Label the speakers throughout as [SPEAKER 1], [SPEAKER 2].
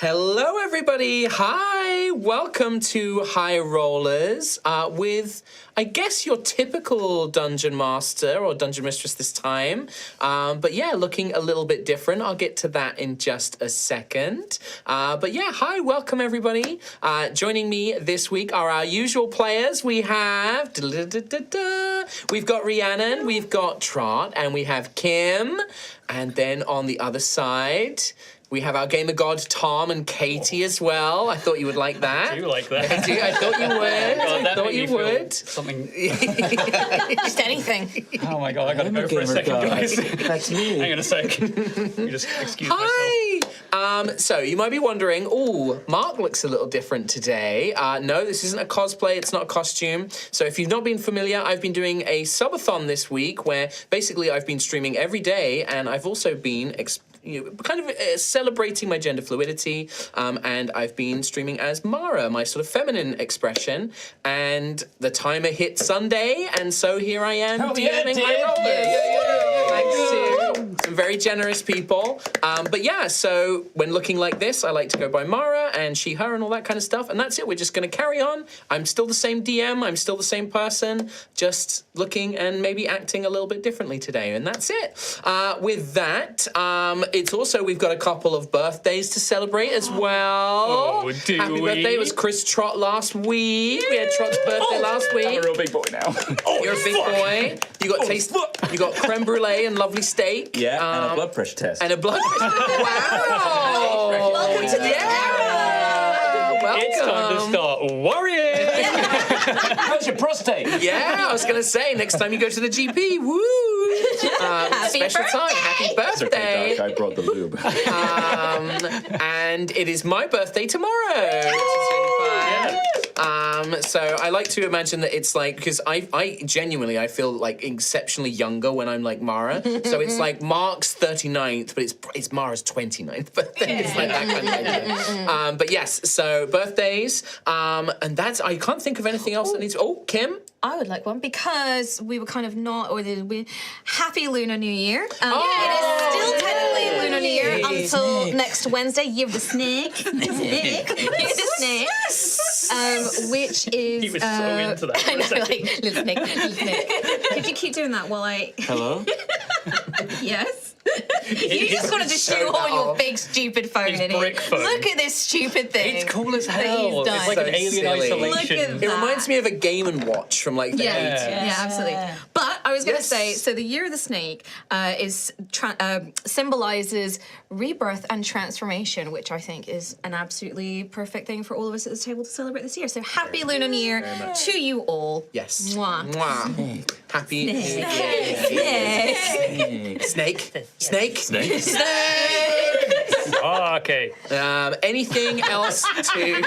[SPEAKER 1] Hello, everybody. Hi. Welcome to High Rollers with, I guess, your typical Dungeon Master or Dungeon Mistress this time. But yeah, looking a little bit different. I'll get to that in just a second. But yeah, hi. Welcome, everybody. Joining me this week are our usual players. We have... We've got Rhiannon, we've got Trot, and we have Kim. And then on the other side... we have our gamer god Tom and Katie as well. I thought you would like that.
[SPEAKER 2] I do like that.
[SPEAKER 1] I thought you would. I thought you would.
[SPEAKER 2] Something.
[SPEAKER 3] Just anything.
[SPEAKER 2] Oh my god! I gotta go for a second, guys.
[SPEAKER 4] That's me.
[SPEAKER 2] Hang on a sec. Let me just excuse myself.
[SPEAKER 1] Hi. So you might be wondering, Mark looks a little different today. No, this isn't a cosplay. It's not a costume. So if you've not been familiar, I've been doing a subathon this week where basically I've been streaming every day, and I've also been celebrating my gender fluidity, and I've been streaming as Mara, my sort of feminine expression, and the timer hit Sunday, and so here I am DMing my rollers. Thanks to some very generous people. But yeah, so when looking like this, I like to go by Mara and she, her, and all that kind of stuff, and that's it. We're just going to carry on. I'm still the same DM. I'm still the same person, just looking and maybe acting a little bit differently today, and that's it. With that, it's also, we've got a couple of birthdays to celebrate as well.
[SPEAKER 2] Oh, do
[SPEAKER 1] Happy
[SPEAKER 2] we?
[SPEAKER 1] birthday. It was Chris Trot last week. We had Trot's birthday last week.
[SPEAKER 2] I'm a real big boy now.
[SPEAKER 1] You're a big boy. You got You got creme brulee and lovely steak.
[SPEAKER 4] Yeah, and a blood pressure test.
[SPEAKER 1] And a blood pressure. Wow.
[SPEAKER 3] Welcome to this era.
[SPEAKER 1] Welcome.
[SPEAKER 2] It's time to start worrying.
[SPEAKER 4] How's your prostate?
[SPEAKER 1] Yeah, I was going to say, next time you go to the GP, woo! Special time. Happy
[SPEAKER 4] It's okay,
[SPEAKER 1] birthday.
[SPEAKER 4] Doc, I brought the lube.
[SPEAKER 1] And it is my birthday tomorrow, which is really fun. So I like to imagine that it's like, because I genuinely, I feel like exceptionally younger when I'm like Mara. So it's like Mark's 39th, but it's Mara's 29th birthday. It's like that kind of idea. But yes, so birthdays, and that's, I can't think of anything else that needs, Kim?
[SPEAKER 3] I would like one because we were kind of happy Lunar New Year. It is still technically Lunar New Year until next Wednesday, Year of the Snake. Year of the Snake. Which is...
[SPEAKER 2] He was so into that.
[SPEAKER 3] I know, like, little snake. Could you keep doing that while I...
[SPEAKER 4] Hello?
[SPEAKER 3] Yes? You just wanted to shoehorn your big stupid phone
[SPEAKER 2] His
[SPEAKER 3] in
[SPEAKER 2] brick
[SPEAKER 3] it.
[SPEAKER 2] phone.
[SPEAKER 3] Look at this stupid thing.
[SPEAKER 2] It's cool as
[SPEAKER 3] that he's
[SPEAKER 2] hell.
[SPEAKER 3] done.
[SPEAKER 2] It's like an alien
[SPEAKER 1] silly.
[SPEAKER 2] isolation.
[SPEAKER 3] Look at
[SPEAKER 1] It reminds me of a Game & Watch from like the 80s.
[SPEAKER 3] Yeah, absolutely. But I was going to
[SPEAKER 1] Yes.
[SPEAKER 3] say, so the Year of the Snake symbolizes rebirth and transformation, which I think is an absolutely perfect thing for all of us at this table to celebrate this year. So happy Lunar New Year to you all.
[SPEAKER 1] Yes.
[SPEAKER 3] Mwah.
[SPEAKER 1] Mwah. Happy
[SPEAKER 3] Snake.
[SPEAKER 1] Snake.
[SPEAKER 2] Oh, okay.
[SPEAKER 1] Anything else to...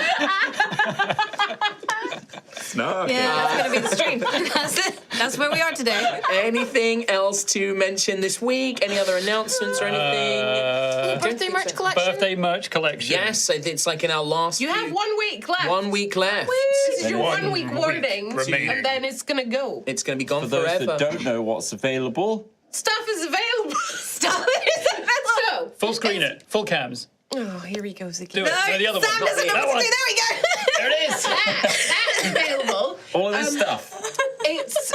[SPEAKER 4] No.
[SPEAKER 3] Yeah, that's going to be the stream. That's it. That's where we are today.
[SPEAKER 1] Anything else to mention this week? Any other announcements or anything?
[SPEAKER 3] Birthday merch collection?
[SPEAKER 2] Birthday merch collection.
[SPEAKER 1] Yes, it's like in our last
[SPEAKER 5] You have 1 week left.
[SPEAKER 1] 1 week left.
[SPEAKER 5] This is your 1 week warning,
[SPEAKER 2] remaining.
[SPEAKER 5] and then it's gonna go.
[SPEAKER 1] It's going to be gone
[SPEAKER 4] For those
[SPEAKER 1] forever.
[SPEAKER 4] that don't know what's available,
[SPEAKER 5] Stuff is available.
[SPEAKER 3] Stuff is available.
[SPEAKER 5] So,
[SPEAKER 2] Full screen it. Full cams.
[SPEAKER 5] oh, here he goes again.
[SPEAKER 2] Do it. No, the other
[SPEAKER 3] Sam
[SPEAKER 2] one. not
[SPEAKER 3] doesn't
[SPEAKER 2] me.
[SPEAKER 3] know
[SPEAKER 2] That
[SPEAKER 3] what
[SPEAKER 2] one.
[SPEAKER 3] to do. There we go.
[SPEAKER 2] There it is.
[SPEAKER 5] That's available.
[SPEAKER 4] all of this stuff.
[SPEAKER 5] It's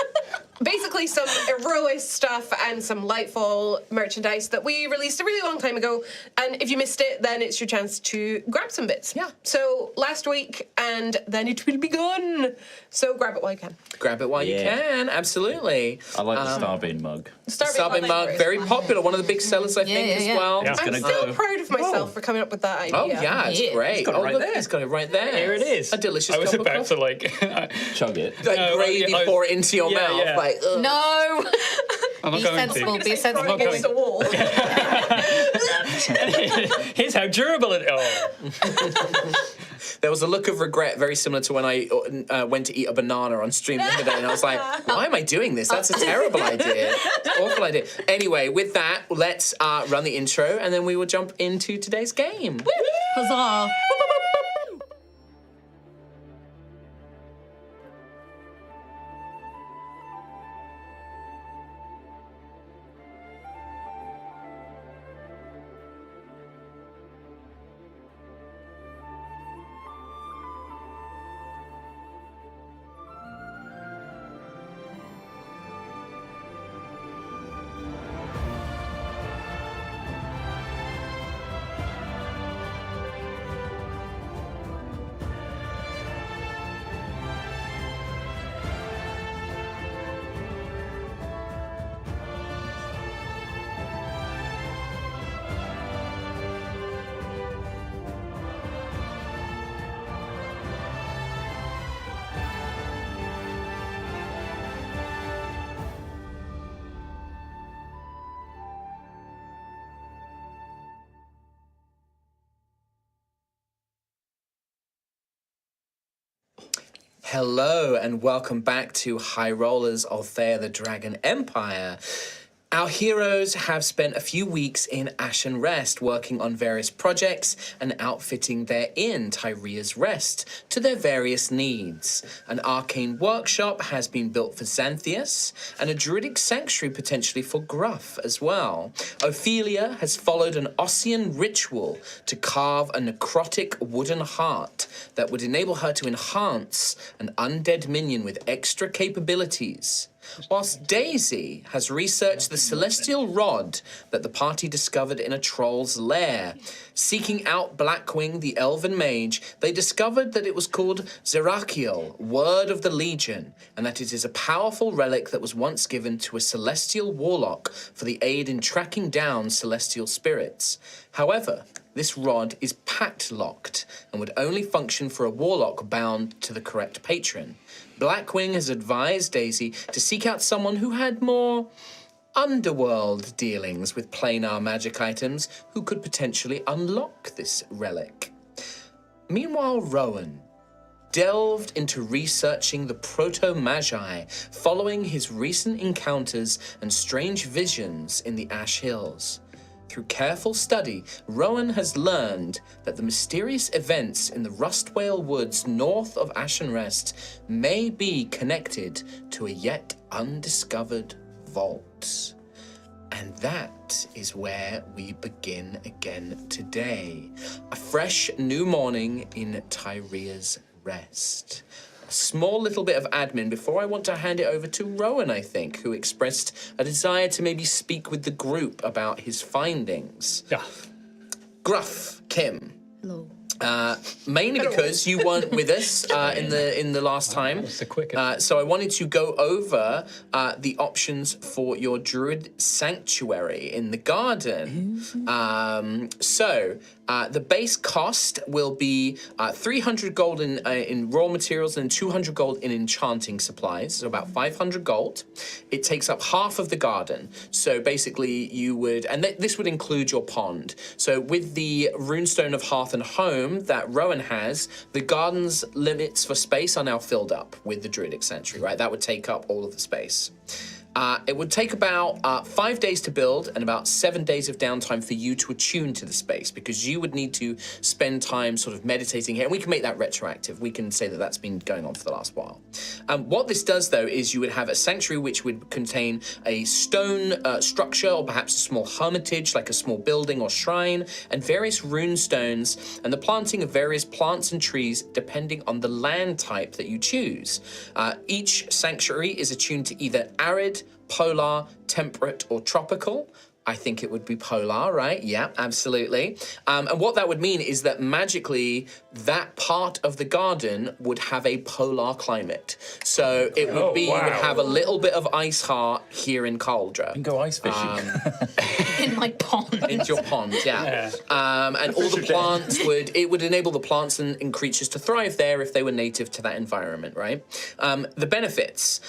[SPEAKER 5] basically some Erois stuff and some Lightfall merchandise that we released a really long time ago. And if you missed it, then it's your chance to grab some bits.
[SPEAKER 1] Yeah.
[SPEAKER 5] So last week, and then it will be gone. So grab it while you can.
[SPEAKER 1] Grab it while you
[SPEAKER 4] Yeah.
[SPEAKER 1] can. Absolutely.
[SPEAKER 4] I like the Starbane mug.
[SPEAKER 1] Subbing mug, very popular. One of the big sellers, I think, as
[SPEAKER 3] yeah.
[SPEAKER 1] well.
[SPEAKER 2] Yeah.
[SPEAKER 5] I'm
[SPEAKER 4] gonna
[SPEAKER 5] still
[SPEAKER 4] go.
[SPEAKER 5] proud of myself for coming up with that idea.
[SPEAKER 1] Oh, yeah, it's
[SPEAKER 3] Yeah.
[SPEAKER 1] great.
[SPEAKER 4] It's got it right
[SPEAKER 1] look,
[SPEAKER 4] there.
[SPEAKER 1] It's got it right there.
[SPEAKER 2] Here it is.
[SPEAKER 1] A delicious
[SPEAKER 2] I was
[SPEAKER 1] cup of
[SPEAKER 2] about
[SPEAKER 1] coffee.
[SPEAKER 2] to like.
[SPEAKER 4] Chug it.
[SPEAKER 1] Like
[SPEAKER 2] No,
[SPEAKER 1] gravy,
[SPEAKER 2] I-
[SPEAKER 1] pour it into your
[SPEAKER 2] yeah,
[SPEAKER 1] mouth.
[SPEAKER 2] yeah.
[SPEAKER 1] Like, ugh.
[SPEAKER 3] No.
[SPEAKER 2] I'm not
[SPEAKER 3] Be
[SPEAKER 2] going
[SPEAKER 3] sensible.
[SPEAKER 2] to.
[SPEAKER 3] Be sensible.
[SPEAKER 2] not
[SPEAKER 5] Against the wall.
[SPEAKER 2] Here's how durable it is.
[SPEAKER 1] There was a look of regret very similar to when I went to eat a banana on stream the other day, and I was like, why am I doing this? That's a terrible idea. It's an awful idea. Anyway, with that, let's run the intro, and then we will jump into today's game.
[SPEAKER 3] Huzzah.
[SPEAKER 1] Hello and welcome back to High Rollers Altheya the Dragon Empire. Our heroes have spent a few weeks in Ashen Rest working on various projects and outfitting their inn, Tyria's Rest, to their various needs. An arcane workshop has been built for Xanthias, and a druidic sanctuary potentially for Gruff as well. Ophelia has followed an Ossian ritual to carve a necrotic wooden heart that would enable her to enhance an undead minion with extra capabilities. Whilst Daisy has researched the celestial rod that the party discovered in a troll's lair. Seeking out Blackwing, the elven mage, they discovered that it was called Zerachiel, Word of the Legion, and that it is a powerful relic that was once given to a celestial warlock for the aid in tracking down celestial spirits. However, this rod is pact-locked and would only function for a warlock bound to the correct patron. Blackwing has advised Daisy to seek out someone who had more underworld dealings with planar magic items who could potentially unlock this relic. Meanwhile, Rowan delved into researching the Proto-Magi following his recent encounters and strange visions in the Ash Hills. Through careful study, Rowan has learned that the mysterious events in the Rustwale Woods north of Ashen Rest may be connected to a yet undiscovered vault. And that is where we begin again today. A fresh new morning in Tyria's Rest. A small little bit of admin before I want to hand it over to Rowan, I think, who expressed a desire to maybe speak with the group about his findings.
[SPEAKER 2] Yeah.
[SPEAKER 1] Gruff, Kim.
[SPEAKER 3] Hello.
[SPEAKER 1] Mainly because you weren't with us in the last time.
[SPEAKER 2] That's the quickest.
[SPEAKER 1] So I wanted to go over the options for your druid sanctuary in the garden. The base cost will be 300 gold in raw materials and 200 gold in enchanting supplies, so about 500 gold. It takes up half of the garden. So basically you would, and this would include your pond. So with the runestone of hearth and home that Rowan has, the garden's limits for space are now filled up with the druidic sanctuary, right? That would take up all of the space. It would take about 5 days to build and about 7 days of downtime for you to attune to the space, because you would need to spend time sort of meditating here. And we can make that retroactive. We can say that that's been going on for the last while. What this does, though, is you would have a sanctuary which would contain a stone structure or perhaps a small hermitage, like a small building or shrine, and various rune stones, and the planting of various plants and trees depending on the land type that you choose. Each sanctuary is attuned to either arid, polar, temperate, or tropical. I think it would be polar, right? Yeah, absolutely. And what that would mean is that magically that part of the garden would have a polar climate. So it would you would have a little bit of ice heart here in Cauldre.
[SPEAKER 4] You can go ice fishing.
[SPEAKER 3] In my pond.
[SPEAKER 1] In your pond, yeah. And all the plants it would enable the plants and creatures to thrive there if they were native to that environment, right? The benefits.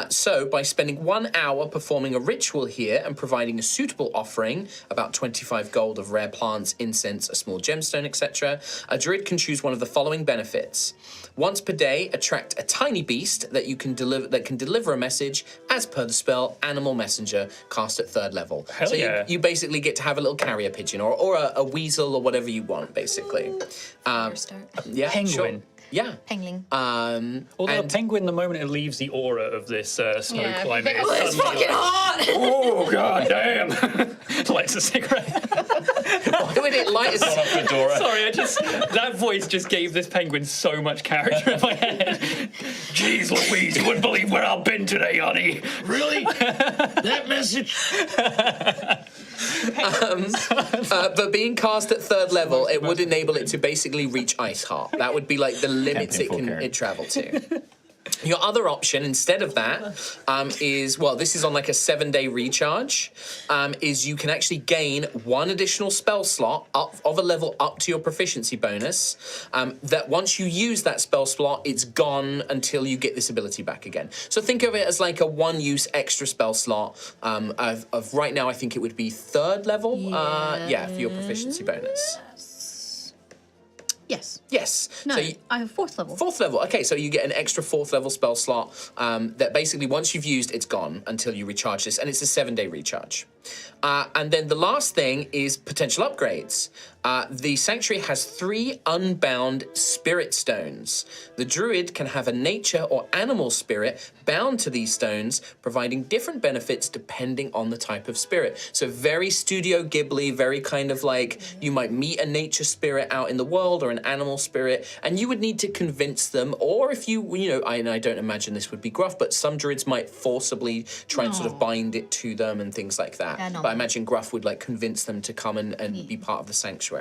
[SPEAKER 1] So by spending 1 hour performing a ritual here and providing a suitable offering, about 25 gold of rare plants, incense, a small gemstone, etc., a druid can choose one of the following benefits. Once per day, attract a tiny beast that can deliver a message as per the spell Animal Messenger, cast at 3rd level.
[SPEAKER 2] Hell yeah.
[SPEAKER 1] You basically get to have a little carrier pigeon or a weasel or whatever you want, basically. Yeah,
[SPEAKER 2] Penguin.
[SPEAKER 1] Sure. Yeah.
[SPEAKER 3] Pengling.
[SPEAKER 2] Although a penguin, the moment it leaves the aura of this snow climate,
[SPEAKER 3] Oh, it's fucking hot!
[SPEAKER 2] oh god damn! Lights a cigarette.
[SPEAKER 1] When it lights
[SPEAKER 4] Off the door.
[SPEAKER 2] Sorry, that voice just gave this penguin so much character in my head. Jeez Louise, you wouldn't believe where I've been today, honey.
[SPEAKER 6] Really? That message?
[SPEAKER 1] but being cast at 3rd level, it would enable it to basically reach Ice Heart. That would be like the limits it travel to. Your other option, instead of that, is, well, this is on like a 7-day recharge, is you can actually gain 1 additional spell slot of a level up to your proficiency bonus, that once you use that spell slot, it's gone until you get this ability back again. So think of it as like a 1-use extra spell slot of right now, I think it would be 3rd level, for your proficiency bonus.
[SPEAKER 3] Yeah.
[SPEAKER 7] Yes.
[SPEAKER 1] Yes.
[SPEAKER 7] No,
[SPEAKER 1] So
[SPEAKER 7] I have 4th level.
[SPEAKER 1] 4th level. Okay, so you get an extra 4th level spell slot that basically once you've used, it's gone until you recharge this, and it's a 7-day recharge. And then the last thing is potential upgrades. The Sanctuary has 3 unbound spirit stones. The Druid can have a nature or animal spirit bound to these stones, providing different benefits depending on the type of spirit. So very Studio Ghibli, very kind of like you might meet a nature spirit out in the world or an animal spirit, and you would need to convince them, or if you know, I don't imagine this would be Gruff, but some Druids might forcibly try and sort of bind it to them and things like that.
[SPEAKER 7] Yeah, no.
[SPEAKER 1] But I imagine Gruff would like convince them to come and be part of the Sanctuary.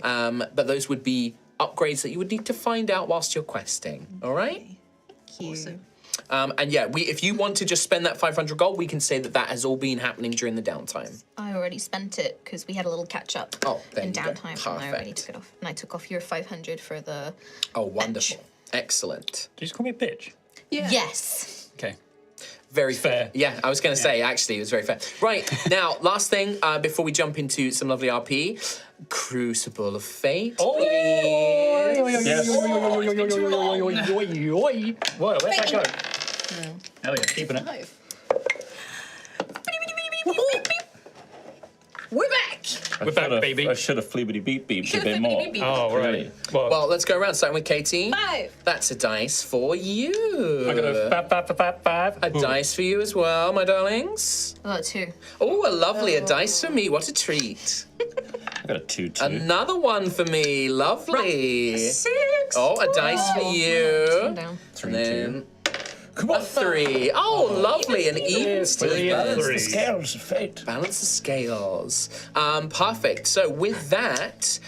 [SPEAKER 1] But those would be upgrades that you would need to find out whilst you're questing. All right?
[SPEAKER 7] Awesome.
[SPEAKER 1] And yeah, if you want to just spend that 500 gold, we can say that has all been happening during the downtime.
[SPEAKER 3] I already spent it because we had a little catch up
[SPEAKER 1] there
[SPEAKER 3] in
[SPEAKER 1] you go.
[SPEAKER 3] downtime, and I already
[SPEAKER 1] Perfect.
[SPEAKER 3] took it off. And I took off your 500 for the.
[SPEAKER 1] Oh, wonderful. Excellent.
[SPEAKER 2] Did you just call me a bitch?
[SPEAKER 3] Yes.
[SPEAKER 2] Okay.
[SPEAKER 1] Very
[SPEAKER 2] Fair.
[SPEAKER 1] Yeah, I was going to say, actually, it was very fair. Right, now, last thing before we jump into some lovely RP, Crucible of Fate, please.
[SPEAKER 2] Yes. Whoa, where'd that go? Hell yeah, keeping it.
[SPEAKER 5] We're back.
[SPEAKER 2] We're back, baby.
[SPEAKER 4] I should have flibbity beep beeped a bit more.
[SPEAKER 2] Oh, right.
[SPEAKER 4] Really?
[SPEAKER 1] Well, let's go around, starting with Katie.
[SPEAKER 5] 5.
[SPEAKER 1] That's a dice for you.
[SPEAKER 2] I got a 5.
[SPEAKER 1] A dice for you as well, my darlings.
[SPEAKER 3] I got 2.
[SPEAKER 1] Oh, a lovely, a dice for me. What a treat.
[SPEAKER 4] I got a 2-2.
[SPEAKER 1] Another one for me. Lovely.
[SPEAKER 5] 6.
[SPEAKER 1] Oh, a dice for you.
[SPEAKER 3] Down.
[SPEAKER 1] And then a 3. Oh, lovely. An even
[SPEAKER 2] Three and
[SPEAKER 1] Balance
[SPEAKER 2] three.
[SPEAKER 1] the
[SPEAKER 6] Scales of fate.
[SPEAKER 1] Balance the scales. Perfect. So with that,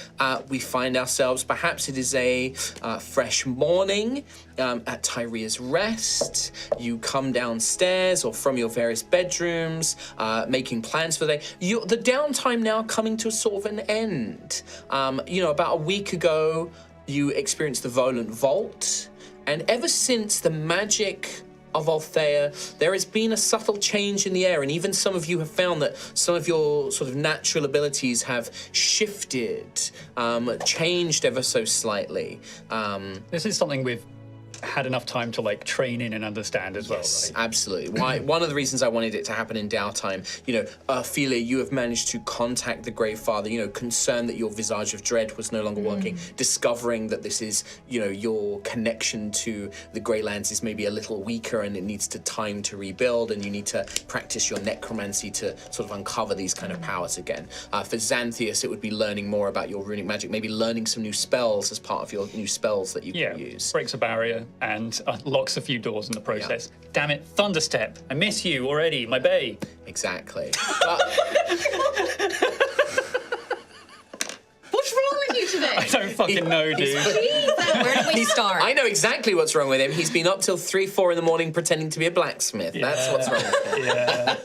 [SPEAKER 1] we find ourselves, perhaps it is a fresh morning at Tyria's Rest. You come downstairs or from your various bedrooms, making plans for the day. The downtime now coming to a sort of an end. About a week ago, you experienced the Volant Vault. And ever since the magic of Altheya, there has been a subtle change in the air, and even some of you have found that some of your sort of natural abilities have shifted, changed ever so slightly.
[SPEAKER 2] This is something we've had enough time to like train in and understand as well,
[SPEAKER 1] Yes,
[SPEAKER 2] right?
[SPEAKER 1] absolutely. One of the reasons I wanted it to happen in downtime, Ophelia, you have managed to contact the Grave Father, concerned that your Visage of Dread was no longer working, discovering that this is, your connection to the Greylands is maybe a little weaker and it needs time to rebuild, and you need to practice your necromancy to sort of uncover these kind of powers again. For Xanthias, it would be learning more about your runic magic, maybe learning some new spells as part of your new spells that you can use.
[SPEAKER 2] Breaks a barrier and locks a few doors in the process. Damn it, Thunderstep! I miss you already, my bae.
[SPEAKER 1] Exactly.
[SPEAKER 7] What's wrong with you today?
[SPEAKER 2] I don't fucking know, dude.
[SPEAKER 3] Where do we start?
[SPEAKER 1] I know exactly what's wrong with him. He's been up till 3-4 in the morning pretending to be a blacksmith. That's what's wrong with him.
[SPEAKER 2] Yeah.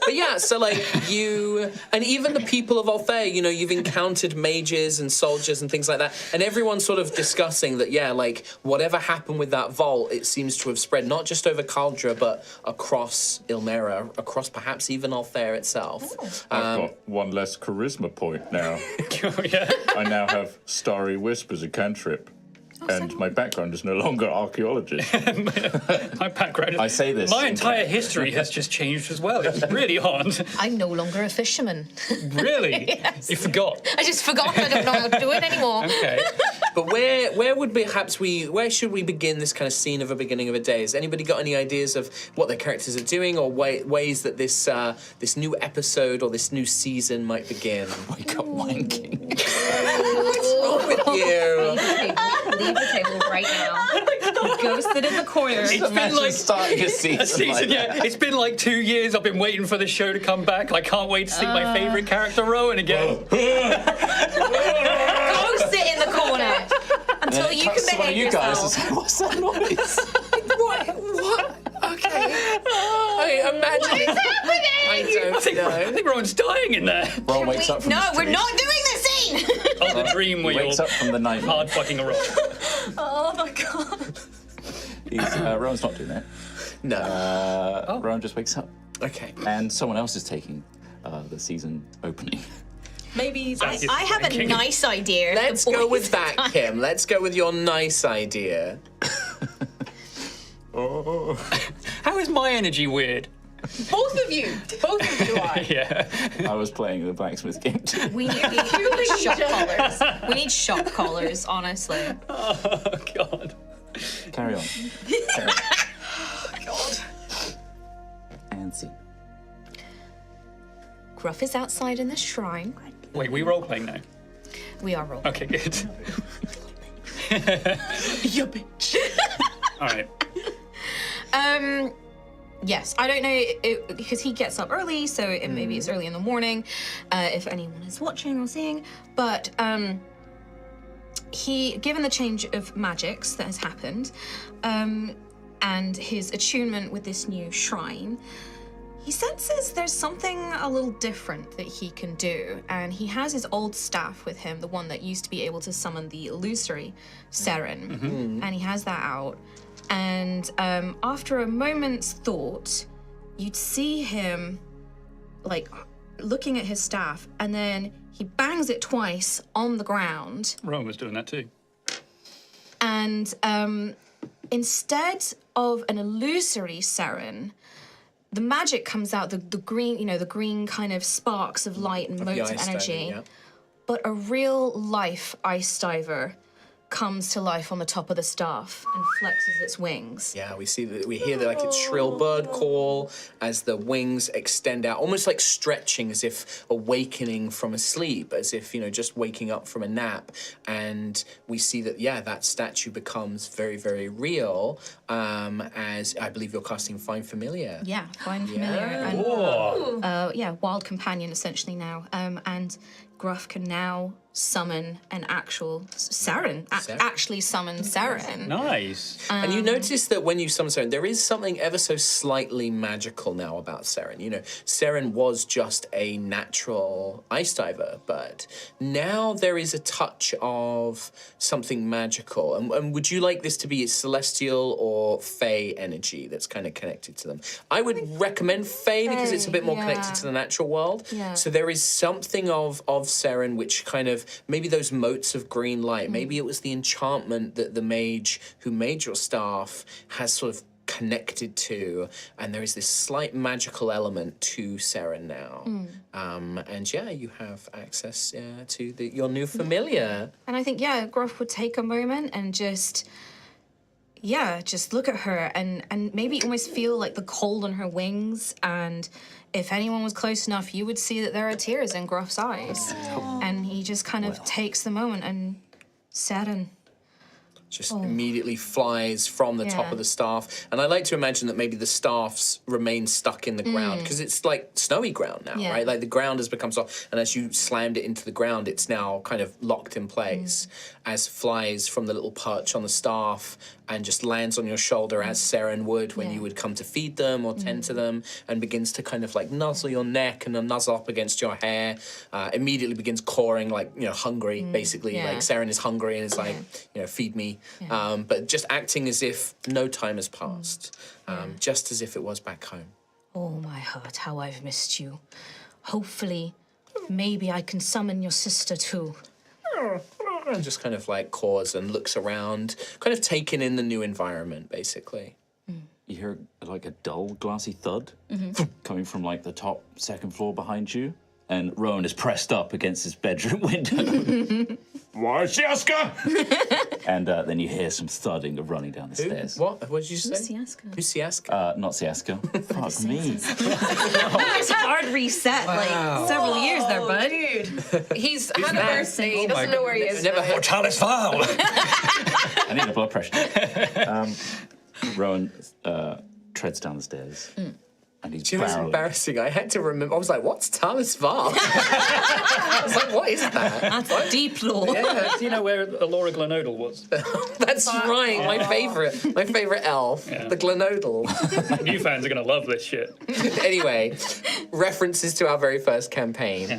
[SPEAKER 1] But yeah, so you, and even the people of Altheya, you've encountered mages and soldiers and things like that, and everyone's sort of discussing that, whatever happened with that vault, it seems to have spread not just over Caldra, but across Ilmera, across perhaps even Altheya itself.
[SPEAKER 4] I've got one less charisma point now.
[SPEAKER 2] Yeah.
[SPEAKER 4] I now have Starry Wisp as a cantrip. And my background is no longer archaeology.
[SPEAKER 2] My background is...
[SPEAKER 4] I say this.
[SPEAKER 2] My entire history has just changed as well. It's really odd.
[SPEAKER 3] I'm no longer a fisherman.
[SPEAKER 2] Really?
[SPEAKER 3] Yes.
[SPEAKER 2] You forgot.
[SPEAKER 3] I just forgot. I don't know how to do it anymore.
[SPEAKER 2] Okay.
[SPEAKER 1] But where should we begin this kind of scene of a beginning of a day? Has anybody got any ideas of what their characters are doing, or ways that this new episode or this new season might begin?
[SPEAKER 4] Wake up wanking.
[SPEAKER 1] What's wrong with you?
[SPEAKER 3] Leave the table right now. Go sit in the corner.
[SPEAKER 2] It's been like
[SPEAKER 4] starting a season. Like that.
[SPEAKER 2] It's been like 2 years. I've been waiting for the show to come back. I can't wait to see my favorite character, Rowan, again.
[SPEAKER 3] Go sit in the corner until you can behave
[SPEAKER 4] you
[SPEAKER 3] yourself.
[SPEAKER 4] guys, it's like, what's that noise?
[SPEAKER 1] What? Okay. I imagine.
[SPEAKER 3] What is happening?
[SPEAKER 1] I
[SPEAKER 2] I think Rowan's dying in there.
[SPEAKER 4] Rowan wakes up from
[SPEAKER 3] No,
[SPEAKER 4] his
[SPEAKER 3] we're
[SPEAKER 4] dream.
[SPEAKER 3] not doing this scene.
[SPEAKER 2] Oh, the dream where
[SPEAKER 4] He wakes
[SPEAKER 2] you're
[SPEAKER 4] up from the nightmare.
[SPEAKER 2] hard fucking a rock.
[SPEAKER 3] Oh my god.
[SPEAKER 4] Rowan's not doing that.
[SPEAKER 1] No.
[SPEAKER 4] Rowan just wakes up.
[SPEAKER 1] Okay.
[SPEAKER 4] And someone else is taking the season opening.
[SPEAKER 1] Maybe that's...
[SPEAKER 2] is
[SPEAKER 3] I have a
[SPEAKER 2] thinking.
[SPEAKER 3] nice idea.
[SPEAKER 1] Let's
[SPEAKER 3] The
[SPEAKER 1] go
[SPEAKER 3] boys
[SPEAKER 1] with that,
[SPEAKER 3] time.
[SPEAKER 1] Kim. Let's go with your nice idea.
[SPEAKER 2] How is my energy weird?
[SPEAKER 5] Both of you are.
[SPEAKER 2] Yeah.
[SPEAKER 4] I was playing the blacksmith game too.
[SPEAKER 3] We need shock collars. We need shock collars, honestly.
[SPEAKER 2] Oh, God.
[SPEAKER 4] Carry on. God. And see.
[SPEAKER 3] Gruff is outside in the shrine.
[SPEAKER 2] Wait, we role playing now?
[SPEAKER 3] We are rolling.
[SPEAKER 2] Okay, good.
[SPEAKER 1] You bitch.
[SPEAKER 2] All right.
[SPEAKER 3] Yes, I don't know because he gets up early, so maybe it's early in the morning. If anyone is watching or seeing, but given the change of magics that has happened, and his attunement with this new shrine, he senses there's something a little different that he can do, and he has his old staff with him, the one that used to be able to summon the illusory Seren, and he has that out. And after a moment's thought, you'd see him like looking at his staff, and then he bangs it twice on the ground.
[SPEAKER 2] Rowan was doing that too.
[SPEAKER 3] And instead of an illusory Seren, the magic comes out, the green, the green kind of sparks of light and motes of
[SPEAKER 1] ice
[SPEAKER 3] energy.
[SPEAKER 1] diving, yeah.
[SPEAKER 3] But a real life ice diver comes to life on the top of the staff and flexes its wings.
[SPEAKER 1] Yeah, we hear like its shrill bird call as the wings extend out, almost like stretching, as if awakening from a sleep, as if, just waking up from a nap. And we see that, that statue becomes very, very real, as I believe you're casting Find Familiar.
[SPEAKER 3] Yeah, find familiar. And,
[SPEAKER 2] Whoa.
[SPEAKER 3] wild companion essentially now. And Gruff can now summon an actual Seren. Actually summon Seren.
[SPEAKER 2] Nice.
[SPEAKER 1] And you notice that when you summon Seren, there is something ever so slightly magical now about Seren. Seren was just a natural ice diver, but now there is a touch of something magical. And would you like this to be celestial or Fey energy that's kind of connected to them? I would recommend Fey because it's a bit more connected to the natural world.
[SPEAKER 3] Yeah.
[SPEAKER 1] So there is something of Seren which kind of, maybe those motes of green light, maybe it was the enchantment that the mage who made your staff has sort of connected to, and there is this slight magical element to Seren now. And you have access to your new familiar.
[SPEAKER 3] And I think, Gruff would take a moment and just look at her and maybe almost feel like the cold on her wings. And if anyone was close enough, you would see that there are tears in Gruff's eyes. And he just kind of takes the moment and Seren.
[SPEAKER 1] Just immediately flies from the top of the staff. And I like to imagine that maybe the staffs remain stuck in the ground because it's like snowy ground now, right? Like the ground has become soft. And as you slammed it into the ground, it's now kind of locked in place as flies from the little perch on the staff and just lands on your shoulder as Seren would when you would come to feed them or tend to them, and begins to kind of like nuzzle your neck and then nuzzle up against your hair. Immediately begins cawing like, hungry, basically.
[SPEAKER 3] Yeah.
[SPEAKER 1] Like Seren is hungry and is like, feed me. But just acting as if no time has passed, just as if it was back home.
[SPEAKER 3] Oh, my heart, how I've missed you. Hopefully, maybe I can summon your sister too.
[SPEAKER 1] And just kind of like caws and looks around, kind of taking in the new environment, basically.
[SPEAKER 4] You hear like a dull, glassy thud coming from like the top second floor behind you, and Rowan is pressed up against his bedroom window. Wasiaska! And then you hear some thudding of running down the stairs.
[SPEAKER 1] What did you say?
[SPEAKER 3] Siaska?
[SPEAKER 1] Who's Siaska?
[SPEAKER 4] Not Siaska. Fuck me.
[SPEAKER 3] It's a hard reset, several years there, bud.
[SPEAKER 5] Dude, he's had a birthday. He doesn't know where he is.
[SPEAKER 1] Never
[SPEAKER 5] now.
[SPEAKER 1] heard.
[SPEAKER 2] Chalice Val.
[SPEAKER 4] I need a blood pressure. Rowan treads down the stairs. And he's
[SPEAKER 1] Do you know what's
[SPEAKER 4] barreling.
[SPEAKER 1] embarrassing? I had to remember. I was like, "What's Talis Val?" I was like, "What is that?"
[SPEAKER 3] That's deep lore.
[SPEAKER 1] Yeah,
[SPEAKER 2] Do you know where Laura Glenodal was?
[SPEAKER 1] that's right. My favorite elf, the Glenodal.
[SPEAKER 2] New fans are going to love this shit.
[SPEAKER 1] Anyway, references to our very first campaign.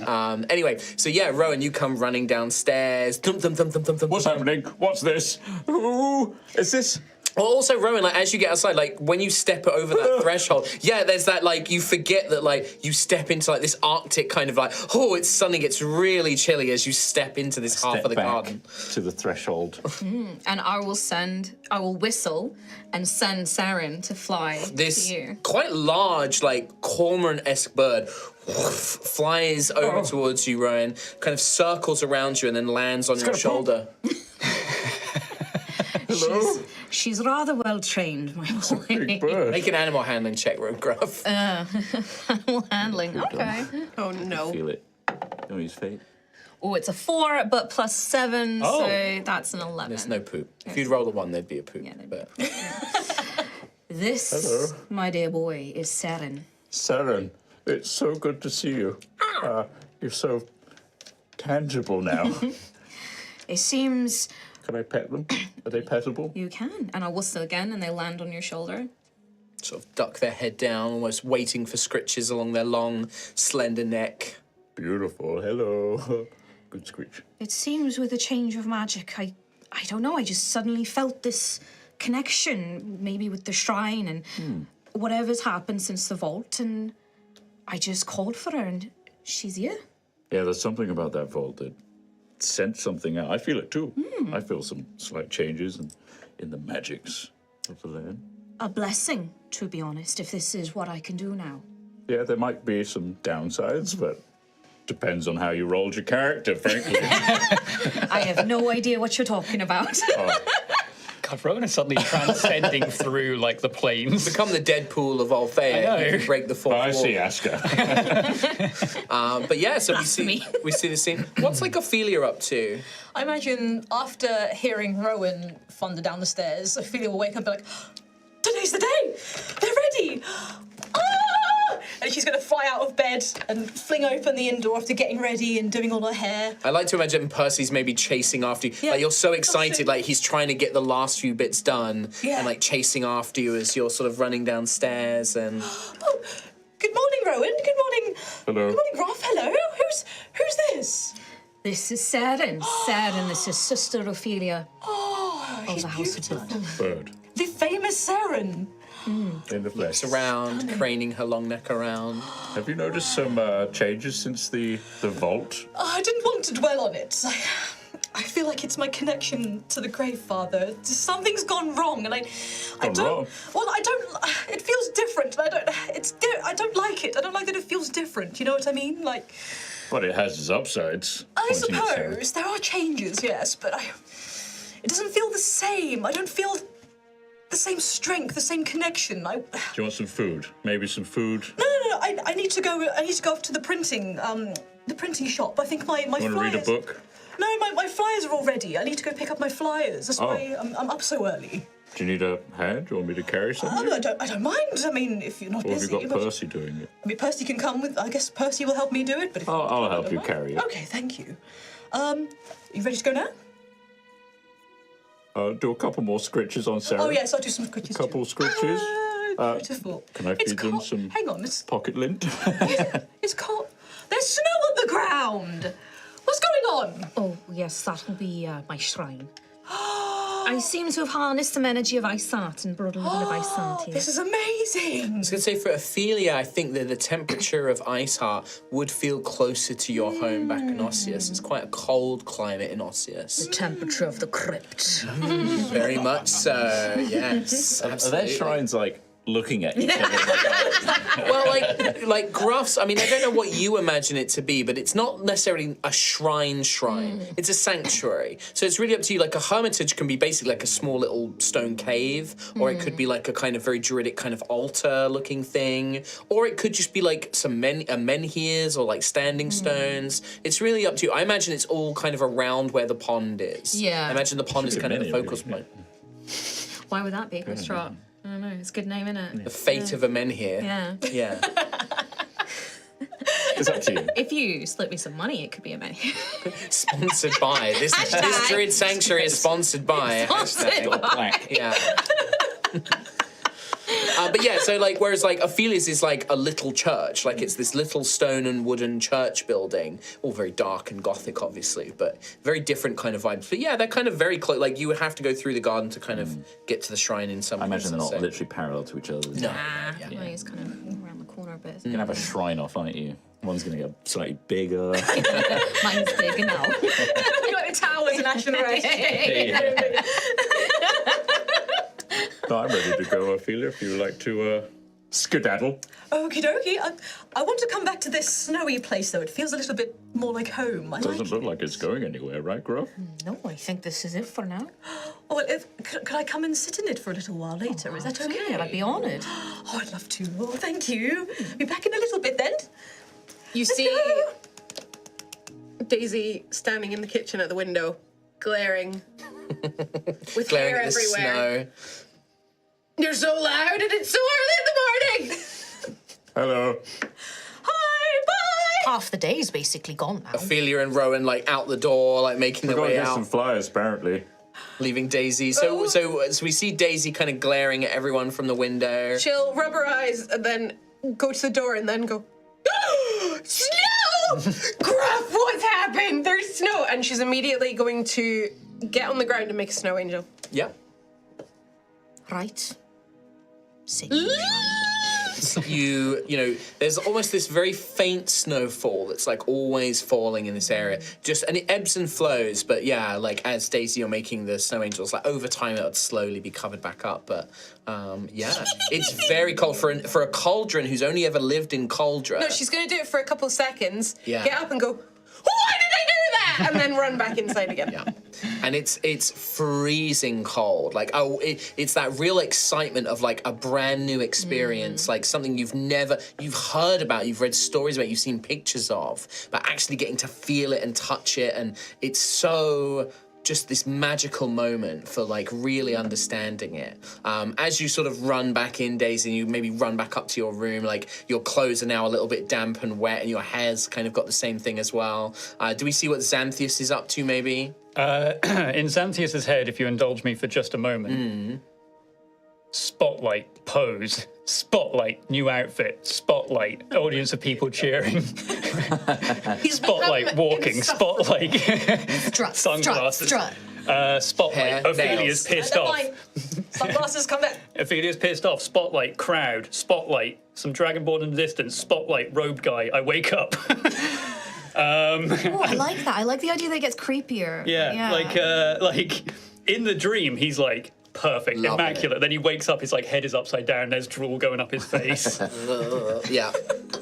[SPEAKER 1] Anyway, so Rowan, you come running downstairs. Thump, thump, thump, thump, thump, thump.
[SPEAKER 4] What's happening? What's this? Ooh, is this?
[SPEAKER 1] Also, Rowan, like as you get outside, like when you step over that threshold, there's that like you forget that like you step into like this Arctic kind of like it's suddenly gets really chilly as you step into this half of the
[SPEAKER 4] back
[SPEAKER 1] garden
[SPEAKER 4] to the threshold.
[SPEAKER 3] And I will whistle and send Saren to fly
[SPEAKER 1] this
[SPEAKER 3] to you.
[SPEAKER 1] quite large, like cormorant-esque bird flies over towards you, Rowan, kind of circles around you and then lands on your shoulder.
[SPEAKER 6] Hello?
[SPEAKER 3] She's rather well trained, my boy.
[SPEAKER 6] Big bird.
[SPEAKER 1] Make an animal handling check, Rowan Gruff.
[SPEAKER 3] Animal handling. Okay.
[SPEAKER 5] Oh no.
[SPEAKER 4] Feel it. Don't use fate.
[SPEAKER 3] Oh, it's a 4, but plus 7,
[SPEAKER 4] Oh.
[SPEAKER 3] so that's an 11.
[SPEAKER 1] There's no poop. If you'd roll a 1, there'd be a poop.
[SPEAKER 3] Yeah, there'd
[SPEAKER 1] but
[SPEAKER 3] This,
[SPEAKER 6] Hello.
[SPEAKER 3] my dear boy, is Saren.
[SPEAKER 6] Saren, it's so good to see you. You're so tangible now.
[SPEAKER 3] It seems
[SPEAKER 6] Can I pet them? Are they petable?
[SPEAKER 3] you can. And I whistle again, and they land on your shoulder.
[SPEAKER 1] sort of duck their head down, almost waiting for scritches along their long, slender neck.
[SPEAKER 6] Beautiful. Hello. Good screech.
[SPEAKER 3] It seems with a change of magic, I don't know, I just suddenly felt this connection, maybe with the shrine and whatever's happened since the vault, and I just called for her, and she's here.
[SPEAKER 6] Yeah, there's something about that vault that sent something out. I feel it too. I feel some slight changes in the magics of the land.
[SPEAKER 3] A blessing, to be honest, if this is what I can do now.
[SPEAKER 6] Yeah, there might be some downsides, but depends on how you rolled your character, frankly.
[SPEAKER 3] I have no idea what you're talking about.
[SPEAKER 2] God, Rowan is suddenly transcending through like the planes.
[SPEAKER 1] Become the Deadpool of Altheya.
[SPEAKER 2] I know.
[SPEAKER 1] You can break the fourth
[SPEAKER 6] I
[SPEAKER 1] wall.
[SPEAKER 6] see, Aska.
[SPEAKER 1] But yeah, so
[SPEAKER 3] That's me.
[SPEAKER 1] we see the scene. What's like Ophelia up to?
[SPEAKER 7] I imagine after hearing Rowan thunder down the stairs, Ophelia will wake up and be like, today's the day! They're ready! Ah! And she's going to fly out of bed and fling open the inn door after getting ready and doing all her hair.
[SPEAKER 1] I like to imagine Percy's maybe chasing after you.
[SPEAKER 7] Yeah.
[SPEAKER 1] Like you're so excited, like he's trying to get the last few bits done,
[SPEAKER 7] Yeah.
[SPEAKER 1] and like chasing after you as you're sort of running downstairs. And
[SPEAKER 7] Oh, good morning, Rowan. Good morning.
[SPEAKER 6] Hello.
[SPEAKER 7] Good morning, Graf. Hello. Who's this?
[SPEAKER 3] This is Saren. Saren, this is Sister Ophelia
[SPEAKER 7] Oh,
[SPEAKER 3] of
[SPEAKER 7] she's
[SPEAKER 3] the House of
[SPEAKER 7] beautiful.
[SPEAKER 3] Blood.
[SPEAKER 6] Bird.
[SPEAKER 7] The famous Saren.
[SPEAKER 6] In the flesh.
[SPEAKER 1] around, craning her long neck around.
[SPEAKER 6] Have you noticed some changes since the vault?
[SPEAKER 7] I didn't want to dwell on it. I feel like it's my connection to the Grave Father. Something's gone wrong, and I
[SPEAKER 6] Gone
[SPEAKER 7] don't.
[SPEAKER 6] wrong?
[SPEAKER 7] Well, I don't. It feels different, and I don't. I don't like it. I don't like that it feels different. You know what I mean? Like,
[SPEAKER 6] But it has its upsides.
[SPEAKER 7] I
[SPEAKER 6] pointing at Sarah.
[SPEAKER 7] suppose there are changes, yes, but it doesn't feel the same. I don't feel the same strength, the same connection.
[SPEAKER 6] Do you want some food? Maybe some food?
[SPEAKER 7] No. I need to go. I need to go off to the printing shop. I think my
[SPEAKER 6] Want to
[SPEAKER 7] flyers.
[SPEAKER 6] read a book?
[SPEAKER 7] No, my flyers are all ready. I need to go pick up my flyers. That's
[SPEAKER 6] Oh.
[SPEAKER 7] why I'm up so early.
[SPEAKER 6] Do you need a hand? Do you want me to carry something?
[SPEAKER 7] I don't mind. I mean, if you're not
[SPEAKER 6] Or have you
[SPEAKER 7] busy.
[SPEAKER 6] got
[SPEAKER 7] but-
[SPEAKER 6] Percy doing it?
[SPEAKER 7] I mean, Percy can come with. I guess Percy will help me do it. But if
[SPEAKER 6] I'll help you carry it.
[SPEAKER 7] Okay, thank you. You ready to go now?
[SPEAKER 6] Do a couple more scritches on Sarah.
[SPEAKER 7] Oh yes, I'll do some scritches.
[SPEAKER 6] Couple
[SPEAKER 7] too.
[SPEAKER 6] scritches.
[SPEAKER 7] Beautiful.
[SPEAKER 6] Can I
[SPEAKER 7] It's
[SPEAKER 6] feed them
[SPEAKER 7] cold.
[SPEAKER 6] some
[SPEAKER 7] Hang on, it's
[SPEAKER 6] pocket lint?
[SPEAKER 7] it's cold. There's snow on the ground. What's going on?
[SPEAKER 3] Oh, yes, that will be my shrine. I seem to have harnessed some energy of Isat and brought a little of Isat here.
[SPEAKER 7] This is amazing.
[SPEAKER 1] I was going to say, for Ophelia, I think that the temperature of Ice Heart would feel closer to your home back in Osseous. It's quite a cold climate in Osseous.
[SPEAKER 3] Temperature of the crypt.
[SPEAKER 1] Very much so, yes.
[SPEAKER 4] Are
[SPEAKER 1] Absolutely.
[SPEAKER 4] their shrines like looking at each other?
[SPEAKER 1] Well, like Gruff's, I mean, I don't know what you imagine it to be, but it's not necessarily a shrine. It's a sanctuary. So it's really up to you. Like a hermitage can be basically like a small little stone cave, or it could be like a kind of very druidic kind of altar-looking thing, or it could just be like some menhirs or like standing stones. It's really up to you. I imagine it's all kind of around where the pond is.
[SPEAKER 3] Yeah.
[SPEAKER 1] I imagine the pond is
[SPEAKER 6] Should be
[SPEAKER 1] kind of the
[SPEAKER 6] menhir,
[SPEAKER 1] focus
[SPEAKER 6] really.
[SPEAKER 1] point.
[SPEAKER 3] Why would that be, Chris Trott? I don't know, it's a good name, innit?
[SPEAKER 1] The fate of a menhir.
[SPEAKER 3] Yeah.
[SPEAKER 1] Yeah.
[SPEAKER 6] It's up to you.
[SPEAKER 3] If you slip me some money, it could be a menu.
[SPEAKER 1] Sponsored by. This
[SPEAKER 3] Hashtag.
[SPEAKER 1] Druid Sanctuary is sponsored by.
[SPEAKER 3] Sponsored
[SPEAKER 1] Hashtag.
[SPEAKER 3] by.
[SPEAKER 1] Yeah. But yeah, so like, whereas like Ophelia's is like a little church, like it's this little stone and wooden church building, all very dark and gothic, obviously, but very different kind of vibes. But yeah, they're kind of very close. Like you would have to go through the garden to kind of get to the shrine in some.
[SPEAKER 4] I imagine they're not
[SPEAKER 1] places, so-
[SPEAKER 4] literally parallel to each other.
[SPEAKER 1] No.
[SPEAKER 3] Well, he's kind of around the corner a bit.
[SPEAKER 4] You're gonna have a shrine off, aren't you? One's gonna get slightly bigger.
[SPEAKER 3] Mine's big now.
[SPEAKER 7] I've got a tower as an action array.
[SPEAKER 6] No, I'm ready to go, Ophelia, if you would like to skedaddle.
[SPEAKER 7] Okie dokie. I want to come back to this snowy place, though. It feels a little bit more like home. I
[SPEAKER 6] Doesn't
[SPEAKER 7] like
[SPEAKER 6] look like it's going anywhere, right, Gruff?
[SPEAKER 3] No, I think this is it for now.
[SPEAKER 7] Oh, well, could I come and sit in it for a little while later? Is that okay?
[SPEAKER 3] I'd be honoured.
[SPEAKER 7] Oh, I'd love to. Oh, thank you. Be back in a little bit then.
[SPEAKER 5] You
[SPEAKER 7] Let's
[SPEAKER 5] see
[SPEAKER 7] go.
[SPEAKER 5] Daisy standing in the kitchen at the window, glaring with
[SPEAKER 1] Glaring
[SPEAKER 5] hair
[SPEAKER 1] at the
[SPEAKER 5] everywhere.
[SPEAKER 1] snow.
[SPEAKER 5] You're so loud and it's so early in the morning.
[SPEAKER 6] Hello.
[SPEAKER 7] Hi, bye.
[SPEAKER 3] Half the day's basically gone now.
[SPEAKER 1] Ophelia and Rowan like out the door, like making
[SPEAKER 6] We're
[SPEAKER 1] their
[SPEAKER 6] going
[SPEAKER 1] way
[SPEAKER 6] to get
[SPEAKER 1] out.
[SPEAKER 6] some flyers, apparently.
[SPEAKER 1] Leaving Daisy. So we see Daisy kind of glaring at everyone from the window.
[SPEAKER 5] She'll rub her eyes and then go to the door and then go, snow! Gruff, what's happened? There's snow. And she's immediately going to get on the ground and make a snow angel.
[SPEAKER 1] Yeah.
[SPEAKER 3] Right. Sit.
[SPEAKER 1] You know, there's almost this very faint snowfall that's like always falling in this area. And it ebbs and flows, but yeah, like as Daisy are making the snow angels, like over time it would slowly be covered back up. But yeah, it's very cold for a cauldron who's only ever lived in Cauldron.
[SPEAKER 5] No, she's going to do it for a couple of seconds,
[SPEAKER 1] Yeah.
[SPEAKER 5] get up and go, why did I do that? And then run back inside again.
[SPEAKER 1] Yeah, and it's freezing cold. Like it's that real excitement of like a brand new experience, like something you've heard about, you've read stories about, you've seen pictures of, but actually getting to feel it and touch it, and it's so just this magical moment for like really understanding it. As you sort of run back in, Daisy, and you maybe run back up to your room, like your clothes are now a little bit damp and wet, and your hair's kind of got the same thing as well. Do we see what Xanthias is up to, maybe?
[SPEAKER 2] In Xanthias' head, if you indulge me for just a moment, spotlight, pose, spotlight, new outfit, spotlight, audience of people cheering, spotlight, walking, spotlight,
[SPEAKER 3] Strut,
[SPEAKER 2] sunglasses,
[SPEAKER 3] strut.
[SPEAKER 2] Spotlight,
[SPEAKER 1] Hair,
[SPEAKER 2] Ophelia's
[SPEAKER 1] nails.
[SPEAKER 2] pissed
[SPEAKER 7] Never
[SPEAKER 2] off.
[SPEAKER 7] mind. Sunglasses, come back.
[SPEAKER 2] Ophelia's pissed off, spotlight, crowd, spotlight, some dragonborn in the distance, spotlight, robe guy, I wake up.
[SPEAKER 3] Oh, I like that. I like the idea that it gets creepier.
[SPEAKER 2] Yeah, like in the dream, he's like perfect,
[SPEAKER 1] Love
[SPEAKER 2] immaculate. Then he wakes up, his like head is upside down, there's drool going up his face,
[SPEAKER 1] Yeah.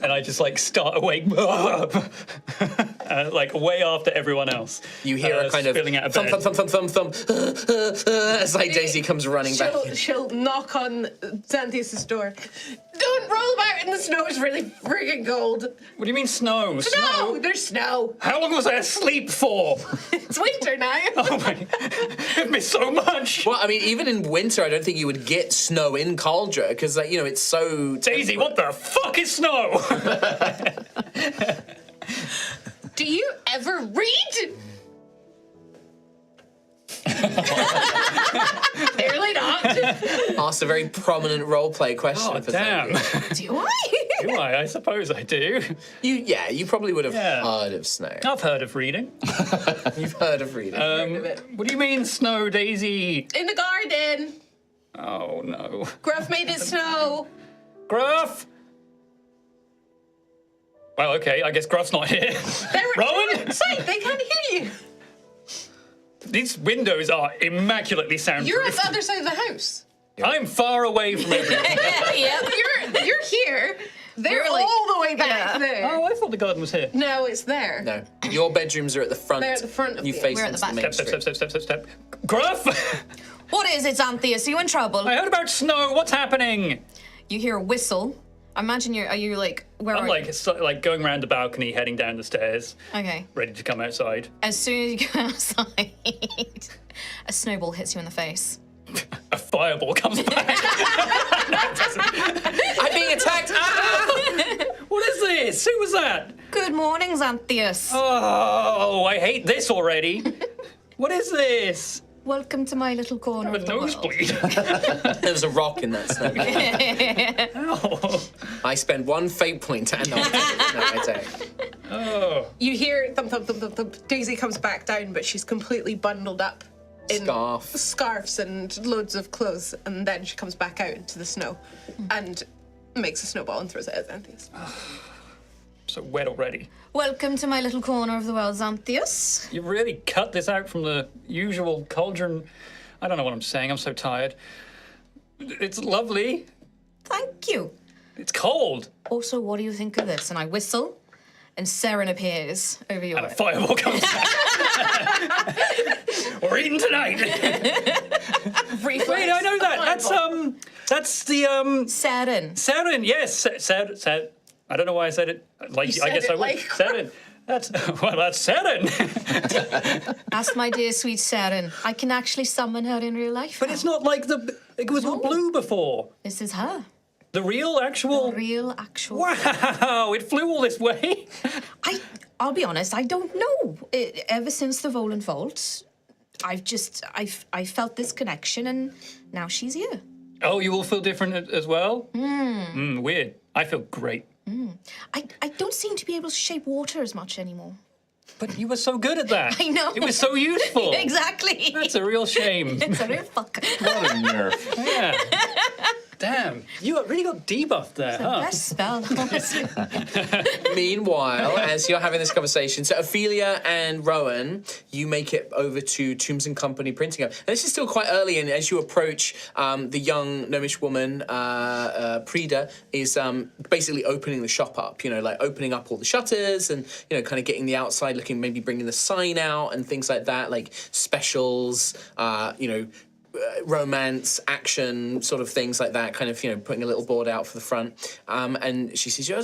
[SPEAKER 2] and I just like start awake, like way after everyone else.
[SPEAKER 1] You hear a kind of
[SPEAKER 2] spilling out of
[SPEAKER 1] thump,
[SPEAKER 2] bed.
[SPEAKER 1] thump, thump, thump, thump, thump, as like Daisy comes running back.
[SPEAKER 5] She'll knock on Xanthias' door. Don't roll about in the snow, it's really freaking cold.
[SPEAKER 2] What do you mean snow?
[SPEAKER 5] No, there's snow.
[SPEAKER 2] How long was I asleep for?
[SPEAKER 5] It's winter now.
[SPEAKER 2] Oh my! I've missed so much.
[SPEAKER 1] Well, I mean, even in winter, I don't think you would get snow in Cauldron because, like, you know, it's so.
[SPEAKER 2] Daisy, what the fuck is snow?
[SPEAKER 5] Do you ever read? Clearly not.
[SPEAKER 1] Asked a very prominent roleplay question.
[SPEAKER 2] Oh
[SPEAKER 1] for
[SPEAKER 2] damn!
[SPEAKER 3] Do I?
[SPEAKER 2] Do I? I suppose I do.
[SPEAKER 1] You probably would have
[SPEAKER 2] Yeah.
[SPEAKER 1] heard of snow.
[SPEAKER 2] I've heard of reading.
[SPEAKER 1] You've heard of reading.
[SPEAKER 2] What do you mean snow, Daisy?
[SPEAKER 5] In the garden.
[SPEAKER 2] Oh no.
[SPEAKER 5] Gruff made it snow.
[SPEAKER 2] Gruff! Well, okay, I guess Gruff's not here. Rowan?
[SPEAKER 5] Sight, they can't hear you.
[SPEAKER 2] These windows are immaculately soundproof.
[SPEAKER 5] You're at the other side of the house.
[SPEAKER 2] I'm far away from everyone.
[SPEAKER 5] You're here. They're
[SPEAKER 3] You're like-
[SPEAKER 5] all the way back there.
[SPEAKER 2] Oh, I thought the garden was here.
[SPEAKER 5] No, it's there.
[SPEAKER 1] No, your bedrooms are at the front.
[SPEAKER 5] They're at the front of
[SPEAKER 1] You
[SPEAKER 5] the-
[SPEAKER 1] face
[SPEAKER 3] We're at
[SPEAKER 1] into
[SPEAKER 3] the
[SPEAKER 1] the
[SPEAKER 3] back.
[SPEAKER 1] main
[SPEAKER 2] Step,
[SPEAKER 1] street.
[SPEAKER 2] step, step, step, step, step. Gruff!
[SPEAKER 3] What is it, Xanthias? Are you in trouble?
[SPEAKER 2] I heard about snow. What's happening?
[SPEAKER 3] You hear a whistle. I imagine are you like, where
[SPEAKER 2] I'm
[SPEAKER 3] are
[SPEAKER 2] like, like going around the balcony, heading down the stairs,
[SPEAKER 3] you? Okay.
[SPEAKER 2] ready to come outside.
[SPEAKER 3] As soon as you go outside, a snowball hits you in the face.
[SPEAKER 2] A fireball comes back.
[SPEAKER 1] I'm being attacked! Ah!
[SPEAKER 2] What is this? Who was that?
[SPEAKER 3] Good morning, Xanthias.
[SPEAKER 2] Oh, I hate this already. What is this?
[SPEAKER 3] Welcome to my little corner
[SPEAKER 2] A
[SPEAKER 3] of the world.
[SPEAKER 2] nosebleed.
[SPEAKER 1] There was a rock in that snow.
[SPEAKER 2] Ow.
[SPEAKER 1] I spend 1 fate point and no, I don't.
[SPEAKER 2] Oh.
[SPEAKER 5] You hear thump, thump, thump, thump, thump. Daisy comes back down, but she's completely bundled up in
[SPEAKER 1] Scarf.
[SPEAKER 5] scarves and loads of clothes, and then she comes back out into the snow and makes a snowball and throws it at Xanthias.
[SPEAKER 2] So wet already.
[SPEAKER 3] Welcome to my little corner of the world, Xanthias.
[SPEAKER 2] You really cut this out from the usual cauldron. I don't know what I'm saying. I'm so tired. It's lovely.
[SPEAKER 3] Thank you.
[SPEAKER 2] It's cold.
[SPEAKER 3] Also, what do you think of this? And I whistle, and Seren appears over your
[SPEAKER 2] And a fireball comes out. We're eating tonight. Wait, I know that. That's the
[SPEAKER 3] Seren.
[SPEAKER 2] Seren. Yes, Seren. I don't know why I said it like.
[SPEAKER 5] You
[SPEAKER 2] I
[SPEAKER 5] said
[SPEAKER 2] guess
[SPEAKER 5] it
[SPEAKER 2] I would.
[SPEAKER 5] like-
[SPEAKER 2] Seren. That's Seren.
[SPEAKER 3] That's my dear sweet Seren. I can actually summon her in real life.
[SPEAKER 2] But it's not like it was all blue before.
[SPEAKER 3] This is her.
[SPEAKER 2] The real, actual.
[SPEAKER 3] Real, actual.
[SPEAKER 2] Wow! It flew all this way.
[SPEAKER 3] I'll be honest, I don't know. Ever since the Volan Vault, I felt this connection, and now she's here.
[SPEAKER 2] Oh, you all feel different as well? Weird. I feel great.
[SPEAKER 3] I don't seem to be able to shape water as much anymore.
[SPEAKER 2] But you were so good at that.
[SPEAKER 3] I know.
[SPEAKER 2] It was so useful.
[SPEAKER 3] Exactly.
[SPEAKER 2] That's a real shame.
[SPEAKER 3] It's a real fucker.
[SPEAKER 6] What a nerf.
[SPEAKER 2] Yeah. Damn. You really got debuffed there, huh?
[SPEAKER 3] Best spell, honestly.
[SPEAKER 1] Meanwhile, as you're having this conversation, so Ophelia and Rowan, you make it over to Toombs and Company Printing Hub. And this is still quite early, and as you approach, the young gnomish woman, Prida, is basically opening the shop up, like opening up all the shutters and, kind of getting the outside looking, maybe bringing the sign out and things like that, like specials, romance, action, sort of things like that, kind of, putting a little board out for the front. And she sees you,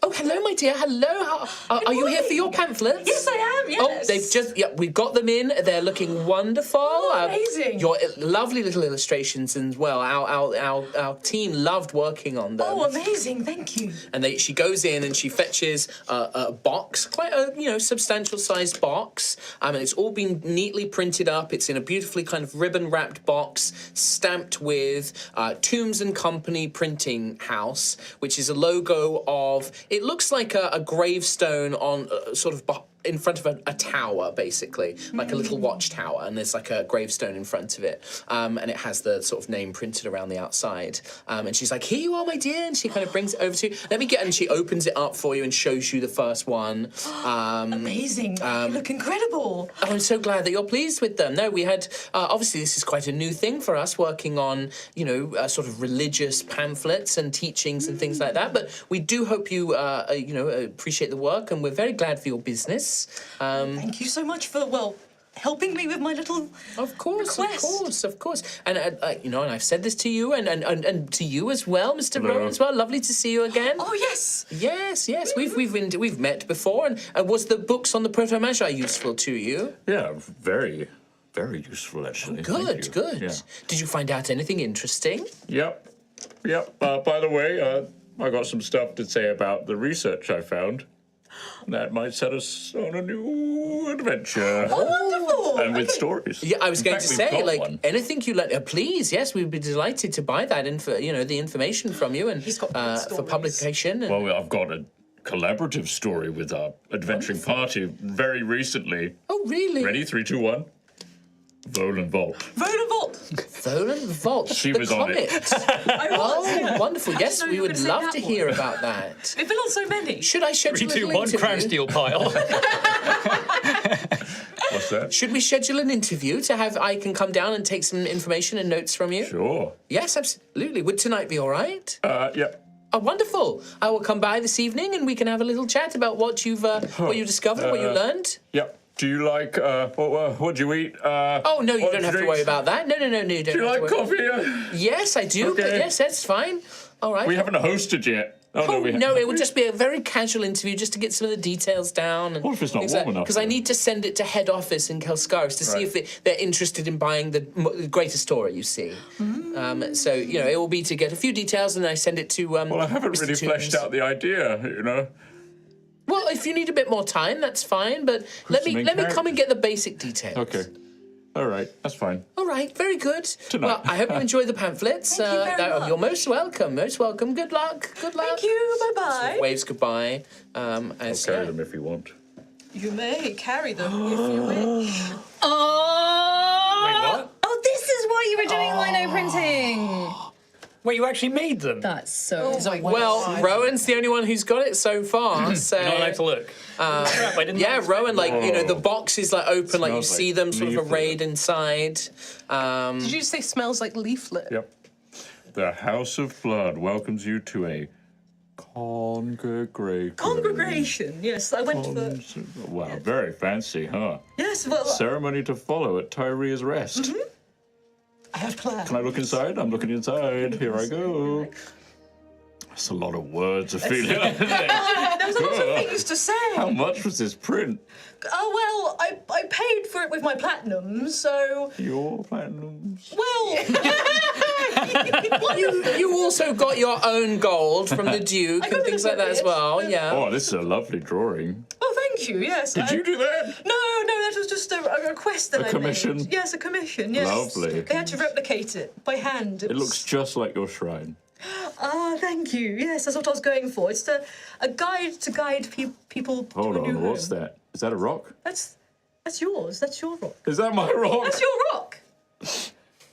[SPEAKER 1] oh, hello, my dear, hello. Are you here for your pamphlets?
[SPEAKER 7] Yes, I am, yes.
[SPEAKER 1] Oh, they've just, we've got them in. They're looking wonderful.
[SPEAKER 7] Oh, amazing.
[SPEAKER 1] Your lovely little illustrations as well. Our team loved working on them.
[SPEAKER 7] Oh, amazing, thank you.
[SPEAKER 1] And she goes in and she fetches a box, quite a substantial sized box, and it's all been neatly printed up. It's in a beautifully kind of ribbon wrapped box, stamped with Toombs and Company Printing House, which is a logo of. It looks like a gravestone on sort of in front of a tower, basically, like a little watchtower, and there's like a gravestone in front of it, and it has the sort of name printed around the outside. And she's like, "Here you are, my dear," and she kind of brings it over to you. And she opens it up for you and shows you the first one.
[SPEAKER 7] Amazing, they look incredible.
[SPEAKER 1] I'm so glad that you're pleased with them. No, we had, obviously this is quite a new thing for us, working on, sort of religious pamphlets and teachings and things like that, but we do hope you, appreciate the work, and we're very glad for your business.
[SPEAKER 7] Thank you so much for, helping me with my little
[SPEAKER 1] Of course,
[SPEAKER 7] request.
[SPEAKER 1] of course. And, and I've said this to you and to you as well, Mr.
[SPEAKER 6] Hello.
[SPEAKER 1] Rowan as well. Lovely to see you again.
[SPEAKER 7] Oh, yes.
[SPEAKER 1] Yes. We've met before. And was the books on the Proto-Magi useful to you?
[SPEAKER 6] Yeah, very, very useful, actually. Thank you.
[SPEAKER 1] Good.
[SPEAKER 6] Yeah.
[SPEAKER 1] Did you find out anything interesting?
[SPEAKER 6] Yep. By the way, I got some stuff to say about the research I found. That might set us on a new adventure.
[SPEAKER 7] Oh, wonderful.
[SPEAKER 6] And with stories.
[SPEAKER 1] Yeah, I was
[SPEAKER 6] In
[SPEAKER 1] going
[SPEAKER 6] fact,
[SPEAKER 1] to
[SPEAKER 6] we've
[SPEAKER 1] say,
[SPEAKER 6] got
[SPEAKER 1] like,
[SPEAKER 6] one.
[SPEAKER 1] anything you like. Please, yes, we'd be delighted to buy that the information from you and
[SPEAKER 7] He's got good
[SPEAKER 1] for
[SPEAKER 7] stories.
[SPEAKER 1] publication. And,
[SPEAKER 6] Well, I've got a collaborative story with our adventuring party very recently.
[SPEAKER 1] oh, really?
[SPEAKER 6] Ready? 3, 2, 1. Volan Vault.
[SPEAKER 7] Vulnerable.
[SPEAKER 1] Volan Vault.
[SPEAKER 6] She
[SPEAKER 1] the
[SPEAKER 6] was on it.
[SPEAKER 1] comet.
[SPEAKER 7] I was.
[SPEAKER 1] Oh, wonderful. Yes,
[SPEAKER 7] know
[SPEAKER 1] we
[SPEAKER 7] you were
[SPEAKER 1] would
[SPEAKER 7] gonna say
[SPEAKER 1] love
[SPEAKER 7] that
[SPEAKER 1] to
[SPEAKER 7] one.
[SPEAKER 1] hear about that.
[SPEAKER 7] We've been on so many.
[SPEAKER 1] Should I
[SPEAKER 2] 3,
[SPEAKER 1] schedule
[SPEAKER 2] 2,
[SPEAKER 1] an
[SPEAKER 2] 1,
[SPEAKER 1] interview?
[SPEAKER 2] crown steel pile.
[SPEAKER 6] What's that?
[SPEAKER 1] Should we schedule an interview to have I can come down and take some information and notes from you?
[SPEAKER 6] Sure.
[SPEAKER 1] Yes, absolutely. Would tonight be all right?
[SPEAKER 6] Yep.
[SPEAKER 1] Oh, wonderful. I will come by this evening and we can have a little chat about what you've what you discovered, what you learned.
[SPEAKER 6] Yep. Do you like, what do you eat?
[SPEAKER 1] Oh, no, you don't have to worry about that. No, you don't
[SPEAKER 6] Do
[SPEAKER 1] have
[SPEAKER 6] you
[SPEAKER 1] to
[SPEAKER 6] like
[SPEAKER 1] worry.
[SPEAKER 6] coffee?
[SPEAKER 1] Yes, I do. But
[SPEAKER 6] Okay.
[SPEAKER 1] yes, that's fine. All right.
[SPEAKER 6] We haven't hosted yet.
[SPEAKER 1] Oh,
[SPEAKER 6] we
[SPEAKER 1] no, it would just be a very casual interview just to get some of the details down.
[SPEAKER 6] What if it's not warm enough,
[SPEAKER 1] Because I
[SPEAKER 6] though?
[SPEAKER 1] need to send it to head office in Kelskaris to see
[SPEAKER 6] Right.
[SPEAKER 1] if they're interested in buying the greater story, you see. So, it will be to get a few details and then I send it to
[SPEAKER 6] Well, I haven't
[SPEAKER 1] Mr.
[SPEAKER 6] really fleshed
[SPEAKER 1] Toombs.
[SPEAKER 6] out the idea,
[SPEAKER 1] Well, if you need a bit more time, that's fine, but let me
[SPEAKER 6] the main
[SPEAKER 1] come
[SPEAKER 6] character?
[SPEAKER 1] and get the basic details.
[SPEAKER 6] Okay. All right, that's fine.
[SPEAKER 1] All right, very good.
[SPEAKER 6] Tonight.
[SPEAKER 1] Well, I hope you enjoy the pamphlets.
[SPEAKER 7] Thank you very much.
[SPEAKER 1] You're most welcome. Most welcome. Good luck. Good luck.
[SPEAKER 7] Thank you. Bye-bye.
[SPEAKER 1] Waves goodbye.
[SPEAKER 6] I'll carry them if you want.
[SPEAKER 7] You may carry them if you wish.
[SPEAKER 3] Oh!
[SPEAKER 2] Wait, what?
[SPEAKER 3] Oh, this is why you were doing lino printing.
[SPEAKER 2] Wait, you actually made them?
[SPEAKER 3] That's so.
[SPEAKER 1] Well, Rowan's the only one who's got it so far. So
[SPEAKER 2] You're not allowed to look. Crap, I didn't
[SPEAKER 1] yeah,
[SPEAKER 2] know.
[SPEAKER 1] Rowan, the box is like open, like you
[SPEAKER 6] Smells
[SPEAKER 1] see
[SPEAKER 6] like
[SPEAKER 1] them sort of
[SPEAKER 6] leaflet.
[SPEAKER 1] arrayed inside.
[SPEAKER 5] Did you say smells like leaflet?
[SPEAKER 6] Yep. The House of Blood welcomes you to a congregation.
[SPEAKER 7] Congregation. Yes, I went to the.
[SPEAKER 6] Wow, very fancy, huh?
[SPEAKER 7] Yes, well,
[SPEAKER 6] Ceremony to follow at Tyria's Rest.
[SPEAKER 7] I have plans.
[SPEAKER 6] Can I look inside? I'm looking inside. Here I go. That's a lot of words, Ophelia.
[SPEAKER 7] There's a lot of things to say.
[SPEAKER 6] How much was this print?
[SPEAKER 7] Oh, well, I paid for it with my platinum, so.
[SPEAKER 6] Your platinums.
[SPEAKER 7] Well.
[SPEAKER 1] You also got your own gold from the Duke and
[SPEAKER 7] got
[SPEAKER 1] things
[SPEAKER 7] a
[SPEAKER 1] like that as
[SPEAKER 7] bit,
[SPEAKER 1] well. Yeah.
[SPEAKER 6] Oh, this is a lovely drawing.
[SPEAKER 7] Oh, thank you, yes.
[SPEAKER 6] Did you do that?
[SPEAKER 7] No, that was just a request that
[SPEAKER 6] A
[SPEAKER 7] I
[SPEAKER 6] commission?
[SPEAKER 7] made. Yes, a commission, yes.
[SPEAKER 6] Lovely.
[SPEAKER 7] They had to replicate it by hand.
[SPEAKER 6] It looks just like your shrine.
[SPEAKER 7] Ah, thank you. Yes, that's what I was going for. It's a guide to guide people
[SPEAKER 6] Hold
[SPEAKER 7] to a new
[SPEAKER 6] on, what's
[SPEAKER 7] home.
[SPEAKER 6] that? Is that a rock?
[SPEAKER 7] That's yours. That's your rock.
[SPEAKER 6] Is that my rock?
[SPEAKER 7] That's your rock.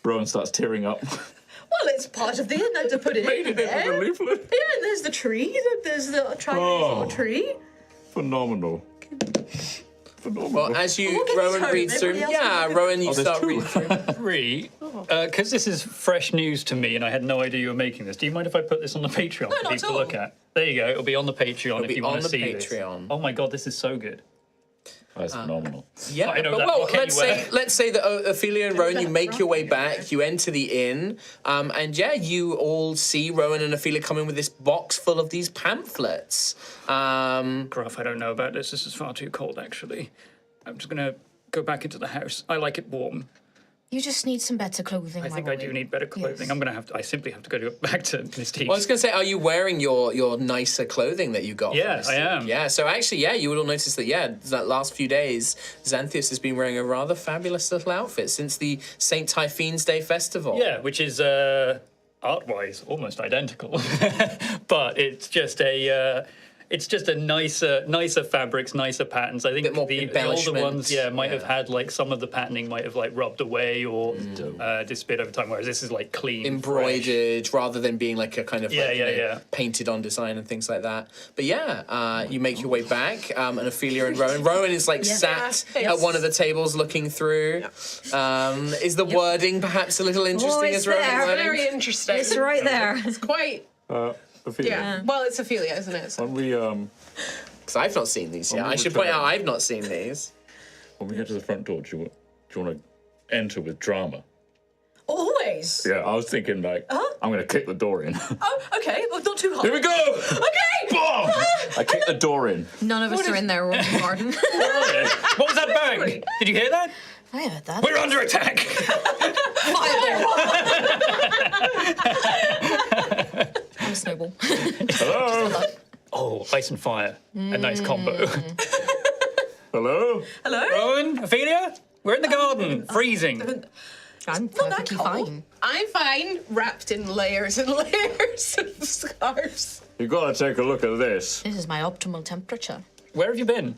[SPEAKER 6] Rowan starts tearing up.
[SPEAKER 7] Well, it's part of the inn to put it
[SPEAKER 6] Made
[SPEAKER 7] in
[SPEAKER 6] it into the
[SPEAKER 7] there.
[SPEAKER 6] leaflet.
[SPEAKER 7] Yeah, and there's the tree. There's the triangle tree.
[SPEAKER 6] Phenomenal.
[SPEAKER 1] Well, as you,
[SPEAKER 7] We'll get
[SPEAKER 1] Rowan
[SPEAKER 7] this
[SPEAKER 1] reads
[SPEAKER 7] home.
[SPEAKER 1] through,
[SPEAKER 7] Everybody else
[SPEAKER 1] yeah,
[SPEAKER 7] will
[SPEAKER 1] Rowan, you
[SPEAKER 6] Oh, there's
[SPEAKER 1] start
[SPEAKER 6] two.
[SPEAKER 1] reading through.
[SPEAKER 2] Three, because this is fresh news to me and I had no idea you were making this. Do you mind if I put this on the Patreon for
[SPEAKER 7] not
[SPEAKER 2] people
[SPEAKER 7] at
[SPEAKER 2] to
[SPEAKER 7] all.
[SPEAKER 2] look at? There you go. It'll be on the Patreon if
[SPEAKER 1] be
[SPEAKER 2] you want
[SPEAKER 1] on
[SPEAKER 2] to
[SPEAKER 1] the
[SPEAKER 2] see this.
[SPEAKER 1] Patreon.
[SPEAKER 2] Oh my god, this is so good.
[SPEAKER 6] That's phenomenal.
[SPEAKER 1] Yeah,
[SPEAKER 2] I know
[SPEAKER 1] but
[SPEAKER 2] that
[SPEAKER 1] well,
[SPEAKER 2] book
[SPEAKER 1] let's
[SPEAKER 2] anywhere.
[SPEAKER 1] say that Ophelia and Rowan, you make your way back, you enter the inn, and yeah, you all see Rowan and Ophelia come in with this box full of these pamphlets.
[SPEAKER 2] Gruff, I don't know about this. This is far too cold, actually. I'm just gonna go back into the house. I like it warm.
[SPEAKER 3] You just need some better clothing.
[SPEAKER 2] I think I do need better clothing.
[SPEAKER 3] Yes.
[SPEAKER 2] I simply have to go back to Miss Teague.
[SPEAKER 1] Well, I was going to say, are you wearing your nicer clothing that you got? from
[SPEAKER 2] Yeah,
[SPEAKER 1] this
[SPEAKER 2] I
[SPEAKER 1] thing?
[SPEAKER 2] am.
[SPEAKER 1] Yeah, so actually, yeah, you would all notice that, that last few days, Xanthius has been wearing a rather fabulous little outfit since the St. Typhoon's Day Festival.
[SPEAKER 2] Yeah, which is art-wise almost identical, but it's just a nicer fabrics, nicer patterns. I think
[SPEAKER 1] Bit more
[SPEAKER 2] the older
[SPEAKER 1] embellishment,
[SPEAKER 2] ones, might have had like some of the patterning might have like rubbed away or disappeared over time. Whereas this is like clean,
[SPEAKER 1] Embroidered rather than being like a kind of
[SPEAKER 2] Yeah.
[SPEAKER 1] painted on design and things like that. But yeah, you make your way back, and Ophelia and Rowan. Rowan is like sat at one of the tables looking through. Is the wording perhaps a little interesting
[SPEAKER 3] it's
[SPEAKER 1] as Rowan
[SPEAKER 3] there.
[SPEAKER 1] wording?
[SPEAKER 5] Very interesting.
[SPEAKER 3] It's right there.
[SPEAKER 5] It's quite.
[SPEAKER 6] Ophelia,
[SPEAKER 5] Yeah. Well, it's Ophelia, isn't it? So.
[SPEAKER 6] when we
[SPEAKER 1] Because I've not seen these yet.
[SPEAKER 6] we
[SPEAKER 1] I should point
[SPEAKER 6] return-
[SPEAKER 1] out I've not seen these.
[SPEAKER 6] when we get to the front door, do you want to enter with drama?
[SPEAKER 7] Always.
[SPEAKER 6] Yeah, I was thinking like I'm gonna kick the door in.
[SPEAKER 7] Oh, okay. Well, not too hard.
[SPEAKER 6] Here we go!
[SPEAKER 7] Okay.
[SPEAKER 6] Boom! I kick the door in.
[SPEAKER 3] None of us are in there. We're in the garden.
[SPEAKER 2] What was that bang? Did you hear that?
[SPEAKER 3] I heard that.
[SPEAKER 2] We're under attack.
[SPEAKER 3] I'm a snowball.
[SPEAKER 6] Hello?
[SPEAKER 2] Oh, ice and fire. A nice combo.
[SPEAKER 6] Hello?
[SPEAKER 7] Hello.
[SPEAKER 2] Rowan, Ophelia, we're in the garden, freezing.
[SPEAKER 3] I'm
[SPEAKER 7] not that
[SPEAKER 3] perfectly
[SPEAKER 7] cold.
[SPEAKER 3] fine.
[SPEAKER 5] I'm fine, wrapped in layers and layers of scarves.
[SPEAKER 6] You gotta take a look at this.
[SPEAKER 3] This is my optimal temperature.
[SPEAKER 2] Where have you been?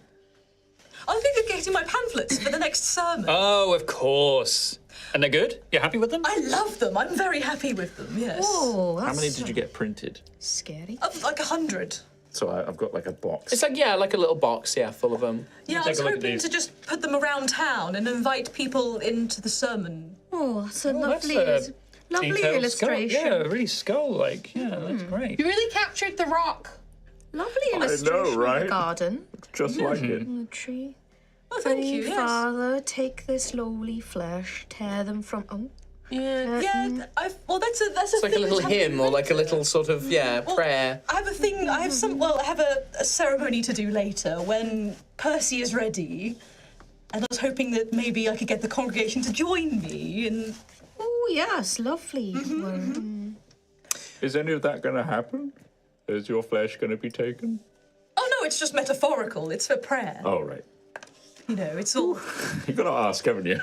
[SPEAKER 7] I think of getting my pamphlets for the next sermon.
[SPEAKER 2] Oh, of course. And they're good? You're happy with them?
[SPEAKER 7] I love them. I'm very happy with them. Yes.
[SPEAKER 3] Oh, that's
[SPEAKER 6] How many did you get printed?
[SPEAKER 3] scary.
[SPEAKER 7] Like 100.
[SPEAKER 6] So I've got like a box.
[SPEAKER 1] It's like a little box, full of them.
[SPEAKER 7] Yeah, I
[SPEAKER 2] take
[SPEAKER 7] was
[SPEAKER 2] a look at
[SPEAKER 7] hoping
[SPEAKER 2] these.
[SPEAKER 7] to just put them around town and invite people into the sermon.
[SPEAKER 3] Oh, that's a
[SPEAKER 2] that's
[SPEAKER 3] lovely,
[SPEAKER 2] a
[SPEAKER 3] lovely
[SPEAKER 2] Detailed
[SPEAKER 3] illustration.
[SPEAKER 2] Skull. Yeah, really skull-like. Yeah, that's great.
[SPEAKER 5] You really captured the rock.
[SPEAKER 3] Lovely
[SPEAKER 6] know,
[SPEAKER 3] illustration of
[SPEAKER 6] right?
[SPEAKER 3] the garden.
[SPEAKER 6] Just like it.
[SPEAKER 3] The tree.
[SPEAKER 7] Oh, thank you.
[SPEAKER 3] Say,
[SPEAKER 7] Yes.
[SPEAKER 3] Father, take this lowly flesh, tear them from. Oh,
[SPEAKER 5] Yeah.
[SPEAKER 7] Yeah. Well, that's a
[SPEAKER 1] It's like a
[SPEAKER 7] thing
[SPEAKER 1] little
[SPEAKER 7] that's happening
[SPEAKER 1] hymn or like a
[SPEAKER 7] later.
[SPEAKER 1] little sort of, prayer.
[SPEAKER 7] I have a thing. I have some. Well, I have a ceremony to do later when Percy is ready, and I was hoping that maybe I could get the congregation to join me. And
[SPEAKER 3] oh yes, lovely. Well,
[SPEAKER 6] Is any of that gonna happen? Is your flesh gonna be taken?
[SPEAKER 7] oh no, it's just metaphorical. It's for prayer.
[SPEAKER 6] Oh, right.
[SPEAKER 7] You know, it's all.
[SPEAKER 6] You gotta ask, haven't you?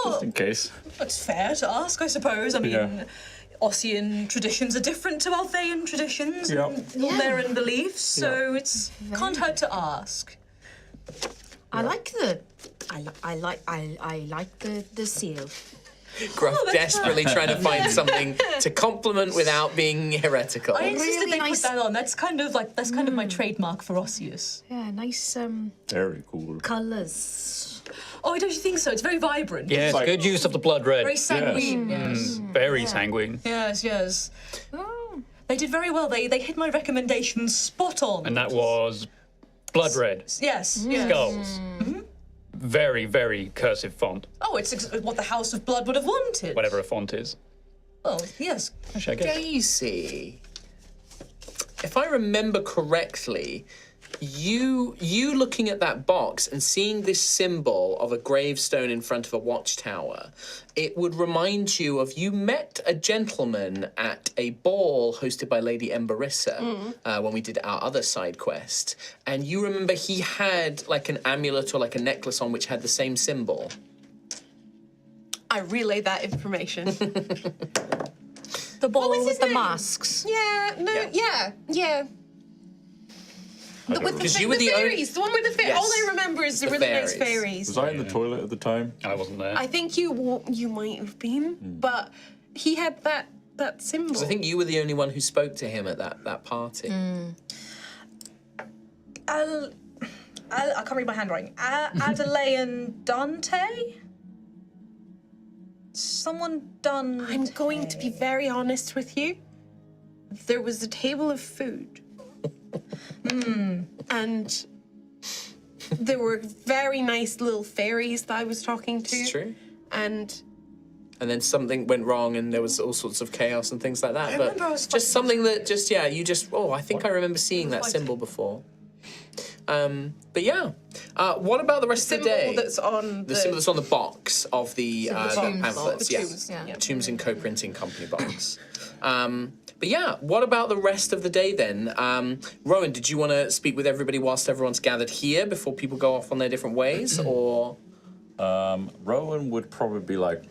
[SPEAKER 6] Just in case.
[SPEAKER 7] It's fair to ask, I suppose. I mean,
[SPEAKER 6] Yeah.
[SPEAKER 7] Ossian traditions are different to Althean traditions
[SPEAKER 6] Yeah.
[SPEAKER 7] and Northern beliefs, so it's can't hurt to ask.
[SPEAKER 3] I like the seal.
[SPEAKER 1] Gruff
[SPEAKER 7] that's
[SPEAKER 1] desperately trying to find something to compliment without being heretical.
[SPEAKER 7] I insisted
[SPEAKER 3] really
[SPEAKER 7] they
[SPEAKER 3] nice-
[SPEAKER 7] put that on. That's kind of like my trademark for Ossius.
[SPEAKER 3] Yeah, nice
[SPEAKER 6] Very cool.
[SPEAKER 3] colours.
[SPEAKER 7] Oh, don't you think so? It's very vibrant.
[SPEAKER 2] Yes,
[SPEAKER 6] Like-
[SPEAKER 2] good use of the blood red.
[SPEAKER 7] Very sanguine. Yes.
[SPEAKER 2] Very sanguine.
[SPEAKER 7] Yes. Yes.
[SPEAKER 3] Oh.
[SPEAKER 7] They did very well. They hit my recommendations spot on.
[SPEAKER 2] And that was blood red.
[SPEAKER 7] Yes. Yes.
[SPEAKER 2] Skulls. Very, very cursive font,
[SPEAKER 7] Oh, it's what the House of Blood would have wanted.
[SPEAKER 2] whatever a font is.
[SPEAKER 7] Well, yes.
[SPEAKER 2] Actually, I guess.
[SPEAKER 1] Daisy, if I remember correctly, you looking at that box and seeing this symbol of a gravestone in front of a watchtower, it would remind you of you met a gentleman at a ball hosted by Lady Emberissa when we did our other side quest, and you remember he had like an amulet or like a necklace on which had the same symbol.
[SPEAKER 5] I relay that information.
[SPEAKER 3] The ball
[SPEAKER 5] was his
[SPEAKER 3] with the
[SPEAKER 5] name?
[SPEAKER 3] masks.
[SPEAKER 5] Yeah, no, yeah. With
[SPEAKER 1] Because
[SPEAKER 5] the,
[SPEAKER 1] you were
[SPEAKER 5] the
[SPEAKER 1] the only-
[SPEAKER 5] fairies, the one with the fairies.
[SPEAKER 1] Yes.
[SPEAKER 5] All I remember is the,
[SPEAKER 1] The
[SPEAKER 5] really nice
[SPEAKER 1] fairies.
[SPEAKER 5] fairies.
[SPEAKER 6] Was I in the toilet at the time?
[SPEAKER 2] I wasn't there.
[SPEAKER 5] I think you might have been, but he had that symbol.
[SPEAKER 1] 'Cause I think you were the only one who spoke to him at that party.
[SPEAKER 7] I can't read my handwriting. Adelaide Dante? Someone done.
[SPEAKER 5] I'm going to be very honest with you. There was a table of food. And there were very nice little fairies that I was talking to.
[SPEAKER 1] It's true.
[SPEAKER 5] And
[SPEAKER 1] And then something went wrong and there was all sorts of chaos and things like that. But
[SPEAKER 7] remember I was
[SPEAKER 1] just something that just, I think I remember seeing that symbol before. But yeah, what about the rest of the
[SPEAKER 5] symbol
[SPEAKER 1] day?
[SPEAKER 5] that's on
[SPEAKER 1] The symbol that's on the box of the
[SPEAKER 5] tombs.
[SPEAKER 1] pamphlets,
[SPEAKER 5] The
[SPEAKER 1] yeah.
[SPEAKER 5] tombs, yeah.
[SPEAKER 1] Tombs and Co-Printing Company box. But yeah, what about the rest of the day then? Rowan, did you want to speak with everybody whilst everyone's gathered here before people go off on their different ways, or?
[SPEAKER 6] Rowan would probably be like,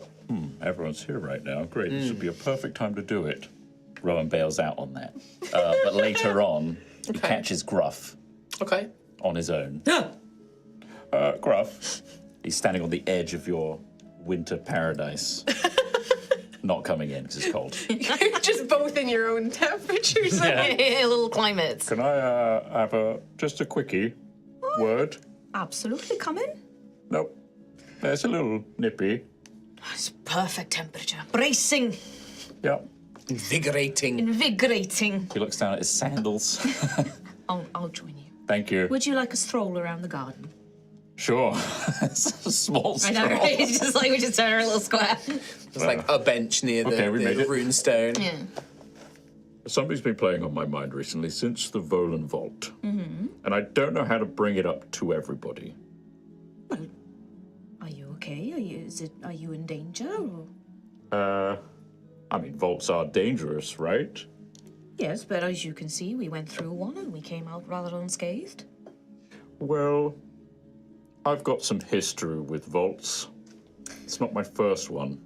[SPEAKER 6] everyone's here right now. Great, this would be a perfect time to do it.
[SPEAKER 4] Rowan bails out on that. But later on, he catches Gruff
[SPEAKER 1] Okay.
[SPEAKER 4] on his own.
[SPEAKER 6] Gruff,
[SPEAKER 4] He's standing on the edge of your winter paradise. Not coming in because it's cold.
[SPEAKER 5] You're just both in your own temperatures.
[SPEAKER 3] A little climate.
[SPEAKER 6] can I have just a quickie word?
[SPEAKER 3] Absolutely, come in.
[SPEAKER 6] Nope. It's a little nippy.
[SPEAKER 3] It's perfect temperature. Bracing,
[SPEAKER 6] Yeah.
[SPEAKER 1] Invigorating.
[SPEAKER 3] invigorating.
[SPEAKER 4] He looks down at his sandals.
[SPEAKER 3] I'll join you.
[SPEAKER 6] Thank you.
[SPEAKER 3] Would you like a stroll around the garden?
[SPEAKER 6] Sure.
[SPEAKER 4] It's a small
[SPEAKER 3] I know,
[SPEAKER 4] stroll.
[SPEAKER 3] right? It's just like we just turn our little square.
[SPEAKER 1] There's like a bench near
[SPEAKER 6] Okay, we made
[SPEAKER 1] the
[SPEAKER 6] it.
[SPEAKER 1] rune stone.
[SPEAKER 3] Yeah.
[SPEAKER 6] Something's been playing on my mind recently since the Volan Vault. And I don't know how to bring it up to everybody.
[SPEAKER 3] Are you okay? Are you in danger? Or?
[SPEAKER 6] I mean, vaults are dangerous, right?
[SPEAKER 3] Yes, but as you can see, we went through one and we came out rather unscathed.
[SPEAKER 6] Well, I've got some history with vaults. It's not my first one.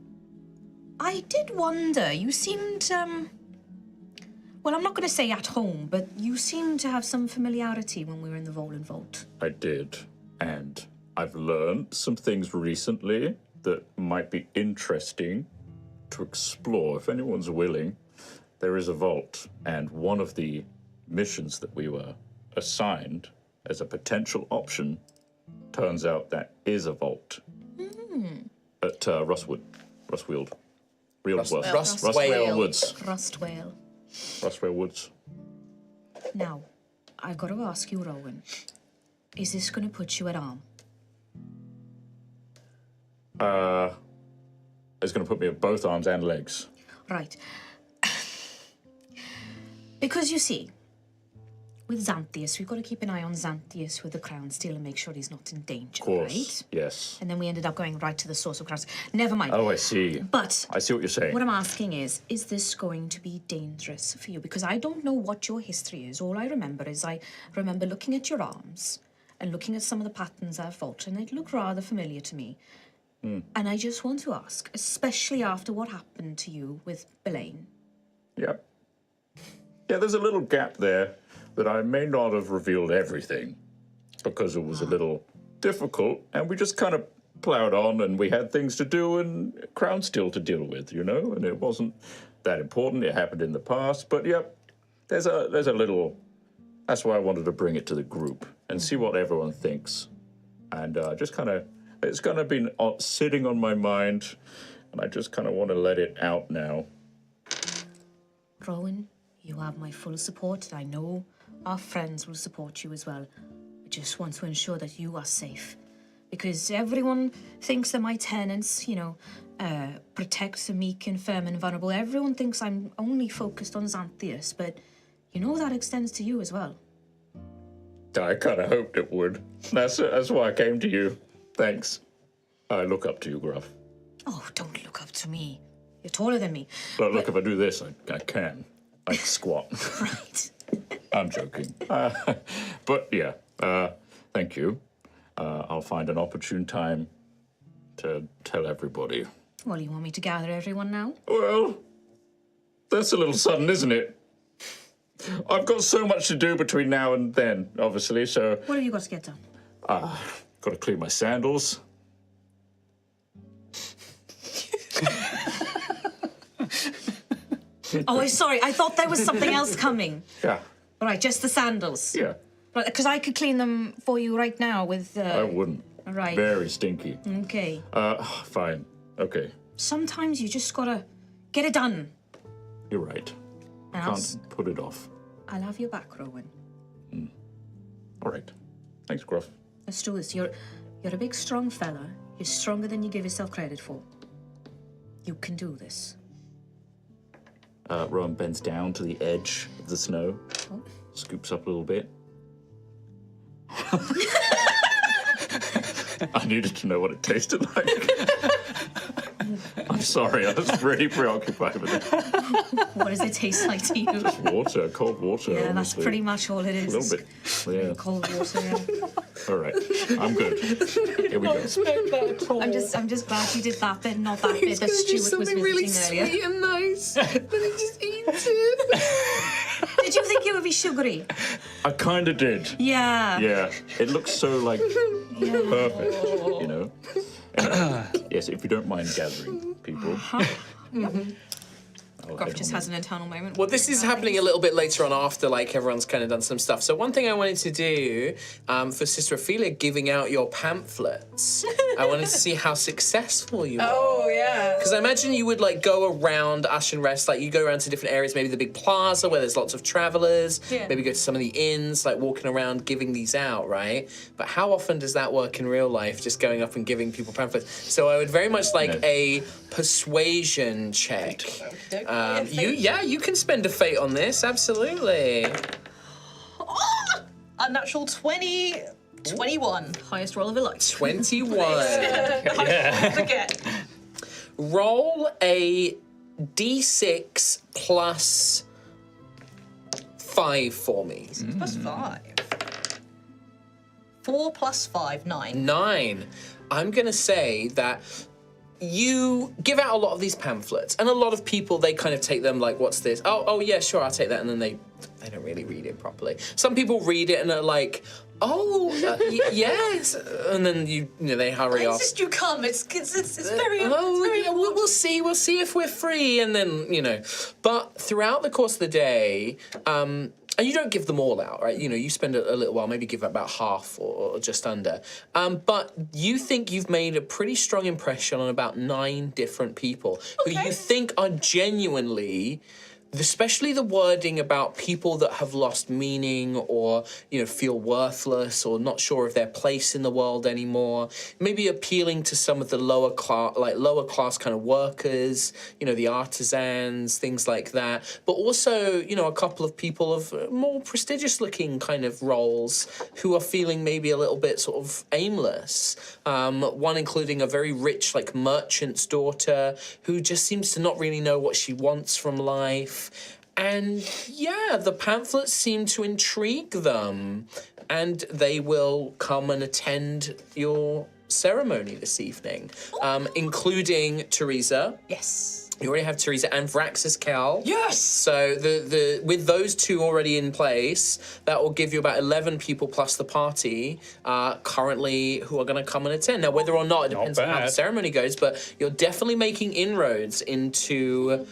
[SPEAKER 3] I did wonder. You seemed, well, I'm not going to say at home, but you seemed to have some familiarity when we were in the Volan Vault.
[SPEAKER 6] I did. And I've learned some things recently that might be interesting to explore if anyone's willing. There is a vault, and one of the missions that we were assigned as a potential option turns out that is a vault at Rustweald.
[SPEAKER 1] Rustwale.
[SPEAKER 6] Woods.
[SPEAKER 3] Rustwale.
[SPEAKER 6] Rustwale Woods.
[SPEAKER 3] Now, I've got to ask you, Rowan, is this going to put you at arm?
[SPEAKER 6] It's going to put me at both arms and legs.
[SPEAKER 3] Right. Because you see, with Xanthius, we've got to keep an eye on Xanthius with the crown steel and make sure he's not in danger,
[SPEAKER 6] Of course.
[SPEAKER 3] right?
[SPEAKER 6] Yes.
[SPEAKER 3] And then we ended up going right to the source of crowns. Never mind.
[SPEAKER 6] Oh, I see.
[SPEAKER 3] But
[SPEAKER 6] I see what you're saying.
[SPEAKER 3] what I'm asking is this going to be dangerous for you? Because I don't know what your history is. All I remember is I remember looking at your arms
[SPEAKER 8] and looking at some of the patterns I've fought, and they look rather familiar to me. And I just want to ask, especially after what happened to you with Belaine.
[SPEAKER 6] Yep. Yeah, there's a little gap there that I may not have revealed everything because it was a little difficult, and we just kind of plowed on, and we had things to do and Crown still to deal with, you know, and it wasn't that important. It happened in the past, but yep, there's a little. That's why I wanted to bring it to the group and see what everyone thinks, and just kind of. It's kind of been sitting on my mind, and I just kind of want to let it out now.
[SPEAKER 8] Rowan, you have my full support, and I know our friends will support you as well. I just want to ensure that you are safe. Because everyone thinks that my tenants, protect the meek, infirm, and vulnerable. Everyone thinks I'm only focused on Xanthias, but you know that extends to you as well.
[SPEAKER 6] I kind of hoped it would. That's why I came to you. Thanks. I look up to you, Gruff.
[SPEAKER 8] Oh, don't look up to me. You're taller than me.
[SPEAKER 6] But look, if I do this, I can. I can squat.
[SPEAKER 8] Right.
[SPEAKER 6] I'm joking. But yeah, thank you. I'll find an opportune time to tell everybody.
[SPEAKER 8] Well, you want me to gather everyone now?
[SPEAKER 6] Well, that's a little sudden, isn't it? I've got so much to do between now and then, obviously, so...
[SPEAKER 8] What have you got to get done?
[SPEAKER 6] Got to clean my sandals.
[SPEAKER 8] Oh, I'm sorry. I thought there was something else coming.
[SPEAKER 6] Yeah,
[SPEAKER 8] All right, just the sandals.
[SPEAKER 6] yeah.
[SPEAKER 8] Right, because I could clean them for you right now with...
[SPEAKER 6] I wouldn't.
[SPEAKER 8] All right.
[SPEAKER 6] Very stinky.
[SPEAKER 8] Okay.
[SPEAKER 6] Fine. Okay,
[SPEAKER 8] Sometimes you just gotta get it done.
[SPEAKER 6] you're right.
[SPEAKER 8] And
[SPEAKER 6] Can't put it off.
[SPEAKER 8] I'll have your back, Rowan.
[SPEAKER 6] All right. Thanks, Gruff.
[SPEAKER 8] Let's do this. You're a big, strong fella. You're stronger than you give yourself credit for. You can do this.
[SPEAKER 6] Rowan bends down to the edge of the snow, scoops up a little bit. I needed to know what it tasted like. I'm sorry, I was really preoccupied with it.
[SPEAKER 8] What does it taste like to you?
[SPEAKER 6] Water, cold water.
[SPEAKER 8] Yeah, that's
[SPEAKER 6] obviously.
[SPEAKER 8] pretty much all it is.
[SPEAKER 6] A little bit. Yeah.
[SPEAKER 8] Cold water, yeah.
[SPEAKER 6] All right, I'm good. Here we go.
[SPEAKER 8] I'm just glad you did that bit, not that bit that Stuart was visiting earlier.
[SPEAKER 1] and nice, and he just eats it.
[SPEAKER 8] Did you think it would be sugary?
[SPEAKER 6] I kind of did.
[SPEAKER 8] Yeah.
[SPEAKER 6] Yeah, it looks so like perfect, you know. Anyway, yes, if you don't mind gathering people.
[SPEAKER 3] Gruff just has an internal moment.
[SPEAKER 1] Well, this is happening a little bit later on after, like, everyone's kind of done some stuff. So one thing I wanted to do for Sister Ophelia, giving out your pamphlets, I wanted to see how successful you were.
[SPEAKER 5] Oh, yeah.
[SPEAKER 1] Because I imagine you would, like, go around Ash and Rest, like, you go around to different areas, maybe the big plaza where there's lots of travelers, maybe go to some of the inns, like, walking around giving these out, right? But how often does that work in real life, just going up and giving people pamphlets? So I would very much like a persuasion check. You can spend a fate on this, absolutely.
[SPEAKER 7] A natural 21.
[SPEAKER 3] Highest roll of your life.
[SPEAKER 1] 21.
[SPEAKER 7] Forget.
[SPEAKER 1] Roll a d6 plus 5 for me.
[SPEAKER 7] Plus 5. 4 plus 5, 9.
[SPEAKER 1] 9. I'm going to say that you give out a lot of these pamphlets, and a lot of people, they kind of take them like, what's this? Oh yeah, sure, I'll take that, and then they don't really read it properly. Some people read it and are like, yes, and then they hurry off.
[SPEAKER 7] Insist you come. It's very.
[SPEAKER 1] We'll see if we're free, and then But throughout the course of the day, and you don't give them all out, right? You spend a little while, maybe give about half or just under. But you think you've made a pretty strong impression on about 9 different people who you think are genuinely, especially the wording about people that have lost meaning or, feel worthless or not sure of their place in the world anymore. Maybe appealing to some of the lower class kind of workers, the artisans, things like that. But also, a couple of people of more prestigious looking kind of roles who are feeling maybe a little bit sort of aimless. One including a very rich, merchant's daughter who just seems to not really know what she wants from life. And yeah, the pamphlets seem to intrigue them, and they will come and attend your ceremony this evening, including Teresa.
[SPEAKER 7] Yes.
[SPEAKER 1] You already have Teresa and Vraxis Cal.
[SPEAKER 7] Yes.
[SPEAKER 1] So the with those two already in place, that will give you about 11 people plus the party currently who are going to come and attend. Now, whether or not, it depends on how the
[SPEAKER 2] bad.
[SPEAKER 1] ceremony goes, but you're definitely making inroads into,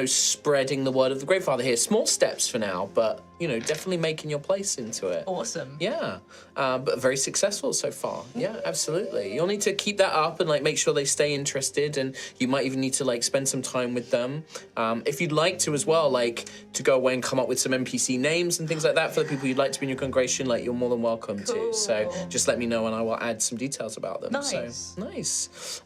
[SPEAKER 1] spreading the word of the Great Father here. Small steps for now, but, definitely making your place into it.
[SPEAKER 7] Awesome.
[SPEAKER 1] Yeah, but very successful so far. Yeah, absolutely. You'll need to keep that up and make sure they stay interested, and you might even need to spend some time with them. If you'd like to as well, to go away and come up with some NPC names and things like that for the people you'd like to be in your congregation, you're more than welcome to. So just let me know and I will add some details about them.
[SPEAKER 7] Nice.
[SPEAKER 1] So nice.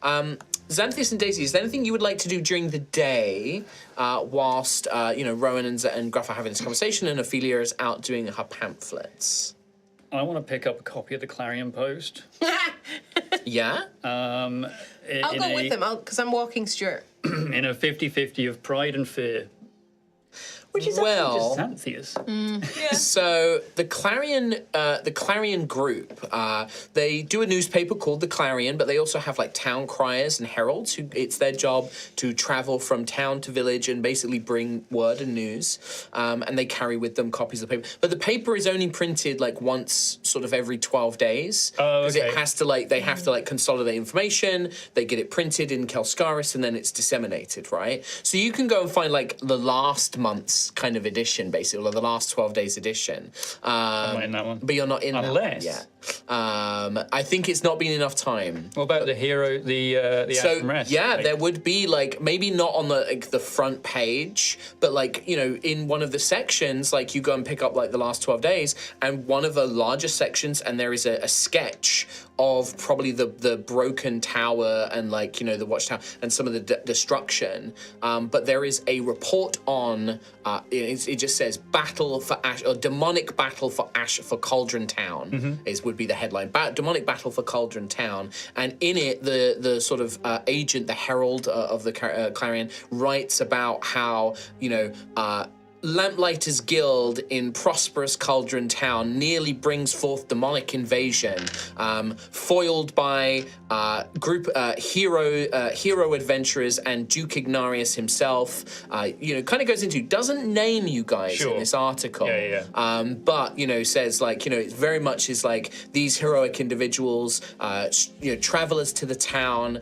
[SPEAKER 1] Xanthias and Daisy, is there anything you would like to do during the day whilst Rowan and Gruff are having this conversation and Ophelia is out doing her pamphlets?
[SPEAKER 2] I want to pick up a copy of the Clarion Post.
[SPEAKER 1] Yeah?
[SPEAKER 5] I'll go with them because I'm walking Stuart.
[SPEAKER 2] In a 50-50 of pride and fear.
[SPEAKER 1] Which is well,
[SPEAKER 2] Xanthias.
[SPEAKER 1] So the Clarion group, they do a newspaper called the Clarion, but they also have town criers and heralds who it's their job to travel from town to village and basically bring word and news. And they carry with them copies of the paper. But the paper is only printed once sort of every 12 days. Because it has to they have to consolidate information, they get it printed in Kelskaris and then it's disseminated, right? So you can go and find the last month's kind of edition, basically, or the last 12 days edition.
[SPEAKER 2] I'm not in that one.
[SPEAKER 1] But you're not in that one yet. I think it's not been enough time.
[SPEAKER 2] What about the hero, the Ashen Rest?
[SPEAKER 1] Yeah, there would be maybe not on the front page, but in one of the sections, you go and pick up the last 12 days, and one of the larger sections, and there is a sketch of probably the broken tower and the watchtower and some of the destruction. But there is a report on it just says battle for Ash, or demonic battle for Cauldron Town would be the headline. Demonic battle for Cauldron Town, and in it the sort of agent, the herald of the Clarion, writes about how Lamplighters Guild in prosperous Cauldron Town nearly brings forth demonic invasion, foiled by group hero adventurers and Duke Ignarius himself. Kind of goes into, doesn't name you guys in this article, but says it very much is these heroic individuals, travelers to the town,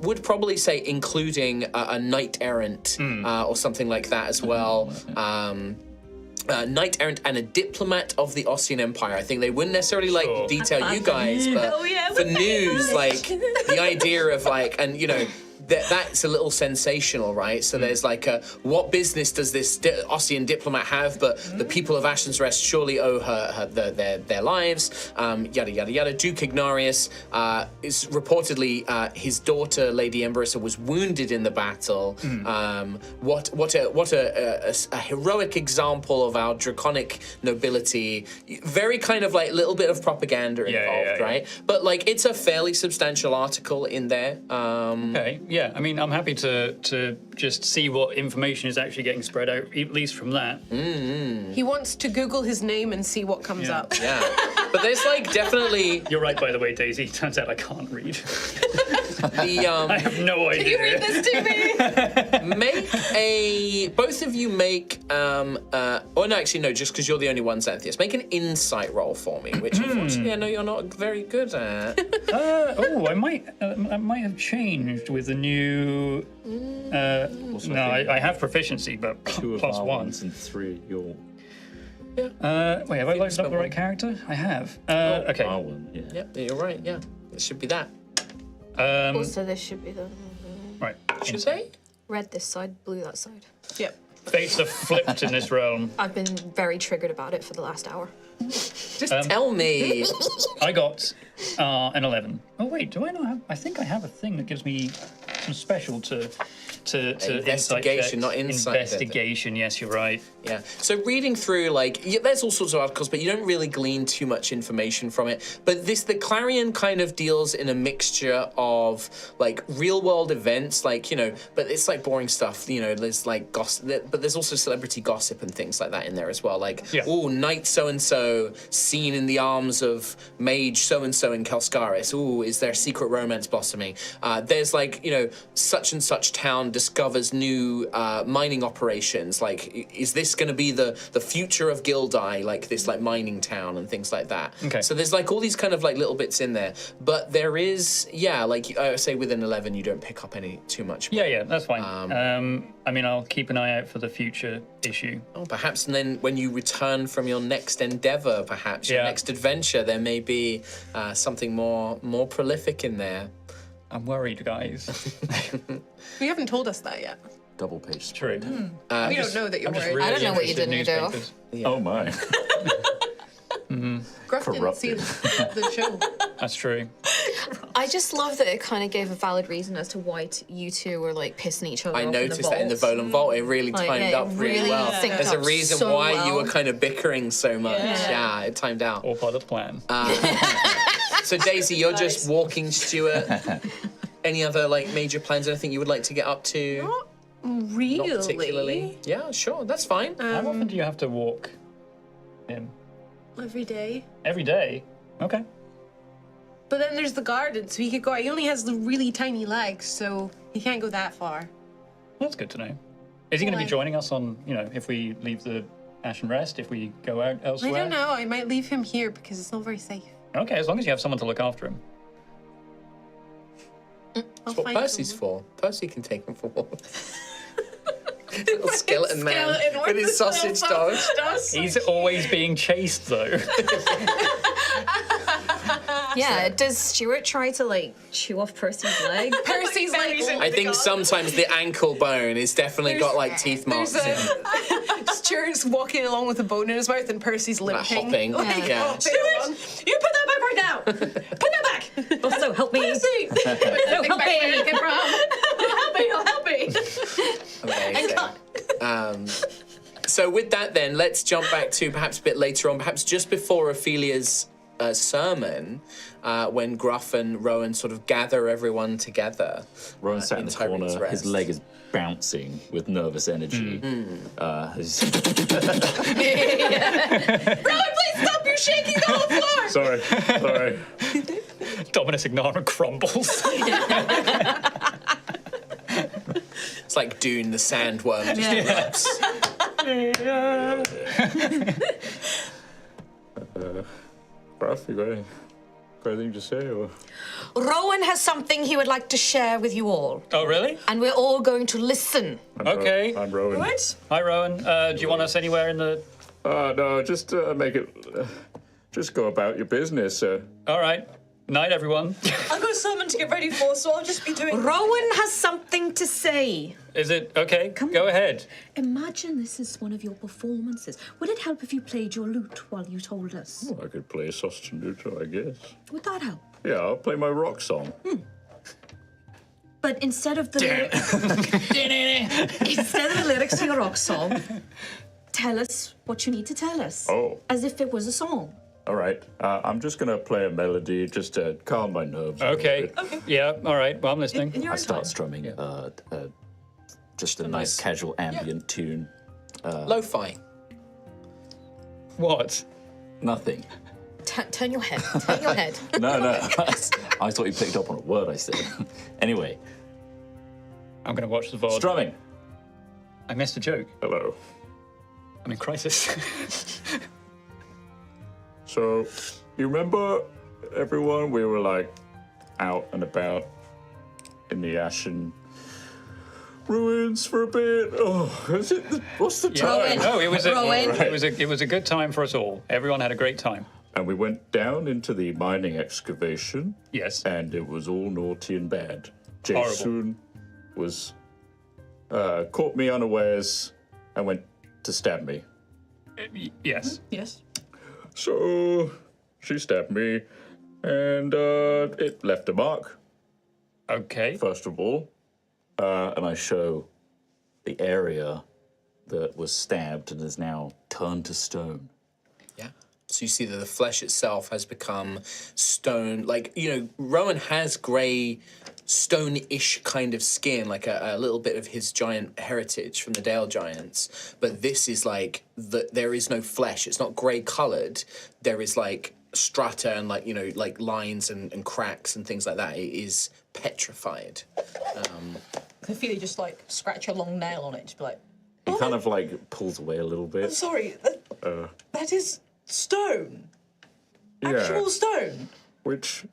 [SPEAKER 1] would probably say including a knight errant or something like that as well. Knight errant and a diplomat of the Ossian Empire. I think they wouldn't necessarily detail you guys, but for news, the idea of that's a little sensational, right? So there's what business does this Ossian diplomat have? But the people of Ashen's Rest surely owe her their lives. Yada yada yada. Duke Ignarius is reportedly his daughter Lady Emberissa was wounded in the battle. What a heroic example of our draconic nobility. Very kind of little bit of propaganda involved, right? But it's a fairly substantial article in there.
[SPEAKER 2] Okay. Yeah, I mean, I'm happy to just see what information is actually getting spread out, at least from that.
[SPEAKER 5] He wants to Google his name and see what comes up.
[SPEAKER 1] Yeah, but there's definitely...
[SPEAKER 2] You're right, by the way, Daisy. Turns out I can't read. I have no idea.
[SPEAKER 5] Can you read this to me?
[SPEAKER 1] Both of you make, just because you're the only one, Xanthias, make an insight roll for me, which unfortunately I know you're not very good at.
[SPEAKER 2] I might have changed with the new. I have proficiency, but
[SPEAKER 6] Two of
[SPEAKER 2] plus
[SPEAKER 6] our
[SPEAKER 2] one.
[SPEAKER 6] ones and three your.
[SPEAKER 2] Wait, have I loaded up the right character? I have. Okay.
[SPEAKER 6] Our one, yeah.
[SPEAKER 1] Yeah, you're right. Yeah, it should be that.
[SPEAKER 3] Also, this should be the
[SPEAKER 2] Right.
[SPEAKER 1] Should they?
[SPEAKER 3] red this side, blue that side.
[SPEAKER 5] Yep.
[SPEAKER 2] Fates are flipped in this realm.
[SPEAKER 3] I've been very triggered about it for the last hour.
[SPEAKER 1] Just tell me.
[SPEAKER 2] I got an 11. Oh wait, do I not have? I think I have a thing that gives me some special to to
[SPEAKER 1] Investigation, not insight.
[SPEAKER 2] Investigation. Yes, you're right.
[SPEAKER 1] Yeah. So reading through, like, there's all sorts of articles, but you don't really glean too much information from it. But the Clarion kind of deals in a mixture of, like, real-world events, like, but it's, like, boring stuff. There's, like, gossip, but there's also celebrity gossip and things like that in there as well. Like, knight so-and-so seen in the arms of mage so-and-so in Kelskaris. Ooh, is there secret romance blossoming? There's, like, such and such town discovers new mining operations. Like, is this going to be the future of Gildai, like this like mining town and things like that?
[SPEAKER 2] Okay.
[SPEAKER 1] So there's like all these kind of like little bits in there, but there is like I say within 11 you don't pick up any too much.
[SPEAKER 2] Yeah, that's fine. I mean, I'll keep an eye out for the future issue.
[SPEAKER 1] Oh, perhaps, and then when you return from your next endeavor, perhaps your next adventure, there may be something more prolific in there.
[SPEAKER 2] I'm worried, guys.
[SPEAKER 5] You haven't told us that yet.
[SPEAKER 4] Double page
[SPEAKER 2] True.
[SPEAKER 4] spread.
[SPEAKER 5] We don't know that you're worried.
[SPEAKER 2] Really
[SPEAKER 3] I don't know what you
[SPEAKER 2] interested in
[SPEAKER 3] didn't do.
[SPEAKER 2] newspapers.
[SPEAKER 6] Oh my.
[SPEAKER 5] Gruff didn't see the show.
[SPEAKER 2] That's true.
[SPEAKER 3] I just love that it kind of gave a valid reason as to why you two were like pissing each other
[SPEAKER 1] I
[SPEAKER 3] off
[SPEAKER 1] noticed that in the Volan Vault. It really
[SPEAKER 3] Like,
[SPEAKER 1] timed
[SPEAKER 3] yeah,
[SPEAKER 1] up
[SPEAKER 3] it
[SPEAKER 1] really
[SPEAKER 3] really
[SPEAKER 1] well.
[SPEAKER 3] synced
[SPEAKER 1] There's a
[SPEAKER 3] up
[SPEAKER 1] reason
[SPEAKER 3] so
[SPEAKER 1] why you
[SPEAKER 3] well.
[SPEAKER 1] were kind of bickering so much. Yeah, it timed out.
[SPEAKER 2] All part of the plan.
[SPEAKER 1] So Daisy, you're just walking Stuart. Any other like major plans? Anything you would like to get up to?
[SPEAKER 5] Not really.
[SPEAKER 1] Not particularly. Yeah, sure, that's fine.
[SPEAKER 2] How often do you have to walk in?
[SPEAKER 5] Every day.
[SPEAKER 2] Every day? Okay.
[SPEAKER 5] But then there's the garden, so he could go. He only has the really tiny legs, so he can't go that far.
[SPEAKER 2] That's good to know. Is he going to be
[SPEAKER 5] Why?
[SPEAKER 2] joining us on, if we leave the Ashen Rest, if we go out elsewhere?
[SPEAKER 5] I don't know. I might leave him here because it's not very safe.
[SPEAKER 2] Okay, as long as you have someone to look after him.
[SPEAKER 5] I'll
[SPEAKER 1] That's what
[SPEAKER 5] find
[SPEAKER 1] Percy's
[SPEAKER 5] someone.
[SPEAKER 1] for. Percy can take him for walks. Little skeleton man
[SPEAKER 5] Skeleton
[SPEAKER 1] with his sausage dog.
[SPEAKER 2] He's always being chased, though.
[SPEAKER 3] Yeah, does Stuart try to like chew off Percy's leg?
[SPEAKER 5] Percy's like,
[SPEAKER 1] I think sometimes the ankle bone is definitely got like teeth marks
[SPEAKER 5] there's
[SPEAKER 1] in.
[SPEAKER 5] Stuart's walking along with a bone in his mouth, and Percy's
[SPEAKER 1] Like
[SPEAKER 5] limping.
[SPEAKER 1] hopping. Yeah.
[SPEAKER 5] hopping along.
[SPEAKER 7] You put that back right now. Put that back.
[SPEAKER 3] Also, help me.
[SPEAKER 7] See?
[SPEAKER 3] No, help me.
[SPEAKER 7] Help me.
[SPEAKER 1] Amazing. So with that then, let's jump back to perhaps a bit later on, perhaps just before Ophelia's sermon, when Gruff and Rowan sort of gather everyone together.
[SPEAKER 6] Rowan sat in the
[SPEAKER 1] Tyrene's
[SPEAKER 6] corner. His
[SPEAKER 1] rest.
[SPEAKER 6] leg is bouncing with nervous energy. He's-
[SPEAKER 7] Rowan, please stop! You're shaking the whole floor.
[SPEAKER 6] Sorry.
[SPEAKER 2] Dominus Ignara crumbles.
[SPEAKER 1] It's like Dune, the sandworm just erupts.
[SPEAKER 6] Ruff, you got anything to say? Or?
[SPEAKER 8] Rowan has something he would like to share with you all,
[SPEAKER 2] Oh, really?
[SPEAKER 8] and we're all going to listen.
[SPEAKER 2] Okay.
[SPEAKER 6] I'm Rowan.
[SPEAKER 2] Hi, Rowan. Do you want us anywhere in the...
[SPEAKER 6] No, just make it. Just go about your business.
[SPEAKER 2] All right. Night, everyone.
[SPEAKER 7] I've got a sermon to get ready for, so I'll just be doing.
[SPEAKER 8] Rowan has something to say.
[SPEAKER 2] Is it... Okay, go ahead.
[SPEAKER 9] Imagine this is one of your performances. Would it help if you played your lute while you told us?
[SPEAKER 6] I could play sostenuto, I guess.
[SPEAKER 9] Would that help?
[SPEAKER 6] Yeah, I'll play my rock song.
[SPEAKER 9] But instead of the lyrics to your rock song, tell us what you need to tell us.
[SPEAKER 6] Oh.
[SPEAKER 9] As if it was a song.
[SPEAKER 6] All right. I'm just gonna play a melody just to calm my nerves. a
[SPEAKER 2] Okay.
[SPEAKER 6] little bit.
[SPEAKER 2] Yeah, all right. Well, I'm listening.
[SPEAKER 7] In your
[SPEAKER 4] I
[SPEAKER 7] own
[SPEAKER 4] start
[SPEAKER 7] time.
[SPEAKER 4] strumming just a nice casual ambient tune.
[SPEAKER 1] Lo-fi.
[SPEAKER 2] What?
[SPEAKER 4] Nothing.
[SPEAKER 3] Turn your head. Turn your head.
[SPEAKER 4] No. I thought you picked up on a word I said. Anyway,
[SPEAKER 2] I'm going to watch the VOD.
[SPEAKER 4] strumming.
[SPEAKER 2] I missed a joke.
[SPEAKER 6] Hello.
[SPEAKER 2] I'm in crisis.
[SPEAKER 6] So, you remember everyone? We were like out and about in the ashen ruins for a bit. Oh, what's the time?
[SPEAKER 2] No, it was a,
[SPEAKER 8] Rowan.
[SPEAKER 2] it was a good time for us all. Everyone had a great time.
[SPEAKER 6] And we went down into the mining excavation,
[SPEAKER 2] Yes.
[SPEAKER 6] and it was all naughty and bad.
[SPEAKER 2] Horrible.
[SPEAKER 6] Jason was caught me unawares and went to stab me.
[SPEAKER 2] Yes.
[SPEAKER 7] Yes.
[SPEAKER 6] So she stabbed me, and it left a mark.
[SPEAKER 2] Okay.
[SPEAKER 6] First of all,
[SPEAKER 4] And I show the area that was stabbed and is now turned to stone.
[SPEAKER 1] Yeah. So you see that the flesh itself has become stone. Like, you know, Rowan has grey, stone-ish kind of skin, like a little bit of his giant heritage from the Dale Giants. But this is like, there is no flesh. It's not grey-coloured. There is like strata and like, you know, like lines and cracks and things like that. It is petrified.
[SPEAKER 7] I feel you just like scratch a long nail on it, just be like,
[SPEAKER 4] He kind of like pulls away a little bit.
[SPEAKER 7] sorry, that is stone.
[SPEAKER 6] Yeah,
[SPEAKER 7] Actual stone.
[SPEAKER 6] which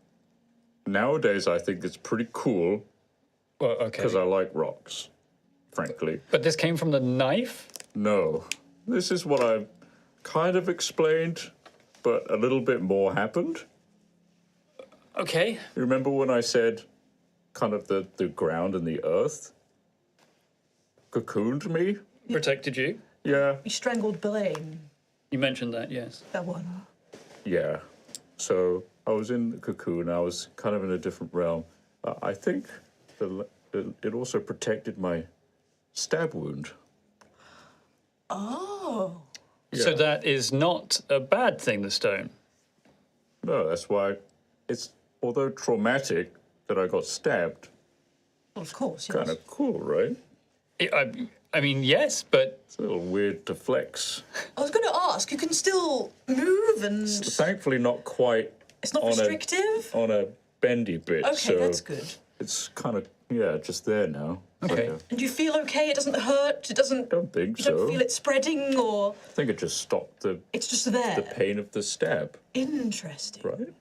[SPEAKER 6] nowadays I think is pretty cool
[SPEAKER 2] Well, okay.
[SPEAKER 6] because I like rocks, frankly.
[SPEAKER 2] But this came from the knife?
[SPEAKER 6] No, this is what I kind of explained, but a little bit more happened.
[SPEAKER 2] Okay.
[SPEAKER 6] You remember when I said kind of the ground and the earth cocooned me?
[SPEAKER 2] Protected you?
[SPEAKER 6] Yeah,
[SPEAKER 7] You strangled Blaine.
[SPEAKER 2] You mentioned that, yes.
[SPEAKER 7] That one.
[SPEAKER 6] yeah. So I was in the cocoon, I was kind of in a different realm. I think it also protected my stab wound.
[SPEAKER 7] Oh.
[SPEAKER 2] So
[SPEAKER 6] Yeah.
[SPEAKER 2] that is not a bad thing, the stone.
[SPEAKER 6] No, that's why it's, although traumatic that I got stabbed,
[SPEAKER 7] Well, of course. Yes.
[SPEAKER 6] kind of cool, right?
[SPEAKER 2] I mean, yes, but
[SPEAKER 6] It's a little weird to flex.
[SPEAKER 7] I was going to ask. You can still move, and
[SPEAKER 6] Thankfully, not quite
[SPEAKER 7] it's not
[SPEAKER 6] on
[SPEAKER 7] restrictive.
[SPEAKER 6] on a bendy bit.
[SPEAKER 7] Okay,
[SPEAKER 6] so
[SPEAKER 7] that's good.
[SPEAKER 6] It's kind of, yeah, just there now.
[SPEAKER 2] Okay.
[SPEAKER 7] And you feel okay? It doesn't hurt. It doesn't.
[SPEAKER 6] Don't think
[SPEAKER 7] You
[SPEAKER 6] so.
[SPEAKER 7] don't feel it spreading, or
[SPEAKER 6] I think it just stopped the
[SPEAKER 7] it's just there.
[SPEAKER 6] pain of the stab,
[SPEAKER 7] Interesting.
[SPEAKER 6] right?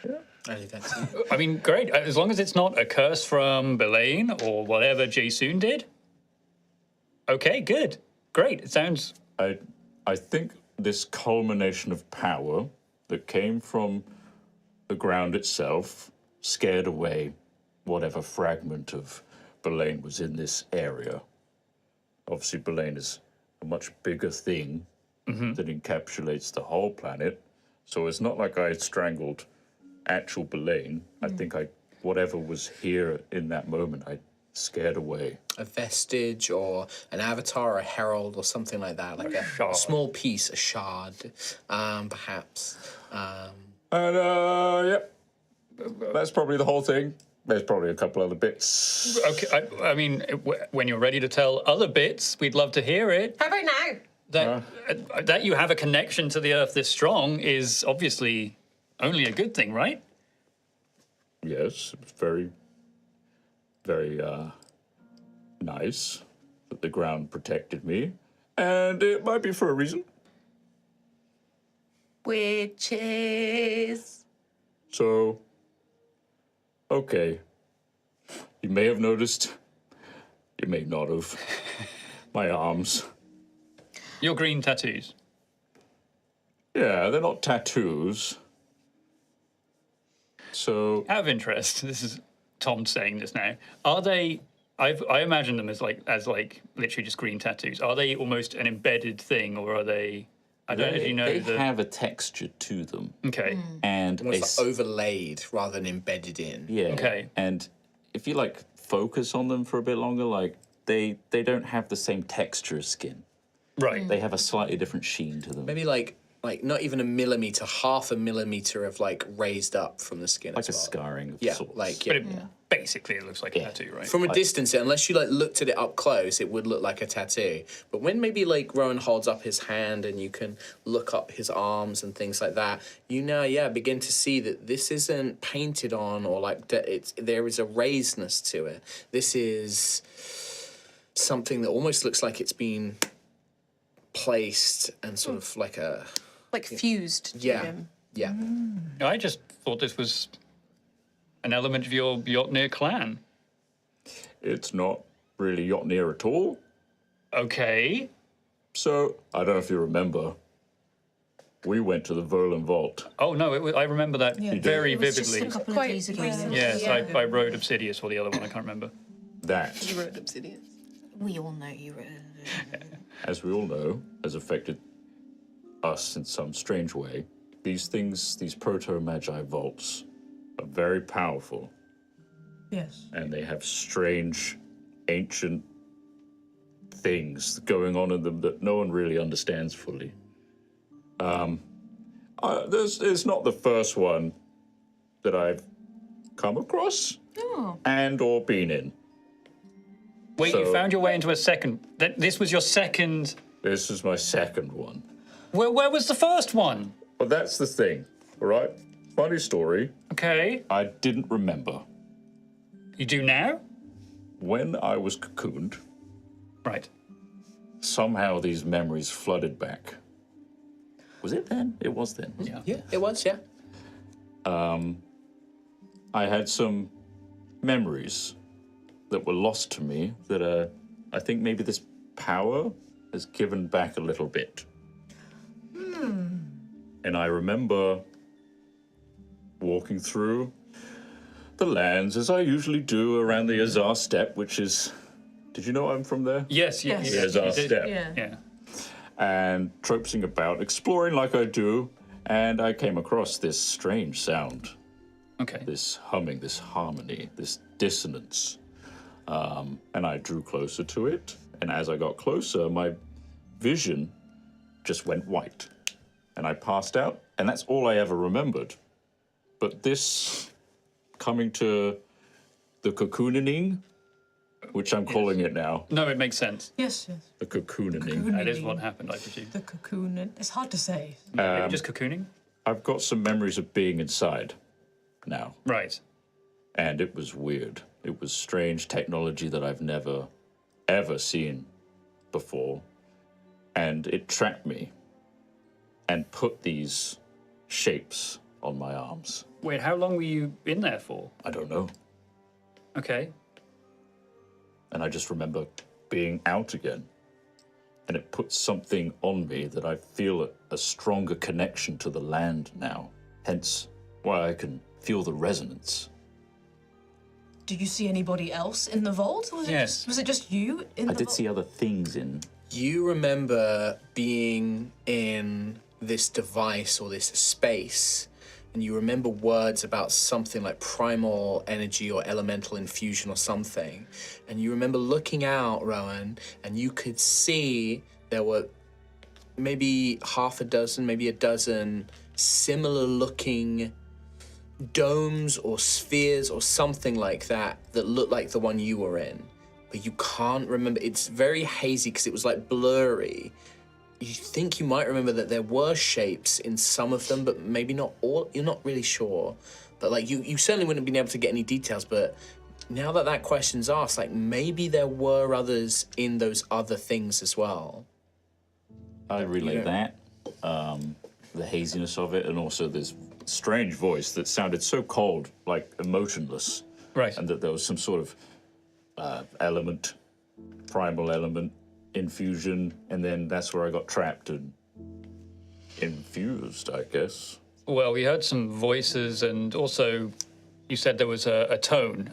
[SPEAKER 6] Yeah.
[SPEAKER 1] I think that's it.
[SPEAKER 2] I mean, great. As long as it's not a curse from Belaine or whatever Jasoon did. Okay, good. Great. It sounds.
[SPEAKER 6] I think this culmination of power that came from the ground itself scared away whatever fragment of Belaine was in this area. Obviously, Belaine is a much bigger thing that encapsulates the whole planet. So it's not like I strangled actual Belaine. I think whatever was here in that moment, I scared away.
[SPEAKER 1] A vestige or an avatar, a herald or something like that, like a
[SPEAKER 2] shard.
[SPEAKER 1] small piece, a shard, perhaps.
[SPEAKER 6] And, yep, that's probably the whole thing. There's probably a couple other bits.
[SPEAKER 2] Okay. I mean, when you're ready to tell other bits, we'd love to hear it.
[SPEAKER 5] How about now?
[SPEAKER 2] That you have a connection to the earth this strong is obviously only a good thing, right?
[SPEAKER 6] Yes, it's very, very nice that the ground protected me. And it might be for a reason.
[SPEAKER 5] Witches.
[SPEAKER 6] So, okay. You may have noticed, you may not have, my arms.
[SPEAKER 2] Your green tattoos.
[SPEAKER 6] Yeah, they're not tattoos. So,
[SPEAKER 2] Out of interest, this is Tom saying this now. Are they? I imagine them as like literally just green tattoos. Are they almost an embedded thing, or are they? I don't know if you know
[SPEAKER 4] they
[SPEAKER 2] the.
[SPEAKER 4] have a texture to them.
[SPEAKER 2] Okay.
[SPEAKER 4] And
[SPEAKER 1] Almost like overlaid rather than embedded in.
[SPEAKER 4] yeah.
[SPEAKER 2] Okay.
[SPEAKER 4] And if you like focus on them for a bit longer, like they don't have the same texture as skin.
[SPEAKER 2] Right.
[SPEAKER 4] They have a slightly different sheen to them.
[SPEAKER 1] Maybe like not even a millimeter, half a millimeter of like raised up from the skin.
[SPEAKER 4] Like
[SPEAKER 1] as
[SPEAKER 4] a
[SPEAKER 1] well.
[SPEAKER 4] scarring of
[SPEAKER 1] Yeah,
[SPEAKER 4] sorts.
[SPEAKER 1] like
[SPEAKER 2] But basically, it looks like a
[SPEAKER 4] Yeah.
[SPEAKER 2] tattoo, right?
[SPEAKER 1] from a distance, unless you like looked at it up close, it would look like a tattoo. But when maybe like Rowan holds up his hand and you can look up his arms and things like that, you now begin to see that this isn't painted on or like there is a raisedness to it. This is something that almost looks like it's been placed and sort of like a
[SPEAKER 5] Like fused. to
[SPEAKER 1] yeah
[SPEAKER 5] him.
[SPEAKER 1] yeah.
[SPEAKER 2] I just thought this was an element of your Jotnir clan.
[SPEAKER 6] it's not really Jotnir at all.
[SPEAKER 2] Okay.
[SPEAKER 6] So, I don't know if you remember, we went to the Verlin Vault.
[SPEAKER 2] Oh no, I remember that very
[SPEAKER 8] It was just
[SPEAKER 2] vividly.
[SPEAKER 8] a couple
[SPEAKER 5] Quite
[SPEAKER 8] of days ago.
[SPEAKER 5] recent.
[SPEAKER 2] Yes,
[SPEAKER 5] Yeah.
[SPEAKER 2] I rode Obsidius or the other one. I can't remember.
[SPEAKER 6] That,
[SPEAKER 5] You wrote obsidian.
[SPEAKER 8] We all know you were.
[SPEAKER 6] as we all know, has affected us in some strange way. These things, these proto-magi vaults, are very powerful.
[SPEAKER 7] Yes.
[SPEAKER 6] and they have strange, ancient things going on in them that no one really understands fully. It's not the first one that I've come across and or been in.
[SPEAKER 2] Wait, you
[SPEAKER 6] So-
[SPEAKER 2] found your way into a second. This was your second.
[SPEAKER 6] This is my second one.
[SPEAKER 2] Where was the first one?
[SPEAKER 6] But that's the thing, all right? Funny story.
[SPEAKER 2] Okay.
[SPEAKER 6] I didn't remember.
[SPEAKER 2] You do now?
[SPEAKER 6] When I was cocooned,
[SPEAKER 2] Right.
[SPEAKER 6] somehow these memories flooded back. Was it then? It was then.
[SPEAKER 2] Yeah.
[SPEAKER 1] Yeah, it was, yeah.
[SPEAKER 6] I had some memories that were lost to me that I think maybe this power has given back a little bit. And I remember walking through the lands as I usually do around the Azar Steppe, which is. Did you know I'm from there?
[SPEAKER 2] Yes.
[SPEAKER 7] Yes.
[SPEAKER 6] The Azar Steppe.
[SPEAKER 7] Yeah.
[SPEAKER 2] Yeah.
[SPEAKER 6] And tropsing about, exploring like I do, and I came across this strange sound,
[SPEAKER 2] Okay.
[SPEAKER 6] this humming, this harmony, this dissonance. And I drew closer to it, and as I got closer, my vision just went white. And I passed out, and that's all I ever remembered. But this coming to the cocooning, which I'm calling it now,
[SPEAKER 2] No, it makes sense.
[SPEAKER 7] Yes, yes.
[SPEAKER 6] the cocooning.
[SPEAKER 2] That is what happened, I presume.
[SPEAKER 7] The cocoon. It's hard to say.
[SPEAKER 2] Maybe just cocooning?
[SPEAKER 6] I've got some memories of being inside now.
[SPEAKER 2] Right.
[SPEAKER 6] And it was weird. It was strange technology that I've never, ever seen before. And it trapped me and put these shapes on my arms.
[SPEAKER 2] Wait, how long were you in there for?
[SPEAKER 6] I don't know.
[SPEAKER 2] Okay.
[SPEAKER 6] And I just remember being out again. And it put something on me that I feel a stronger connection to the land now. Hence why I can feel the resonance.
[SPEAKER 7] Did you see anybody else in the vault? Was
[SPEAKER 2] Yes.
[SPEAKER 7] Was it just you in the
[SPEAKER 6] I did
[SPEAKER 7] vault?
[SPEAKER 6] see other things in.
[SPEAKER 1] You remember being in this device or this space, and you remember words about something like primal energy or elemental infusion or something. And you remember looking out, Rowan, and you could see there were maybe half a dozen, maybe a dozen similar looking domes or spheres or something like that that looked like the one you were in. But you can't remember. It's very hazy because it was like blurry. You think you might remember that there were shapes in some of them, but maybe not all. You're not really sure. But like you certainly wouldn't have been able to get any details. But now that that question's asked, like maybe there were others in those other things as well.
[SPEAKER 6] I relay
[SPEAKER 1] You know-
[SPEAKER 6] that, the haziness of it, and also this strange voice that sounded so cold, like emotionless,
[SPEAKER 2] Right.
[SPEAKER 6] and that there was some sort of element, primal element, infusion, and then that's where I got trapped and infused, I guess.
[SPEAKER 2] Well, we heard some voices, and also you said there was a tone,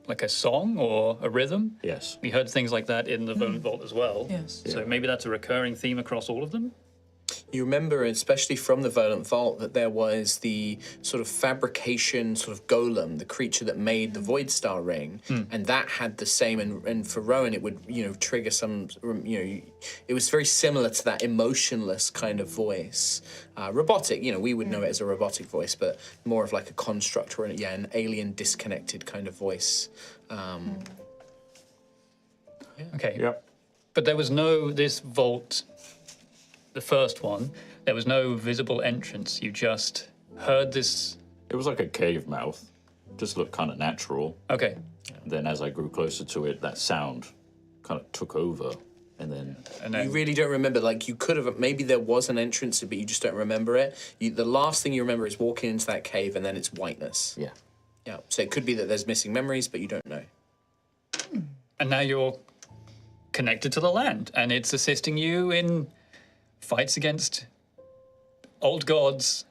[SPEAKER 2] like a song or a rhythm.
[SPEAKER 6] Yes.
[SPEAKER 2] We heard things like that in the Volant Vault as well.
[SPEAKER 7] Yes.
[SPEAKER 2] So maybe that's a recurring theme across all of them?
[SPEAKER 1] You remember, especially from the Volant Vault, that there was the sort of fabrication sort of golem, the creature that made the Void Star ring, and that had the same. And for Rowan, it would trigger some. It was very similar to that emotionless kind of voice, robotic. We would know it as a robotic voice, but more of like a construct or an alien disconnected kind of voice.
[SPEAKER 2] Okay.
[SPEAKER 6] Yep.
[SPEAKER 2] But there was this vault, the first one, there was no visible entrance. You just heard this.
[SPEAKER 6] It was like a cave mouth. Just looked kind of natural.
[SPEAKER 2] Okay.
[SPEAKER 6] And then as I grew closer to it, that sound kind of took over. And then
[SPEAKER 2] And
[SPEAKER 1] You
[SPEAKER 2] then,
[SPEAKER 1] really don't remember. Like you could have. Maybe there was an entrance, but you just don't remember it. The last thing you remember is walking into that cave, and then it's whiteness.
[SPEAKER 6] yeah.
[SPEAKER 1] Yeah. So it could be that there's missing memories, but you don't know.
[SPEAKER 2] and now you're connected to the land, and it's assisting you in fights against old gods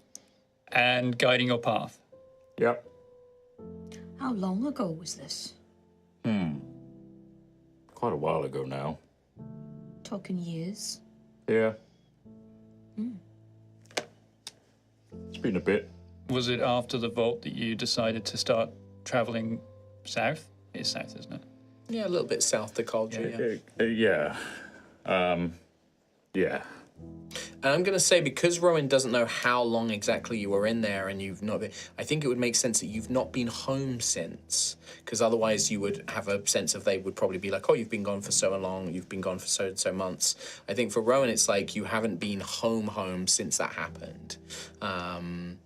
[SPEAKER 2] and guiding your path.
[SPEAKER 6] Yep.
[SPEAKER 8] How long ago was this?
[SPEAKER 6] Quite a while ago now.
[SPEAKER 8] Talking years?
[SPEAKER 6] Yeah. It's been a bit.
[SPEAKER 2] Was it after the vault that you decided to start traveling south? It's south, isn't it?
[SPEAKER 1] Yeah, a little bit south to Cauldron. Yeah.
[SPEAKER 6] Yeah.
[SPEAKER 1] And I'm going to say, because Rowan doesn't know how long exactly you were in there and you've not been, I think it would make sense that you've not been home since. Because otherwise you would have a sense of, they would probably be like, oh, you've been gone for so long, you've been gone for so and so months. I think for Rowan, it's like you haven't been home since that happened. And,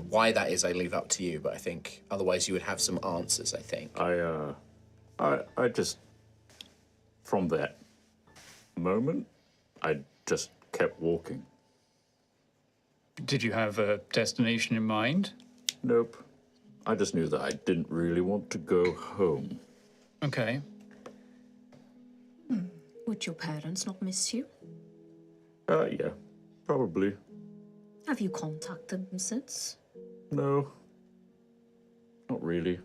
[SPEAKER 1] why that is, I leave up to you. But I think otherwise you would have some answers, I think.
[SPEAKER 6] I just, from that moment, I just kept walking.
[SPEAKER 2] Did you have a destination in mind?
[SPEAKER 6] Nope. I just knew that I didn't really want to go home.
[SPEAKER 2] Okay.
[SPEAKER 8] Would your parents not miss you?
[SPEAKER 6] Yeah, probably.
[SPEAKER 8] Have you contacted them since?
[SPEAKER 6] No. Not really.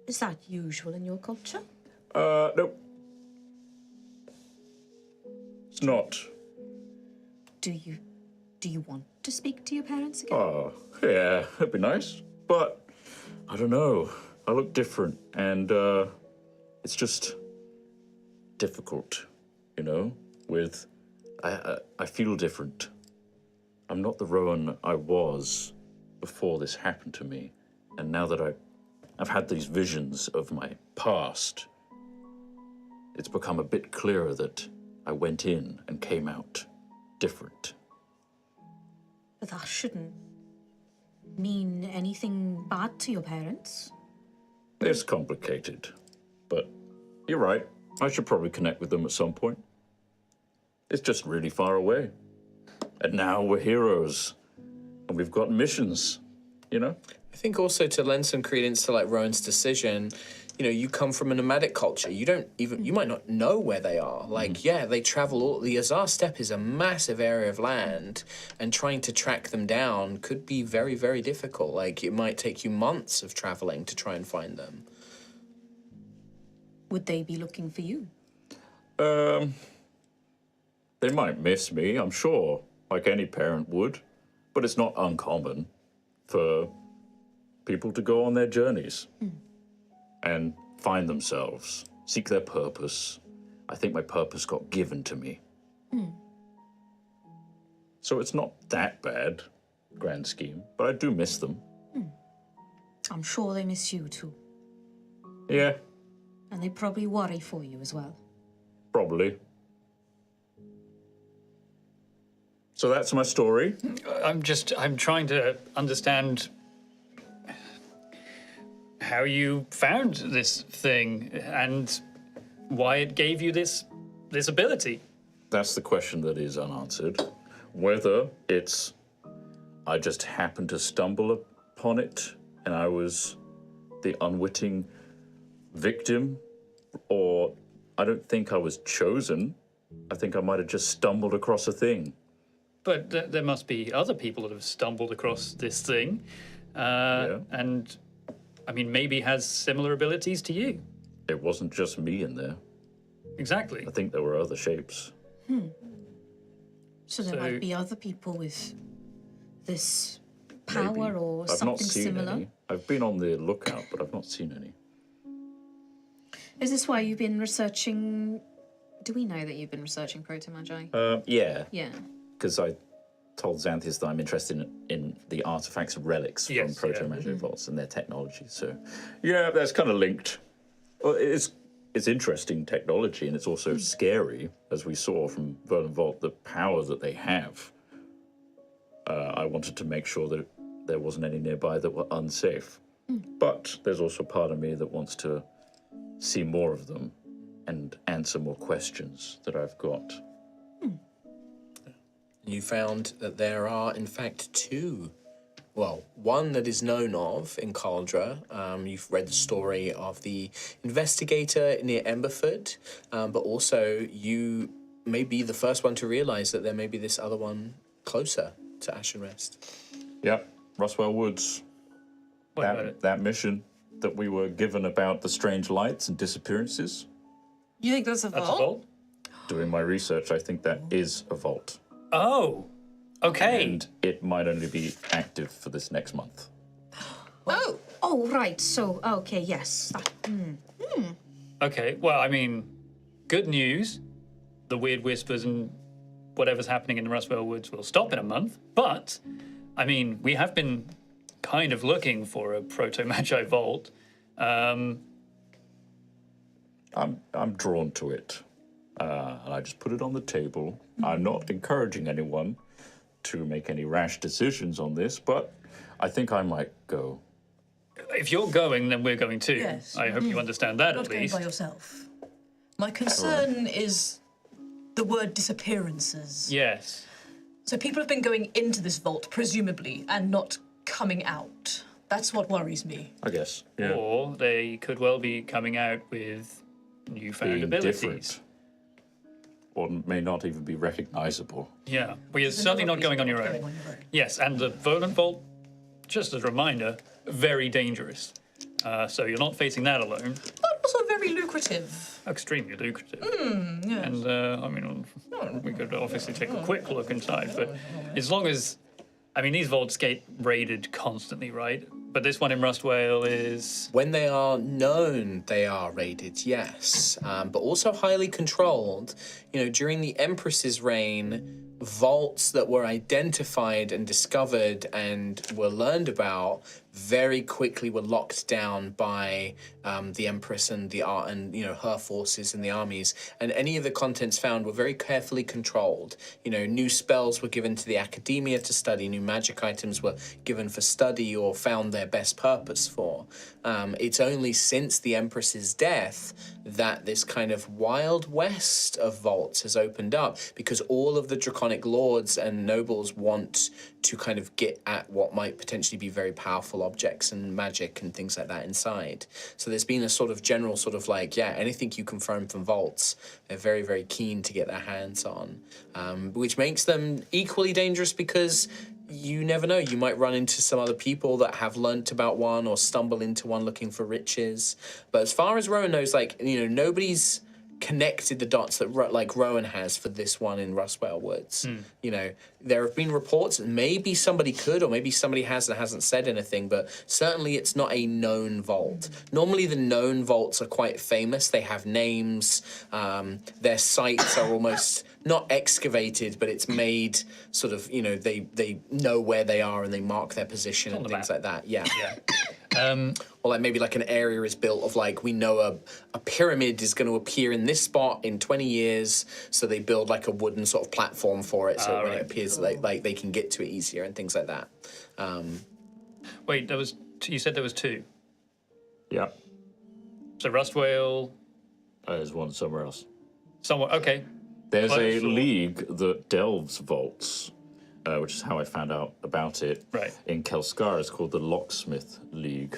[SPEAKER 8] Is that usual in your culture?
[SPEAKER 6] Nope. It's not.
[SPEAKER 8] Do you want to speak to your parents again?
[SPEAKER 6] Oh, yeah, that'd be nice. But, I don't know. I look different, and, it's just difficult, with... I feel different. I'm not the Rowan I was before this happened to me. And now that I've had these visions of my past, it's become a bit clearer that I went in and came out different.
[SPEAKER 8] But that shouldn't mean anything bad to your parents.
[SPEAKER 6] It's complicated, but you're right. I should probably connect with them at some point. It's just really far away. And now we're heroes, and we've got missions,
[SPEAKER 1] I think also to lend some credence to like Rowan's decision, you come from a nomadic culture. You might not know where they are. Like, they travel the Azar Steppe is a massive area of land, and trying to track them down could be very, very difficult. Like, it might take you months of traveling to try and find them.
[SPEAKER 8] Would they be looking for you?
[SPEAKER 6] They might miss me, I'm sure, like any parent would. But it's not uncommon for people to go on their journeys and find themselves, seek their purpose. I think my purpose got given to me. So it's not that bad, grand scheme, but I do miss them.
[SPEAKER 8] I'm sure they miss you too.
[SPEAKER 6] Yeah,
[SPEAKER 8] And they probably worry for you as well.
[SPEAKER 6] probably. So that's my story.
[SPEAKER 2] I'm trying to understand how you found this thing and why it gave you this ability.
[SPEAKER 6] That's the question that is unanswered. Whether it's I just happened to stumble upon it and I was the unwitting victim, or I don't think I was chosen. I think I might have just stumbled across a thing.
[SPEAKER 2] But there must be other people that have stumbled across this thing, and I mean, maybe has similar abilities to you.
[SPEAKER 6] It wasn't just me in there.
[SPEAKER 2] Exactly.
[SPEAKER 6] I think there were other shapes.
[SPEAKER 8] So there
[SPEAKER 2] So-
[SPEAKER 8] might be other people with this power
[SPEAKER 6] Maybe.
[SPEAKER 8] or
[SPEAKER 6] I've
[SPEAKER 8] something
[SPEAKER 6] not seen
[SPEAKER 8] similar.
[SPEAKER 6] any. I've been on the lookout, but I've not seen any.
[SPEAKER 8] Is this why you've been researching? Do we know that you've been researching proto-magi?
[SPEAKER 6] Yeah,
[SPEAKER 8] Yeah.
[SPEAKER 6] because I told Xanthias that I'm interested in the artifacts and relics
[SPEAKER 2] Yes,
[SPEAKER 6] from proto-magi
[SPEAKER 8] Mm-hmm.
[SPEAKER 6] vaults and their technology. So, yeah, that's kind of linked. Well, it's interesting technology, and it's also scary, as we saw from Verlin Vault, the power that they have. I wanted to make sure that there wasn't any nearby that were unsafe. But there's also part of me that wants to see more of them and answer more questions that I've got.
[SPEAKER 1] You found that there are, in fact, two. Well, one that is known of in Caldra. You've read the story of the investigator near Emberford, but also you may be the first one to realise that there may be this other one closer to Ashen Rest.
[SPEAKER 6] Yep, Roswell Woods.
[SPEAKER 2] Wait a minute.
[SPEAKER 6] That mission that we were given about the strange lights and disappearances.
[SPEAKER 5] You think that's a
[SPEAKER 2] That's a
[SPEAKER 5] vault?
[SPEAKER 2] vault?
[SPEAKER 6] Doing my research, I think that is a vault.
[SPEAKER 2] Oh, okay.
[SPEAKER 6] And it might only be active for this next month.
[SPEAKER 5] Oh,
[SPEAKER 8] Oh, right. So, okay, yes.
[SPEAKER 2] Okay, well, I mean, good news. The weird whispers and whatever's happening in the Rustwell Woods will stop in a month. But, I mean, we have been kind of looking for a proto-magi vault.
[SPEAKER 6] I'm drawn to it, and I just put it on the table. I'm not encouraging anyone to make any rash decisions on this, but I think I might go.
[SPEAKER 2] If you're going, then we're going too.
[SPEAKER 7] Yes.
[SPEAKER 2] I hope you understand that
[SPEAKER 7] Not
[SPEAKER 2] at
[SPEAKER 7] going
[SPEAKER 2] least.
[SPEAKER 7] by yourself. My concern is the word disappearances.
[SPEAKER 2] Yes.
[SPEAKER 7] So people have been going into this vault, presumably, and not coming out. That's what worries me.
[SPEAKER 6] I guess. Yeah.
[SPEAKER 2] Or they could well be coming out with newfound
[SPEAKER 6] Being
[SPEAKER 2] abilities.
[SPEAKER 6] different. Or may not even be recognizable.
[SPEAKER 2] Yeah, well, you're certainly not going on your own. Yes, and the Volan Vault, just as a reminder, very dangerous. So you're not facing that alone.
[SPEAKER 7] But also very lucrative.
[SPEAKER 2] Extremely lucrative.
[SPEAKER 7] Yes.
[SPEAKER 2] And, I mean, we could obviously take a quick look inside, but as long as... I mean, these vaults get raided constantly, right? But this one in Rustwale is...
[SPEAKER 1] When they are known, they are raided, yes, but also highly controlled. You know, during the Empress's reign, vaults that were identified and discovered and were learned about very quickly were locked down by the Empress and her forces and the armies. And any of the contents found were very carefully controlled. You know, new spells were given to the academia to study, new magic items were given for study or found their best purpose for. It's only since the Empress's death that this kind of wild west of vaults has opened up, because all of the draconic lords and nobles want to kind of get at what might potentially be very powerful objects and magic and things like that inside. So there's been a sort of general sort of like, yeah, anything you can find from vaults, they're very, very keen to get their hands on, which makes them equally dangerous because you never know. You might run into some other people that have learnt about one or stumble into one looking for riches. But as far as Rowan knows, like, you know, nobody's connected the dots that like Rowan has for this one in Rustwale Woods. You know, there have been reports that maybe somebody could, or maybe somebody has and hasn't said anything, but certainly it's not a known vault. Normally the known vaults are quite famous. They have names. Their sites are almost not excavated, but it's made sort of, you know, they know where they are and they mark their position and things like that. Yeah. Or like maybe like an area is built of like, we know a pyramid is going to appear in this spot in 20 years, so they build like a wooden sort of platform for it, so when it appears like they can get to it easier and things like that.
[SPEAKER 2] Wait, you said there was two.
[SPEAKER 6] Yeah.
[SPEAKER 2] So Rustwale...
[SPEAKER 6] There's one somewhere else.
[SPEAKER 2] Okay.
[SPEAKER 6] There's a
[SPEAKER 2] Close or-
[SPEAKER 6] league that delves vaults, which is how I found out about it.
[SPEAKER 2] Right.
[SPEAKER 6] In Kelskar, it's called the Locksmith League.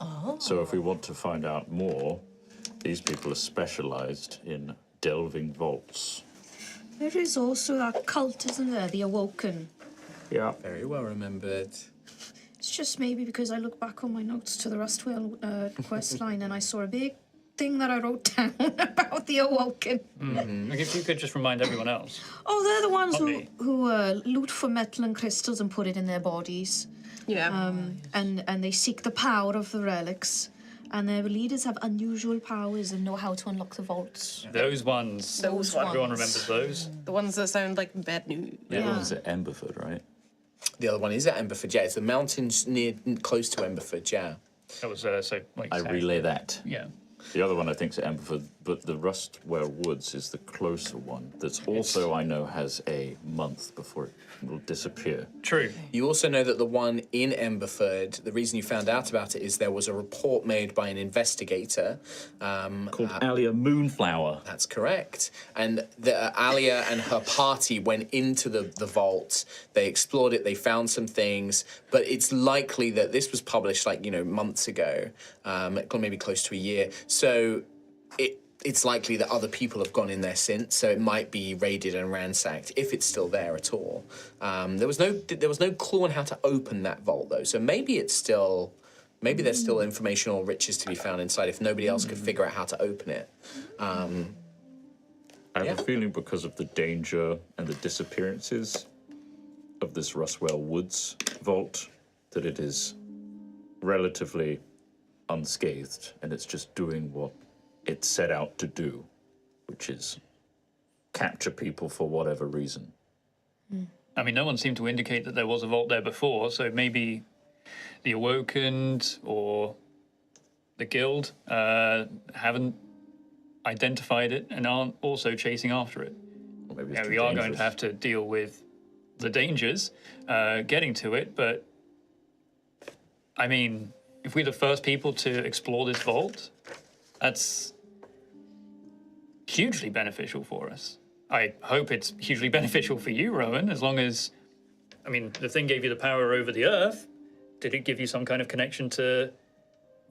[SPEAKER 7] Oh.
[SPEAKER 6] So if we want to find out more, these people are specialized in delving vaults.
[SPEAKER 8] There is also that cult, isn't there? The Awoken.
[SPEAKER 6] Yeah.
[SPEAKER 1] Very well remembered.
[SPEAKER 8] It's just maybe because I look back on my notes to the Rustwale quest line and I saw a big thing that I wrote down about the Awoken.
[SPEAKER 2] Like if you could just remind everyone else.
[SPEAKER 8] Oh, they're the ones
[SPEAKER 2] Not
[SPEAKER 8] who,
[SPEAKER 2] me.
[SPEAKER 8] who loot for metal and crystals and put it in their bodies.
[SPEAKER 5] Yeah.
[SPEAKER 8] And they seek the power of the relics. And their leaders have unusual powers and know how to unlock the vaults.
[SPEAKER 2] Those ones.
[SPEAKER 5] Those ones.
[SPEAKER 2] Everyone remembers those.
[SPEAKER 5] The ones that sound like bad news.
[SPEAKER 6] The other
[SPEAKER 8] Yeah.
[SPEAKER 6] one's at Emberford, right?
[SPEAKER 1] The other one is at Emberford, yeah. It's the mountains close to Emberford, yeah.
[SPEAKER 2] That was like
[SPEAKER 6] I relay that.
[SPEAKER 2] Yeah.
[SPEAKER 6] The other one I think is at Emberford, but the Rustwale Woods is the closer one. That's also, I know, has a month before it will disappear.
[SPEAKER 2] True.
[SPEAKER 1] You also know that the one in Emberford, the reason you found out about it is there was a report made by an investigator.
[SPEAKER 6] Called Altheya Moonflower.
[SPEAKER 1] That's correct. And Altheya and her party went into the vault. They explored it. They found some things. But it's likely that this was published like, you know, months ago, maybe close to a year. So it's likely that other people have gone in there since. So it might be raided and ransacked if it's still there at all. There was no clue on how to open that vault though. So maybe it's still. Maybe there's still information or riches to be found inside if nobody else could figure out how to open it.
[SPEAKER 6] I have a feeling because of the danger and the disappearances of this Rustwale Woods vault that it is relatively unscathed, and it's just doing what it set out to do, which is capture people for whatever reason.
[SPEAKER 2] I mean, no one seemed to indicate that there was a vault there before, so maybe the Awokened or the Guild haven't identified it and aren't also chasing after it.
[SPEAKER 6] Or maybe it's too
[SPEAKER 2] We are going
[SPEAKER 6] dangerous.
[SPEAKER 2] to have to deal with the dangers getting to it, but I mean, if we're the first people to explore this vault, that's hugely beneficial for us. I hope it's hugely beneficial for you, Rowan, as long as, I mean, the thing gave you the power over the Earth. Did it give you some kind of connection to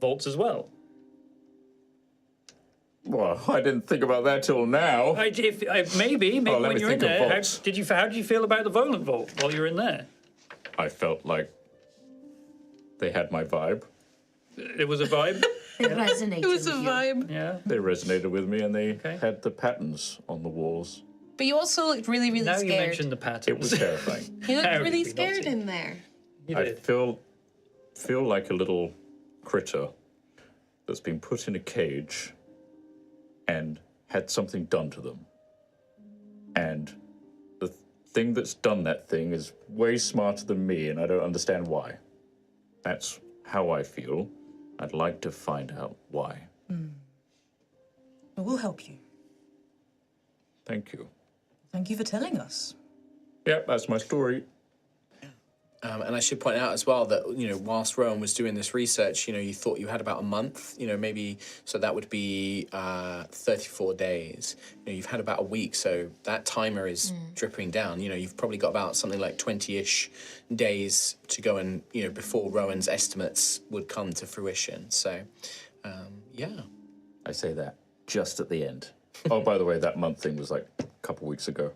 [SPEAKER 2] vaults as
[SPEAKER 6] Well, I didn't think about that till now.
[SPEAKER 2] Maybe
[SPEAKER 6] let
[SPEAKER 2] when
[SPEAKER 6] me
[SPEAKER 2] you're in
[SPEAKER 6] think of
[SPEAKER 2] there. How
[SPEAKER 6] vaults.
[SPEAKER 2] did you feel about the Volant Vault while you were in there?
[SPEAKER 6] I felt like they had my vibe.
[SPEAKER 2] It was a vibe.
[SPEAKER 8] It resonated.
[SPEAKER 5] It was a
[SPEAKER 8] with you.
[SPEAKER 5] vibe.
[SPEAKER 2] Yeah.
[SPEAKER 6] They resonated with me, and they
[SPEAKER 2] Okay.
[SPEAKER 6] had the patterns on the walls.
[SPEAKER 5] But you also looked really, really
[SPEAKER 2] Now
[SPEAKER 5] scared.
[SPEAKER 2] you mentioned the patterns.
[SPEAKER 6] It was terrifying.
[SPEAKER 5] You looked
[SPEAKER 2] How
[SPEAKER 5] really
[SPEAKER 2] did we not
[SPEAKER 5] scared
[SPEAKER 2] see?
[SPEAKER 5] in there.
[SPEAKER 2] You
[SPEAKER 6] I
[SPEAKER 2] did.
[SPEAKER 6] feel like a little critter that's been put in a cage and had something done to them. And the thing that's done that thing is way smarter than me, and I don't understand why. That's how I feel. I'd like to find out why.
[SPEAKER 7] We'll help you.
[SPEAKER 6] Thank you.
[SPEAKER 7] Thank you for telling us.
[SPEAKER 6] Yep, that's my story.
[SPEAKER 1] And I should point out as well that, whilst Rowan was doing this research, you thought you had about a month, maybe, so that would be 34 days. You've had about a week, so that timer is dripping down. You've probably got about something like 20-ish days to go and, before Rowan's estimates would come to fruition. So, yeah.
[SPEAKER 6] I say that just at the end. Oh, by the way, that month thing was like a couple weeks ago.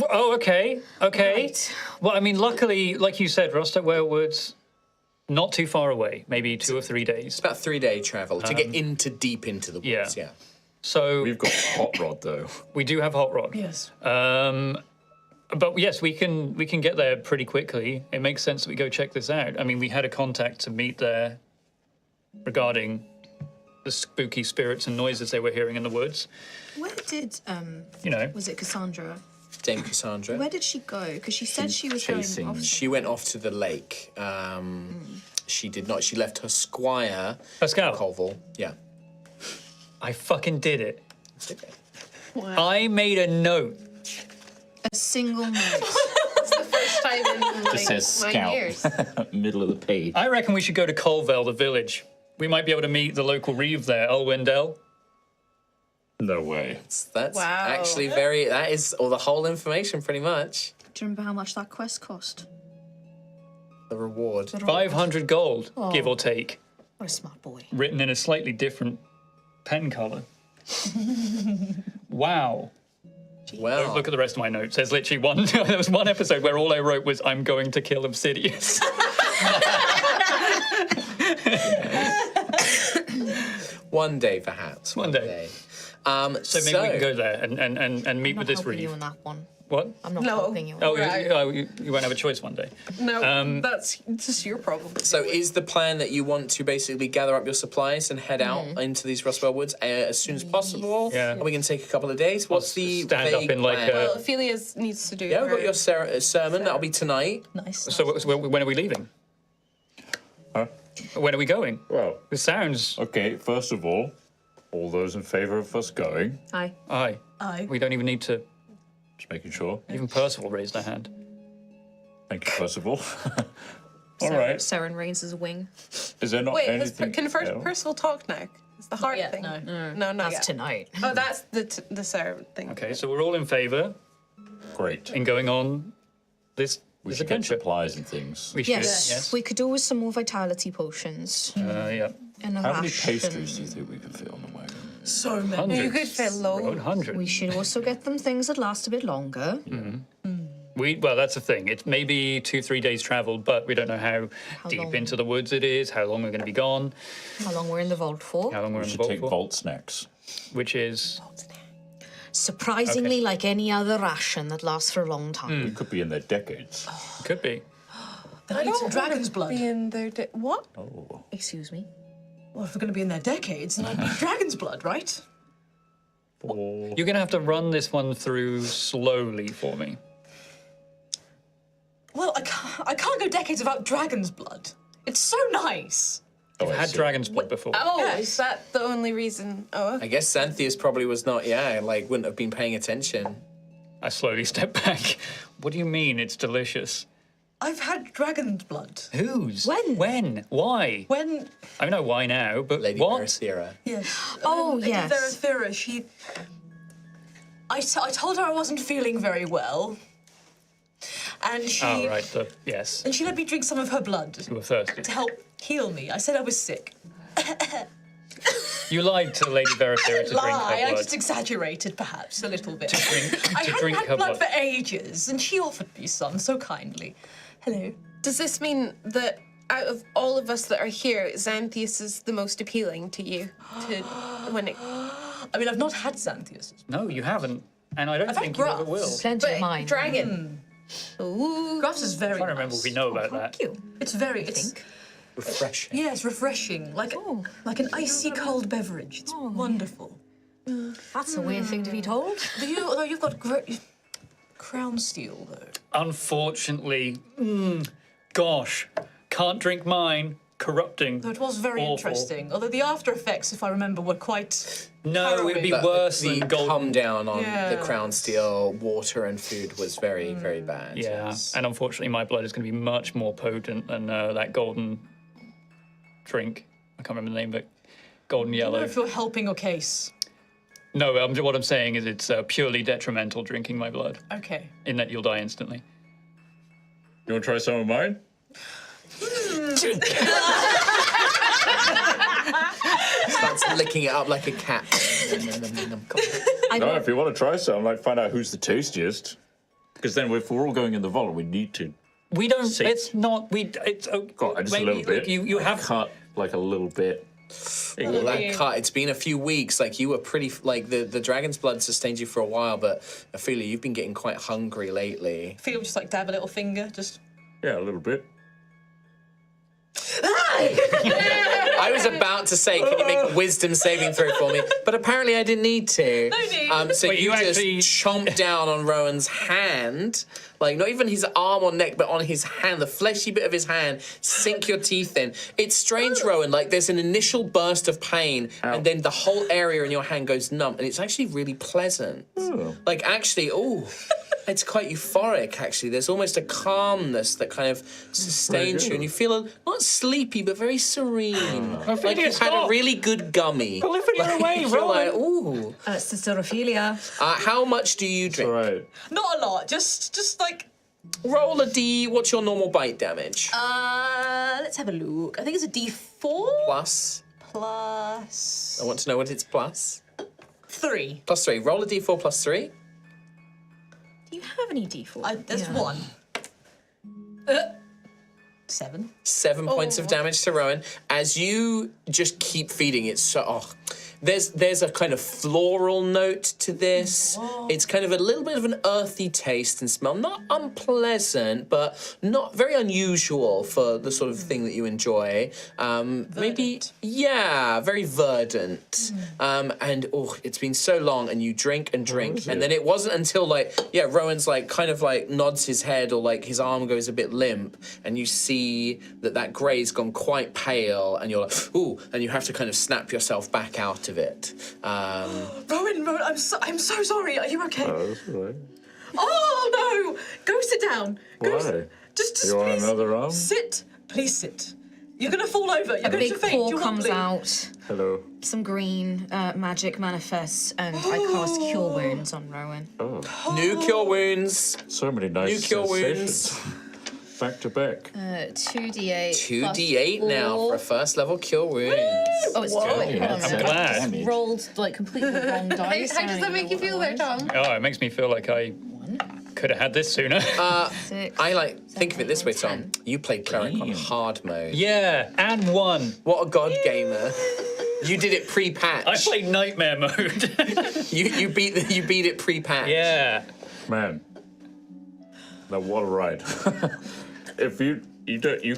[SPEAKER 2] Oh, okay.
[SPEAKER 3] Right.
[SPEAKER 2] Well, I mean, luckily, like you said, Rostock Woods, not too far away, maybe 2 or 3 days.
[SPEAKER 1] It's about 3-day travel to get deep into the woods,
[SPEAKER 2] yeah.
[SPEAKER 1] yeah.
[SPEAKER 2] So
[SPEAKER 6] We've got Hot Rod, though.
[SPEAKER 2] we do have Hot Rod.
[SPEAKER 7] Yes.
[SPEAKER 2] But yes, we can get there pretty quickly. It makes sense that we go check this out. I mean, we had a contact to meet there regarding the spooky spirits and noises they were hearing in the woods.
[SPEAKER 8] Where did was it Cassandra?
[SPEAKER 1] Dame Cassandra.
[SPEAKER 8] Where did she go? Because she said she was
[SPEAKER 6] chasing-
[SPEAKER 8] going off.
[SPEAKER 1] She went off to the lake. She did not. She left her squire,
[SPEAKER 2] Pascal.
[SPEAKER 1] Colville. Yeah.
[SPEAKER 2] I fucking did it. I made a note.
[SPEAKER 8] A single note.
[SPEAKER 5] First time in like
[SPEAKER 6] Just says
[SPEAKER 5] 9
[SPEAKER 6] scout.
[SPEAKER 5] years.
[SPEAKER 6] Middle of the page.
[SPEAKER 2] I reckon we should go to Colville, the village. We might be able to meet the local reeve there, Ulwindel.
[SPEAKER 6] No way.
[SPEAKER 1] That's
[SPEAKER 5] Wow.
[SPEAKER 1] actually that is all the whole information pretty much.
[SPEAKER 8] Do you remember how much that quest cost?
[SPEAKER 1] The reward.
[SPEAKER 2] 500 gold, give or take.
[SPEAKER 8] What a smart boy.
[SPEAKER 2] Written in a slightly different pen color. Wow.
[SPEAKER 1] Well,
[SPEAKER 2] Look at the rest of my notes. There's literally one. There was one episode where all I wrote was, "I'm going to kill Obsidius."
[SPEAKER 1] one day perhaps.
[SPEAKER 2] One day.
[SPEAKER 1] So
[SPEAKER 2] So maybe we can go there and meet
[SPEAKER 8] I'm
[SPEAKER 2] with
[SPEAKER 8] not
[SPEAKER 2] this
[SPEAKER 8] helping you
[SPEAKER 2] reeve.
[SPEAKER 8] on that one.
[SPEAKER 2] What?
[SPEAKER 8] I'm not
[SPEAKER 5] No.
[SPEAKER 8] helping you.
[SPEAKER 2] Oh,
[SPEAKER 5] Right.
[SPEAKER 2] you won't have a choice one day.
[SPEAKER 5] No, that's just your problem.
[SPEAKER 1] So is the plan that you want to basically gather up your supplies and head out into these Roswell Woods as soon as possible?
[SPEAKER 2] Yeah.
[SPEAKER 1] Are we going to take a couple of days? What's the
[SPEAKER 2] stand up
[SPEAKER 1] vague
[SPEAKER 2] in like
[SPEAKER 1] plan?
[SPEAKER 2] a-
[SPEAKER 5] Well, Ophelia needs to do.
[SPEAKER 1] Yeah, we've got
[SPEAKER 5] her-
[SPEAKER 1] your sermon. That'll be tonight.
[SPEAKER 7] Nice.
[SPEAKER 2] So when are we leaving?
[SPEAKER 6] Huh?
[SPEAKER 2] When are we going?
[SPEAKER 6] Well,
[SPEAKER 2] This sounds.
[SPEAKER 6] okay, first of all those in favour of us going,
[SPEAKER 8] Aye.
[SPEAKER 2] Aye.
[SPEAKER 7] Aye.
[SPEAKER 2] We don't even need to.
[SPEAKER 6] just making sure.
[SPEAKER 2] Even Percival raised a hand.
[SPEAKER 6] Thank you, Percival. All right.
[SPEAKER 8] Saren raises a wing.
[SPEAKER 6] Is there not
[SPEAKER 5] Wait,
[SPEAKER 6] anything
[SPEAKER 5] can
[SPEAKER 6] else?
[SPEAKER 5] Percival talk now? It's the heart
[SPEAKER 7] yet,
[SPEAKER 5] thing.
[SPEAKER 7] no.
[SPEAKER 5] No, not
[SPEAKER 8] That's
[SPEAKER 5] yet.
[SPEAKER 8] tonight.
[SPEAKER 5] Oh, that's the Sarah thing.
[SPEAKER 2] Okay, so we're all in favour
[SPEAKER 6] Great.
[SPEAKER 2] in going on this
[SPEAKER 6] We
[SPEAKER 2] this
[SPEAKER 6] should get
[SPEAKER 2] adventure.
[SPEAKER 6] supplies and things.
[SPEAKER 2] We should.
[SPEAKER 8] Yes.
[SPEAKER 2] Yes.
[SPEAKER 8] We could do with some more vitality potions
[SPEAKER 2] Yeah.
[SPEAKER 8] and a
[SPEAKER 6] How many
[SPEAKER 8] ration.
[SPEAKER 6] pastries do you think we can fit on the wagon?
[SPEAKER 7] So many.
[SPEAKER 2] Hundreds.
[SPEAKER 5] You could fit loads.
[SPEAKER 2] Road hundreds.
[SPEAKER 8] We should also get them things that last a bit longer.
[SPEAKER 2] Well, that's the thing. It's maybe 2-3 days travel, but we don't know how deep
[SPEAKER 8] long?
[SPEAKER 2] into the woods it is, how long we're going to be gone,
[SPEAKER 8] How long we're in the vault for.
[SPEAKER 2] how long we're
[SPEAKER 6] We
[SPEAKER 2] in the
[SPEAKER 6] should
[SPEAKER 2] vault
[SPEAKER 6] take
[SPEAKER 2] for,
[SPEAKER 6] vault snacks.
[SPEAKER 2] which is
[SPEAKER 8] Surprisingly, like any other ration that lasts for a long time.
[SPEAKER 6] We could be in there decades.
[SPEAKER 2] could be.
[SPEAKER 7] Then I need some dragon's blood.
[SPEAKER 5] Be in there. What?
[SPEAKER 8] Excuse me.
[SPEAKER 7] Well, if we're going to be in there decades, then I'd need dragon's blood, right?
[SPEAKER 2] You're going to have to run this one through slowly for me.
[SPEAKER 7] Well, I can't go decades without dragon's blood. It's so nice.
[SPEAKER 2] I've had dragon's blood before.
[SPEAKER 5] Oh,
[SPEAKER 7] Yes.
[SPEAKER 5] is that the only reason? Oh,
[SPEAKER 1] I guess Xanthias probably was not, wouldn't have been paying attention.
[SPEAKER 2] I slowly step back. What do you mean it's delicious?
[SPEAKER 7] I've had dragon's blood.
[SPEAKER 2] Whose?
[SPEAKER 8] When?
[SPEAKER 2] When? Why?
[SPEAKER 7] When,
[SPEAKER 2] I know why now, but
[SPEAKER 1] Lady
[SPEAKER 2] what?
[SPEAKER 1] Veracera.
[SPEAKER 7] yes.
[SPEAKER 8] Oh,
[SPEAKER 7] Lady
[SPEAKER 8] yes.
[SPEAKER 7] Veracera, she... I told her I wasn't feeling very well. And she...
[SPEAKER 2] Oh, right, yes.
[SPEAKER 7] And she let me drink some of her blood
[SPEAKER 2] You were thirsty.
[SPEAKER 7] to help heal me. I said I was sick.
[SPEAKER 2] You lied to Lady Veracera to drink
[SPEAKER 7] Lie,
[SPEAKER 2] her
[SPEAKER 7] I
[SPEAKER 2] blood.
[SPEAKER 7] just exaggerated perhaps a little bit. I
[SPEAKER 2] to
[SPEAKER 7] hadn't
[SPEAKER 2] drink
[SPEAKER 7] had
[SPEAKER 2] her
[SPEAKER 7] blood
[SPEAKER 2] blood.
[SPEAKER 7] for ages, and she offered me some so kindly. Hello.
[SPEAKER 5] does this mean that out of all of us that are here, Xanthias is the most appealing to you? When it,
[SPEAKER 7] I mean, I've not had Xanthias.
[SPEAKER 2] No, you haven't. And I don't
[SPEAKER 7] I've had
[SPEAKER 2] think you ever
[SPEAKER 7] Gruffs.
[SPEAKER 2] will.
[SPEAKER 8] Plenty of
[SPEAKER 5] but
[SPEAKER 8] mine.
[SPEAKER 5] dragon. Ooh.
[SPEAKER 7] Gruffs is very
[SPEAKER 2] I don't remember
[SPEAKER 7] nice.
[SPEAKER 2] if we know about that.
[SPEAKER 8] Thank you.
[SPEAKER 7] It's very, it's,
[SPEAKER 1] Refreshing.
[SPEAKER 7] yeah, it's refreshing. Like an icy cold beverage. It's wonderful.
[SPEAKER 8] That's a weird thing to be told.
[SPEAKER 7] Although you've got great crown steel, though.
[SPEAKER 2] Unfortunately, gosh, can't drink mine. Corrupting.
[SPEAKER 7] Though it was very
[SPEAKER 2] Awful.
[SPEAKER 7] interesting. Although the after effects, if I remember, were quite
[SPEAKER 2] No, it would be
[SPEAKER 7] harrowing.
[SPEAKER 2] worse
[SPEAKER 1] The
[SPEAKER 2] than golden.
[SPEAKER 1] come down on the
[SPEAKER 7] Yeah.
[SPEAKER 1] crown steel, water and food was very, very bad.
[SPEAKER 2] Yeah,
[SPEAKER 1] yes.
[SPEAKER 2] and unfortunately, my blood is going to be much more potent than that golden drink. I can't remember the name of it. Golden
[SPEAKER 7] I don't know
[SPEAKER 2] yellow.
[SPEAKER 7] if you're helping your case.
[SPEAKER 2] No, what I'm saying is it's purely detrimental drinking my blood,
[SPEAKER 7] Okay.
[SPEAKER 2] in that you'll die instantly.
[SPEAKER 6] You want to try some of mine?
[SPEAKER 1] Starts licking it up like a cat.
[SPEAKER 6] No, if you want to try some, like find out who's the tastiest. Because then if we're all going in the vault, we need to
[SPEAKER 2] We don't.
[SPEAKER 6] See.
[SPEAKER 2] It's not. We. It's.
[SPEAKER 6] got just a
[SPEAKER 2] maybe,
[SPEAKER 6] little bit.
[SPEAKER 2] like, you have.
[SPEAKER 6] cut like a little bit.
[SPEAKER 1] Well, that cut, it's been a few weeks. Like, you were pretty, like, the dragon's blood sustained you for a while, but Ophelia, you've been getting quite hungry lately.
[SPEAKER 7] Feel just like dab a little finger, just.
[SPEAKER 6] Yeah, a little bit.
[SPEAKER 1] I was about to say, can you make a wisdom saving throw for me? But apparently I didn't need to.
[SPEAKER 7] No need.
[SPEAKER 1] So
[SPEAKER 2] Wait,
[SPEAKER 1] you
[SPEAKER 2] you
[SPEAKER 1] just
[SPEAKER 2] actually-
[SPEAKER 1] chomped down on Rowan's hand, like not even his arm or neck, but on his hand, the fleshy bit of his hand, sink your teeth in. It's strange, Rowan, like there's an initial burst of pain, and then the whole area in your hand goes numb, and it's actually really pleasant. Like, actually, it's quite euphoric, actually. There's almost a calmness that kind of sustains you, and you feel not sleepy, but very serene. Like you've had a really good gummy.
[SPEAKER 2] Proliferate away,
[SPEAKER 1] You're
[SPEAKER 2] Rowan.
[SPEAKER 1] like, ooh.
[SPEAKER 8] Sister Ophelia.
[SPEAKER 1] How much do you drink?
[SPEAKER 6] All right.
[SPEAKER 7] Not a lot, just like.
[SPEAKER 1] Roll a D. What's your normal bite damage?
[SPEAKER 7] Let's have a look. I think it's a D4
[SPEAKER 1] Plus.
[SPEAKER 7] plus
[SPEAKER 1] I want to know what it's plus.
[SPEAKER 7] 3.
[SPEAKER 1] Plus 3. Roll a D4 plus 3.
[SPEAKER 8] Do you have any D4?
[SPEAKER 7] There's 1. 7.
[SPEAKER 1] 7 points of damage to Rowan. As you just keep feeding it, there's a kind of floral note to this. It's kind of a little bit of an earthy taste and smell. Not unpleasant, but not very unusual for the sort of thing that you enjoy. Maybe, yeah, very verdant. And it's been so long, and you drink and drink, and then it wasn't until Rowan's kind of nods his head or his arm goes a bit limp, and you see that grey's gone quite pale, and you're like, ooh, and you have to kind of snap yourself back out of it.
[SPEAKER 7] Rowan, I'm so sorry. Are you okay?
[SPEAKER 6] Oh, that's all right.
[SPEAKER 7] Oh no! Go sit down.
[SPEAKER 6] Why?
[SPEAKER 7] Just
[SPEAKER 6] You want
[SPEAKER 7] please
[SPEAKER 6] another arm?
[SPEAKER 7] sit. Please sit. You're gonna fall over. You're
[SPEAKER 8] A
[SPEAKER 7] going
[SPEAKER 8] big
[SPEAKER 7] to faint.
[SPEAKER 8] paw
[SPEAKER 7] You're
[SPEAKER 8] comes
[SPEAKER 7] wobbly.
[SPEAKER 8] out,
[SPEAKER 6] Hello.
[SPEAKER 8] some green magic manifests, and I cast Cure Wounds on Rowan.
[SPEAKER 1] New cure wounds.
[SPEAKER 6] So many nice
[SPEAKER 1] New cure
[SPEAKER 6] sensations. Back to back.
[SPEAKER 8] 2d8.
[SPEAKER 1] 2d8 now for a first level cure wounds.
[SPEAKER 8] Oh, it's 2d8.
[SPEAKER 6] Yeah,
[SPEAKER 8] Hold on.
[SPEAKER 2] I'm glad.
[SPEAKER 6] damage.
[SPEAKER 8] Rolled completely the wrong dice.
[SPEAKER 5] How does that make you feel there, Tom?
[SPEAKER 2] Oh, it makes me feel like I could have had this sooner.
[SPEAKER 8] 6.
[SPEAKER 1] I think of it this way, Tom.
[SPEAKER 8] 10.
[SPEAKER 1] You played cleric on
[SPEAKER 6] Damn.
[SPEAKER 1] hard mode.
[SPEAKER 2] Yeah, and one.
[SPEAKER 1] What a god gamer. You did it pre-patch.
[SPEAKER 2] I played nightmare mode.
[SPEAKER 1] You beat it pre-patch.
[SPEAKER 2] Yeah.
[SPEAKER 6] Man. Now, what a ride. If you You don't. You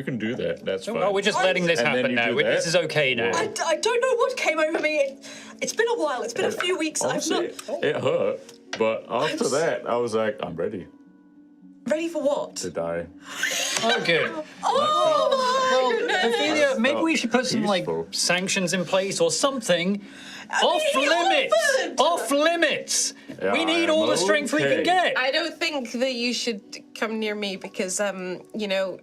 [SPEAKER 6] can do that. That's fine.
[SPEAKER 2] Oh, we're just letting this
[SPEAKER 6] And then
[SPEAKER 2] happen
[SPEAKER 6] you
[SPEAKER 2] now.
[SPEAKER 6] do that.
[SPEAKER 2] This is okay now.
[SPEAKER 7] I don't know what came over me. It's been a while. It's been a few weeks.
[SPEAKER 6] Honestly,
[SPEAKER 7] I've not
[SPEAKER 6] it hurt, but after that, I was like, I'm ready
[SPEAKER 7] ready for what?
[SPEAKER 6] to die.
[SPEAKER 2] Oh, good.
[SPEAKER 7] Oh my goodness.
[SPEAKER 2] Ophelia, maybe we should put some
[SPEAKER 6] Peaceful.
[SPEAKER 2] sanctions in place or something. Off limits.
[SPEAKER 7] orphaned.
[SPEAKER 2] Off limits.
[SPEAKER 6] Yeah,
[SPEAKER 2] We need
[SPEAKER 6] I
[SPEAKER 2] all
[SPEAKER 6] am
[SPEAKER 2] the strength we can
[SPEAKER 6] okay.
[SPEAKER 2] get.
[SPEAKER 5] I don't think that you should come near me because, you know,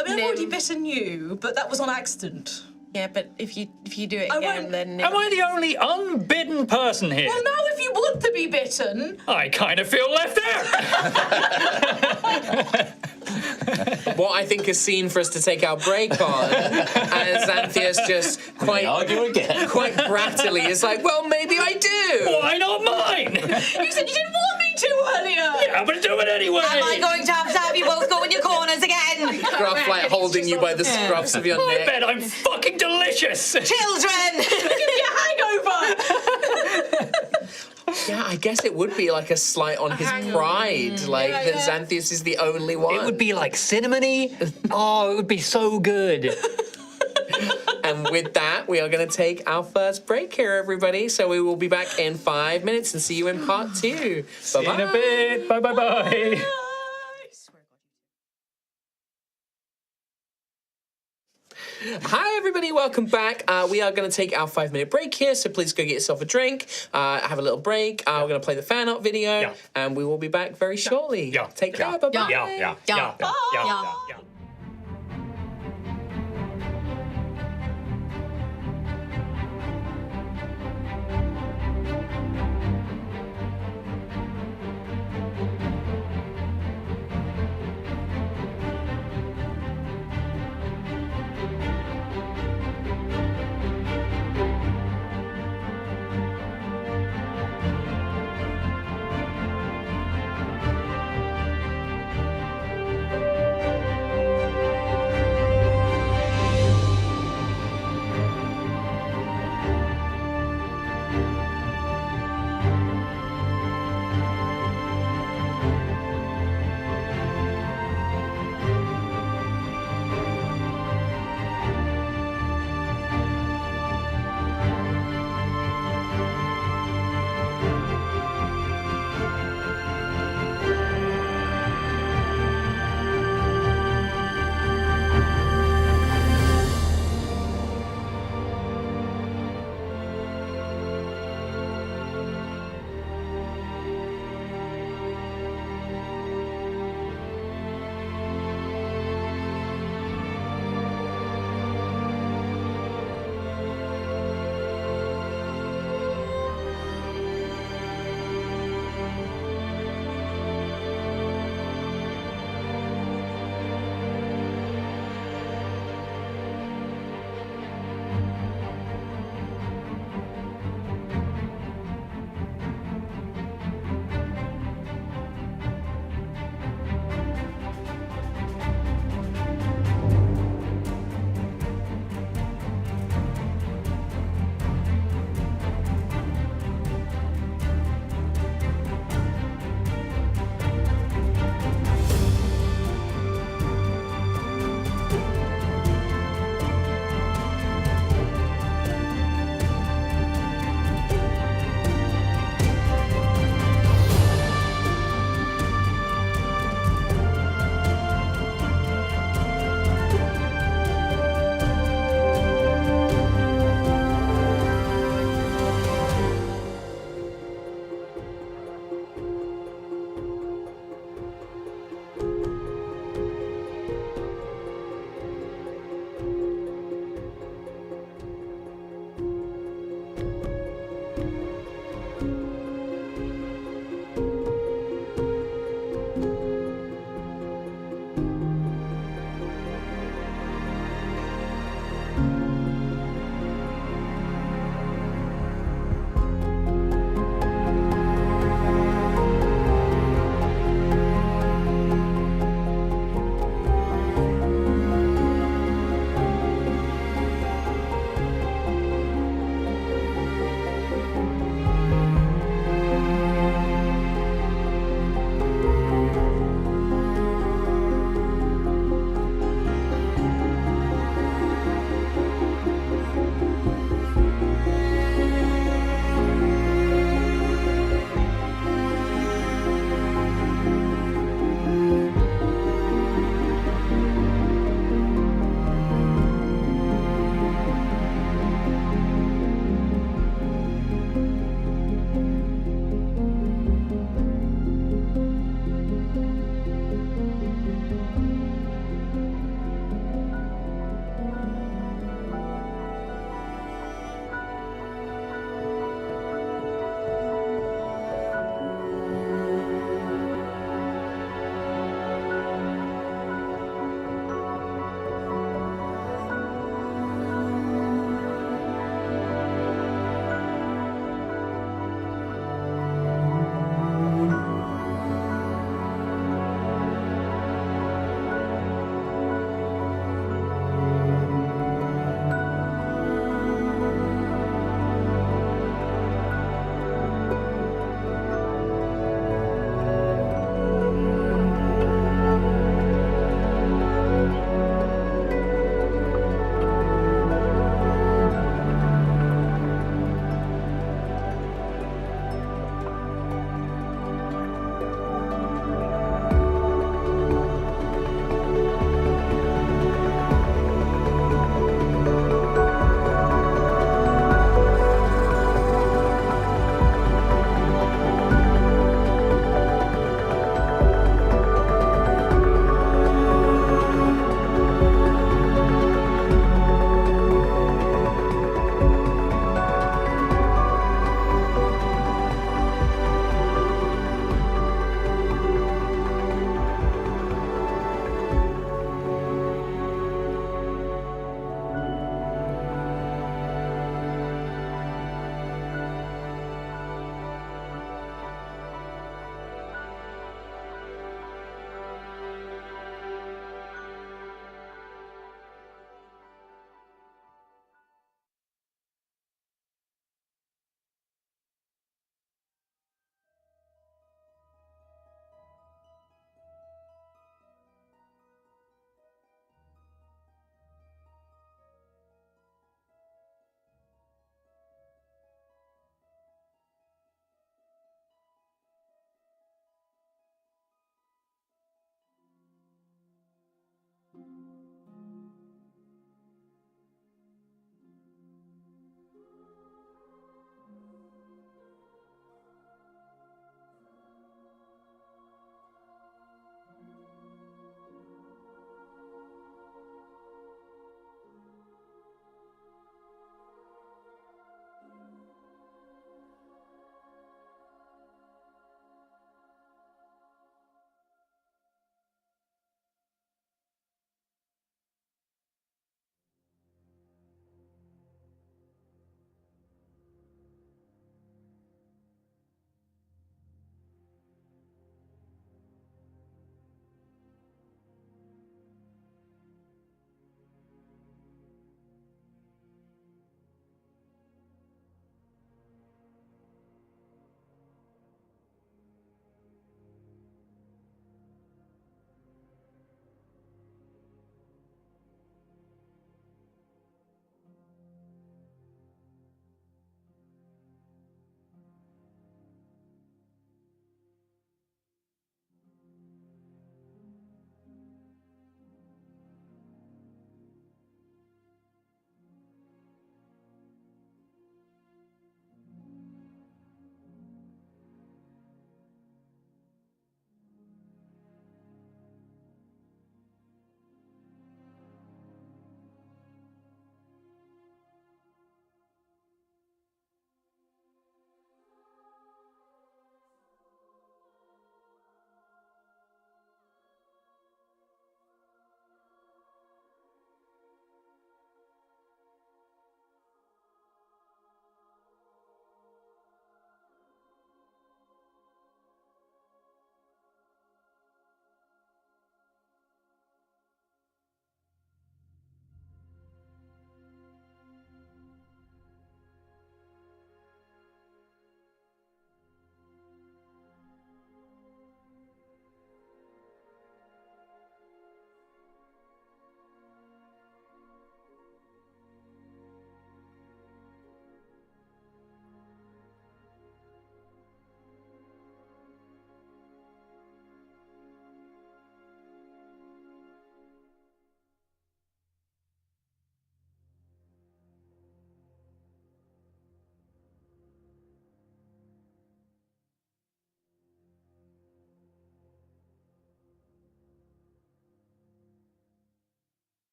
[SPEAKER 7] I mean, I've
[SPEAKER 5] Nim.
[SPEAKER 7] already bitten you, but that was on accident.
[SPEAKER 5] yeah. But if you do it
[SPEAKER 7] I
[SPEAKER 5] again,
[SPEAKER 7] won't-
[SPEAKER 5] then
[SPEAKER 2] Am I the only unbidden person here?
[SPEAKER 7] Well, now if you want to be bitten,
[SPEAKER 2] I kind of feel left out.
[SPEAKER 1] What I think is scene for us to take our break on, as Xanthias just
[SPEAKER 4] They
[SPEAKER 1] quite
[SPEAKER 4] argue again.
[SPEAKER 1] brattily is like, well, maybe I do.
[SPEAKER 2] Why not mine?
[SPEAKER 7] you said you didn't want me to earlier.
[SPEAKER 2] I'm gonna do it anyway.
[SPEAKER 3] Am I going to have you both go in your corners again?
[SPEAKER 1] Gruff like holding you by the scruffs of your
[SPEAKER 2] I
[SPEAKER 1] neck.
[SPEAKER 2] bet I'm fucking delicious.
[SPEAKER 3] Children!
[SPEAKER 7] Give me a hangover.
[SPEAKER 1] Yeah, I guess it would be like a slight on his pride, like that Xanthias is the only one.
[SPEAKER 2] It would be like cinnamony. Oh, it would be so good.
[SPEAKER 1] And with that, we are going to take our first break here, everybody. So we will be back in 5 minutes and see you in part 2.
[SPEAKER 2] See you in a bit. Bye bye bye.
[SPEAKER 1] Hi, everybody. Welcome back. We are going to take our 5-minute break here, so please go get yourself a drink, have a little break. We're going to play the fan art video, and we will be back very shortly.
[SPEAKER 2] Yeah.
[SPEAKER 1] Take care. Bye-bye.
[SPEAKER 2] Yeah.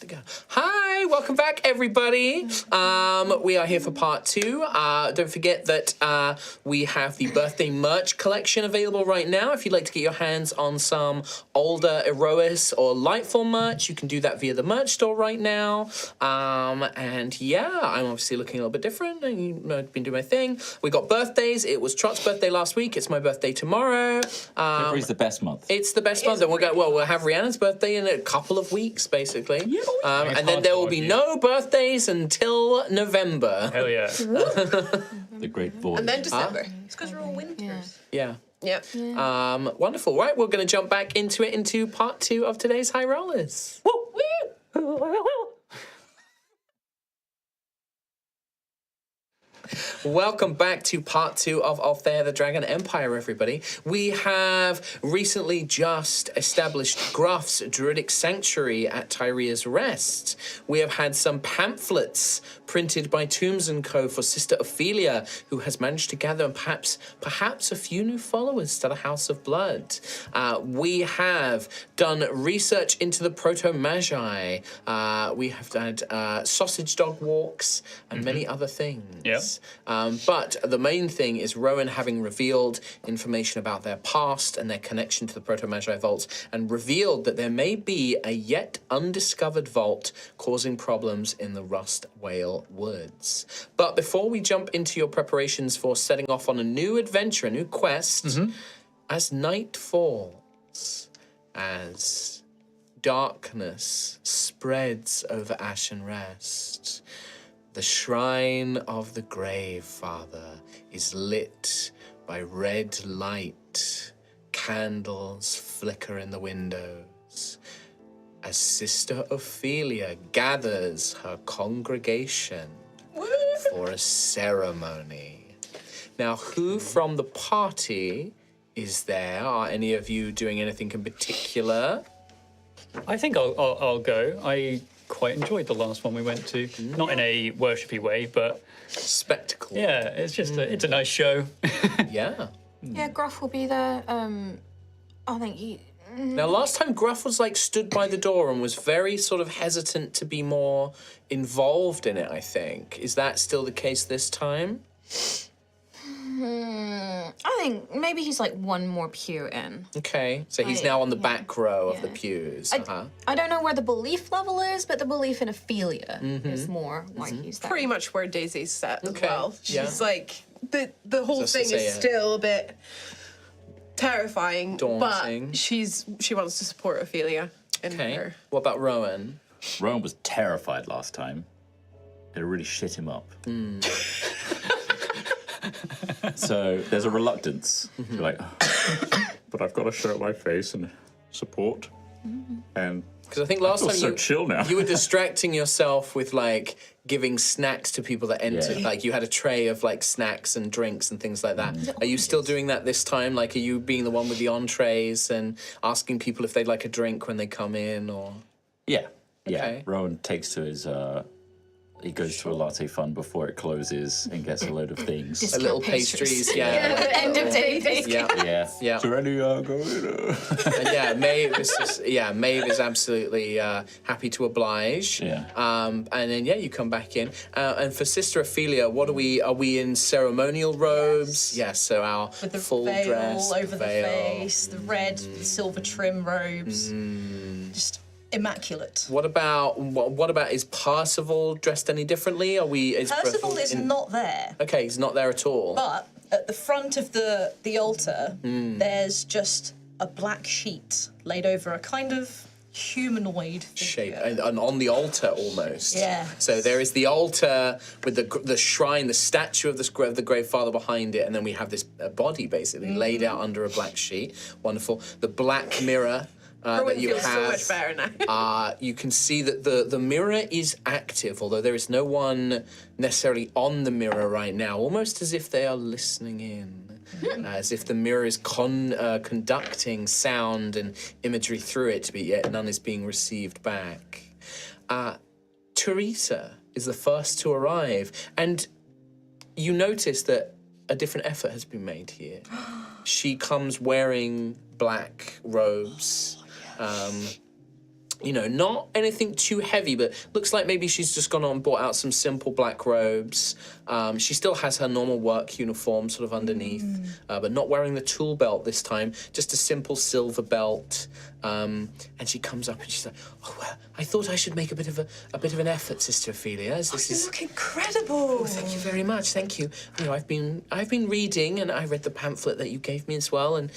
[SPEAKER 1] we go. Hi, welcome back, everybody. We are here for part 2. Don't forget that we have the birthday merch collection available right now. If you'd like to get your hands on some older Erois or Lightfall merch, you can do that via the merch store right now. And yeah, I'm obviously looking a little bit different. I've been doing my thing. We got birthdays. It was Trot's birthday last week. It's my birthday tomorrow.
[SPEAKER 4] February's the best month.
[SPEAKER 1] It's the best month. And we'll have Rhiannon's birthday in a couple of weeks, basically. And then there will be no birthdays until November.
[SPEAKER 2] Hell yeah.
[SPEAKER 4] The great void.
[SPEAKER 5] And then December.
[SPEAKER 7] It's because we're all winters.
[SPEAKER 1] Yeah.
[SPEAKER 5] Yep.
[SPEAKER 1] Wonderful. Right, we're going to jump back into part 2 of today's High Rollers. Welcome back to part 2 of Altheya the Dragon Empire, everybody. We have recently just established Gruff's Druidic Sanctuary at Tyria's Rest. We have had some pamphlets printed by Tombs & Co. for Sister Ophelia, who has managed to gather perhaps a few new followers to the House of Blood. We have done research into the Proto-Magi. We have had sausage dog walks and many other things.
[SPEAKER 2] Yep.
[SPEAKER 1] But the main thing is Rowan having revealed information about their past and their connection to the Proto-Magi vaults, and revealed that there may be a yet undiscovered vault causing problems in the Rust Whale Woods. But before we jump into your preparations for setting off on a new adventure, a new quest, as night falls, as darkness spreads over Ashen Rest, the shrine of the Grave Father is lit by red light. Candles flicker in the windows as Sister Ophelia gathers her congregation for a ceremony. Now, who from the party is there? Are any of you doing anything in particular?
[SPEAKER 2] I think I'll go. I quite enjoyed the last one we went to. Not in a worshipy way, but
[SPEAKER 1] Spectacle.
[SPEAKER 2] yeah, it's just it's a nice show.
[SPEAKER 1] Yeah.
[SPEAKER 3] Yeah, Gruff will be there. I think he.
[SPEAKER 1] Now, last time Gruff was stood by the door and was very sort of hesitant to be more involved in it, I think. Is that still the case this time?
[SPEAKER 3] I think maybe he's one more pew in.
[SPEAKER 1] Okay, so he's now on the back row of the pews.
[SPEAKER 3] I don't know where the belief level is, but the belief in Ophelia is more why he's there.
[SPEAKER 5] Pretty much where Daisy's set as
[SPEAKER 1] Okay,
[SPEAKER 5] well.
[SPEAKER 1] yeah.
[SPEAKER 5] She's the whole
[SPEAKER 1] Just to
[SPEAKER 5] thing
[SPEAKER 1] say
[SPEAKER 5] is
[SPEAKER 1] it.
[SPEAKER 5] still a bit terrifying,
[SPEAKER 1] Daunting.
[SPEAKER 5] but she wants to support Ophelia in
[SPEAKER 1] Okay.
[SPEAKER 5] her.
[SPEAKER 1] What about Rowan?
[SPEAKER 4] Rowan was terrified last time. It really shit him up. So there's a reluctance. You're like,
[SPEAKER 6] But I've got to show my face and support. And
[SPEAKER 1] Because I think last
[SPEAKER 6] feel
[SPEAKER 1] time
[SPEAKER 6] so chill now.
[SPEAKER 1] you were distracting yourself with giving snacks to people that entered.
[SPEAKER 4] Yeah.
[SPEAKER 1] You had a tray of snacks and drinks and things like that. Are you still doing that this time? Are you being the one with the entrees and asking people if they'd like a drink when they come in, or?
[SPEAKER 4] yeah.
[SPEAKER 1] Okay.
[SPEAKER 4] Rowan takes to his he goes to a latte fun before it closes and gets a load of things.
[SPEAKER 1] A little pastries, yeah.
[SPEAKER 3] End of day thing.
[SPEAKER 1] Yeah.
[SPEAKER 4] Yeah.
[SPEAKER 1] Yeah.
[SPEAKER 6] Is there any going?
[SPEAKER 1] And yeah, Maeve is Maeve is absolutely happy to oblige.
[SPEAKER 4] Yeah.
[SPEAKER 1] And then you come back in. And for Sister Ophelia, what are we in ceremonial robes? Yes, so our
[SPEAKER 7] With the
[SPEAKER 1] full
[SPEAKER 7] veil
[SPEAKER 1] dress
[SPEAKER 7] over the
[SPEAKER 1] veil.
[SPEAKER 7] face, the red silver trim robes. Just immaculate.
[SPEAKER 1] What about is Percival dressed any differently?
[SPEAKER 7] Percival is not there,
[SPEAKER 1] Okay, he's not there at all.
[SPEAKER 7] but at the front of the altar, there's just a black sheet laid over a kind of humanoid
[SPEAKER 1] Shape
[SPEAKER 7] figure.
[SPEAKER 1] and on the altar almost.
[SPEAKER 7] Yeah.
[SPEAKER 1] So there is the altar with the shrine, the statue of the Grave Father behind it, and then we have this body basically laid out under a black sheet. Wonderful. The black mirror. That
[SPEAKER 5] Rowan
[SPEAKER 1] you
[SPEAKER 5] feels
[SPEAKER 1] have.
[SPEAKER 5] so much better now.
[SPEAKER 1] You can see that the mirror is active, although there is no one necessarily on the mirror right now, almost as if they are listening in, as if the mirror is conducting sound and imagery through it, but yet none is being received back. Teresa is the first to arrive, and you notice that a different effort has been made here. She comes wearing black robes. not anything too heavy, but looks like maybe she's just gone on and bought out some simple black robes. She still has her normal work uniform sort of underneath, but not wearing the tool belt this time, just a simple silver belt. And she comes up and she's like, "Oh, well, I thought I should make a bit of an effort, Sister Ophelia, as this is..."
[SPEAKER 7] You look incredible.
[SPEAKER 1] Oh, thank you very much. Thank you. I've been reading, and I read the pamphlet that you gave me as well, and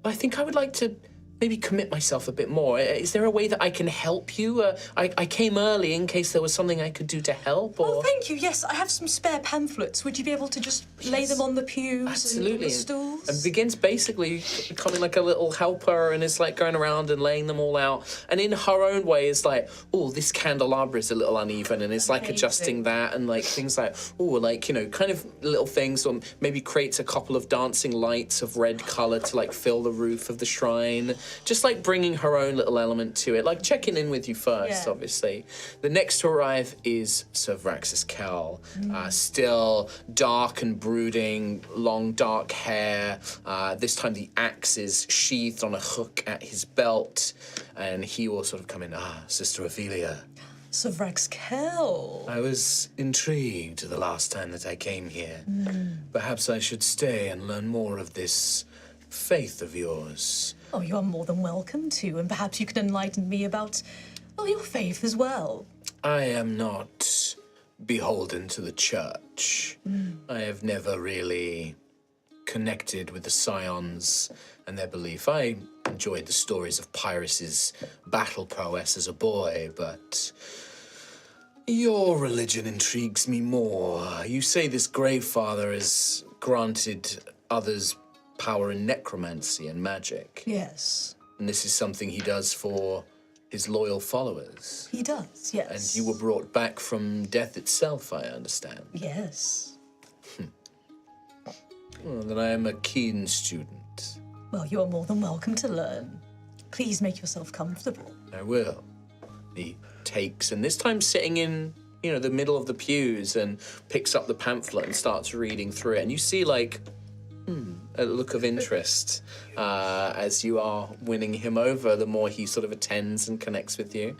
[SPEAKER 1] I think I would like to maybe commit myself a bit more. Is there a way that I can help you? I came early in case there was something I could do to help. Or...
[SPEAKER 7] Oh, thank you. Yes, I have some spare pamphlets. Would you be able to just lay them on the pews
[SPEAKER 1] Absolutely.
[SPEAKER 7] and on the stools?
[SPEAKER 1] And begins basically becoming like a little helper and is like going around and laying them all out. And in her own way is like, oh, this candelabra is a little uneven, and it's like adjusting that and like things like, oh, like, kind of little things, or maybe creates a couple of dancing lights of red colour to like fill the roof of the shrine. Just like bringing her own little element to it, like checking in with you first, obviously. The next to arrive is Sir Vraxis Kell, still dark and brooding, long dark hair. This time the axe is sheathed on a hook at his belt, and he will sort of come in, Sister Ophelia.
[SPEAKER 7] Sir Vrax Kell.
[SPEAKER 1] I was intrigued the last time that I came here. Perhaps I should stay and learn more of this faith of yours.
[SPEAKER 7] Oh, you are more than welcome to, and perhaps you can enlighten me about, your faith as well.
[SPEAKER 1] I am not beholden to the church. I have never really connected with the Scions and their belief. I enjoyed the stories of Pyrrhus's battle prowess as a boy, but your religion intrigues me more. You say this Grave Father has granted others power in necromancy and magic.
[SPEAKER 7] Yes.
[SPEAKER 1] And this is something he does for his loyal followers.
[SPEAKER 7] He does, yes.
[SPEAKER 1] And you were brought back from death itself, I understand.
[SPEAKER 7] Yes.
[SPEAKER 1] Well, then I am a keen student.
[SPEAKER 7] Well, you are more than welcome to learn. Please make yourself comfortable.
[SPEAKER 1] I will. He takes, and this time sitting in, the middle of the pews, and picks up the pamphlet and starts reading through it. And you see, like, a look of interest as you are winning him over, the more he sort of attends and connects with you.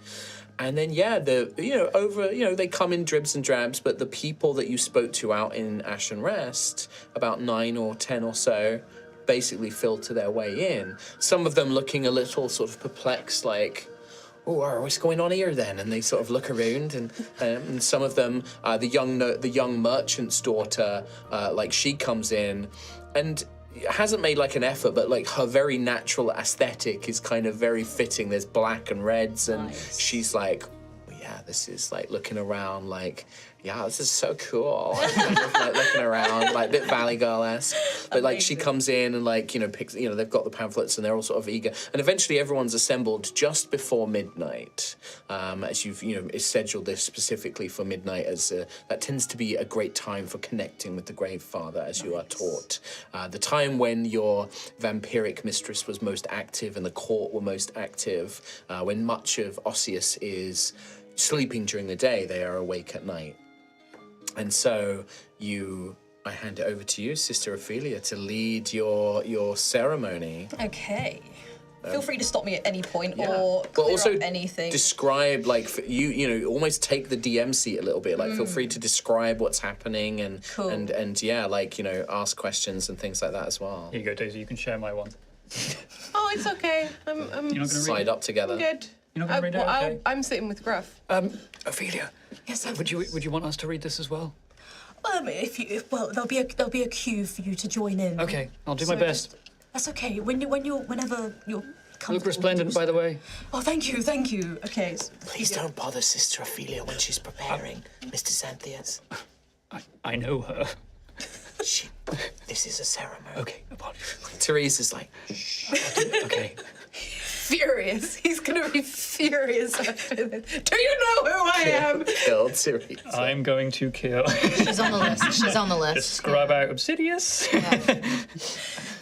[SPEAKER 1] And then, they come in dribs and drabs, but the people that you spoke to out in Ashen Rest, about 9 or 10 or so, basically filter their way in. Some of them looking a little sort of perplexed, like, oh, what's going on here then? And they sort of look around, and some of them, the young merchant's daughter, she comes in, and hasn't made like an effort, but like her very natural aesthetic is kind of very fitting. There's black and reds, and she's like, this is like looking around like, this is so cool. Like looking around, like a bit Valley Girl-esque. But like she comes in and like, picks, they've got the pamphlets and they're all sort of eager. And eventually everyone's assembled just before midnight. As you've, scheduled this specifically for midnight, as that tends to be a great time for connecting with the Grave Father, as you are taught. The time when your vampiric mistress was most active and the court were most active, when much of Osseous is sleeping during the day, they are awake at night. And so I hand it over to you, Sister Ophelia, to lead your ceremony.
[SPEAKER 7] Okay. Feel free to stop me at any point or clear
[SPEAKER 1] also
[SPEAKER 7] up anything.
[SPEAKER 1] Describe, like, almost take the DM seat a little bit. Like, feel free to describe what's happening and ask questions and things like that as well.
[SPEAKER 2] Here you go, Daisy. You can share my one.
[SPEAKER 5] Oh, it's okay. I'm
[SPEAKER 2] You're not going to
[SPEAKER 1] Side up together.
[SPEAKER 5] good.
[SPEAKER 2] You're not going to read it? Okay.
[SPEAKER 5] I'm sitting with Gruff.
[SPEAKER 2] Ophelia.
[SPEAKER 7] Yes,
[SPEAKER 2] would you want us to read this as well?
[SPEAKER 7] There'll be a queue for you to join in.
[SPEAKER 2] Okay, I'll do my best.
[SPEAKER 7] That's okay. Whenever you're comfortable.
[SPEAKER 2] Look resplendent, by the way.
[SPEAKER 7] Oh, thank you. Okay.
[SPEAKER 1] Please don't bother Sister Ophelia when she's preparing, Mr. Xanthias.
[SPEAKER 2] I know her.
[SPEAKER 1] This is a ceremony.
[SPEAKER 2] Okay, apologies.
[SPEAKER 1] Therese is like,
[SPEAKER 2] Okay.
[SPEAKER 5] Furious. He's gonna be furious after this. Do you know who I am?
[SPEAKER 1] kill Therese.
[SPEAKER 2] I'm going to kill.
[SPEAKER 3] She's on the list. She's on the list.
[SPEAKER 2] Just scrub out Obsidious.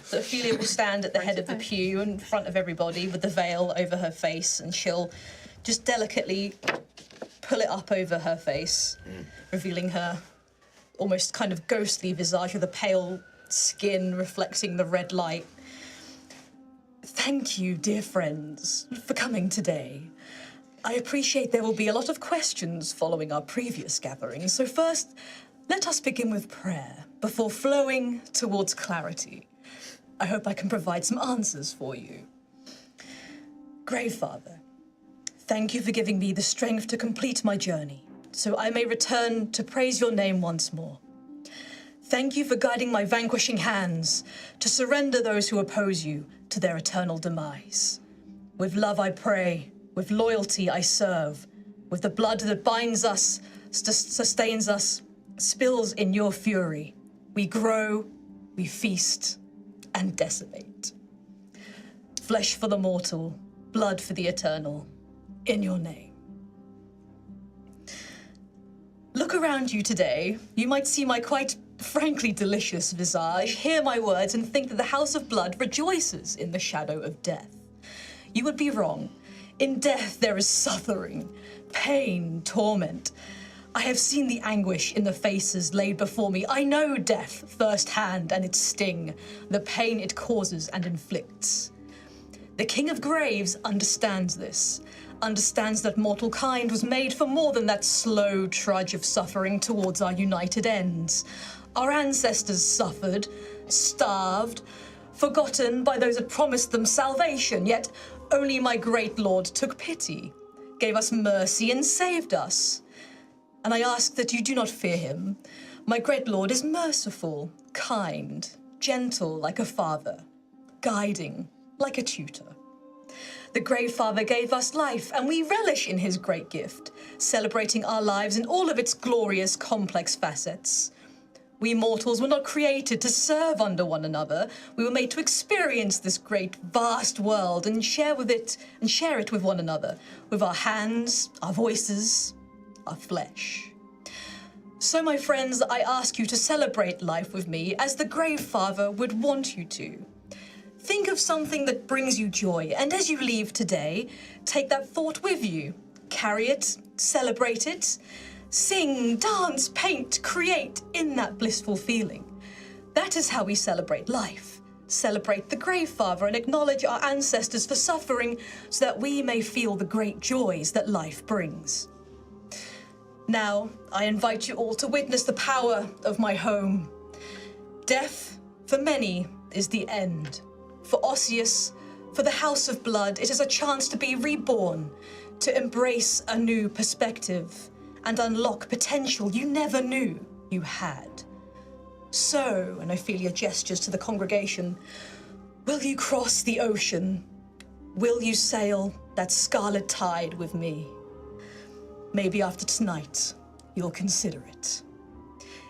[SPEAKER 7] So Ophelia will stand at the head of the pew in front of everybody with the veil over her face, and she'll just delicately pull it up over her face, revealing her almost kind of ghostly visage with a pale skin reflecting the red light. Thank you, dear friends, for coming today. I appreciate there will be a lot of questions following our previous gatherings, so first, let us begin with prayer before flowing towards clarity. I hope I can provide some answers for you. Grave Father, thank you for giving me the strength to complete my journey, so I may return to praise your name once more. Thank you for guiding my vanquishing hands to surrender those who oppose you to their eternal demise. With love I pray, with loyalty I serve, with the blood that binds us, sustains us, spills in your fury. We grow, we feast, and decimate. Flesh for the mortal, blood for the eternal, in your name. Look around you today. You might see my quite frankly delicious visage, hear my words, and think that the House of Blood rejoices in the shadow of death. You would be wrong. In death there is suffering, pain, torment. I have seen the anguish in the faces laid before me. I know death firsthand and its sting, the pain it causes and inflicts. The King of Graves understands this, understands that mortal kind was made for more than that slow trudge of suffering towards our united ends. Our ancestors suffered, starved, forgotten by those that promised them salvation, yet only my great Lord took pity, gave us mercy and saved us. And I ask that you do not fear him. My great Lord is merciful, kind, gentle like a father, guiding like a tutor. The Grave Father gave us life, and we relish in his great gift, celebrating our lives in all of its glorious, complex facets. We mortals were not created to serve under one another. We were made to experience this great, vast world and share it with one another, with our hands, our voices, our flesh. So, my friends, I ask you to celebrate life with me as the Grave Father would want you to. Think of something that brings you joy, and as you leave today, take that thought with you. Carry it, celebrate it. Sing, dance, paint, create in that blissful feeling. That is how we celebrate life. Celebrate the Grave Father and acknowledge our ancestors for suffering so that we may feel the great joys that life brings. Now, I invite you all to witness the power of my home. Death, for many, is the end. For Osseous, for the House of Blood, it is a chance to be reborn, to embrace a new perspective, and unlock potential you never knew you had. So, and Altheya gestures to the congregation, will you cross the ocean? Will you sail that scarlet tide with me? Maybe after tonight, you'll consider it.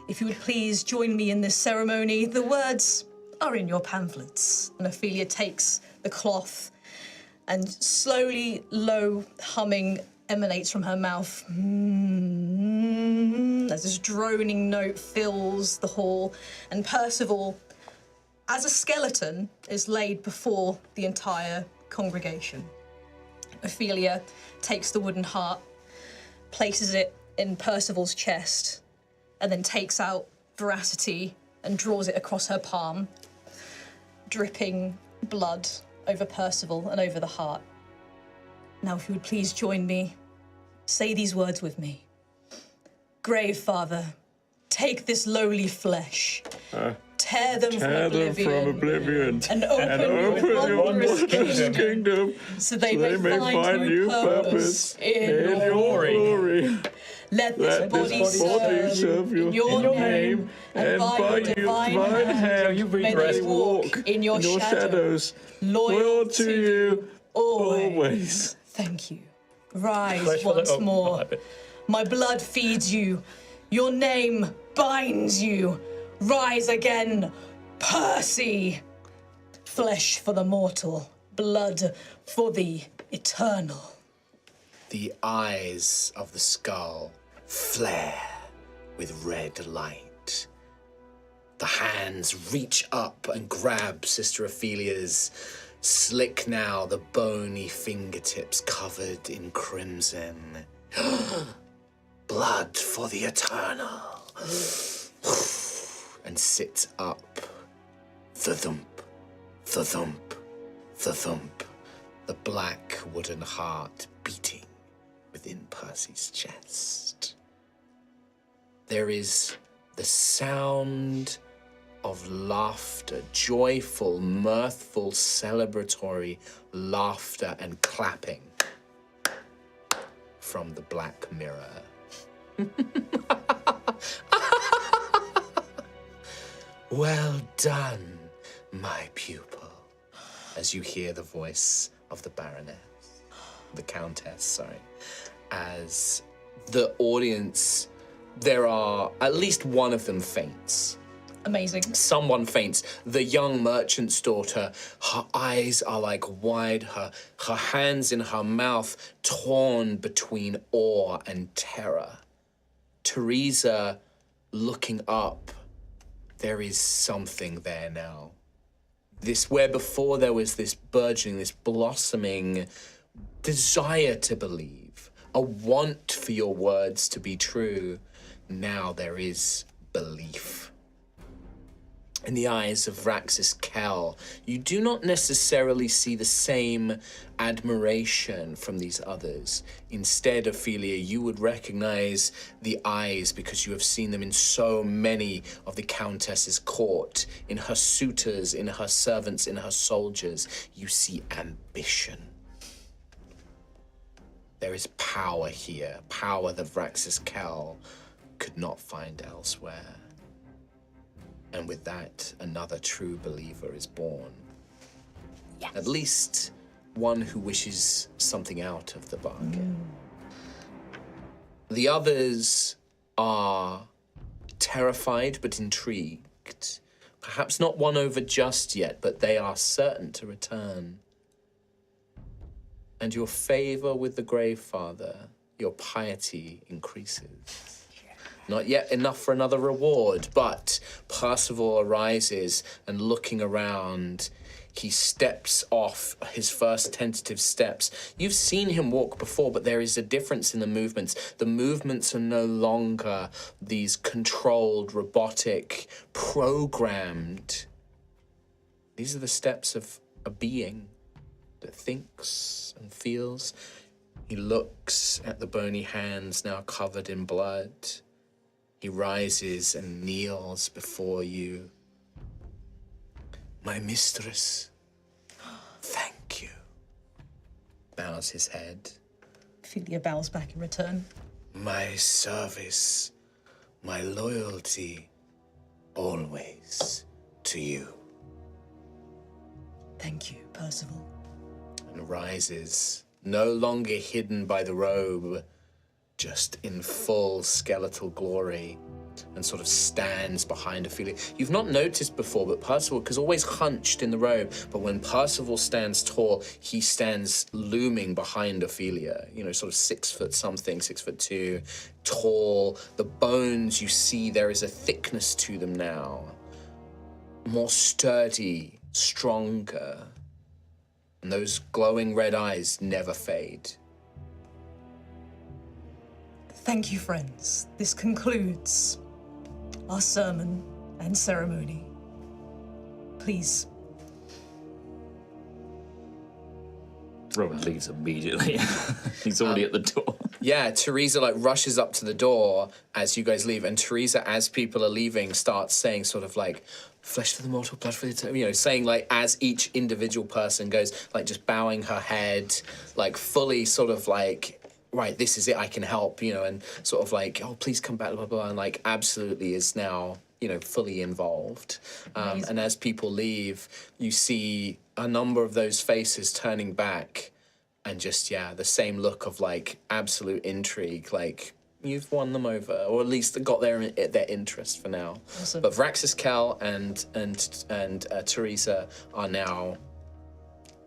[SPEAKER 7] If you would please join me in this ceremony, the words are in your pamphlets. And Altheya takes the cloth and slowly, low humming emanates from her mouth. As this droning note fills the hall, and Percival, as a skeleton, is laid before the entire congregation. Altheya takes the wooden heart, places it in Percival's chest, and then takes out Veracity and draws it across her palm, dripping blood over Percival and over the heart. Now, if you would please join me, say these words with me. Grave Father, take this lowly flesh, tear them from oblivion, and open your wondrous kingdom, so they may find new purpose in your glory. Let this body serve you in your name, and by your divine hand may they walk in your shadows, loyal to you always. Thank you. Rise once more. My blood feeds you. Your name binds you. Rise again, Percy. Flesh for the mortal, blood for the eternal.
[SPEAKER 1] The eyes of the skull flare with red light. The hands reach up and grab Sister Altheya's, slick now the bony fingertips covered in crimson. Blood for the eternal. And sits up. Thump, thump, the thump, the black wooden heart beating within Percy's chest. There is the sound of laughter, joyful, mirthful, celebratory laughter and clapping from the black mirror. Well done, my pupil, as you hear the voice of the Baroness, the Countess, sorry, as the audience, there are at least one of them faints.
[SPEAKER 7] Amazing.
[SPEAKER 1] Someone faints. The young merchant's daughter, her eyes are like wide, her hands in her mouth torn between awe and terror. Teresa looking up, there is something there now. This, where before there was this burgeoning, this blossoming desire to believe, a want for your words to be true, now there is belief. In the eyes of Vraxis Kell, you do not necessarily see the same admiration from these others. Instead, Ophelia, you would recognize the eyes because you have seen them in so many of the Countess's court, in her suitors, in her servants, in her soldiers. You see ambition. There is power here, power that Vraxis Kell could not find elsewhere. And with that, another true believer is born. Yes. At least one who wishes something out of the bargain. The others are terrified but intrigued. Perhaps not won over just yet, but they are certain to return. And your favor with the Grave Father, your piety increases. Not yet enough for another reward, but Percival arises and looking around, he steps off his first tentative steps. You've seen him walk before, but there is a difference in the movements. The movements are no longer these controlled, robotic, programmed. These are the steps of a being that thinks and feels. He looks at the bony hands now covered in blood. He rises and kneels before you. My mistress, thank you. Bows his head.
[SPEAKER 7] Ophelia bows back in return.
[SPEAKER 1] My service, my loyalty, always to you.
[SPEAKER 7] Thank you, Percival.
[SPEAKER 1] And rises, no longer hidden by the robe, just in full skeletal glory, and sort of stands behind Ophelia. You've not noticed before, but Percival is always hunched in the robe, but when Percival stands tall, he stands looming behind Ophelia, you know, sort of 6 foot something, 6'2", tall. The bones, you see there is a thickness to them now, more sturdy, stronger, and those glowing red eyes never fade.
[SPEAKER 7] Thank you, friends. This concludes our sermon and ceremony. Please.
[SPEAKER 4] Rowan leaves immediately. He's already at the door.
[SPEAKER 1] Yeah, Teresa rushes up to the door as you guys leave, and Teresa, as people are leaving, starts saying sort of like, flesh for the mortal, blood for the, you know, saying as each individual person goes, just bowing her head, fully sort of right, this is it, I can help, you know, and sort of oh, please come back, blah, blah, blah, and absolutely is now, you know, fully involved. And as people leave, you see a number of those faces turning back and just, the same look of absolute intrigue, you've won them over, or at least got their interest for now. Awesome. But Vraxis Kell and Teresa are now,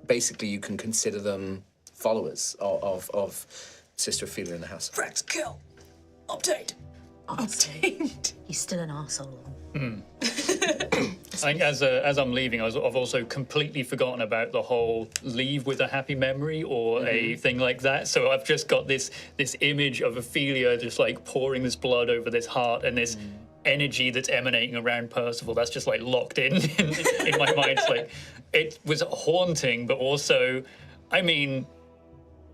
[SPEAKER 1] basically you can consider them followers of Sister Ophelia in the house.
[SPEAKER 7] Vrax Kell. Update.
[SPEAKER 8] He's still an arsehole.
[SPEAKER 2] I think as I'm leaving, I've also completely forgotten about the whole leave with a happy memory or a thing like that. So I've just got this image of Ophelia just pouring this blood over this heart and this energy that's emanating around Percival that's just like locked in my mind. It's like it was haunting, but also, I mean,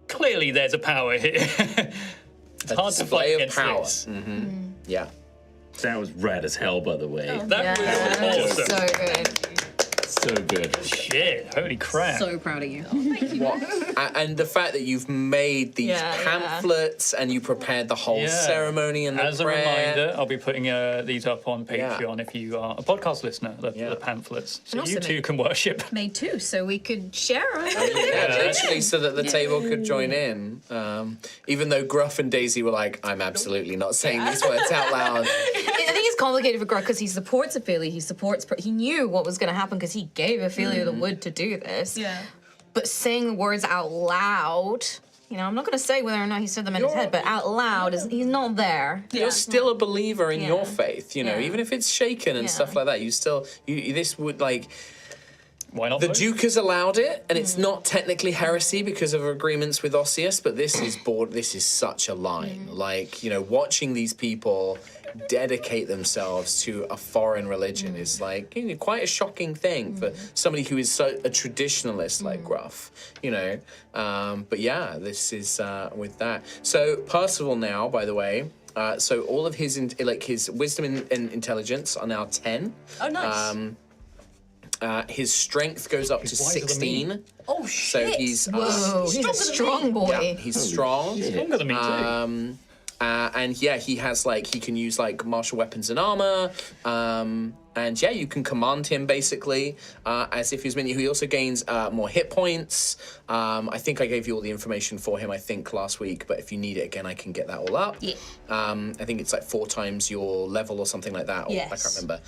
[SPEAKER 2] clearly there's a power here. It's hard to fight against
[SPEAKER 1] power.
[SPEAKER 2] this.
[SPEAKER 1] Yeah.
[SPEAKER 4] That was rad as hell, by the way.
[SPEAKER 2] That was awesome.
[SPEAKER 3] So good.
[SPEAKER 4] So good.
[SPEAKER 2] Shit, holy crap.
[SPEAKER 9] So proud of you.
[SPEAKER 1] And the fact that you've made these pamphlets and you prepared the whole ceremony and the
[SPEAKER 2] As
[SPEAKER 1] prayer.
[SPEAKER 2] a reminder, I'll be putting these up on Patreon if you are a podcast listener, the pamphlets. So
[SPEAKER 3] also
[SPEAKER 2] you too can worship.
[SPEAKER 3] Made two, so we could share them.
[SPEAKER 1] Yeah, literally, so that the table could join in. Even though Gruff and Daisy were like, I'm absolutely not saying these words out loud.
[SPEAKER 3] I think it's complicated for Gruff because he supports Ophelia. He knew what was going to happen because he gave Ophelia the wood to do this.
[SPEAKER 7] Yeah.
[SPEAKER 3] But saying the words out loud, I'm not going to say whether or not he said them in his head, but out loud, he's not there.
[SPEAKER 1] You're still a believer in your faith,
[SPEAKER 3] Yeah.
[SPEAKER 1] even if it's shaken and stuff like that. This would like.
[SPEAKER 2] Why not?
[SPEAKER 1] The
[SPEAKER 2] both?
[SPEAKER 1] Duke has allowed it, and it's not technically heresy because of agreements with Osseous, but this is such a line. Like, watching these people dedicate themselves to a foreign religion is like quite a shocking thing for somebody who is a traditionalist like Gruff, But yeah, this is with that. So Percival now, by the way, so all of his his wisdom and intelligence are now 10.
[SPEAKER 7] Oh, nice.
[SPEAKER 1] His strength goes up to
[SPEAKER 2] wiser than
[SPEAKER 1] 16.
[SPEAKER 7] Oh, shit.
[SPEAKER 1] So he's
[SPEAKER 3] Whoa, he's a strong boy.
[SPEAKER 1] yeah, he's strong.
[SPEAKER 2] Stronger than me too.
[SPEAKER 1] And yeah, he has he can use martial weapons and armor. And yeah, you can command him basically as if he was minion. He also gains more hit points. I think I gave you all the information for him, last week, but if you need it again, I can get that all up.
[SPEAKER 7] Yeah.
[SPEAKER 1] I think it's 4 times your level or something like that. Or, I
[SPEAKER 7] Yes.
[SPEAKER 1] can't remember.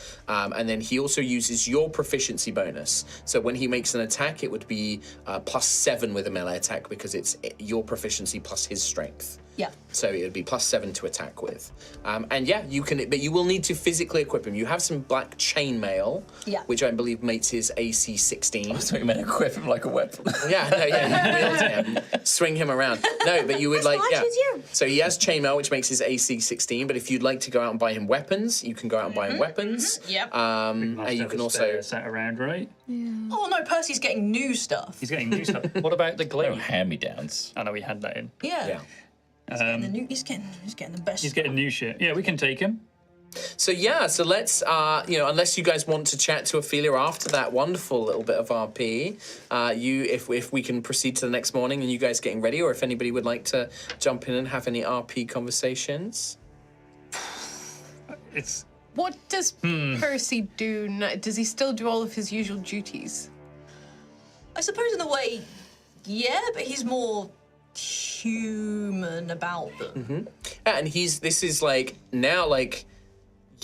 [SPEAKER 1] And then he also uses your proficiency bonus. So when he makes an attack, it would be +7 with a melee attack because it's your proficiency plus his strength.
[SPEAKER 7] Yeah.
[SPEAKER 1] So it would be +7 to attack with. And yeah, you can, but you will need to physically equip him. You have some black chainmail, which I believe makes his AC 16.
[SPEAKER 4] So you meant equip him like a weapon.
[SPEAKER 1] Yeah, you wield him, swing him around. No, but you would So he has chainmail, which makes his AC 16. But if you'd like to go out and buy him weapons, you can go out and buy him weapons.
[SPEAKER 7] Yep.
[SPEAKER 1] And you can also.
[SPEAKER 2] sat around, right?
[SPEAKER 7] Oh no, Percy's getting new stuff.
[SPEAKER 2] He's getting new stuff. What about the
[SPEAKER 4] No
[SPEAKER 2] glaive?
[SPEAKER 4] hand-me-downs.
[SPEAKER 2] I know we had that in.
[SPEAKER 7] Yeah.
[SPEAKER 1] Yeah.
[SPEAKER 7] He's getting the best.
[SPEAKER 2] He's getting new shit. Yeah, we can take him.
[SPEAKER 1] So yeah, so let's unless you guys want to chat to Ophelia after that wonderful little bit of RP, if we can proceed to the next morning and you guys getting ready, or if anybody would like to jump in and have any RP conversations.
[SPEAKER 2] It's
[SPEAKER 5] What does Percy do now? Does he still do all of his usual duties?
[SPEAKER 7] I suppose in a way, yeah, but he's more human about them.
[SPEAKER 1] Yeah, and this is now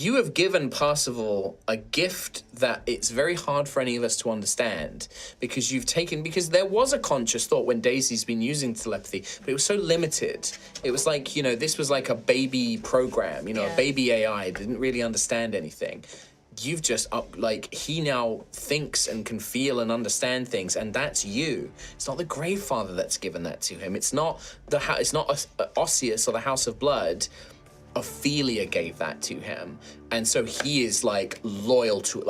[SPEAKER 1] you have given Percival a gift that it's very hard for any of us to understand because because there was a conscious thought when Daisy's been using telepathy, but it was so limited. It was this was like a baby program, a baby AI, didn't really understand anything. You've just he now thinks and can feel and understand things, and that's you. It's not the Grave Father that's given that to him. It's not it's not Osseous or the House of Blood. Ophelia gave that to him, and so he is loyal to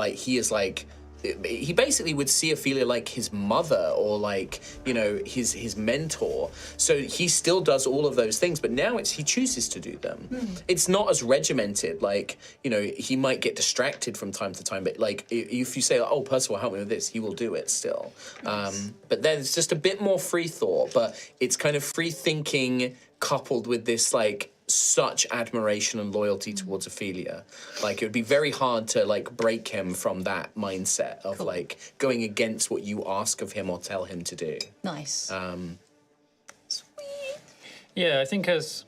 [SPEAKER 1] he basically would see Ophelia like his mother or his mentor. So he still does all of those things, but now he chooses to do them. It's not as regimented. He might get distracted from time to time, but if you say, "Oh, Percival, help me with this," he will do it still. But there's just a bit more free thought, but it's kind of free thinking coupled with this such admiration and loyalty towards Ophelia. It would be very hard to break him from that mindset of going against what you ask of him or tell him to do.
[SPEAKER 7] Nice.
[SPEAKER 2] Yeah, I think as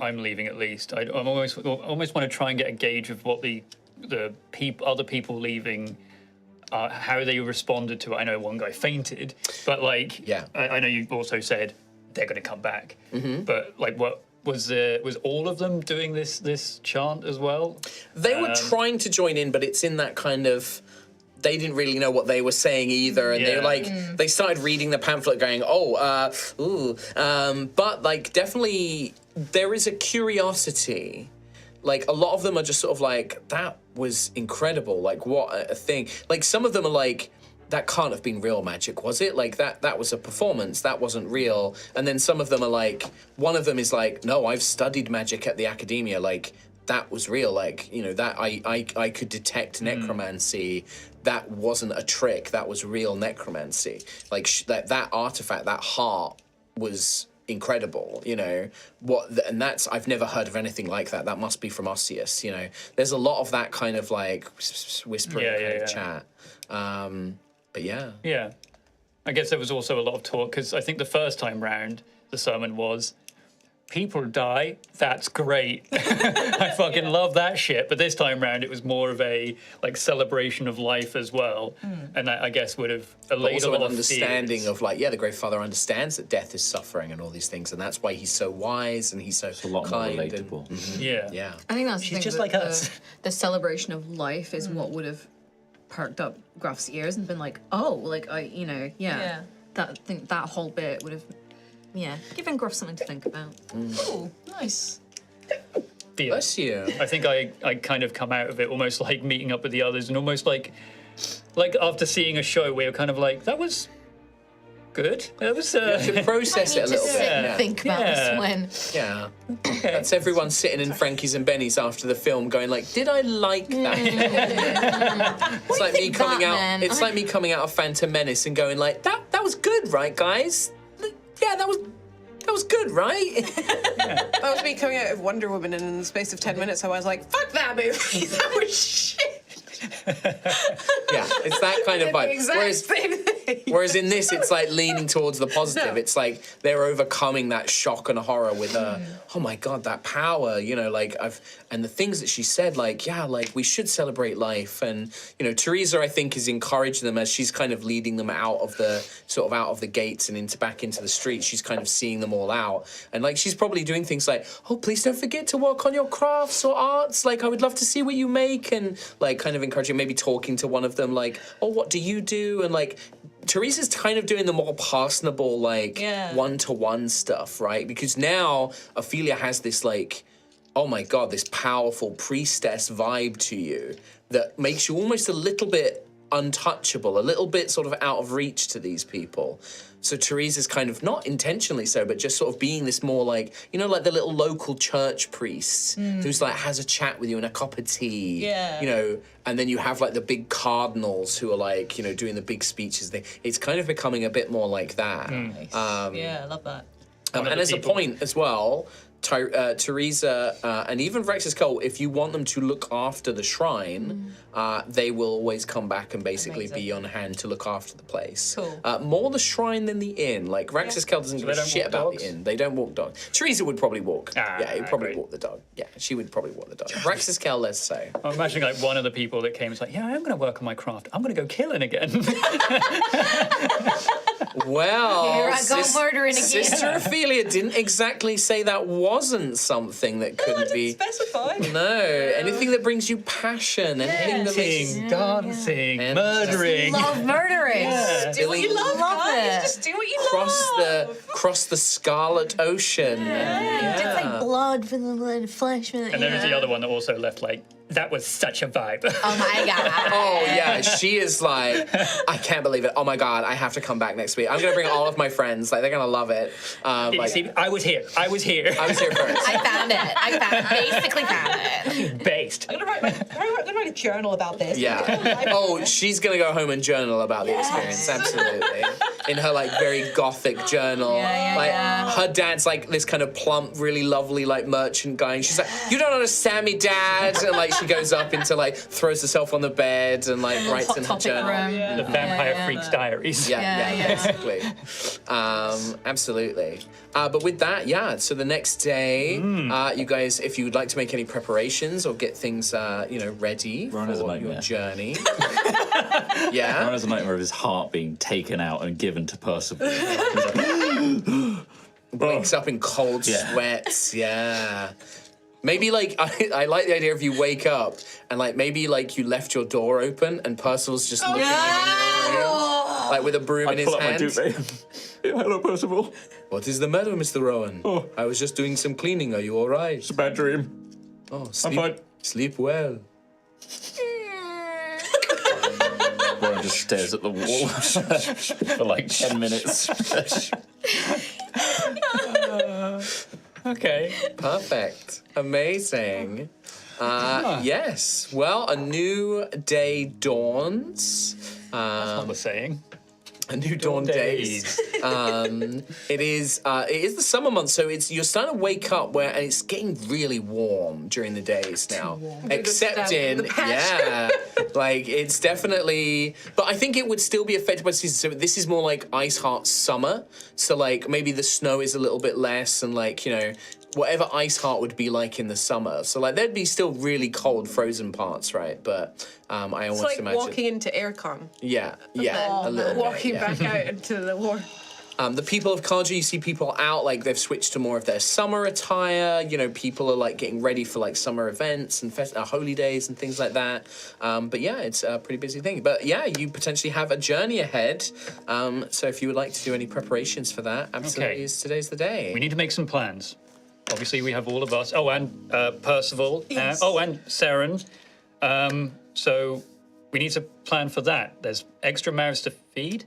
[SPEAKER 2] I'm leaving at least, I almost want to try and get a gauge of what the other people leaving, how they responded to it. I know one guy fainted, but I know you also said they're going to come back. But what was all of them doing this chant as well?
[SPEAKER 1] They were trying to join in, but it's in that kind of. They didn't really know what they were saying either, and they were they started reading the pamphlet, going, but definitely there is a curiosity like a lot of them are just sort of like, that was incredible. Like what a thing. Like some of them are like, that can't have been real magic, was it? Like that was a performance, that wasn't real. And then some of them are like, one of them is like, no, I've studied magic at the academia, like that was real, like, you know, that I could detect necromancy. That wasn't a trick, that was real necromancy. Like that artifact, that heart was incredible, you know. And that's, I've never heard of anything like that. That must be from Osseous, you know. There's a lot of that kind of like whispering kind of chat. But yeah.
[SPEAKER 2] Yeah. I guess there was also a lot of talk, because I think the first time round, the sermon was, people die, that's great. I fucking love that shit. But this time round, it was more of a like celebration of life as well. And that, I guess, would have allayed
[SPEAKER 1] also
[SPEAKER 2] a lot
[SPEAKER 1] an
[SPEAKER 2] of
[SPEAKER 1] understanding
[SPEAKER 2] fears.
[SPEAKER 1] of like, yeah, the Great Father understands that death is suffering and all these things, and that's why he's so wise and he's so
[SPEAKER 4] A lot more
[SPEAKER 1] kind.
[SPEAKER 4] relatable.
[SPEAKER 1] Yeah.
[SPEAKER 3] I think that's the
[SPEAKER 2] She's
[SPEAKER 3] thing,
[SPEAKER 2] just
[SPEAKER 3] that
[SPEAKER 2] like us.
[SPEAKER 3] The celebration of life is what would have perked up Gruff's ears and been like, oh, like
[SPEAKER 7] Yeah.
[SPEAKER 3] that whole bit would have, given Gruff something to think about.
[SPEAKER 7] Oh, nice.
[SPEAKER 2] Fear.
[SPEAKER 1] Bless you.
[SPEAKER 2] I think I kind of come out of it almost like meeting up with the others, and almost like after seeing a show where you're kind of like, that was good. That was
[SPEAKER 1] To process it a little
[SPEAKER 3] Sit
[SPEAKER 1] bit.
[SPEAKER 3] and
[SPEAKER 1] Yeah.
[SPEAKER 3] think about this one.
[SPEAKER 1] Yeah. That's everyone sitting in Frankie's and Benny's after the film going like, did I like that? It's like me coming out.
[SPEAKER 3] Batman?
[SPEAKER 1] It's like me coming out of Phantom Menace and going like, that was good, right, guys? Yeah, that was good, right?
[SPEAKER 5] That was me coming out of Wonder Woman, and in the space of 10 minutes, I was like, fuck that movie. That was shit.
[SPEAKER 1] Yeah, it's that kind of
[SPEAKER 5] The
[SPEAKER 1] vibe.
[SPEAKER 5] exact same thing.
[SPEAKER 1] Whereas in this, it's like leaning towards the positive.
[SPEAKER 5] No.
[SPEAKER 1] It's like they're overcoming that shock and horror with oh my God, that power, you know, like and the things that she said, like, yeah, like we should celebrate life. And, you know, Teresa, I think, is encouraging them as she's kind of leading them out of the gates and back into the street. She's kind of seeing them all out. And like, she's probably doing things like, oh, please don't forget to work on your crafts or arts. Like, I would love to see what you make. And like, kind of encouraging, maybe talking to one of them, like, oh, what do you do? And like, Teresa's kind of doing the more personable, like, one-to-one stuff, right? Because now Ophelia has this, like, oh my God, this powerful priestess vibe to you that makes you almost a little bit untouchable, a little bit sort of out of reach to these people. So Teresa's kind of, not intentionally so, but just sort of being this more like, you know, like the little local church priest who's like has a chat with you and a cup of tea, you know, and then you have like the big cardinals who are like, you know, doing the big speeches. It's kind of becoming a bit more like that.
[SPEAKER 7] Nice. Yeah, I love that.
[SPEAKER 1] And
[SPEAKER 2] the
[SPEAKER 1] as a
[SPEAKER 2] people-
[SPEAKER 1] point as well, Teresa and even Vrex's Cole, if you want them to look after the shrine, they will always come back and basically be on hand to look after the place.
[SPEAKER 7] Cool.
[SPEAKER 1] More the shrine than the inn. Like, Vrex's Cole doesn't give
[SPEAKER 2] they
[SPEAKER 1] a
[SPEAKER 2] don't
[SPEAKER 1] shit
[SPEAKER 2] walk
[SPEAKER 1] about
[SPEAKER 2] dogs?
[SPEAKER 1] the inn. They don't walk dogs. Teresa would probably walk. Yeah, he'd probably
[SPEAKER 2] great.
[SPEAKER 1] walk the dog. Yeah, she would probably walk the dog. Vrex's Cole, less so.
[SPEAKER 2] I'm imagining like one of the people that came was like, yeah, I'm going to work on my craft. I'm going to go killing again.
[SPEAKER 1] Well,
[SPEAKER 3] Here I go murdering again.
[SPEAKER 1] Sister Ophelia didn't exactly say that wasn't something that couldn't be.
[SPEAKER 7] Specify.
[SPEAKER 1] No, anything that brings you passion, anything that makes
[SPEAKER 2] Dancing, dancing,
[SPEAKER 1] And-
[SPEAKER 2] murdering.
[SPEAKER 3] Love murdering.
[SPEAKER 7] Do what you love,
[SPEAKER 3] Love
[SPEAKER 7] guys.
[SPEAKER 3] it.
[SPEAKER 7] Just do what you
[SPEAKER 1] cross the scarlet ocean.
[SPEAKER 3] It's like blood for the blood, flesh for the.
[SPEAKER 2] And there was the other one that also left like, that was such a vibe.
[SPEAKER 3] Oh my God.
[SPEAKER 1] Oh yeah, she is like, I can't believe it. Oh my God, I have to come back next week. I'm gonna bring all of my friends. Like they're gonna love it.
[SPEAKER 2] Did you see? I was here. I was here.
[SPEAKER 1] I was here first.
[SPEAKER 3] Basically found it.
[SPEAKER 2] Based.
[SPEAKER 7] I'm gonna write a journal about this.
[SPEAKER 1] Yeah. Oh, she's gonna go home and journal about the experience. Absolutely. In her like very gothic journal. Her dad's like this kind of plump, really lovely like merchant guy, and she's like, "You don't understand me, Dad." And like she goes up into like throws herself on the bed and like writes in her journal.
[SPEAKER 2] The Vampire Freaks Diaries.
[SPEAKER 1] Yeah, basically. Absolutely. But with that, so the next day, you guys, if you would like to make any preparations or get things, ready
[SPEAKER 4] Ron has a
[SPEAKER 1] for your
[SPEAKER 4] nightmare.
[SPEAKER 1] journey.
[SPEAKER 4] Ron
[SPEAKER 1] Yeah.
[SPEAKER 4] has a nightmare of his heart being taken out and given to Percival.
[SPEAKER 1] Wakes up in cold sweats. Yeah. Maybe like I like the idea of you wake up and like maybe like you left your door open and Percival's just looking at you in your room, like with a broom in his
[SPEAKER 6] Pull out my
[SPEAKER 1] hand.
[SPEAKER 6] duvet. Hello, Percival.
[SPEAKER 1] What is the matter, Mr. Rowan? I was just doing some cleaning. Are you all right?
[SPEAKER 6] It's a bad dream.
[SPEAKER 1] Oh,
[SPEAKER 6] I'm fine.
[SPEAKER 1] sleep well.
[SPEAKER 4] Rowan just stares at the wall for like 10 minutes.
[SPEAKER 2] Okay.
[SPEAKER 1] Perfect. Amazing. Yes. Well, a new day dawns.
[SPEAKER 2] Not the saying.
[SPEAKER 1] A new dawn days. It is the summer months, so you're starting to wake up and it's getting really warm during the days now. Except in like it's definitely, but I think it would still be affected by the season. So this is more like Ice Heart summer. So like maybe the snow is a little bit less, and like whatever Ice Heart would be like in the summer. So like there'd be still really cold frozen parts, right? But I almost
[SPEAKER 5] It's like
[SPEAKER 1] imagine
[SPEAKER 5] walking into aircon.
[SPEAKER 1] yeah, a little bit.
[SPEAKER 5] Walking back out into the war.
[SPEAKER 1] The people of Kaja, you see people out, like they've switched to more of their summer attire. People are like getting ready for like summer events and holy days and things like that. But yeah, it's a pretty busy thing. But yeah, you potentially have a journey ahead. So if you would like to do any preparations for that, absolutely, today's the day.
[SPEAKER 2] We need to make some plans. Obviously, we have all of us. Oh, and Percival.
[SPEAKER 7] Yes.
[SPEAKER 2] And Saren. So we need to plan for that. There's extra mouths to feed.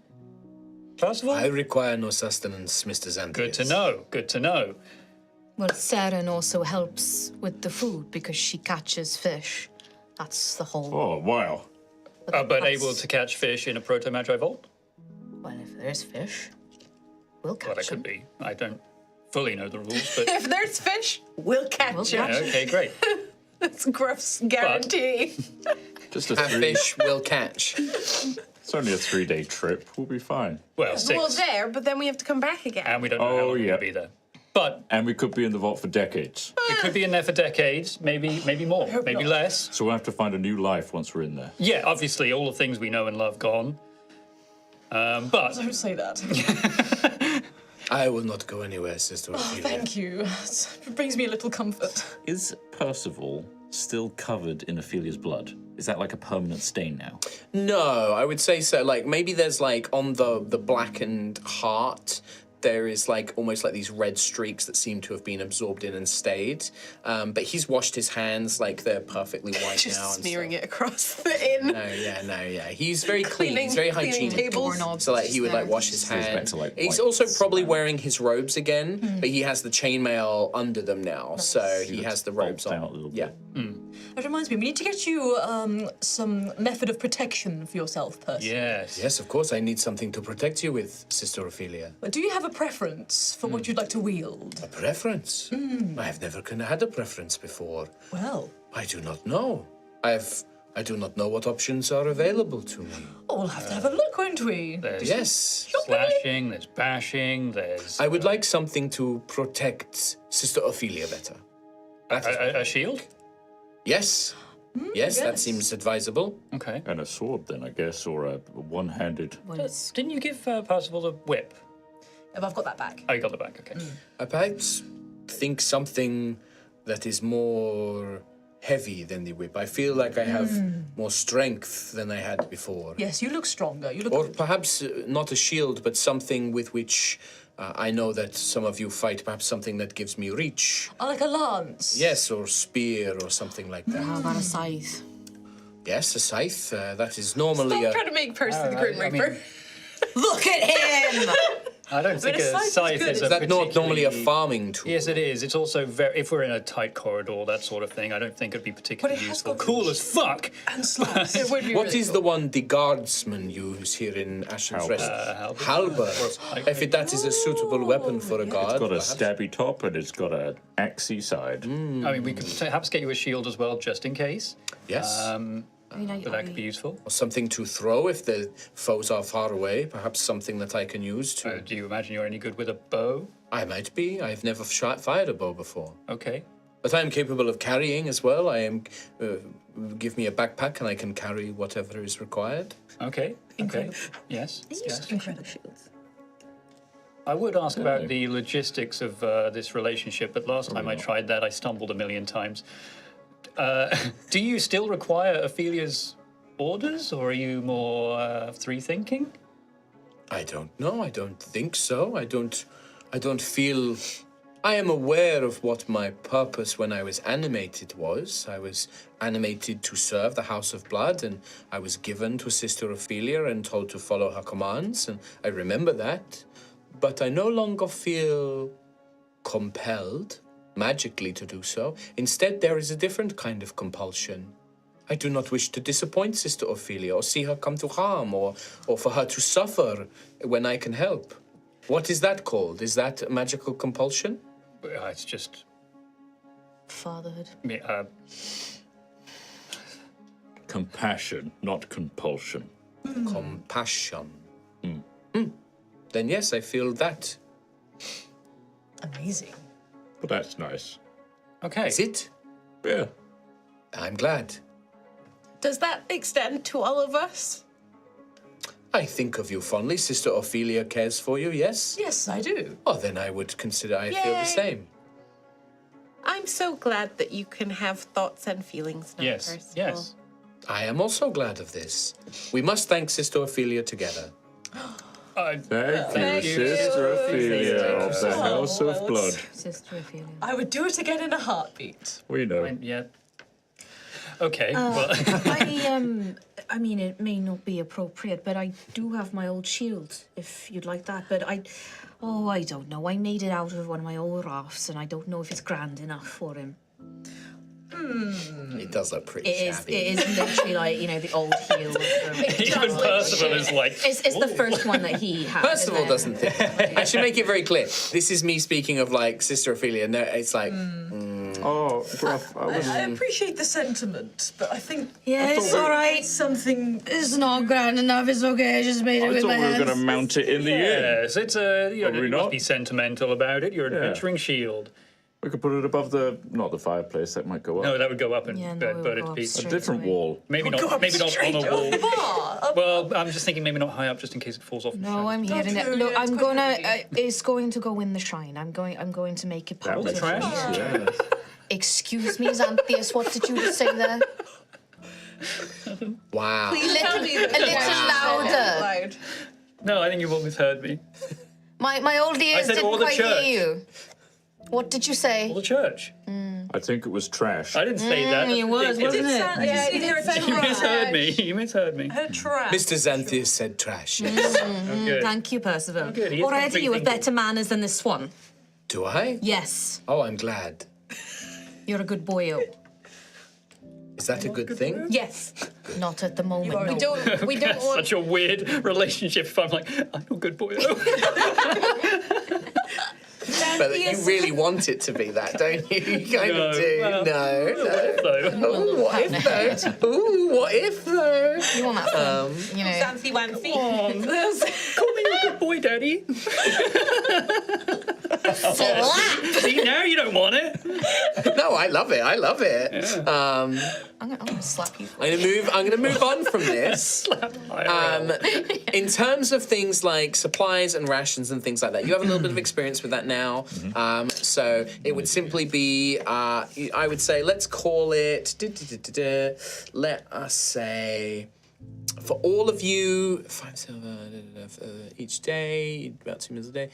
[SPEAKER 2] Percival?
[SPEAKER 1] I require no sustenance, Mr. Xanthias.
[SPEAKER 2] Good to know. Good to know.
[SPEAKER 8] Well, Saren also helps with the food because she catches fish. That's the whole.
[SPEAKER 6] Oh, wow.
[SPEAKER 2] But
[SPEAKER 8] that's-
[SPEAKER 2] able to catch fish in a proto-magi vault?
[SPEAKER 8] Well, if there's fish, we'll
[SPEAKER 2] Well,
[SPEAKER 8] catch
[SPEAKER 2] that
[SPEAKER 8] them.
[SPEAKER 2] could be. I don't fully know the rules, but
[SPEAKER 5] If there's fish, we'll catch
[SPEAKER 8] We'll
[SPEAKER 5] it.
[SPEAKER 8] catch
[SPEAKER 2] yeah, okay, great.
[SPEAKER 5] That's Gruff's guarantee.
[SPEAKER 6] Just a
[SPEAKER 1] Have fish will catch.
[SPEAKER 6] It's only a 3-day trip. We'll be fine.
[SPEAKER 2] Well, 6.
[SPEAKER 5] Well, there, but then we have to come back again.
[SPEAKER 2] And we don't know how
[SPEAKER 6] Oh,
[SPEAKER 2] long we're
[SPEAKER 6] yeah.
[SPEAKER 2] going to be there. But
[SPEAKER 6] And we could be in the vault for decades.
[SPEAKER 2] we could be in there for decades, maybe more, maybe
[SPEAKER 7] not.
[SPEAKER 2] less.
[SPEAKER 6] So we'll have to find a new life once we're in there.
[SPEAKER 2] Yeah, obviously, all the things we know and love gone. But
[SPEAKER 7] Don't say that.
[SPEAKER 1] I will not go anywhere, Sister Ophelia.
[SPEAKER 7] Thank you. It brings me a little comfort.
[SPEAKER 4] Is Percival still covered in Ophelia's blood? Is that like a permanent stain now?
[SPEAKER 1] No, I would say so. Like maybe there's like on the blackened heart, there is like almost like these red streaks that seem to have been absorbed in and stayed. But he's washed his hands, like they're perfectly white
[SPEAKER 5] Just
[SPEAKER 1] now.
[SPEAKER 5] smearing it across the inn.
[SPEAKER 1] No, yeah. He's very clean.
[SPEAKER 5] Cleaning-
[SPEAKER 1] He's very
[SPEAKER 5] cleaning
[SPEAKER 1] hygienic.
[SPEAKER 5] tables.
[SPEAKER 8] Doorknobs
[SPEAKER 1] So like he would like
[SPEAKER 8] there.
[SPEAKER 1] wash his
[SPEAKER 4] So he's back
[SPEAKER 1] hands.
[SPEAKER 4] to, like,
[SPEAKER 1] He's
[SPEAKER 4] white
[SPEAKER 1] also probably
[SPEAKER 4] smell.
[SPEAKER 1] wearing his robes again, but he has the chainmail under them now, so he has the robes
[SPEAKER 4] bulked
[SPEAKER 1] on.
[SPEAKER 4] out a little
[SPEAKER 1] Yeah.
[SPEAKER 4] bit.
[SPEAKER 7] That reminds me, we need to get you some method of protection for yourself, Percy.
[SPEAKER 2] yes.
[SPEAKER 1] Yes, of course. I need something to protect you with, Sister Ophelia.
[SPEAKER 7] Do you have a preference for what you'd like to wield?
[SPEAKER 1] A preference? I have never had a preference before.
[SPEAKER 7] Well,
[SPEAKER 1] I do not know. I do not know what options are available to me.
[SPEAKER 7] we'll have to have a look, won't we?
[SPEAKER 2] There's
[SPEAKER 1] Yes.
[SPEAKER 2] slashing, there's bashing, there's
[SPEAKER 1] I would like something to protect Sister Ophelia better. That is-
[SPEAKER 2] a shield.
[SPEAKER 1] yes. Yes, that
[SPEAKER 7] yes.
[SPEAKER 1] seems advisable.
[SPEAKER 2] Okay.
[SPEAKER 6] And a sword, then, I guess, or a one-handed.
[SPEAKER 2] Didn't you give Percival the whip?
[SPEAKER 7] If I've got that back.
[SPEAKER 2] Oh, you got the back, okay.
[SPEAKER 1] I perhaps think something that is more heavy than the whip. I feel like I have more strength than I had before.
[SPEAKER 7] Yes, you look stronger. You look
[SPEAKER 1] Or
[SPEAKER 7] good.
[SPEAKER 1] perhaps not a shield, but something with which I know that some of you fight, perhaps something that gives me reach.
[SPEAKER 7] Oh, like a lance.
[SPEAKER 1] Yes, or spear or something like that.
[SPEAKER 8] How about a scythe?
[SPEAKER 1] Yes, a scythe. That is normally
[SPEAKER 5] Stop
[SPEAKER 1] a...
[SPEAKER 5] trying to make Percy the Grim
[SPEAKER 2] I mean-
[SPEAKER 5] Reaper.
[SPEAKER 8] Look at him!
[SPEAKER 2] I don't think
[SPEAKER 7] a
[SPEAKER 2] a
[SPEAKER 7] scythe is
[SPEAKER 2] scythe
[SPEAKER 7] good.
[SPEAKER 2] is a
[SPEAKER 1] Is that not normally a
[SPEAKER 2] particularly-
[SPEAKER 1] farming tool?
[SPEAKER 2] Yes, it is. It's also very. If we're in a tight corridor, that sort of thing, I don't think it'd be particularly
[SPEAKER 7] But it has
[SPEAKER 2] useful.
[SPEAKER 7] got
[SPEAKER 2] Cool as fuck.
[SPEAKER 7] And slash.
[SPEAKER 5] It would be
[SPEAKER 1] What
[SPEAKER 5] really
[SPEAKER 1] is
[SPEAKER 5] cool.
[SPEAKER 1] the one the guardsmen use here in Ashen's Rest?
[SPEAKER 2] halberd.
[SPEAKER 1] Halberd. If that is a suitable weapon for a guard.
[SPEAKER 6] It's got a
[SPEAKER 1] perhaps.
[SPEAKER 6] stabby top and it's got a axey side.
[SPEAKER 2] I mean, we could perhaps get you a shield as well, just in case.
[SPEAKER 1] Yes.
[SPEAKER 8] I mean,
[SPEAKER 2] But that could be useful.
[SPEAKER 1] Or something to throw if the foes are far away. Perhaps something that I can use to.
[SPEAKER 2] Do you imagine you're any good with a bow?
[SPEAKER 1] I might be. I've never fired a bow before.
[SPEAKER 2] Okay.
[SPEAKER 1] But I am capable of carrying as well. I am. Give me a backpack and I can carry whatever is required.
[SPEAKER 2] Okay. Okay. Yes. Yes.
[SPEAKER 7] Incredible.
[SPEAKER 2] I would ask about the logistics of this relationship, but last time I tried that, I stumbled a million times. Do you still require Ophelia's orders, or are you more free thinking?
[SPEAKER 1] I don't know. I don't think so. I don't feel I am aware of what my purpose when I was animated was. I was animated to serve the House of Blood, and I was given to Sister Ophelia and told to follow her commands, and I remember that. But I no longer feel compelled magically to do so. Instead, there is a different kind of compulsion. I do not wish to disappoint Sister Ophelia or see her come to harm or for her to suffer when I can help. What is that called? Is that magical compulsion?
[SPEAKER 2] It's just
[SPEAKER 8] Fatherhood.
[SPEAKER 6] Compassion, not compulsion.
[SPEAKER 1] Compassion. Then yes, I feel that.
[SPEAKER 7] Amazing.
[SPEAKER 6] But that's nice.
[SPEAKER 2] okay.
[SPEAKER 1] Is it?
[SPEAKER 6] Yeah.
[SPEAKER 1] I'm glad.
[SPEAKER 5] Does that extend to all of us?
[SPEAKER 1] I think of you fondly. Sister Ophelia cares for you, yes?
[SPEAKER 7] Yes, I do.
[SPEAKER 1] Oh, then I would consider I feel the
[SPEAKER 5] Yay.
[SPEAKER 1] same.
[SPEAKER 5] I'm so glad that you can have thoughts and feelings now,
[SPEAKER 2] Yes.
[SPEAKER 5] Percival.
[SPEAKER 2] Yes.
[SPEAKER 1] I am also glad of this. We must thank Sister Ophelia together.
[SPEAKER 6] Thank you, Sister Ophelia of the House of
[SPEAKER 7] well,
[SPEAKER 6] Blood.
[SPEAKER 8] Sister Ophelia.
[SPEAKER 7] I would do it again in a heartbeat.
[SPEAKER 6] We know.
[SPEAKER 2] Yeah. Okay. Well,
[SPEAKER 8] I mean, it may not be appropriate, but I do have my old shield, if you'd like that. But I don't know. I made it out of one of my old rafts, and I don't know if it's grand enough for him.
[SPEAKER 1] It does look pretty
[SPEAKER 8] It
[SPEAKER 1] shabby.
[SPEAKER 8] is literally like, the old heel.
[SPEAKER 2] even Percival is like,
[SPEAKER 8] It's the first one that he had.
[SPEAKER 1] Percival
[SPEAKER 8] and then-
[SPEAKER 1] doesn't think. I should make it very clear. This is me speaking of like Sister Ophelia. No, it's like
[SPEAKER 6] Oh, Gruff,
[SPEAKER 7] I appreciate the sentiment, but I think
[SPEAKER 8] Yeah, it's all right.
[SPEAKER 7] something.
[SPEAKER 8] It's not grand enough. It's okay. I just made it
[SPEAKER 6] I
[SPEAKER 8] with
[SPEAKER 6] thought
[SPEAKER 8] my
[SPEAKER 6] we were
[SPEAKER 8] hands.
[SPEAKER 6] going to mount it in the inn.
[SPEAKER 2] yes, it's a. You
[SPEAKER 6] we
[SPEAKER 2] must
[SPEAKER 6] not?
[SPEAKER 2] be sentimental about it. Your adventuring shield.
[SPEAKER 6] We could put it above not the fireplace, that might go up.
[SPEAKER 2] No, that would go up and
[SPEAKER 8] Yeah, no, it
[SPEAKER 2] burn
[SPEAKER 8] would
[SPEAKER 2] it
[SPEAKER 8] go
[SPEAKER 2] to
[SPEAKER 8] up
[SPEAKER 2] pieces.
[SPEAKER 6] A
[SPEAKER 8] straight
[SPEAKER 6] different
[SPEAKER 8] away.
[SPEAKER 6] wall.
[SPEAKER 2] Maybe not on a wall. Well, I'm just thinking maybe not high up, just in case it falls off. the
[SPEAKER 8] No,
[SPEAKER 2] shelf.
[SPEAKER 8] I'm hearing it.
[SPEAKER 7] true,
[SPEAKER 8] Look,
[SPEAKER 7] yeah, it's
[SPEAKER 8] I'm
[SPEAKER 7] quite
[SPEAKER 8] gonna.
[SPEAKER 7] heavy.
[SPEAKER 8] It's going to go in the shrine. I'm going to make it part
[SPEAKER 6] That
[SPEAKER 8] of
[SPEAKER 6] would
[SPEAKER 8] the
[SPEAKER 6] be
[SPEAKER 2] trash.
[SPEAKER 8] shrine.
[SPEAKER 6] Yeah.
[SPEAKER 8] Excuse me, Xanthias. What did you just say there?
[SPEAKER 1] wow.
[SPEAKER 3] A little louder.
[SPEAKER 5] Loud.
[SPEAKER 2] No, I think you've all misheard me.
[SPEAKER 3] My old ears
[SPEAKER 2] said all
[SPEAKER 3] didn't
[SPEAKER 2] the
[SPEAKER 3] quite
[SPEAKER 2] church.
[SPEAKER 3] hear you. What did you say?
[SPEAKER 2] Well, the church.
[SPEAKER 6] I think it was trash.
[SPEAKER 2] I didn't say that.
[SPEAKER 8] It was, wasn't it?
[SPEAKER 7] Yeah, you hear it
[SPEAKER 2] You misheard me. You misheard me.
[SPEAKER 7] A trash.
[SPEAKER 1] Mr. Xanthias said trash.
[SPEAKER 2] Good.
[SPEAKER 8] Thank you, Percival.
[SPEAKER 2] good, he is
[SPEAKER 8] Already you have
[SPEAKER 2] rethinking.
[SPEAKER 8] better manners than this swan.
[SPEAKER 1] Do I?
[SPEAKER 8] Yes,
[SPEAKER 1] Oh, I'm glad.
[SPEAKER 8] you're a good boyo.
[SPEAKER 1] Is that a good thing?
[SPEAKER 8] Yes. Not at the moment. No.
[SPEAKER 5] We don't want.
[SPEAKER 2] Such a weird relationship if I'm like, I'm a good boy.
[SPEAKER 1] But you really want it to be that, don't you? You kind
[SPEAKER 2] No,
[SPEAKER 1] of do.
[SPEAKER 2] well,
[SPEAKER 1] No.
[SPEAKER 2] though.
[SPEAKER 1] Ooh, what if though? Ooh, what if though?
[SPEAKER 3] You want that fun, you know.
[SPEAKER 7] Fancy wancy.
[SPEAKER 2] Call me a good boy, Daddy. See, now you don't want it.
[SPEAKER 1] No, I love it. I love it.
[SPEAKER 3] I'm gonna slap you.
[SPEAKER 1] I'm gonna move on from this. In terms of things like supplies and rations and things like that, you have a little bit of experience with that now. So it would simply be, I would say, let's call it. Let us say, for all of you, 5 silver each day, about 2 meals a day.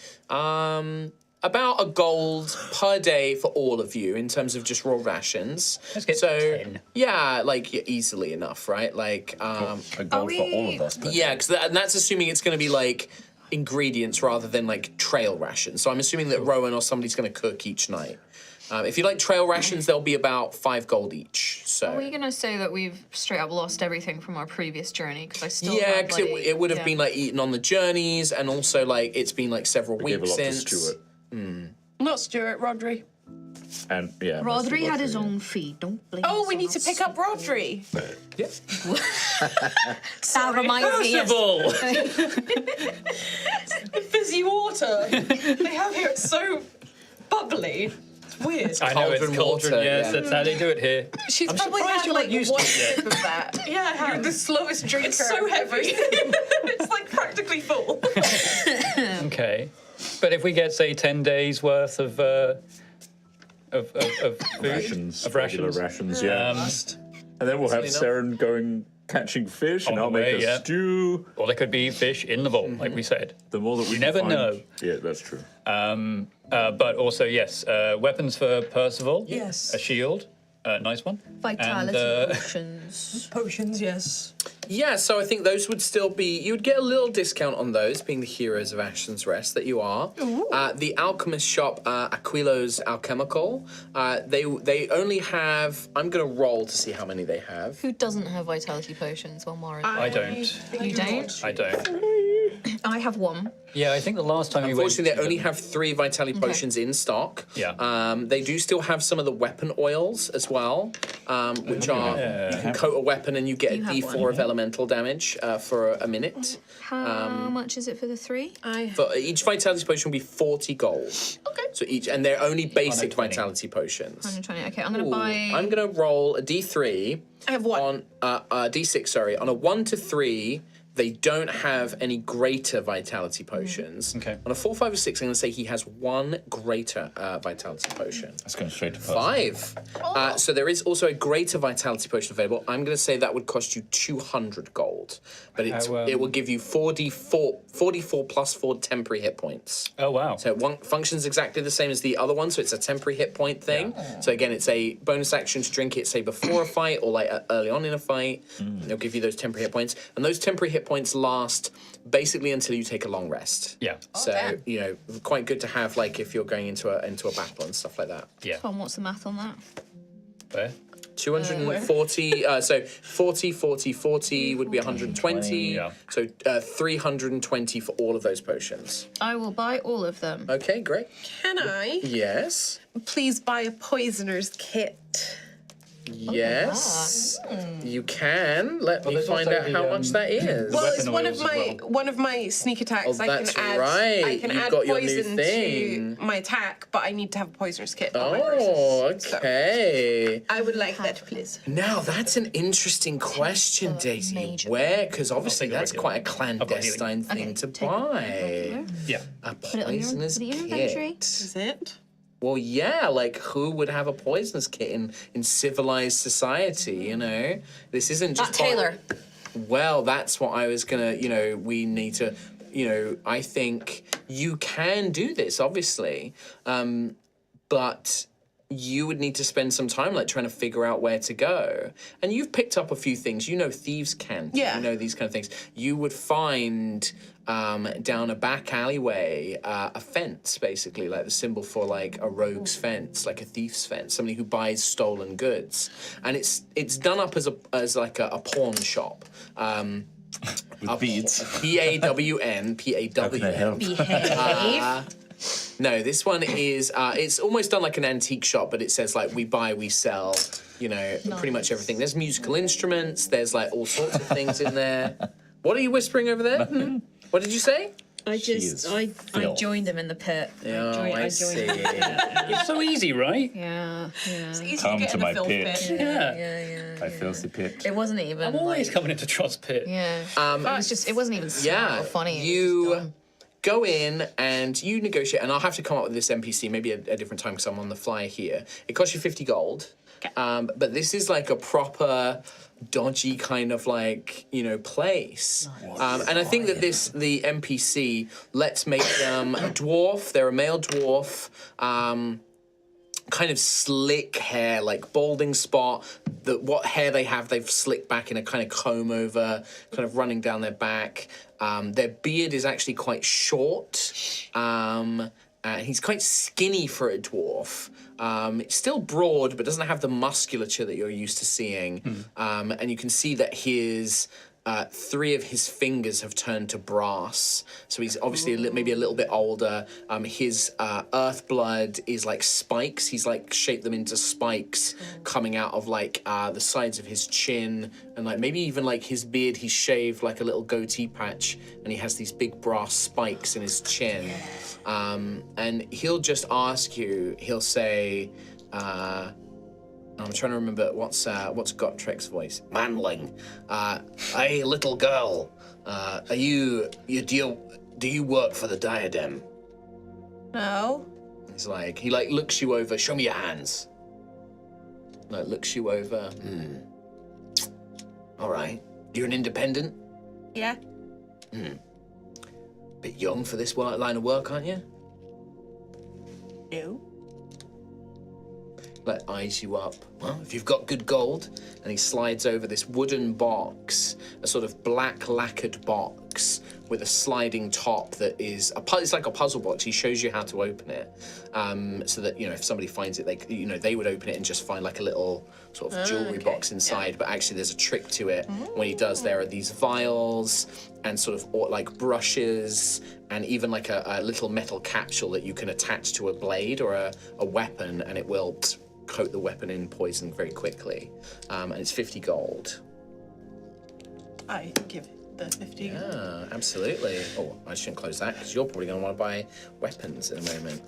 [SPEAKER 1] About a gold per day for all of you in terms of just raw rations.
[SPEAKER 2] Let's get
[SPEAKER 1] so
[SPEAKER 2] 10.
[SPEAKER 1] yeah, like easily enough, right? Like
[SPEAKER 4] A gold for all of us. But
[SPEAKER 1] yeah, because that's assuming it's going to be like ingredients rather than like trail rations. So I'm assuming that Rowan or somebody's going to cook each night. If you like trail rations, they'll be about 5 gold each. So
[SPEAKER 3] Are we gonna say that we've straight up lost everything from our previous journey? Because I still
[SPEAKER 1] yeah,
[SPEAKER 3] have,
[SPEAKER 1] because
[SPEAKER 3] like,
[SPEAKER 1] it would have
[SPEAKER 3] yeah.
[SPEAKER 1] been like eaten on the journeys, and also like it's been like several
[SPEAKER 6] Gave a
[SPEAKER 1] weeks
[SPEAKER 6] lot to
[SPEAKER 1] since.
[SPEAKER 6] Stuart.
[SPEAKER 5] Not Stuart, Rodri.
[SPEAKER 6] And yeah. mostly
[SPEAKER 8] Rodri had his
[SPEAKER 6] yeah.
[SPEAKER 8] own feed. Don't blame
[SPEAKER 5] Oh,
[SPEAKER 8] us
[SPEAKER 5] we
[SPEAKER 8] on
[SPEAKER 5] need to
[SPEAKER 8] us.
[SPEAKER 5] pick up Rodri.
[SPEAKER 8] That reminds me. Yes.
[SPEAKER 2] Percival.
[SPEAKER 7] Fizzy water. They have here. It's so bubbly. It's weird.
[SPEAKER 2] I know it's
[SPEAKER 1] Cauldron
[SPEAKER 2] cauldron.
[SPEAKER 1] water,
[SPEAKER 2] Yes,
[SPEAKER 1] yeah.
[SPEAKER 2] that's how they do it here.
[SPEAKER 5] She's
[SPEAKER 2] I'm
[SPEAKER 5] probably
[SPEAKER 2] surprised
[SPEAKER 5] had
[SPEAKER 2] you're not
[SPEAKER 5] like
[SPEAKER 2] used to
[SPEAKER 5] one
[SPEAKER 2] it yet.
[SPEAKER 5] sip of that.
[SPEAKER 7] Yeah, I have.
[SPEAKER 5] You're the slowest drinker.
[SPEAKER 7] It's so
[SPEAKER 5] I've ever
[SPEAKER 7] heavy.
[SPEAKER 5] seen.
[SPEAKER 7] It's like practically full.
[SPEAKER 2] Okay, but if we get say 10 days worth of food,
[SPEAKER 6] Rations.
[SPEAKER 2] of
[SPEAKER 6] regular
[SPEAKER 2] rations,
[SPEAKER 6] rations, yeah. And then we'll have
[SPEAKER 1] enough.
[SPEAKER 6] Saren going catching fish, and
[SPEAKER 2] On
[SPEAKER 6] I'll
[SPEAKER 2] the way,
[SPEAKER 6] make a
[SPEAKER 2] yeah.
[SPEAKER 6] stew.
[SPEAKER 2] or there could be fish in the bowl, like we said.
[SPEAKER 6] The more that we
[SPEAKER 2] You
[SPEAKER 6] can
[SPEAKER 2] never
[SPEAKER 6] find-
[SPEAKER 2] know.
[SPEAKER 6] Yeah, that's true.
[SPEAKER 2] But also, yes, weapons for Percival.
[SPEAKER 7] Yes.
[SPEAKER 2] A shield. Nice one.
[SPEAKER 8] Vitality
[SPEAKER 2] And,
[SPEAKER 8] potions.
[SPEAKER 7] Potions, yes.
[SPEAKER 1] Yeah, so I think those would still be. You would get a little discount on those, being the heroes of Ashton's Rest that you are. The alchemist shop, Aquilo's Alchemical. They only have. I'm gonna roll to see how many they have.
[SPEAKER 3] Who doesn't have vitality potions while Mara?
[SPEAKER 2] I don't.
[SPEAKER 3] You don't?
[SPEAKER 2] I don't.
[SPEAKER 8] I have one.
[SPEAKER 2] Yeah, I think the last time we went.
[SPEAKER 1] Unfortunately, they only have 3 vitality potions in stock.
[SPEAKER 2] Yeah.
[SPEAKER 1] They do still have some of the weapon oils as well, which are you can coat a weapon and you get a D4 of elemental damage for a minute.
[SPEAKER 3] How much is it for the 3?
[SPEAKER 1] For each vitality potion will be 40 gold.
[SPEAKER 3] Okay.
[SPEAKER 1] So each, and they're only basic
[SPEAKER 2] 120.
[SPEAKER 1] vitality potions.
[SPEAKER 3] 120. Okay, I'm gonna buy.
[SPEAKER 1] I'm gonna roll a D3.
[SPEAKER 5] I have one.
[SPEAKER 1] On D6, sorry. On a 1 to 3, they don't have any greater vitality potions.
[SPEAKER 2] Okay.
[SPEAKER 1] On a 4, 5, or 6, I'm going to say he has 1 greater vitality potion.
[SPEAKER 4] That's going straight to Percival.
[SPEAKER 1] 5. So there is also a greater vitality potion available. I'm going to say that would cost you 200 gold, but it will give you 44 plus 4 temporary hit points.
[SPEAKER 2] Oh wow.
[SPEAKER 1] So one functions exactly the same as the other one, so it's a temporary hit point thing. So again, it's a bonus action to drink it, say before a fight or like early on in a fight. They'll give you those temporary hit points, and those temporary hit points last basically until you take a long rest.
[SPEAKER 2] Yeah.
[SPEAKER 1] So you know, quite good to have like if you're going into a battle and stuff like that.
[SPEAKER 2] Yeah.
[SPEAKER 3] Tom, what's the math on that?
[SPEAKER 2] Where?
[SPEAKER 1] 240, so 40, 40, 40 would be 120.
[SPEAKER 2] Yeah.
[SPEAKER 1] So 320 for all of those potions.
[SPEAKER 3] I will buy all of them.
[SPEAKER 1] Okay, great.
[SPEAKER 5] Can I
[SPEAKER 1] Yes.
[SPEAKER 5] please buy a poisoner's kit?
[SPEAKER 1] Yes, you can. Let me
[SPEAKER 2] there's
[SPEAKER 1] find
[SPEAKER 2] also
[SPEAKER 1] out
[SPEAKER 2] the,
[SPEAKER 1] how much that is.
[SPEAKER 5] Well, it's
[SPEAKER 2] Weapon
[SPEAKER 5] one
[SPEAKER 2] oils
[SPEAKER 5] of
[SPEAKER 2] as
[SPEAKER 5] my
[SPEAKER 2] well.
[SPEAKER 5] one of my sneak attacks.
[SPEAKER 1] Oh,
[SPEAKER 5] I
[SPEAKER 1] that's
[SPEAKER 5] can add
[SPEAKER 1] right.
[SPEAKER 5] I can
[SPEAKER 1] You've
[SPEAKER 5] add
[SPEAKER 1] got your new
[SPEAKER 5] poison
[SPEAKER 1] thing.
[SPEAKER 5] to my attack, but I need to have a poisoner's kit. on my
[SPEAKER 1] Oh,
[SPEAKER 5] verses. So
[SPEAKER 1] okay.
[SPEAKER 5] I would like that, please.
[SPEAKER 1] Now that's an interesting question, Daisy.
[SPEAKER 3] major.
[SPEAKER 1] Where? Because obviously
[SPEAKER 2] take the
[SPEAKER 1] that's
[SPEAKER 2] regular.
[SPEAKER 1] quite a clandestine thing
[SPEAKER 3] Okay,
[SPEAKER 1] to
[SPEAKER 3] take
[SPEAKER 1] buy.
[SPEAKER 2] Yeah.
[SPEAKER 1] A
[SPEAKER 3] it on your-
[SPEAKER 1] poisoner's
[SPEAKER 3] put it in your inventory.
[SPEAKER 1] kit.
[SPEAKER 5] Is it?
[SPEAKER 1] Well, yeah, like who would have a poisonous kit in civilized society? You know, this isn't just
[SPEAKER 3] Taylor.
[SPEAKER 1] Well, that's what I was gonna. You know, we need to. You know, I think you can do this, obviously, but you would need to spend some time like trying to figure out where to go. And you've picked up a few things. You know, thieves can.
[SPEAKER 5] Yeah.
[SPEAKER 1] You know these kind of things. You would find down a back alleyway a fence, basically, like the symbol for like a rogue's fence, like a thief's fence, somebody who buys stolen goods, and it's done up as like a pawn shop.
[SPEAKER 4] With beads.
[SPEAKER 1] P-A-W-N.
[SPEAKER 4] How can I help?
[SPEAKER 3] Behave.
[SPEAKER 1] No, this one is, it's almost done like an antique shop, but it says like we buy, we sell, you know, pretty much everything. There's musical instruments, there's like all sorts of things in there. What are you whispering over there? What did you say?
[SPEAKER 8] I
[SPEAKER 4] is
[SPEAKER 8] I
[SPEAKER 4] filth.
[SPEAKER 8] joined them in the pit.
[SPEAKER 1] Oh, I see.
[SPEAKER 2] It's so easy, right?
[SPEAKER 3] Yeah, yeah.
[SPEAKER 7] Easy
[SPEAKER 4] Come
[SPEAKER 7] get
[SPEAKER 4] to
[SPEAKER 7] in the
[SPEAKER 4] my
[SPEAKER 7] filth
[SPEAKER 4] pit.
[SPEAKER 2] Yeah.
[SPEAKER 4] My filthy pit.
[SPEAKER 3] It wasn't even.
[SPEAKER 2] I'm always
[SPEAKER 3] like,
[SPEAKER 2] coming into Trot's pit.
[SPEAKER 3] Yeah. It was just. It wasn't even smart
[SPEAKER 1] Yeah,
[SPEAKER 3] or funny. It was just
[SPEAKER 1] you
[SPEAKER 3] dumb.
[SPEAKER 1] go in and you negotiate, and I'll have to come up with this NPC maybe a different time because I'm on the fly here. It costs you 50 gold, but this is like a proper dodgy kind of like, you know, place. And I think that the NPC, let's make them a dwarf. They're a male dwarf. Kind of slick hair, like balding spot. What hair they have, they've slicked back in a kind of comb over, kind of running down their back. Their beard is actually quite short. He's quite skinny for a dwarf. It's still broad, but doesn't have the musculature that you're used to seeing. And you can see that his 3 of his fingers have turned to brass. So he's obviously maybe a little bit older. His earth blood is like spikes. He's like shaped them into spikes coming out of like the sides of his chin, and like maybe even like his beard, he's shaved like a little goatee patch, and he has these big brass spikes in his chin. And he'll just ask you, he'll say, I'm trying to remember what's Gottrek's voice. Manling. Hey, little girl. Do you work for the diadem?
[SPEAKER 5] No.
[SPEAKER 1] He's like, he like looks you over. Show me your hands. Like looks you over. All right. You're an independent.
[SPEAKER 5] Yeah.
[SPEAKER 1] Bit young for this line of work, aren't you?
[SPEAKER 5] No.
[SPEAKER 1] Like, eyes you up. Well, if you've got good gold, and he slides over this wooden box, a sort of black lacquered box with a sliding top that is it's like a puzzle box. He shows you how to open it, so that if somebody finds it, they would open it and just find like a little sort of jewelry box inside. But actually, there's a trick to it. When he does, there are these vials and sort of like brushes, and even like a little metal capsule that you can attach to a blade or a weapon, and it will coat the weapon in poison very quickly. And it's 50 gold.
[SPEAKER 5] I give the 50.
[SPEAKER 1] Yeah, absolutely. Oh, I shouldn't close that because you're probably going to want to buy weapons in a moment.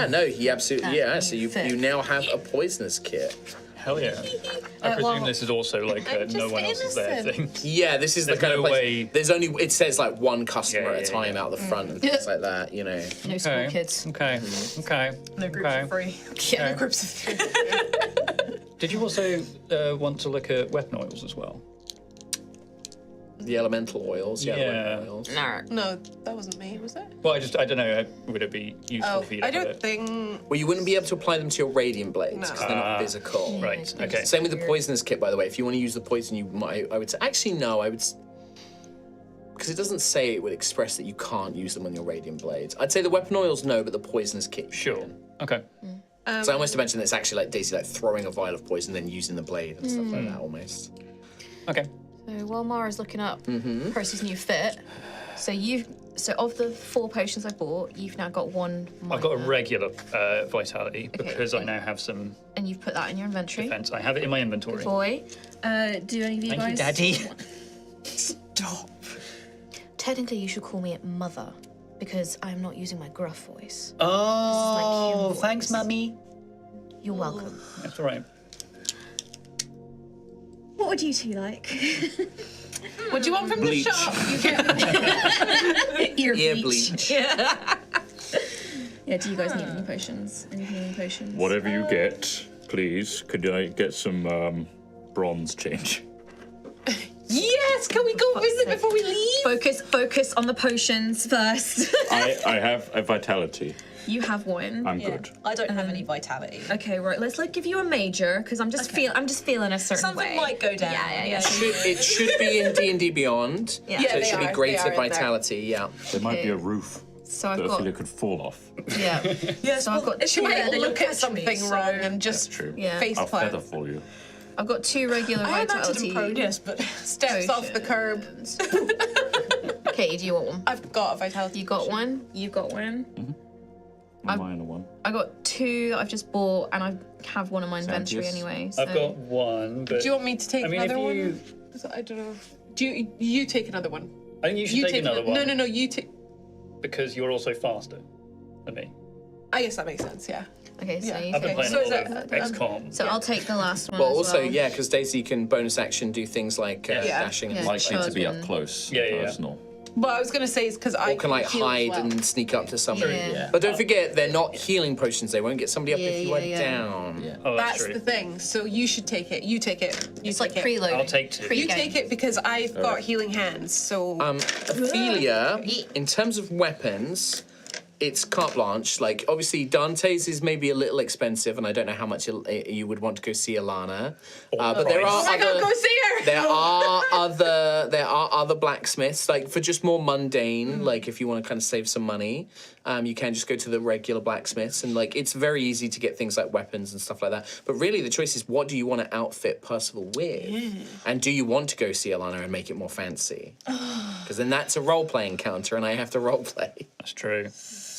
[SPEAKER 1] No, he absolutely, so you now have a poisonous kit.
[SPEAKER 2] Hell yeah. I presume this is also like a no one else is there thing.
[SPEAKER 1] Yeah, this is
[SPEAKER 2] There's
[SPEAKER 1] the kind
[SPEAKER 2] no
[SPEAKER 1] of place.
[SPEAKER 2] way-
[SPEAKER 1] There's only, it says like one customer at a time
[SPEAKER 2] yeah.
[SPEAKER 1] out the front and things like that,
[SPEAKER 8] No school
[SPEAKER 2] Okay.
[SPEAKER 8] kids.
[SPEAKER 2] Okay. Okay.
[SPEAKER 7] No groups
[SPEAKER 2] Okay.
[SPEAKER 7] are free.
[SPEAKER 5] Yeah, the groups of 3.
[SPEAKER 2] Did you also want to look at weapon oils as well?
[SPEAKER 1] The elemental oils, the
[SPEAKER 2] Yeah.
[SPEAKER 1] weapon oils.
[SPEAKER 5] No, that wasn't me, was it?
[SPEAKER 2] Well, I don't know. Would it be useful for you to
[SPEAKER 5] I
[SPEAKER 2] have
[SPEAKER 5] don't
[SPEAKER 2] it?
[SPEAKER 5] think.
[SPEAKER 1] Well, you wouldn't be able to apply them to your radiant blades
[SPEAKER 5] No.
[SPEAKER 1] because they're not physical.
[SPEAKER 2] Right. Okay.
[SPEAKER 1] Same with the poisonous kit, by the way. If you want to use the poison, I would say. Actually, no, I would. Because it doesn't say it would express that you can't use them on your radiant blades. I'd say the weapon oils, no, but the poisonous kit. you
[SPEAKER 2] Sure.
[SPEAKER 1] can.
[SPEAKER 2] Okay.
[SPEAKER 1] So I almost imagine that it's actually like Daisy, like throwing a vial of poison, then using the blade and stuff like that, almost.
[SPEAKER 2] Okay.
[SPEAKER 3] So while Mara's looking up Percy's new fit, so of the 4 potions I bought, you've now got 1 minor.
[SPEAKER 2] I've got a regular vitality because I now have some
[SPEAKER 3] And you've put that in your inventory.
[SPEAKER 2] defense. I have it in my inventory.
[SPEAKER 3] Boy, do any of you
[SPEAKER 2] Thank you,
[SPEAKER 3] guys...
[SPEAKER 2] Daddy.
[SPEAKER 3] Technically, you should call me Mother, because I'm not using my gruff voice.
[SPEAKER 2] Oh,
[SPEAKER 3] cute
[SPEAKER 2] thanks,
[SPEAKER 3] voice.
[SPEAKER 2] Mummy.
[SPEAKER 3] You're welcome.
[SPEAKER 2] That's all right.
[SPEAKER 8] What would you two like?
[SPEAKER 5] What do you want from
[SPEAKER 4] Bleach.
[SPEAKER 5] the shop? You get
[SPEAKER 1] Ear bleach.
[SPEAKER 8] Yeah, do you guys need any potions? Any healing potions?
[SPEAKER 6] Whatever you get, please. Could I get some bronze change?
[SPEAKER 5] Yes, can we go visit before we leave?
[SPEAKER 8] Focus on the potions first.
[SPEAKER 6] I have a vitality.
[SPEAKER 8] You have 1.
[SPEAKER 6] I'm good.
[SPEAKER 7] I don't have any vitality.
[SPEAKER 8] Okay, right. Let's give you a major because I'm just feeling a certain
[SPEAKER 7] Something
[SPEAKER 8] way.
[SPEAKER 7] might go down.
[SPEAKER 8] Yeah.
[SPEAKER 1] It should be in D&D Beyond.
[SPEAKER 8] Yeah.
[SPEAKER 1] So
[SPEAKER 5] Yeah,
[SPEAKER 1] it
[SPEAKER 5] they
[SPEAKER 1] should be
[SPEAKER 5] are.
[SPEAKER 1] greater
[SPEAKER 5] They are in there.
[SPEAKER 1] vitality, yeah.
[SPEAKER 6] There might be a roof
[SPEAKER 8] So I've
[SPEAKER 6] that
[SPEAKER 8] got
[SPEAKER 6] Ophelia could fall off.
[SPEAKER 8] yeah. So I've got
[SPEAKER 5] She
[SPEAKER 8] 2.
[SPEAKER 5] might look at
[SPEAKER 8] catch
[SPEAKER 5] something
[SPEAKER 8] me, so-
[SPEAKER 5] wrong and just
[SPEAKER 6] True.
[SPEAKER 8] Yeah.
[SPEAKER 5] face
[SPEAKER 6] I'll
[SPEAKER 5] plant.
[SPEAKER 6] feather for you.
[SPEAKER 8] I've got 2 regular
[SPEAKER 7] I am acted
[SPEAKER 8] vitality.
[SPEAKER 7] in prone, yes, but
[SPEAKER 5] Steps off the curb.
[SPEAKER 3] Katie, do you want one?
[SPEAKER 5] I've got a vitality.
[SPEAKER 3] You got
[SPEAKER 5] potion.
[SPEAKER 3] 1? You've got 1?
[SPEAKER 6] A minor one.
[SPEAKER 3] I got 2 that I've just bought, and I have 1 in my inventory
[SPEAKER 6] Santius.
[SPEAKER 3] anyway. So.
[SPEAKER 2] I've got 1, but
[SPEAKER 5] Do you want me to take
[SPEAKER 2] I mean,
[SPEAKER 5] another
[SPEAKER 2] if you,
[SPEAKER 5] one? I don't know. Do you take another one?
[SPEAKER 2] I think you should
[SPEAKER 5] You
[SPEAKER 2] take another one.
[SPEAKER 5] No, you take.
[SPEAKER 2] Because you're also faster than me.
[SPEAKER 5] I guess that makes sense. Yeah.
[SPEAKER 3] Okay, so
[SPEAKER 5] Yeah.
[SPEAKER 3] you
[SPEAKER 2] I've been
[SPEAKER 3] take-
[SPEAKER 2] playing
[SPEAKER 5] So
[SPEAKER 2] a
[SPEAKER 5] is
[SPEAKER 2] lot of
[SPEAKER 5] that-
[SPEAKER 2] XCOM.
[SPEAKER 3] So I'll take the last one.
[SPEAKER 1] Well,
[SPEAKER 3] as
[SPEAKER 1] also,
[SPEAKER 3] well.
[SPEAKER 1] yeah, because Daisy can bonus action do things like dashing and
[SPEAKER 3] Yeah.
[SPEAKER 1] things
[SPEAKER 4] Likely
[SPEAKER 1] like
[SPEAKER 4] to be
[SPEAKER 3] one.
[SPEAKER 4] up close,
[SPEAKER 2] Yeah, yeah.
[SPEAKER 4] personal.
[SPEAKER 5] What I was gonna say is because I
[SPEAKER 1] or can like
[SPEAKER 5] heal as
[SPEAKER 1] hide
[SPEAKER 5] well.
[SPEAKER 1] and sneak up to somebody.
[SPEAKER 3] Yeah.
[SPEAKER 1] But don't forget, they're not healing potions. They won't get somebody up if you are
[SPEAKER 3] Yeah.
[SPEAKER 1] down.
[SPEAKER 4] Yeah.
[SPEAKER 2] Oh, that's
[SPEAKER 5] That's
[SPEAKER 2] true.
[SPEAKER 5] the thing. So you should take it. You take it. You
[SPEAKER 3] It's
[SPEAKER 5] take
[SPEAKER 3] like
[SPEAKER 5] it.
[SPEAKER 3] preloading.
[SPEAKER 2] I'll take 2.
[SPEAKER 5] You
[SPEAKER 3] Pre-game.
[SPEAKER 5] take it because I've got healing hands. So
[SPEAKER 1] Ophelia, in terms of weapons, it's carte blanche. Like, obviously, Dante's is maybe a little expensive, and I don't know how much you would want to go see Alana. But there are
[SPEAKER 5] oh my god,
[SPEAKER 1] other.
[SPEAKER 5] go see her.
[SPEAKER 1] There are other blacksmiths, like for just more mundane, like if you want to kind of save some money, you can just go to the regular blacksmiths, and like it's very easy to get things like weapons and stuff like that. But really the choice is, what do you want to outfit Percival with? And do you want to go see Alana and make it more fancy? Because then that's a role-playing counter, and I have to role-play.
[SPEAKER 2] That's true.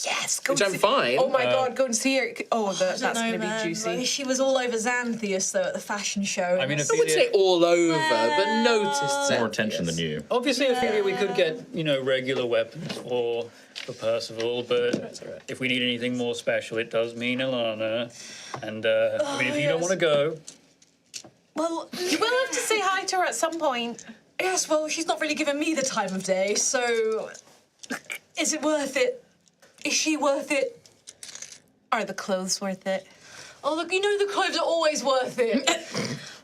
[SPEAKER 5] Yes, go
[SPEAKER 1] Which I'm
[SPEAKER 5] see-
[SPEAKER 1] fine.
[SPEAKER 5] Oh my god, go and see her. Oh, that's gonna be juicy.
[SPEAKER 7] Like, she was all over Xanthias though at the fashion show.
[SPEAKER 2] I mean,
[SPEAKER 1] I would say all over, but noticed
[SPEAKER 6] More attention than you.
[SPEAKER 2] obviously, Ophelia, we could get, regular weapons for Percival, but if we need anything more special, it does mean Alana. And, I mean, if you don't want to go,
[SPEAKER 7] well,
[SPEAKER 5] You will have to say hi to her at some point.
[SPEAKER 7] yes, well, she's not really giving me the time of day, so is it worth it? Is she worth it?
[SPEAKER 5] Are the clothes worth it?
[SPEAKER 7] Oh, look, the clothes are always worth it.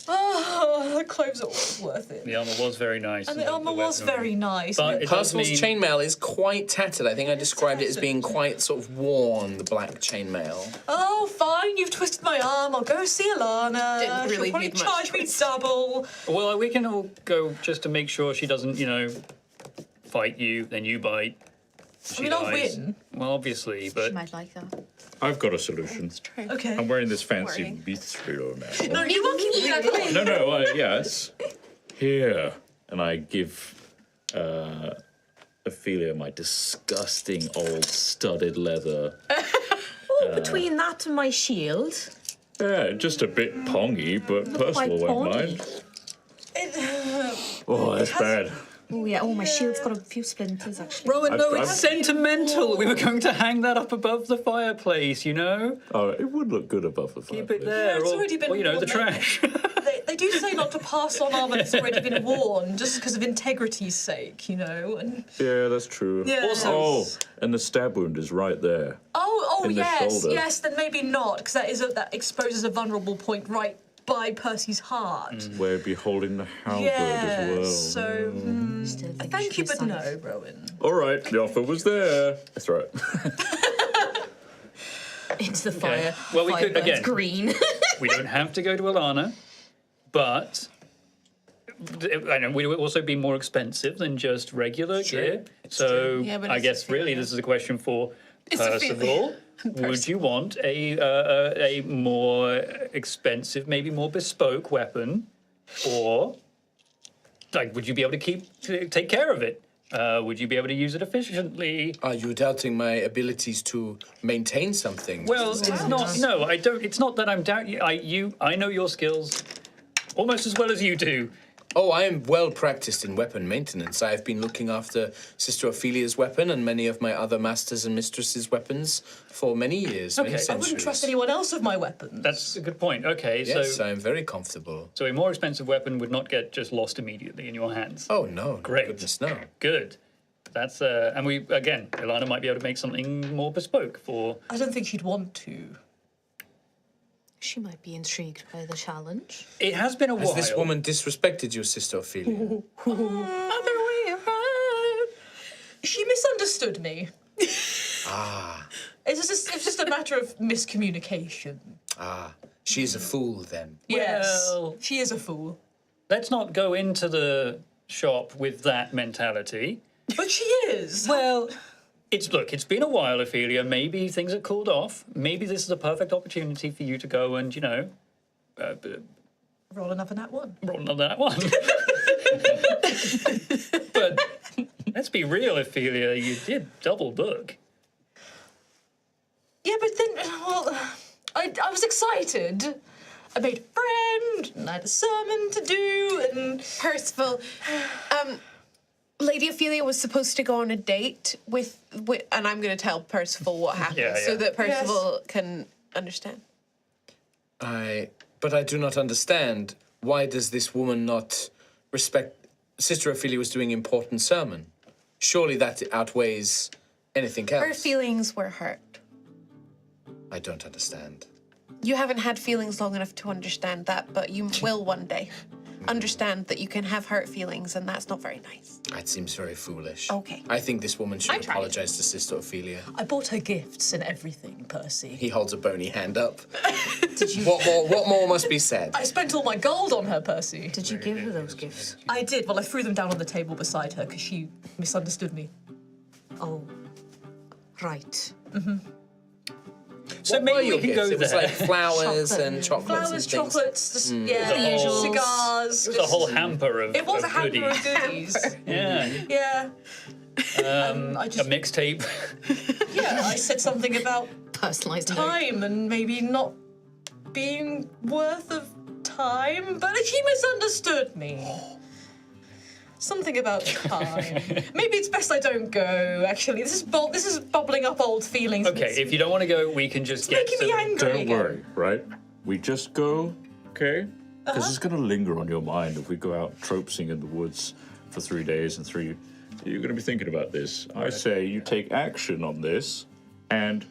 [SPEAKER 7] Oh, clothes are always worth it.
[SPEAKER 2] The armor was very nice.
[SPEAKER 7] And the armor was
[SPEAKER 2] weaponry.
[SPEAKER 7] very nice.
[SPEAKER 2] But it does
[SPEAKER 1] Percival's
[SPEAKER 2] mean-
[SPEAKER 1] chainmail is quite tattered. I think I described it as being
[SPEAKER 7] tattered.
[SPEAKER 1] quite sort of worn, the black chainmail.
[SPEAKER 7] Oh, fine, you've twisted my arm. I'll go see Alana.
[SPEAKER 5] Didn't really
[SPEAKER 7] She'll probably
[SPEAKER 5] need much
[SPEAKER 7] charge me
[SPEAKER 5] twist.
[SPEAKER 7] double.
[SPEAKER 2] Well, we can all go just to make sure she doesn't, fight you, then you bite.
[SPEAKER 7] I mean, I'll
[SPEAKER 2] dies.
[SPEAKER 7] win.
[SPEAKER 2] Well, obviously, but
[SPEAKER 8] She might like that.
[SPEAKER 6] I've got a solution.
[SPEAKER 7] Okay.
[SPEAKER 6] I'm wearing this fancy
[SPEAKER 5] Worrying.
[SPEAKER 6] mithril
[SPEAKER 7] No,
[SPEAKER 6] now.
[SPEAKER 7] you won't keep me that clean.
[SPEAKER 6] No, yes. Here. And I give Ophelia my disgusting old studded leather.
[SPEAKER 8] Oh, between that and my shield.
[SPEAKER 6] Yeah, just a bit pongy, but Percival won't mind. Oh, that's bad.
[SPEAKER 8] Oh, yeah. Oh, my shield's got a few splinters, actually.
[SPEAKER 2] Rowan, no,
[SPEAKER 6] I've-
[SPEAKER 2] it's sentimental. We were going to hang that up above the fireplace,
[SPEAKER 6] Oh, it would look good above the
[SPEAKER 2] Keep
[SPEAKER 6] fireplace.
[SPEAKER 2] it there,
[SPEAKER 7] it's
[SPEAKER 2] or,
[SPEAKER 7] already been
[SPEAKER 2] or, the
[SPEAKER 7] worn,
[SPEAKER 2] trash.
[SPEAKER 7] They do say not to pass on armor that's already been worn, just because of integrity's sake, And
[SPEAKER 6] Yeah, that's true.
[SPEAKER 7] Yeah.
[SPEAKER 6] Oh, and the stab wound is right there.
[SPEAKER 7] oh,
[SPEAKER 6] In the
[SPEAKER 7] yes,
[SPEAKER 6] shoulder.
[SPEAKER 7] yes. Then maybe not, because that exposes a vulnerable point right by Percy's heart.
[SPEAKER 6] Where it'd be holding the halberd as well.
[SPEAKER 7] So
[SPEAKER 8] Still think
[SPEAKER 7] thank you,
[SPEAKER 8] should
[SPEAKER 7] but
[SPEAKER 8] be
[SPEAKER 7] no,
[SPEAKER 8] silent.
[SPEAKER 7] Rowan.
[SPEAKER 6] All right, the offer was there. That's right.
[SPEAKER 8] Into the fire.
[SPEAKER 2] Well, we
[SPEAKER 8] Fire
[SPEAKER 2] could-
[SPEAKER 8] burns
[SPEAKER 2] again.
[SPEAKER 8] green.
[SPEAKER 2] We don't have to go to Alana, but I know it would also be more expensive than just regular gear. So
[SPEAKER 5] Yeah, but
[SPEAKER 2] I
[SPEAKER 5] it's
[SPEAKER 2] guess really
[SPEAKER 5] Ophelia.
[SPEAKER 2] this is a question for
[SPEAKER 5] It's
[SPEAKER 2] Percival. Would you want a more expensive, maybe more bespoke weapon, or would you be able to take care of it? Would you be able to use it efficiently?
[SPEAKER 1] Are you doubting my abilities to maintain something?
[SPEAKER 2] Well, it's not. No, I don't. It's not that I'm doubting you. I know your skills almost as well as you do.
[SPEAKER 1] Oh, I am well practiced in weapon maintenance. I have been looking after Sister Ophelia's weapon and many of my other masters and mistresses' weapons for many years, many
[SPEAKER 2] Okay. I
[SPEAKER 7] I
[SPEAKER 1] centuries.
[SPEAKER 7] wouldn't trust anyone else with my weapons.
[SPEAKER 2] That's a good point. Okay,
[SPEAKER 1] Yes, I am very comfortable.
[SPEAKER 2] so a more expensive weapon would not get just lost immediately in your hands.
[SPEAKER 1] Oh, no.
[SPEAKER 2] Great.
[SPEAKER 1] Goodness, no.
[SPEAKER 2] Good. That's and we again, Ilana might be able to make something more bespoke for.
[SPEAKER 7] I don't think she'd want to.
[SPEAKER 3] She might be intrigued by the challenge.
[SPEAKER 2] It has been a
[SPEAKER 1] Has
[SPEAKER 2] while.
[SPEAKER 1] this woman disrespected you, Sister Ophelia?
[SPEAKER 7] She misunderstood me.
[SPEAKER 1] Ah,
[SPEAKER 7] It's just a matter of miscommunication.
[SPEAKER 1] she is a fool then.
[SPEAKER 7] Yes,
[SPEAKER 2] Well-
[SPEAKER 7] she is a fool.
[SPEAKER 2] Let's not go into the shop with that mentality.
[SPEAKER 7] But she is.
[SPEAKER 2] Well, it's been a while, Ophelia. Maybe things have cooled off. Maybe this is a perfect opportunity for you to go and
[SPEAKER 7] Roll another nat one.
[SPEAKER 2] roll another that one. But let's be real, Ophelia. You did double book.
[SPEAKER 7] Yeah, but then, I was excited. I made a friend, and I had a sermon to do, and
[SPEAKER 5] Percival, Lady Ophelia was supposed to go on a date with and I'm going to tell Percival what happened
[SPEAKER 2] Yeah,
[SPEAKER 5] so
[SPEAKER 2] yeah.
[SPEAKER 5] that Percival can understand.
[SPEAKER 1] But I do not understand. Why does this woman not respect... Sister Ophelia was doing important sermon. Surely that outweighs anything else.
[SPEAKER 5] Her feelings were hurt.
[SPEAKER 1] I don't understand.
[SPEAKER 5] You haven't had feelings long enough to understand that, but you will one day understand that you can have hurt feelings, and that's not very nice.
[SPEAKER 1] That seems very foolish.
[SPEAKER 5] Okay.
[SPEAKER 1] I think this woman should
[SPEAKER 5] I tried.
[SPEAKER 1] apologize to Sister Ophelia.
[SPEAKER 7] I bought her gifts and everything, Percy.
[SPEAKER 1] He holds a bony hand up. What more must be said?
[SPEAKER 7] I spent all my gold on her, Percy.
[SPEAKER 8] Did you give her those gifts?
[SPEAKER 7] I did. Well, I threw them down on the table beside her because she misunderstood me.
[SPEAKER 8] Oh, right.
[SPEAKER 2] So
[SPEAKER 1] What were
[SPEAKER 2] maybe we
[SPEAKER 1] your
[SPEAKER 2] can go
[SPEAKER 1] gifts? It was
[SPEAKER 2] there.
[SPEAKER 1] like flowers
[SPEAKER 8] Chocolate.
[SPEAKER 1] and chocolates
[SPEAKER 7] Flowers,
[SPEAKER 1] and things.
[SPEAKER 7] chocolates,
[SPEAKER 2] The
[SPEAKER 7] the usual
[SPEAKER 2] whole-
[SPEAKER 7] cigars.
[SPEAKER 2] It was a whole hamper of
[SPEAKER 7] It was a
[SPEAKER 2] of
[SPEAKER 7] hamper
[SPEAKER 2] goodies.
[SPEAKER 7] of goodies.
[SPEAKER 2] Yeah.
[SPEAKER 7] Yeah. I
[SPEAKER 2] A
[SPEAKER 7] just,
[SPEAKER 2] mixtape.
[SPEAKER 7] yeah, I said something about
[SPEAKER 8] Personalised note.
[SPEAKER 7] time and maybe not being worth of time, but she misunderstood me. Something about time. Maybe it's best I don't go. Actually, this is bubbling up old feelings.
[SPEAKER 2] Okay, if you don't want to go, we can just get
[SPEAKER 7] making me
[SPEAKER 2] some.
[SPEAKER 7] angry.
[SPEAKER 6] Don't
[SPEAKER 7] again.
[SPEAKER 6] worry, right? We just go, okay? Because it's going to linger on your mind if we go out tropesing in the woods for 3 days and you're going to be thinking about this. I say you take action on this, and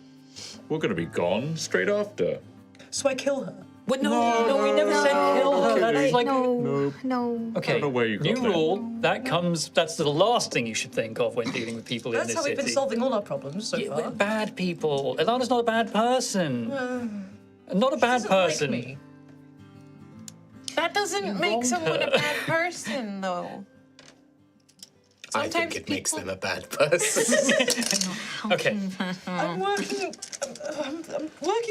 [SPEAKER 6] we're going to be gone straight after.
[SPEAKER 7] So I kill her.
[SPEAKER 2] What? No, we never said kill her. That's like
[SPEAKER 3] No.
[SPEAKER 2] okay.
[SPEAKER 6] I don't know where you got
[SPEAKER 2] New
[SPEAKER 6] that.
[SPEAKER 2] rule. That's the last thing you should think of when dealing with people in
[SPEAKER 7] That's
[SPEAKER 2] this
[SPEAKER 7] how
[SPEAKER 2] city.
[SPEAKER 7] we've been solving all our problems so
[SPEAKER 2] Yeah,
[SPEAKER 7] far.
[SPEAKER 2] we're bad people. Ilana's not a bad person. Not a bad
[SPEAKER 7] Doesn't like
[SPEAKER 2] person.
[SPEAKER 7] me.
[SPEAKER 5] That doesn't make someone a bad person, though.
[SPEAKER 1] I think it makes them a bad person.
[SPEAKER 2] Okay.
[SPEAKER 7] I'm working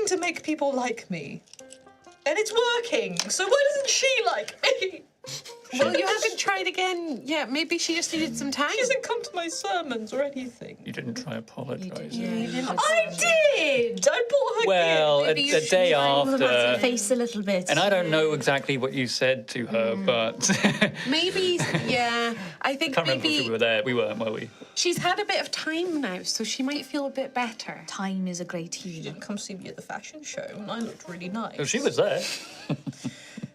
[SPEAKER 7] to make people like me. And it's working. So why doesn't she like me?
[SPEAKER 5] Well, you haven't tried again yet. Maybe she just needed some time.
[SPEAKER 7] She hasn't come to my sermons or anything.
[SPEAKER 2] You didn't try apologizing.
[SPEAKER 7] I did! I brought her
[SPEAKER 2] Well, a day after.
[SPEAKER 8] Face a little bit.
[SPEAKER 2] And I don't know exactly what you said to her, but
[SPEAKER 5] Maybe, yeah. I think
[SPEAKER 2] can't remember if we
[SPEAKER 5] maybe
[SPEAKER 2] were there. We weren't, were we?
[SPEAKER 5] she's had a bit of time now, so she might feel a bit better.
[SPEAKER 8] Time is a great
[SPEAKER 7] She
[SPEAKER 8] healer.
[SPEAKER 7] didn't come see me at the fashion show, and I looked really nice.
[SPEAKER 2] Oh, she was there.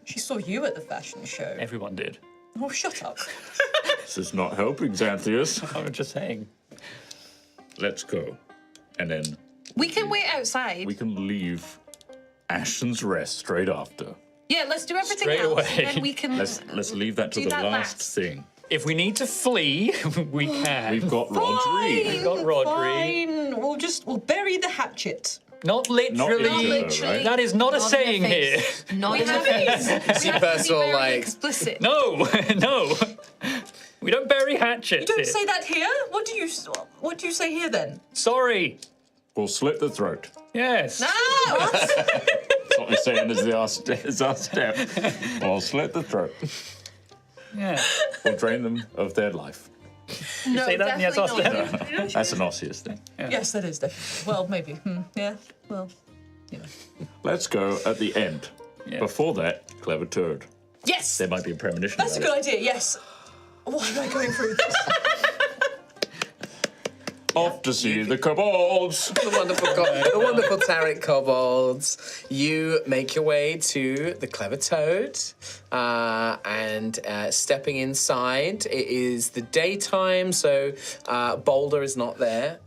[SPEAKER 7] She saw you at the fashion show.
[SPEAKER 2] Everyone did.
[SPEAKER 7] Oh, shut up.
[SPEAKER 6] This is not helping, Xanthias.
[SPEAKER 2] I was just saying.
[SPEAKER 6] Let's go. And then
[SPEAKER 5] We can wait outside.
[SPEAKER 6] we can leave Ashton's Rest straight after.
[SPEAKER 5] Yeah, let's do everything
[SPEAKER 2] Straight
[SPEAKER 5] else.
[SPEAKER 2] away.
[SPEAKER 5] And then we can.
[SPEAKER 6] Let's leave that to
[SPEAKER 5] do
[SPEAKER 6] the
[SPEAKER 5] that
[SPEAKER 6] last
[SPEAKER 5] last.
[SPEAKER 6] thing.
[SPEAKER 2] If we need to flee, we can.
[SPEAKER 6] We've got Rodri.
[SPEAKER 2] We've got Rodri.
[SPEAKER 7] Fine. We'll bury the hatchet.
[SPEAKER 2] Not literally.
[SPEAKER 6] Not literally, right?
[SPEAKER 2] That is not a saying here.
[SPEAKER 8] Not
[SPEAKER 5] We
[SPEAKER 8] in the
[SPEAKER 5] have
[SPEAKER 8] face.
[SPEAKER 1] See
[SPEAKER 5] to be
[SPEAKER 1] personal,
[SPEAKER 5] very
[SPEAKER 1] like,
[SPEAKER 5] explicit.
[SPEAKER 2] No, no. We don't bury hatchets
[SPEAKER 7] You don't
[SPEAKER 2] here.
[SPEAKER 7] say that here? What do you say here then?
[SPEAKER 2] Sorry.
[SPEAKER 6] We'll slit the throat.
[SPEAKER 2] Yes.
[SPEAKER 6] That's what we're saying is our step. We'll slit the throat.
[SPEAKER 2] Yeah.
[SPEAKER 6] We'll drain them of their life.
[SPEAKER 5] No,
[SPEAKER 2] Say that in the
[SPEAKER 5] definitely
[SPEAKER 2] SR
[SPEAKER 5] not.
[SPEAKER 2] step.
[SPEAKER 6] That's an Osseous thing.
[SPEAKER 7] Yes, that is definitely. Well, maybe. Yeah. Well,
[SPEAKER 6] Let's go at the end.
[SPEAKER 2] Yeah.
[SPEAKER 6] Before that, clever turd.
[SPEAKER 5] Yes.
[SPEAKER 6] There might be a premonition.
[SPEAKER 7] that's a
[SPEAKER 6] about
[SPEAKER 7] good idea. Yes. Why am I going through this?
[SPEAKER 6] Off to see the kobolds.
[SPEAKER 1] The wonderful Tarek kobolds. You make your way to the Clever Toad, and stepping inside. It is the daytime, so Boulder is not there.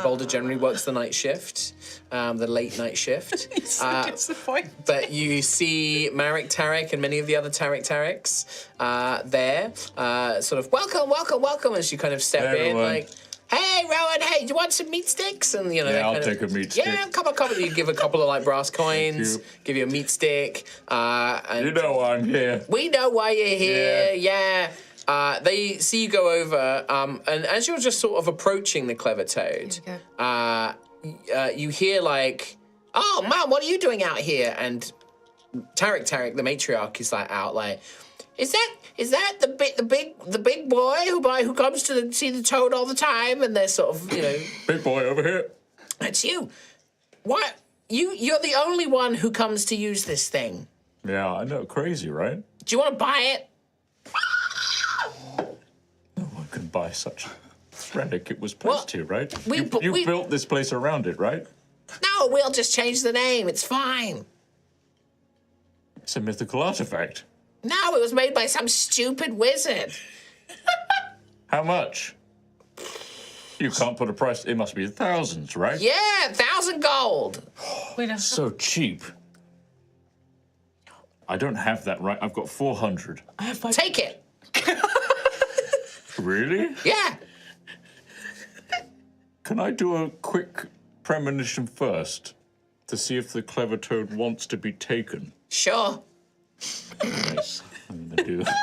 [SPEAKER 1] Boulder generally works the night shift, the late night shift. But you see Marek Tarek and many of the other Tareks there, sort of welcome as you kind of step
[SPEAKER 6] Hey,
[SPEAKER 1] in,
[SPEAKER 6] everyone.
[SPEAKER 1] like. Hey, Rowan, hey, do you want some meat sticks? And, you know,
[SPEAKER 6] Yeah,
[SPEAKER 1] they
[SPEAKER 6] I'll
[SPEAKER 1] kind
[SPEAKER 6] take a meat stick.
[SPEAKER 1] Yeah, come on. You give a couple of, like, brass coins,
[SPEAKER 6] you.
[SPEAKER 1] give you a meat stick. And
[SPEAKER 6] You know I'm here.
[SPEAKER 1] we know why you're here, yeah. They see you go over, and as you're just sort of approaching the Clever Toad, you hear, like, oh, man, what are you doing out here? And Tarek, the matriarch, is, like, out, like, Is that the big boy who comes to see the toad all the time? And they're sort of, you know,
[SPEAKER 6] Big boy over here.
[SPEAKER 1] That's you. What? You're the only one who comes to use this thing.
[SPEAKER 6] Yeah, I know. Crazy, right?
[SPEAKER 1] Do you want to buy it?
[SPEAKER 6] No one can buy such relic. It was
[SPEAKER 1] Well,
[SPEAKER 6] placed here, right?
[SPEAKER 1] we-
[SPEAKER 6] You
[SPEAKER 1] we-
[SPEAKER 6] built this place around it, right?
[SPEAKER 1] No, we'll just change the name. It's fine.
[SPEAKER 6] It's a mythical artifact.
[SPEAKER 1] No, it was made by some stupid wizard.
[SPEAKER 6] How much? You can't put a price. It must be thousands, right?
[SPEAKER 1] Yeah, 1,000 gold.
[SPEAKER 6] So cheap. I don't have that right. I've got 400.
[SPEAKER 1] Take it.
[SPEAKER 6] Really?
[SPEAKER 1] Yeah.
[SPEAKER 6] Can I do a quick premonition first to see if the clever toad wants to be taken?
[SPEAKER 1] Sure.
[SPEAKER 6] Nice. I'm gonna do.
[SPEAKER 1] I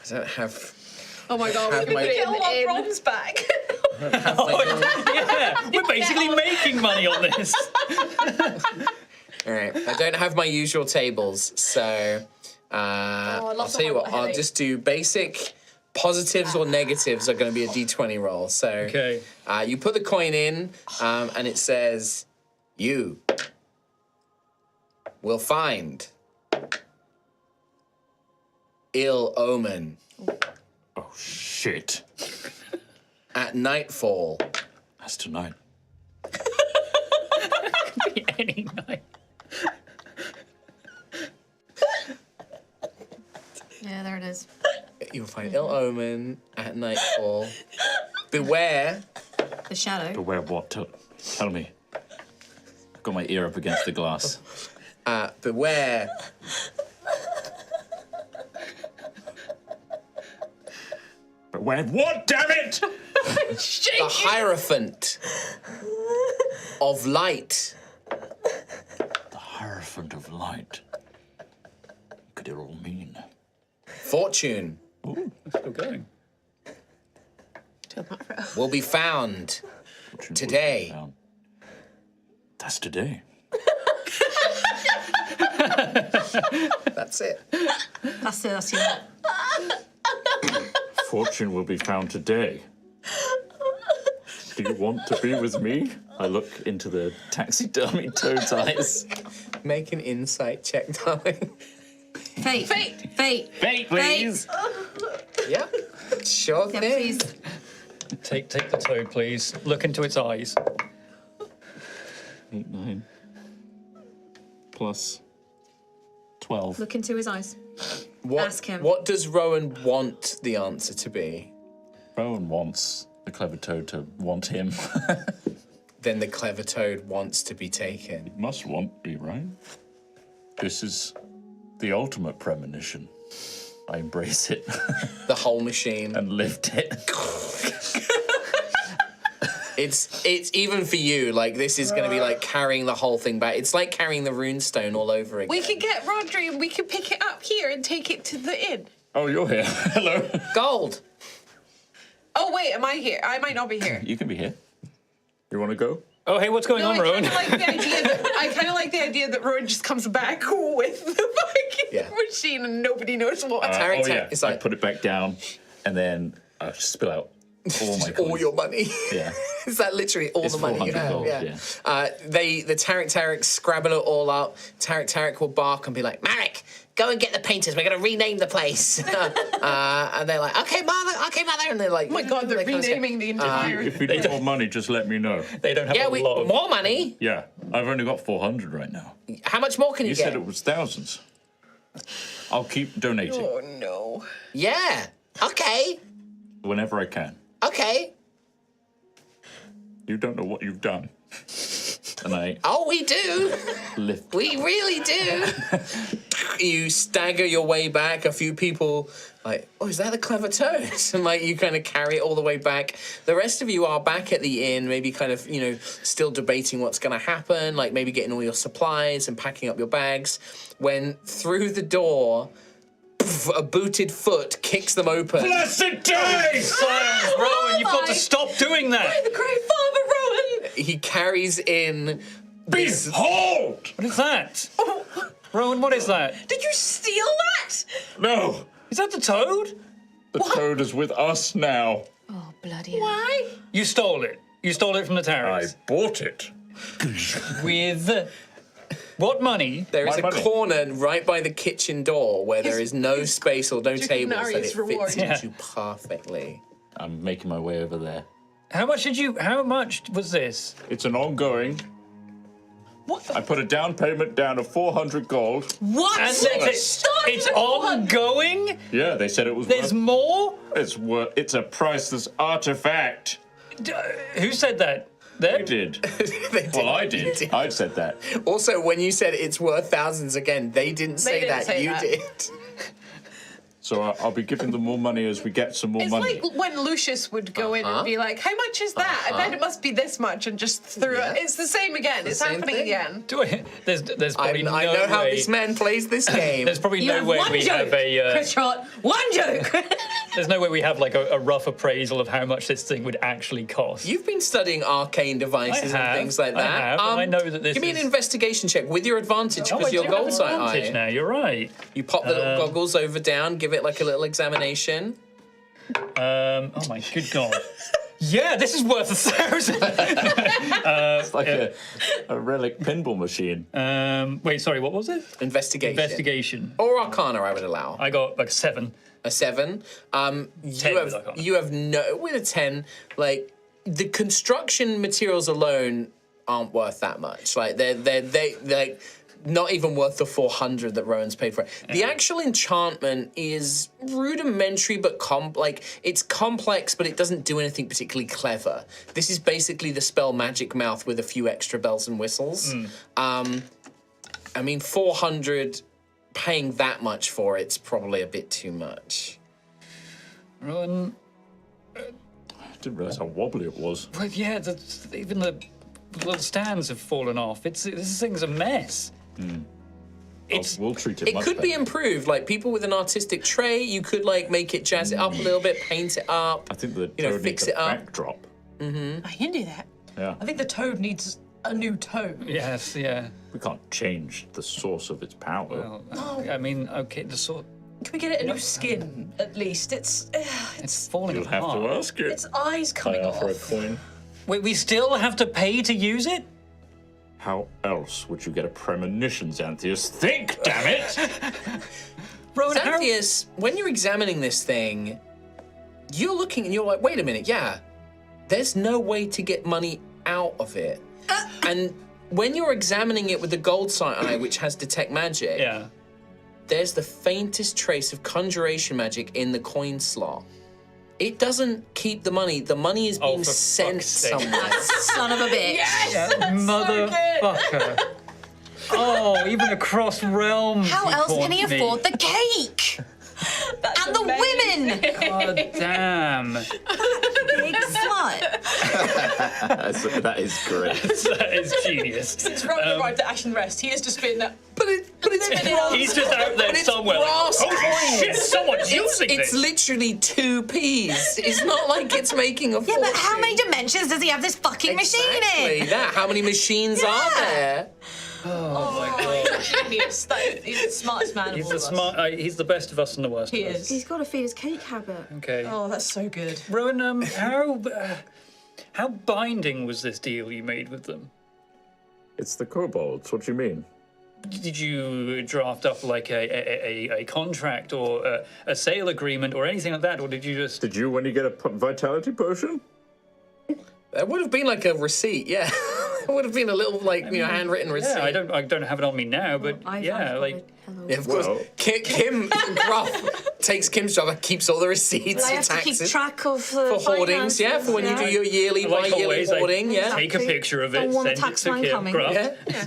[SPEAKER 1] don't have.
[SPEAKER 5] Oh my god,
[SPEAKER 1] Have
[SPEAKER 5] we're
[SPEAKER 1] my-
[SPEAKER 5] gonna
[SPEAKER 7] Get all our
[SPEAKER 5] get in.
[SPEAKER 7] bronze back.
[SPEAKER 2] Yeah, we're basically making money on this.
[SPEAKER 1] All right. I don't have my usual tables, so I'll
[SPEAKER 7] love
[SPEAKER 1] tell you
[SPEAKER 7] the
[SPEAKER 1] what. I'll
[SPEAKER 7] headache.
[SPEAKER 1] just do basic. Positives or negatives are going to be a d20 roll. So
[SPEAKER 2] Okay.
[SPEAKER 1] You put the coin in, and it says, "You will find ill omen
[SPEAKER 6] Oh shit!
[SPEAKER 1] at nightfall."
[SPEAKER 6] That's tonight.
[SPEAKER 2] Any night.
[SPEAKER 3] Yeah, there it is.
[SPEAKER 1] You will find ill omen at nightfall. Beware.
[SPEAKER 3] The shadow.
[SPEAKER 6] Beware what? Tell me.
[SPEAKER 4] got my ear up against the glass.
[SPEAKER 1] Beware.
[SPEAKER 6] Beware what, damn it?
[SPEAKER 1] The Hierophant of Light.
[SPEAKER 4] The Hierophant of Light. What could it all mean?
[SPEAKER 1] Fortune
[SPEAKER 2] Ooh, still going.
[SPEAKER 1] will be found today.
[SPEAKER 4] That's today.
[SPEAKER 1] That's it.
[SPEAKER 3] That's it. That's you.
[SPEAKER 6] Fortune will be found today. Do you want to be with me?
[SPEAKER 4] I look into the taxidermy toad's eyes.
[SPEAKER 1] Make an insight check, darling.
[SPEAKER 3] Fate. Fate. Fate.
[SPEAKER 4] Fate, please.
[SPEAKER 1] Yeah. Sure
[SPEAKER 3] Yeah,
[SPEAKER 1] thing.
[SPEAKER 3] please.
[SPEAKER 2] Take the toad, please. Look into its eyes.
[SPEAKER 4] 8, 9. Plus 12.
[SPEAKER 3] Look into his eyes.
[SPEAKER 1] What,
[SPEAKER 3] Ask him.
[SPEAKER 1] What does Rowan want the answer to be?
[SPEAKER 4] Rowan wants the clever toad to want him.
[SPEAKER 1] Then the clever toad wants to be taken.
[SPEAKER 6] Must want me, right? This is the ultimate premonition.
[SPEAKER 4] I embrace it
[SPEAKER 1] The whole machine.
[SPEAKER 4] and lift it.
[SPEAKER 1] It's even for you, like, this is going to be like carrying the whole thing back. It's like carrying the runestone all over again.
[SPEAKER 5] We could get Rodri and we could pick it up here and take it to the inn.
[SPEAKER 6] Oh, you're here. Hello.
[SPEAKER 1] Gold.
[SPEAKER 5] Oh, wait, am I here? I might not be here.
[SPEAKER 4] You can be here.
[SPEAKER 6] You want to go?
[SPEAKER 2] Oh, hey, what's going
[SPEAKER 5] No,
[SPEAKER 2] on,
[SPEAKER 5] I
[SPEAKER 2] Rowan?
[SPEAKER 5] kind of like the idea that Rowan just comes back with the fucking
[SPEAKER 1] Yeah.
[SPEAKER 5] machine and nobody knows what.
[SPEAKER 1] Tarek,
[SPEAKER 6] yeah.
[SPEAKER 1] it's
[SPEAKER 6] I
[SPEAKER 1] like
[SPEAKER 6] put it back down, and then I spill out all my coins.
[SPEAKER 1] all your money.
[SPEAKER 4] Yeah.
[SPEAKER 1] Is that literally all
[SPEAKER 4] It's
[SPEAKER 1] the money you
[SPEAKER 4] 400
[SPEAKER 1] have?
[SPEAKER 4] gold,
[SPEAKER 1] yeah. The Tarek scrabble it all up. Tarek will bark and be like, Marek, go and get the painters. We're going to rename the place. And they're like, okay, mother. And they're like,
[SPEAKER 5] Oh my god, they're
[SPEAKER 1] kind of say,
[SPEAKER 5] renaming the entire.
[SPEAKER 6] If you need more money, just let me know.
[SPEAKER 2] They don't have
[SPEAKER 1] Yeah,
[SPEAKER 2] a lot of...
[SPEAKER 1] more money.
[SPEAKER 6] Yeah, I've only got 400 right now.
[SPEAKER 1] How much more can you
[SPEAKER 6] You
[SPEAKER 1] get?
[SPEAKER 6] said it was thousands. I'll keep donating
[SPEAKER 5] Oh no.
[SPEAKER 1] Yeah. Okay.
[SPEAKER 6] whenever I can.
[SPEAKER 1] Okay.
[SPEAKER 6] You don't know what you've done.
[SPEAKER 4] And I
[SPEAKER 1] Oh, we do.
[SPEAKER 4] lift.
[SPEAKER 1] We really do. You stagger your way back. A few people like, oh, is that the clever toad? And like you kind of carry it all the way back. The rest of you are back at the inn, maybe kind of, still debating what's going to happen, like maybe getting all your supplies and packing up your bags. When through the door, a booted foot kicks them open.
[SPEAKER 6] Blessed day!
[SPEAKER 2] Silence, Rowan, you've got to stop doing that.
[SPEAKER 5] The great father Rowan!
[SPEAKER 1] He carries in this.
[SPEAKER 6] Behold!
[SPEAKER 2] What is that? Rowan, what is that?
[SPEAKER 5] Did you steal that?
[SPEAKER 6] No,
[SPEAKER 2] Is that the toad?
[SPEAKER 6] the toad is with us now.
[SPEAKER 3] Oh, bloody hell.
[SPEAKER 5] Why?
[SPEAKER 2] You stole it. You stole it from the
[SPEAKER 6] I
[SPEAKER 2] terrace.
[SPEAKER 6] bought it.
[SPEAKER 2] With what money?
[SPEAKER 1] There is
[SPEAKER 6] My
[SPEAKER 1] a
[SPEAKER 6] money.
[SPEAKER 1] corner right by the kitchen door where there is no space or no tables that it
[SPEAKER 5] Dracunarius
[SPEAKER 1] fits
[SPEAKER 5] reward.
[SPEAKER 1] into perfectly.
[SPEAKER 4] I'm making my way over there.
[SPEAKER 2] How much was this?
[SPEAKER 6] It's an ongoing.
[SPEAKER 5] What?
[SPEAKER 6] I put a down payment down of 400 gold.
[SPEAKER 5] What?
[SPEAKER 2] And it's ongoing?
[SPEAKER 6] Yeah, they said it was
[SPEAKER 2] There's more?
[SPEAKER 6] It's a priceless artifact.
[SPEAKER 2] Who said that?
[SPEAKER 6] You
[SPEAKER 2] Them?
[SPEAKER 6] did.
[SPEAKER 1] They did.
[SPEAKER 6] Well, I did. I said that.
[SPEAKER 1] Also, when you said it's worth thousands again, they didn't say
[SPEAKER 5] didn't
[SPEAKER 1] that.
[SPEAKER 5] say
[SPEAKER 1] You
[SPEAKER 5] that.
[SPEAKER 1] did.
[SPEAKER 6] So I'll be giving them more money as we get some more
[SPEAKER 5] It's
[SPEAKER 6] money.
[SPEAKER 5] like when Lucius would go in and be like, how much is that? I bet it must be this much, and just threw
[SPEAKER 1] Yeah.
[SPEAKER 5] it. It's the same again. It's
[SPEAKER 1] same
[SPEAKER 5] happening
[SPEAKER 1] thing.
[SPEAKER 5] again.
[SPEAKER 2] There's probably no
[SPEAKER 1] I know how
[SPEAKER 2] way.
[SPEAKER 1] this man plays this game.
[SPEAKER 2] There's probably
[SPEAKER 3] You
[SPEAKER 2] no
[SPEAKER 3] have
[SPEAKER 2] way
[SPEAKER 3] one
[SPEAKER 2] we
[SPEAKER 3] joke,
[SPEAKER 2] have a.
[SPEAKER 3] Chris Trott. One joke.
[SPEAKER 2] There's no way we have like a rough appraisal of how much this thing would actually cost.
[SPEAKER 1] You've been studying arcane devices
[SPEAKER 2] I have,
[SPEAKER 1] and things like
[SPEAKER 2] I
[SPEAKER 1] that.
[SPEAKER 2] have, and I know that this
[SPEAKER 1] Give me an
[SPEAKER 2] is-
[SPEAKER 1] investigation check with your advantage
[SPEAKER 2] Oh,
[SPEAKER 1] because
[SPEAKER 2] I
[SPEAKER 1] your
[SPEAKER 2] do have
[SPEAKER 1] gold
[SPEAKER 2] an
[SPEAKER 1] sight
[SPEAKER 2] advantage
[SPEAKER 1] eye.
[SPEAKER 2] now. You're right.
[SPEAKER 1] You pop the little goggles over down, give it like a little examination.
[SPEAKER 2] Oh my good god. Yeah, this is worth 1,000.
[SPEAKER 4] It's like a relic pinball machine.
[SPEAKER 2] Wait, sorry, what was it?
[SPEAKER 1] Investigation.
[SPEAKER 2] Investigation.
[SPEAKER 1] Or Arcana, I would allow.
[SPEAKER 2] I got like a 7.
[SPEAKER 1] A 7.
[SPEAKER 2] 10 with Arcana.
[SPEAKER 1] You have no with a 10. Like the construction materials alone aren't worth that much. Like they like not even worth the 400 that Rowan's paid for it. The actual enchantment is rudimentary, but it's complex, but it doesn't do anything particularly clever. This is basically the spell Magic Mouth with a few extra bells and whistles. I mean, 400, paying that much for it's probably a bit too much.
[SPEAKER 2] Rowan,
[SPEAKER 6] I didn't realise how wobbly it was.
[SPEAKER 2] well, yeah, even the little stands have fallen off. This thing's a mess.
[SPEAKER 6] We'll treat it
[SPEAKER 1] It
[SPEAKER 6] much
[SPEAKER 1] could be
[SPEAKER 6] better.
[SPEAKER 1] improved. Like, people with an artistic trait, you could, like, make it jazz it up a little bit, paint it up.
[SPEAKER 6] I think the
[SPEAKER 1] Toad fix it up.
[SPEAKER 6] backdrop.
[SPEAKER 7] I can do that.
[SPEAKER 6] Yeah.
[SPEAKER 7] I think the toad needs a new toad.
[SPEAKER 2] Yes, yeah.
[SPEAKER 6] We can't change the source of its power.
[SPEAKER 2] Well, I mean, okay, the sort.
[SPEAKER 7] Can we get it a new skin, at least? It's
[SPEAKER 2] Falling
[SPEAKER 6] You'll have
[SPEAKER 2] apart.
[SPEAKER 6] to ask it.
[SPEAKER 7] its eyes
[SPEAKER 6] I
[SPEAKER 7] coming
[SPEAKER 6] offer a
[SPEAKER 7] off.
[SPEAKER 6] coin.
[SPEAKER 2] Wait, we still have to pay to use it?
[SPEAKER 6] How else would you get a premonition, Xanthias? Think, damn it!
[SPEAKER 2] Rowan, how-
[SPEAKER 1] Xanthias, when you're examining this thing, you're looking and you're like, wait a minute, yeah, there's no way to get money out of it. And when you're examining it with the gold sight eye, which has detect magic,
[SPEAKER 2] Yeah.
[SPEAKER 1] there's the faintest trace of conjuration magic in the coin slot. It doesn't keep the money. The money is being
[SPEAKER 2] for
[SPEAKER 1] sent
[SPEAKER 2] fuck's sake.
[SPEAKER 1] somewhere.
[SPEAKER 3] Son of a bitch.
[SPEAKER 2] Motherfucker. Oh, even across realms.
[SPEAKER 3] How else can he
[SPEAKER 2] taunts me.
[SPEAKER 3] afford the cake? And the women!
[SPEAKER 2] God damn.
[SPEAKER 3] Big slut.
[SPEAKER 6] That is great.
[SPEAKER 2] That is genius.
[SPEAKER 7] Since Rowan arrived at Ashen Rest, he has just been.
[SPEAKER 1] But it's brass.
[SPEAKER 2] He's just out there
[SPEAKER 1] it's
[SPEAKER 2] somewhere. Like,
[SPEAKER 1] brass
[SPEAKER 2] holy
[SPEAKER 1] coins.
[SPEAKER 2] shit, someone's using
[SPEAKER 1] It's
[SPEAKER 2] this.
[SPEAKER 1] literally 2p's. It's not like it's making a
[SPEAKER 3] Yeah, but how many dimensions does he have this fucking machine
[SPEAKER 1] Exactly
[SPEAKER 3] in?
[SPEAKER 1] that. How many machines are there?
[SPEAKER 2] Oh my god.
[SPEAKER 7] Genius. He's the smartest man
[SPEAKER 2] He's
[SPEAKER 7] of all
[SPEAKER 2] the
[SPEAKER 7] of us.
[SPEAKER 2] smart. He's the best of us and the worst
[SPEAKER 7] He
[SPEAKER 2] of us.
[SPEAKER 7] is.
[SPEAKER 9] He's got to feed his cake habit.
[SPEAKER 2] Okay.
[SPEAKER 7] Oh, that's so good.
[SPEAKER 2] Rowan, how binding was this deal you made with them?
[SPEAKER 6] It's the kobolds. What do you mean?
[SPEAKER 2] Did you draft up like a contract or a sale agreement or anything like that, or did you just?
[SPEAKER 6] Did you when you get a vitality potion?
[SPEAKER 1] There would have been like a receipt, yeah. It would have been a little handwritten receipt.
[SPEAKER 2] Yeah, I don't have it on me now, but
[SPEAKER 9] I've
[SPEAKER 2] yeah,
[SPEAKER 9] got
[SPEAKER 2] like
[SPEAKER 9] it. Hello.
[SPEAKER 1] Yeah, of course.
[SPEAKER 6] Well-
[SPEAKER 1] Kim Gruff takes Kim's job and keeps all the receipts
[SPEAKER 3] I
[SPEAKER 1] and
[SPEAKER 3] have to keep
[SPEAKER 1] taxes.
[SPEAKER 3] track of
[SPEAKER 1] For hoardings, yeah, for when you do your yearly,
[SPEAKER 2] like
[SPEAKER 1] bi-yearly
[SPEAKER 2] always, like,
[SPEAKER 1] hoarding, yeah.
[SPEAKER 2] take a picture of it,
[SPEAKER 3] Don't want
[SPEAKER 2] send
[SPEAKER 3] the
[SPEAKER 2] it
[SPEAKER 3] tax
[SPEAKER 2] to
[SPEAKER 3] man
[SPEAKER 2] Kim
[SPEAKER 3] coming.
[SPEAKER 2] Gruff.
[SPEAKER 1] Yeah.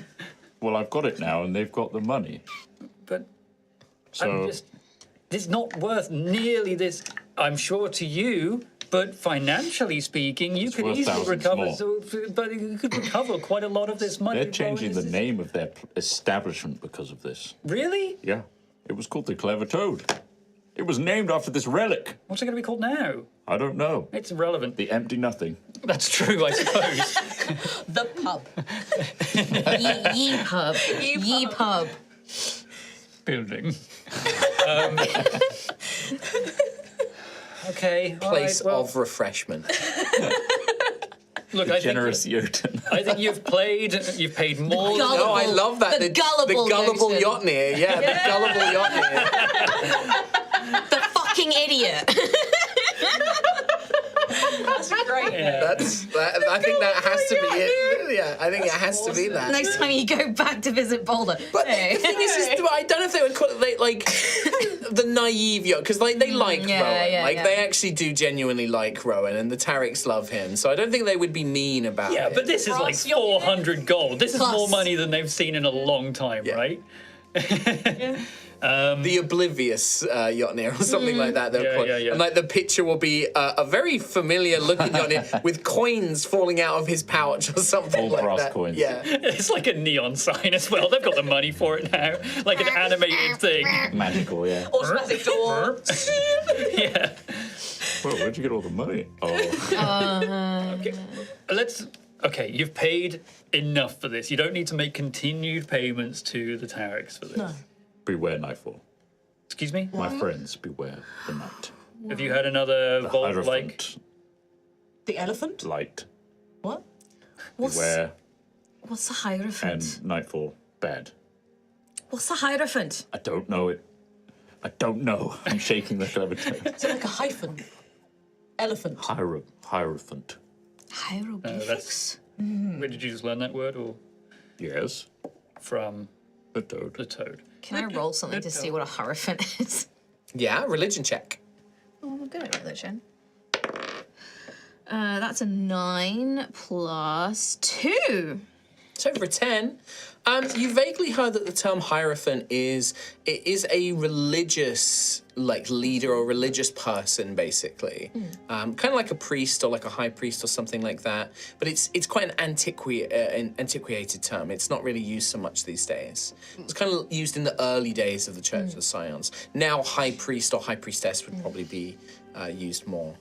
[SPEAKER 6] Well, I've got it now, and they've got the money.
[SPEAKER 2] But
[SPEAKER 6] So
[SPEAKER 2] it's not worth nearly this, I'm sure, to you. But financially speaking, you could
[SPEAKER 6] worth
[SPEAKER 2] easily
[SPEAKER 6] thousands
[SPEAKER 2] recover.
[SPEAKER 6] more.
[SPEAKER 2] But you could recover quite a lot of this money.
[SPEAKER 6] they're changing
[SPEAKER 2] Rowan.
[SPEAKER 6] the
[SPEAKER 2] This is-
[SPEAKER 6] name of their establishment because of this.
[SPEAKER 2] Really?
[SPEAKER 6] Yeah, it was called the Clever Toad. It was named after this relic.
[SPEAKER 2] What's it going to be called now?
[SPEAKER 6] I don't know.
[SPEAKER 2] It's irrelevant.
[SPEAKER 6] The Empty Nothing.
[SPEAKER 2] That's true, I suppose.
[SPEAKER 7] The pub.
[SPEAKER 3] Ye pub. Ye pub.
[SPEAKER 2] Building. Okay. all
[SPEAKER 1] Place
[SPEAKER 2] right, well,
[SPEAKER 1] of refreshment.
[SPEAKER 2] look, I
[SPEAKER 6] Generous
[SPEAKER 2] think,
[SPEAKER 6] Jotun.
[SPEAKER 2] I think you've paid more.
[SPEAKER 3] Gullible.
[SPEAKER 1] No, I love that.
[SPEAKER 3] The gullible
[SPEAKER 1] gullible
[SPEAKER 3] Jotun.
[SPEAKER 1] Yotnir. Yeah, the gullible Yotnir.
[SPEAKER 3] The fucking idiot.
[SPEAKER 7] That's great.
[SPEAKER 2] Yeah.
[SPEAKER 1] I think that has to be it. Yeah, I think it has to be that.
[SPEAKER 3] Next time you go back to visit Boulder.
[SPEAKER 1] But the thing is, I don't know if they would call it like the naive Yotun, because like they like
[SPEAKER 3] yeah,
[SPEAKER 1] Rowan.
[SPEAKER 3] yeah,
[SPEAKER 1] Like
[SPEAKER 3] yeah.
[SPEAKER 1] they actually do genuinely like Rowan, and the Tariks love him. So I don't think they would be mean about
[SPEAKER 2] Yeah,
[SPEAKER 1] it.
[SPEAKER 2] but this is like
[SPEAKER 7] Brass Yotnir.
[SPEAKER 2] 400 gold. This is
[SPEAKER 3] Plus.
[SPEAKER 2] more money than they've seen in a long time,
[SPEAKER 1] Yeah.
[SPEAKER 2] right?
[SPEAKER 1] The oblivious Yotnir or something like that. they'll
[SPEAKER 2] Yeah,
[SPEAKER 1] call it.
[SPEAKER 2] yeah, yeah.
[SPEAKER 1] And like the picture will be a very familiar looking Yotnir with coins falling out of his pouch or something
[SPEAKER 6] All
[SPEAKER 1] like
[SPEAKER 6] brass
[SPEAKER 1] that.
[SPEAKER 6] coins.
[SPEAKER 1] Yeah.
[SPEAKER 2] It's like a neon sign as well. They've got the money for it now, like an animated thing.
[SPEAKER 6] Magical, yeah.
[SPEAKER 7] Automatic door.
[SPEAKER 2] Yeah.
[SPEAKER 6] Well, where'd you get all the money? Oh,
[SPEAKER 2] Okay, you've paid enough for this. You don't need to make continued payments to the Tariks for this.
[SPEAKER 7] No.
[SPEAKER 6] beware Nightfall.
[SPEAKER 2] Excuse me?
[SPEAKER 6] My friends, beware the night.
[SPEAKER 2] Have you had another
[SPEAKER 6] The
[SPEAKER 2] vault like?
[SPEAKER 6] Hierophant
[SPEAKER 7] The elephant?
[SPEAKER 6] light.
[SPEAKER 7] What?
[SPEAKER 6] Beware
[SPEAKER 3] What's the Hierophant?
[SPEAKER 6] and Nightfall bad.
[SPEAKER 3] What's the Hierophant?
[SPEAKER 6] I don't know it. I don't know. I'm shaking the clever toad.
[SPEAKER 7] Is it like a hyphen? Elephant.
[SPEAKER 6] Hierophant.
[SPEAKER 3] Hieroglyphics?
[SPEAKER 2] Where did you just learn that word, or
[SPEAKER 6] Yes.
[SPEAKER 2] from?
[SPEAKER 6] The toad.
[SPEAKER 2] The toad.
[SPEAKER 3] Can I roll something to see what a hierophant is?
[SPEAKER 1] Yeah, religion check.
[SPEAKER 3] Oh, I'm good at religion. That's a 9 plus 2.
[SPEAKER 1] So over a 10. You vaguely heard that the term hierophant is a religious leader or religious person, basically. Kind of like a priest or like a high priest or something like that. But it's quite an antiquated term. It's not really used so much these days. It's kind of used in the early days of the Church of the Scions. Now high priest or high priestess would probably be used more.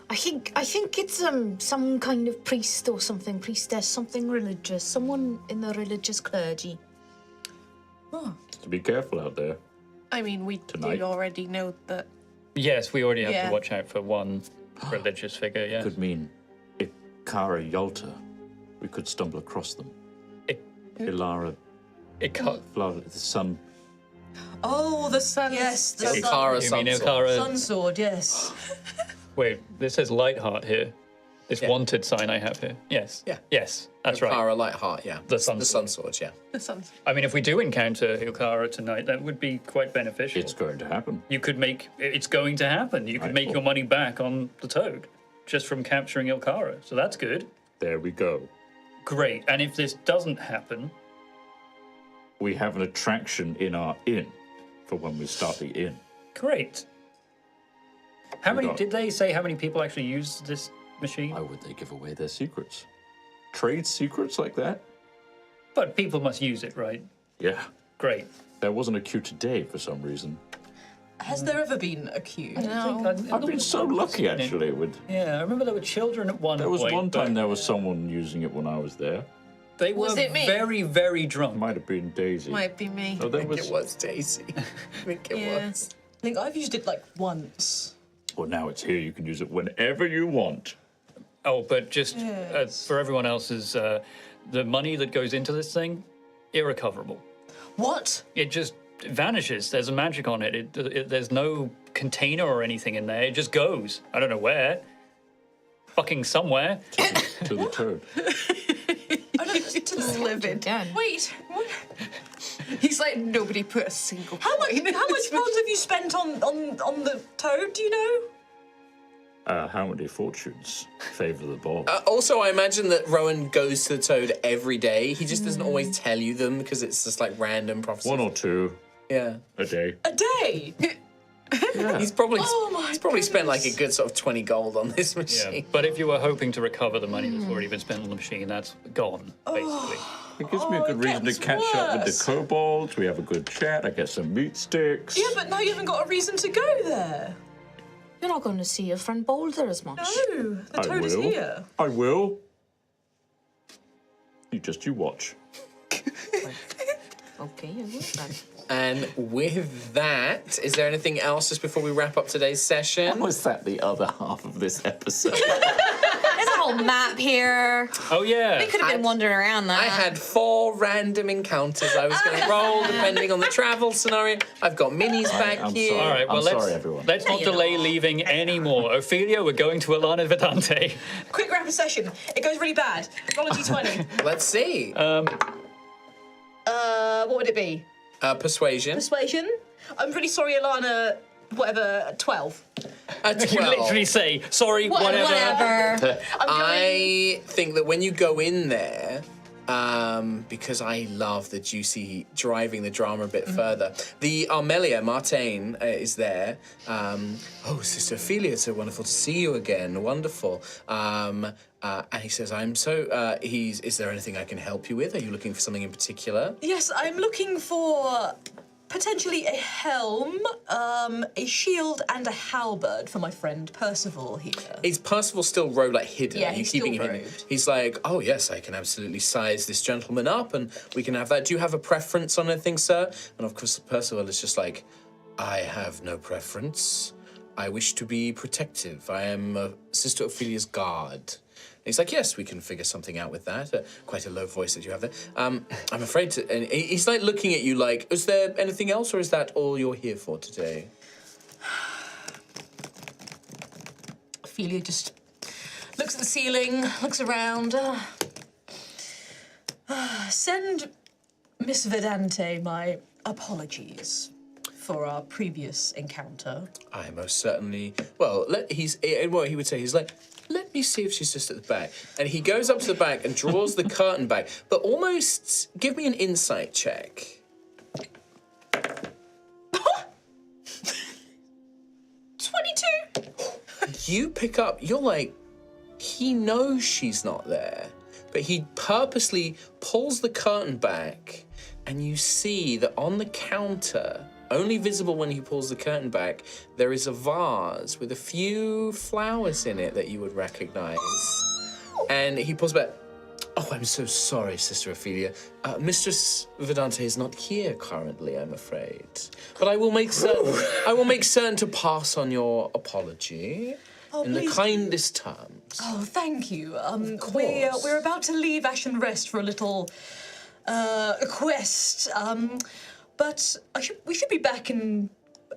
[SPEAKER 8] I think it's some kind of priest or something, priestess, something religious, someone in the religious clergy.
[SPEAKER 6] To be careful out there.
[SPEAKER 5] I mean, we
[SPEAKER 6] Tonight.
[SPEAKER 5] do already know that.
[SPEAKER 2] Yes, we already have
[SPEAKER 5] Yeah.
[SPEAKER 2] to watch out for one religious figure, yes.
[SPEAKER 6] Could mean Ikara Yalta. We could stumble across them. Ilara, the sun.
[SPEAKER 7] Oh, the sun. Yes, the sun.
[SPEAKER 1] Ikara
[SPEAKER 2] You mean
[SPEAKER 1] Sunsword.
[SPEAKER 2] Ilkara?
[SPEAKER 7] Sun sword, yes.
[SPEAKER 2] Wait, this says Lightheart here. This
[SPEAKER 1] Yeah.
[SPEAKER 2] wanted sign I have here. Yes.
[SPEAKER 1] Yeah.
[SPEAKER 2] Yes, that's right.
[SPEAKER 1] Ikara Lightheart, yeah.
[SPEAKER 2] The Sun
[SPEAKER 1] The Sun Sword, yeah.
[SPEAKER 5] The sun's.
[SPEAKER 2] I mean, if we do encounter Ilkara tonight, that would be quite beneficial.
[SPEAKER 6] It's going to happen.
[SPEAKER 2] You could make it's going to happen. You could make your money back on the toad just from capturing Ilkara. So that's good.
[SPEAKER 6] There we go.
[SPEAKER 2] Great. And if this doesn't happen,
[SPEAKER 6] We have an attraction in our inn for when we start the inn.
[SPEAKER 2] great. How
[SPEAKER 6] We
[SPEAKER 2] many
[SPEAKER 6] got-
[SPEAKER 2] did they say how many people actually use this machine?
[SPEAKER 6] Why would they give away their secrets? Trade secrets like that?
[SPEAKER 2] But people must use it, right?
[SPEAKER 6] Yeah.
[SPEAKER 2] Great.
[SPEAKER 6] There wasn't a queue today for some reason.
[SPEAKER 7] Has there ever been a queue?
[SPEAKER 6] I've been so lucky actually.
[SPEAKER 2] Yeah, I remember there were children at one
[SPEAKER 6] There was
[SPEAKER 2] point.
[SPEAKER 6] one
[SPEAKER 2] but
[SPEAKER 6] time there was someone using it when I was there.
[SPEAKER 2] They were
[SPEAKER 5] Was it me?
[SPEAKER 2] very, very drunk.
[SPEAKER 6] Might have been Daisy.
[SPEAKER 5] Might be me.
[SPEAKER 6] No, there
[SPEAKER 1] It
[SPEAKER 6] was.
[SPEAKER 1] was Daisy. I think it
[SPEAKER 5] Yeah.
[SPEAKER 1] was.
[SPEAKER 7] I think I've used it like once.
[SPEAKER 6] Well, now it's here. You can use it whenever you want.
[SPEAKER 2] Oh, but just for everyone else's, the money that goes into this thing, irrecoverable.
[SPEAKER 7] What?
[SPEAKER 2] It just vanishes. There's a magic on it. There's no container or anything in there. It just goes. I don't know where. Fucking somewhere.
[SPEAKER 6] To the toad.
[SPEAKER 7] I don't know, to the
[SPEAKER 5] Livid.
[SPEAKER 3] Done.
[SPEAKER 7] Wait, what?
[SPEAKER 5] He's like, nobody put a single
[SPEAKER 7] How much?
[SPEAKER 5] coin in
[SPEAKER 7] How much
[SPEAKER 5] this.
[SPEAKER 7] funds have you spent on the toad? Do you know?
[SPEAKER 6] How many fortunes favor the ball?
[SPEAKER 1] Also, I imagine that Rowan goes to the toad every day. He just doesn't always tell you them because it's just like random prophecies.
[SPEAKER 6] One or two
[SPEAKER 1] Yeah.
[SPEAKER 6] a day.
[SPEAKER 7] A day?
[SPEAKER 1] He's probably
[SPEAKER 7] Oh my
[SPEAKER 1] he's probably spent like a
[SPEAKER 7] goodness.
[SPEAKER 1] good sort of 20 gold on this
[SPEAKER 2] Yeah.
[SPEAKER 1] machine.
[SPEAKER 2] But if you were hoping to recover the money that's already been spent on the machine, that's gone, basically.
[SPEAKER 6] It gives me a
[SPEAKER 7] Oh,
[SPEAKER 6] good
[SPEAKER 7] it
[SPEAKER 6] reason to
[SPEAKER 7] gets
[SPEAKER 6] catch up with
[SPEAKER 7] worse.
[SPEAKER 6] the kobolds. We have a good chat. I get some meat sticks.
[SPEAKER 7] Yeah, but now you haven't got a reason to go there.
[SPEAKER 8] You're not going to see your friend Boulder as much.
[SPEAKER 7] No, the
[SPEAKER 6] I
[SPEAKER 7] toad is
[SPEAKER 6] will.
[SPEAKER 7] here.
[SPEAKER 6] I will. You watch.
[SPEAKER 8] Okay, I will then.
[SPEAKER 1] And with that, is there anything else just before we wrap up today's session?
[SPEAKER 6] Was that the other half of this episode?
[SPEAKER 3] There's a whole map here.
[SPEAKER 2] Oh, yeah.
[SPEAKER 3] We could have been wandering around that.
[SPEAKER 1] I had 4 random encounters I was going to roll depending on the travel scenario. I've got minis back
[SPEAKER 6] I'm
[SPEAKER 1] here.
[SPEAKER 6] sorry.
[SPEAKER 2] All right, well,
[SPEAKER 6] I'm
[SPEAKER 2] let's,
[SPEAKER 6] sorry, everyone.
[SPEAKER 2] let's not delay leaving anymore. Ophelia, we're going to Alana Vidante.
[SPEAKER 7] Quick rapid session. It goes really bad. Roll a d20.
[SPEAKER 1] Let's see.
[SPEAKER 7] What would it be?
[SPEAKER 1] Persuasion.
[SPEAKER 7] Persuasion. I'm really sorry, Alana. Whatever. 12.
[SPEAKER 1] A 12.
[SPEAKER 2] You literally say, sorry, whatever.
[SPEAKER 3] Whatever.
[SPEAKER 1] I think that when you go in there, because I love the juicy driving the drama a bit further. The Armelia, Martain, is there. Oh, Sister Ophelia, it's so wonderful to see you again. Wonderful. And he says, is there anything I can help you with? Are you looking for something in particular?
[SPEAKER 7] Yes, I'm looking for potentially a helm, a shield, and a halberd for my friend Percival here.
[SPEAKER 1] Is Percival still hidden?
[SPEAKER 7] Yeah,
[SPEAKER 1] Are you
[SPEAKER 7] he's
[SPEAKER 1] keeping
[SPEAKER 7] still
[SPEAKER 1] him hidden?
[SPEAKER 7] robed.
[SPEAKER 1] He's like, oh yes, I can absolutely size this gentleman up and we can have that. Do you have a preference on anything, sir? And of course Percival is just like, I have no preference. I wish to be protective. I am Sister Ophelia's guard. And he's like, yes, we can figure something out with that. Quite a low voice that you have there. I'm afraid to... And he's like looking at you like, is there anything else or is that all you're here for today?
[SPEAKER 7] Ophelia just looks at the ceiling, looks around. Send Miss Vedante, my apologies for our previous encounter.
[SPEAKER 1] I most certainly. Well, what he would say, he's like, let me see if she's just at the back. And he goes up to the back and draws the curtain back, but almost give me an insight check.
[SPEAKER 7] 22!
[SPEAKER 1] You pick up, you're like, he knows she's not there, but he purposely pulls the curtain back, and you see that on the counter, only visible when he pulls the curtain back, there is a vase with a few flowers in it that you would recognize. And he pulls back. Oh, I'm so sorry, Sister Ophelia. Mistress Vedante is not here currently, I'm afraid. But I will make certain to pass on your apology in the kindest terms.
[SPEAKER 7] Oh, thank you.
[SPEAKER 1] course.
[SPEAKER 7] We're about to leave Ashen Rest for a little quest. But we should be back in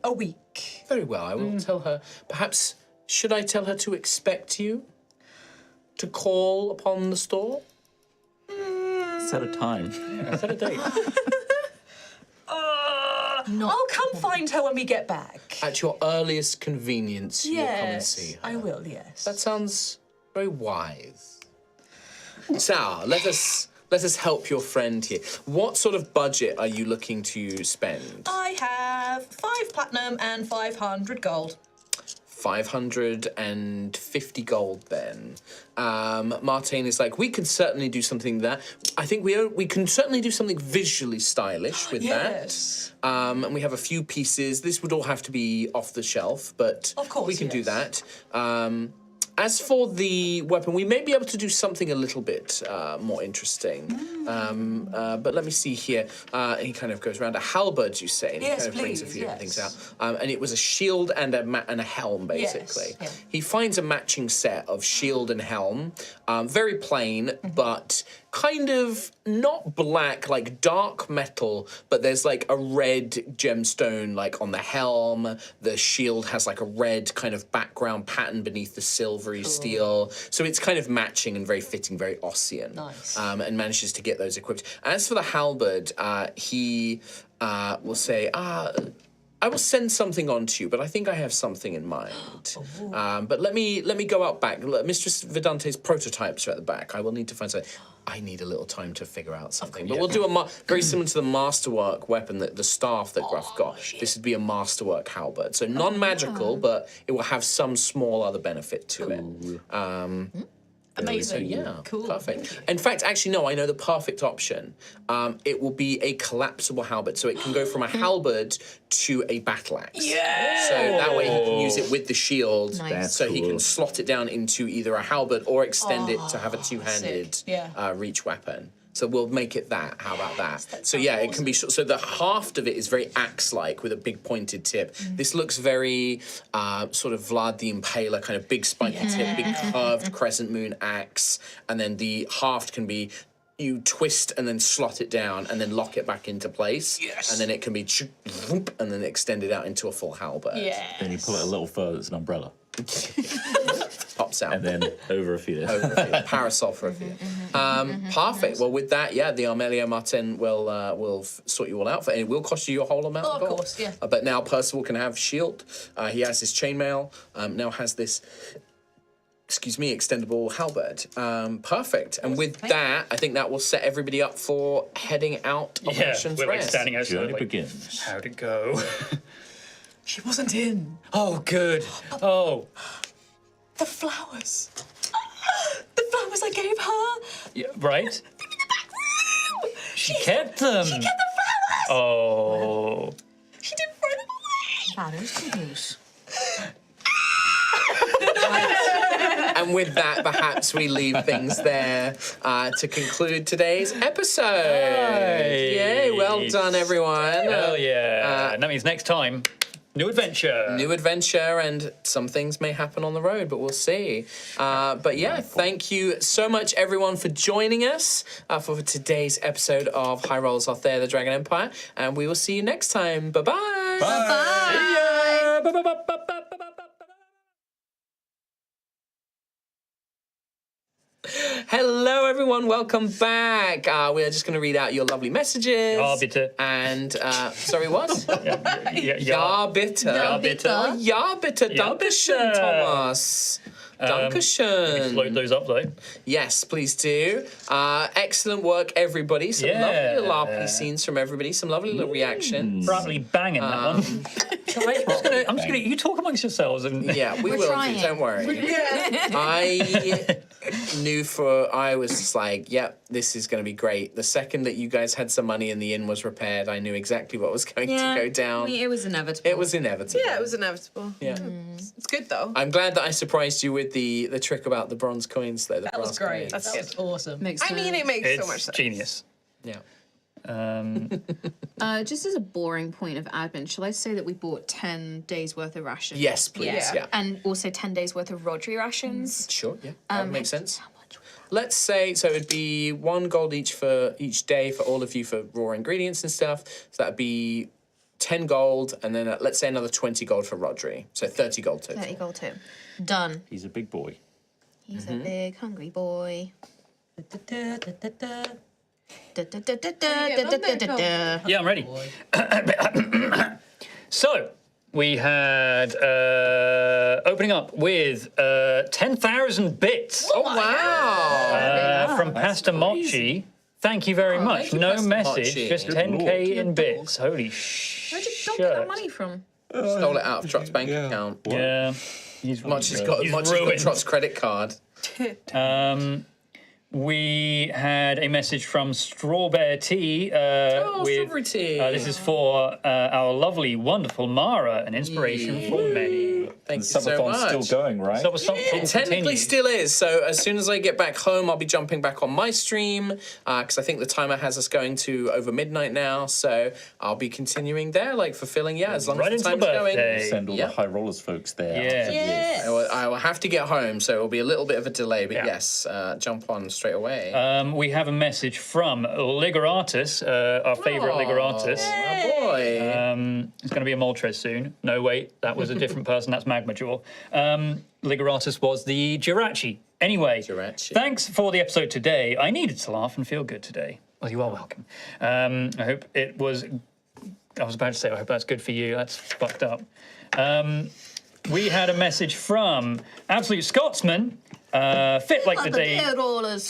[SPEAKER 7] a week.
[SPEAKER 1] Very well, I will tell her. Perhaps, should I tell her to expect you? To call upon the store?
[SPEAKER 4] Set a time.
[SPEAKER 1] Set a date.
[SPEAKER 7] I'll come find her when we get back.
[SPEAKER 1] At your earliest convenience, you'll come and see her.
[SPEAKER 7] I will, yes.
[SPEAKER 1] That sounds very wise. Now, let us help your friend here. What sort of budget are you looking to spend?
[SPEAKER 7] I have 5 platinum and 500 gold.
[SPEAKER 1] 550 gold then. Martine is like, we can certainly do something there. I think we can certainly do something visually stylish with
[SPEAKER 7] Yes.
[SPEAKER 1] that. And we have a few pieces. This would all have to be off the shelf, but
[SPEAKER 7] Of course,
[SPEAKER 1] we can do
[SPEAKER 7] yes.
[SPEAKER 1] that. As for the weapon, we may be able to do something a little bit more interesting. But let me see here. He kind of goes around a halberd, you say, and
[SPEAKER 7] Yes,
[SPEAKER 1] he kind of brings a
[SPEAKER 7] please,
[SPEAKER 1] few different things
[SPEAKER 7] yes.
[SPEAKER 1] out. And it was a shield and a helm, basically.
[SPEAKER 7] Yes, yeah.
[SPEAKER 1] He finds a matching set of shield and helm, very plain, but kind of not black, like dark metal, but there's like a red gemstone like on the helm. The shield has like a red kind of background pattern beneath the silvery steel. So it's kind of matching and very fitting, very Ossian.
[SPEAKER 7] Nice.
[SPEAKER 1] And manages to get those equipped. As for the halberd, he will say, I will send something on to you, but I think I have something in mind. But let me go out back. Mistress Vedante's prototypes are at the back. I will need to find something. I need a little time to figure out something. But we'll do very similar to the masterwork weapon, the staff that Gruff got. This would be a masterwork halberd. So non-magical, but it will have some small other benefit to it.
[SPEAKER 7] Amazing.
[SPEAKER 1] So, yeah,
[SPEAKER 7] Cool.
[SPEAKER 1] perfect. In fact, actually, no, I know the perfect option. It will be a collapsible halberd, so it can go from a halberd to a battle axe.
[SPEAKER 7] Yeah!
[SPEAKER 1] So that way he can use it with the shield,
[SPEAKER 9] Nice.
[SPEAKER 1] so he can slot it down into either a halberd or extend it to have a two-handed
[SPEAKER 7] sick. Yeah.
[SPEAKER 1] reach weapon. So we'll make it that. How about that? So yeah, it can be short. So the haft of it is very axe-like with a big pointed tip. This looks very sort of Vlad the Impaler, kind of big spiky tip, big curved crescent moon axe. And then the haft can be, you twist and then slot it down and then lock it back into place. Yes. And then it can be and then extend it out into a full halberd.
[SPEAKER 7] Yeah.
[SPEAKER 4] Then you pull it a little further, it's an umbrella.
[SPEAKER 1] Pops out.
[SPEAKER 4] And then over a few.
[SPEAKER 1] Parasol for a few. Perfect. Well, with that, yeah, the Armelia Martin will sort you all out for it. It will cost you your whole amount of
[SPEAKER 7] of
[SPEAKER 1] gold.
[SPEAKER 7] course, yeah.
[SPEAKER 1] But now Percival can have shield. He has his chainmail. Now has this, extendable halberd. Perfect. And with that, I think that will set everybody up for heading out of
[SPEAKER 2] Yeah,
[SPEAKER 1] Ashen's
[SPEAKER 2] we're like
[SPEAKER 1] Rest.
[SPEAKER 2] standing outside.
[SPEAKER 4] Journey
[SPEAKER 2] Like,
[SPEAKER 4] begins.
[SPEAKER 2] how'd it go?
[SPEAKER 7] She wasn't in.
[SPEAKER 2] Oh, good. Oh,
[SPEAKER 7] The flowers. The flowers I gave her.
[SPEAKER 2] yeah, right? She kept them.
[SPEAKER 7] She kept the flowers.
[SPEAKER 2] Oh.
[SPEAKER 7] She didn't throw them away.
[SPEAKER 9] That is good news.
[SPEAKER 1] And with that, perhaps we leave things there to conclude today's episode. Yay, well done, everyone.
[SPEAKER 2] Hell yeah. And that means next time, new adventure.
[SPEAKER 1] New adventure, and some things may happen on the road, but we'll see. But yeah, thank you so much, everyone, for joining us for today's episode of High Rolls Altheya, the Dragon Empire, and we will see you next time. Bye-bye.
[SPEAKER 2] Bye. See ya. Bye-bye.
[SPEAKER 1] Hello, everyone. Welcome back. We are just going to read out your lovely messages.
[SPEAKER 2] Ja, bitte.
[SPEAKER 1] And, sorry, what?
[SPEAKER 2] Ja,
[SPEAKER 1] bitte.
[SPEAKER 2] Ja, bitte.
[SPEAKER 1] Oh, ja, bitte.
[SPEAKER 2] Ja,
[SPEAKER 1] Dankeschön,
[SPEAKER 2] bitte.
[SPEAKER 1] Thomas. Dankeschön.
[SPEAKER 2] Load those up, though.
[SPEAKER 1] Yes, please do. Excellent work, everybody. Some
[SPEAKER 2] Yeah.
[SPEAKER 1] lovely little RP scenes from everybody. Some lovely little reactions.
[SPEAKER 2] Probably banging that one. I'm just gonna. You talk amongst yourselves and.
[SPEAKER 1] Yeah, we
[SPEAKER 3] We're
[SPEAKER 1] will.
[SPEAKER 3] trying.
[SPEAKER 1] Don't worry. I was just like, yep, this is going to be great. The second that you guys had some money and the inn was repaired, I knew exactly what was going to go down.
[SPEAKER 3] It was inevitable.
[SPEAKER 1] It was inevitable.
[SPEAKER 5] Yeah, it was inevitable.
[SPEAKER 1] Yeah.
[SPEAKER 5] It's good though.
[SPEAKER 1] I'm glad that I surprised you with the trick about the bronze coins, though.
[SPEAKER 7] That was great.
[SPEAKER 5] That's
[SPEAKER 7] That was awesome.
[SPEAKER 8] Makes
[SPEAKER 5] I mean, it makes
[SPEAKER 2] It's
[SPEAKER 5] so much sense.
[SPEAKER 2] genius.
[SPEAKER 1] Yeah.
[SPEAKER 3] Just as a boring point of admin, shall I say that we bought 10 days worth of rations?
[SPEAKER 1] Yes, please. Yeah.
[SPEAKER 3] And also 10 days worth of Rodri rations.
[SPEAKER 1] Sure. Yeah. That would make sense. Let's say so. It'd be 1 gold each for each day for all of you for raw ingredients and stuff. So that'd be 10 gold, and then let's say another 20 gold for Rodri. So 30 gold total.
[SPEAKER 3] 30 gold too. Done.
[SPEAKER 4] He's a big boy.
[SPEAKER 3] He's a big hungry boy.
[SPEAKER 2] Yeah, I'm ready. So, we had opening up with 10,000 bits
[SPEAKER 1] Oh wow!
[SPEAKER 2] from Pastor Mochi. Thank you very much.
[SPEAKER 1] thank you,
[SPEAKER 2] No
[SPEAKER 1] Pastor
[SPEAKER 2] message,
[SPEAKER 1] Mochi.
[SPEAKER 2] just
[SPEAKER 1] Good
[SPEAKER 2] 10k in bits. Holy
[SPEAKER 3] Where'd you dog get that money from?
[SPEAKER 1] Stole it out of Trot's bank account.
[SPEAKER 2] Yeah. He's
[SPEAKER 1] Much has got
[SPEAKER 2] ruined.
[SPEAKER 1] Trot's credit card.
[SPEAKER 2] We had a message from Strawberry Tea.
[SPEAKER 1] Strawberry Tea.
[SPEAKER 2] This is for our lovely, wonderful Mara, an inspiration for many.
[SPEAKER 1] Thank
[SPEAKER 4] The
[SPEAKER 1] you so
[SPEAKER 4] subathon's
[SPEAKER 1] much.
[SPEAKER 4] still going, right?
[SPEAKER 2] So something
[SPEAKER 1] Technically still is. So as soon as I get back home, I'll be jumping back on my stream because I think the timer has us going to over midnight now. So I'll be continuing there, like fulfilling, as long
[SPEAKER 2] Right
[SPEAKER 1] as the
[SPEAKER 2] into
[SPEAKER 1] time's going.
[SPEAKER 2] birthday.
[SPEAKER 4] Send all
[SPEAKER 1] Yeah.
[SPEAKER 4] the high rollers folks there.
[SPEAKER 2] Yeah.
[SPEAKER 1] I will have to get home, so it'll be a little bit of a delay. But
[SPEAKER 2] Yeah.
[SPEAKER 1] yes, jump on straight away.
[SPEAKER 2] We have a message from Ligeratus, our favourite Ligeratus.
[SPEAKER 1] Oh boy.
[SPEAKER 2] It's going to be a Moltres soon. No, wait, that was a different person. That's Magmajaw. Ligeratus was the Jirachi. Anyway,
[SPEAKER 1] Jirachi.
[SPEAKER 2] thanks for the episode today. I needed to laugh and feel good today. Well, you are welcome. I hope it was... I was about to say, I hope that's good for you. That's fucked up. We had a message from Absolute Scotsman, fit like the day...
[SPEAKER 3] rollers.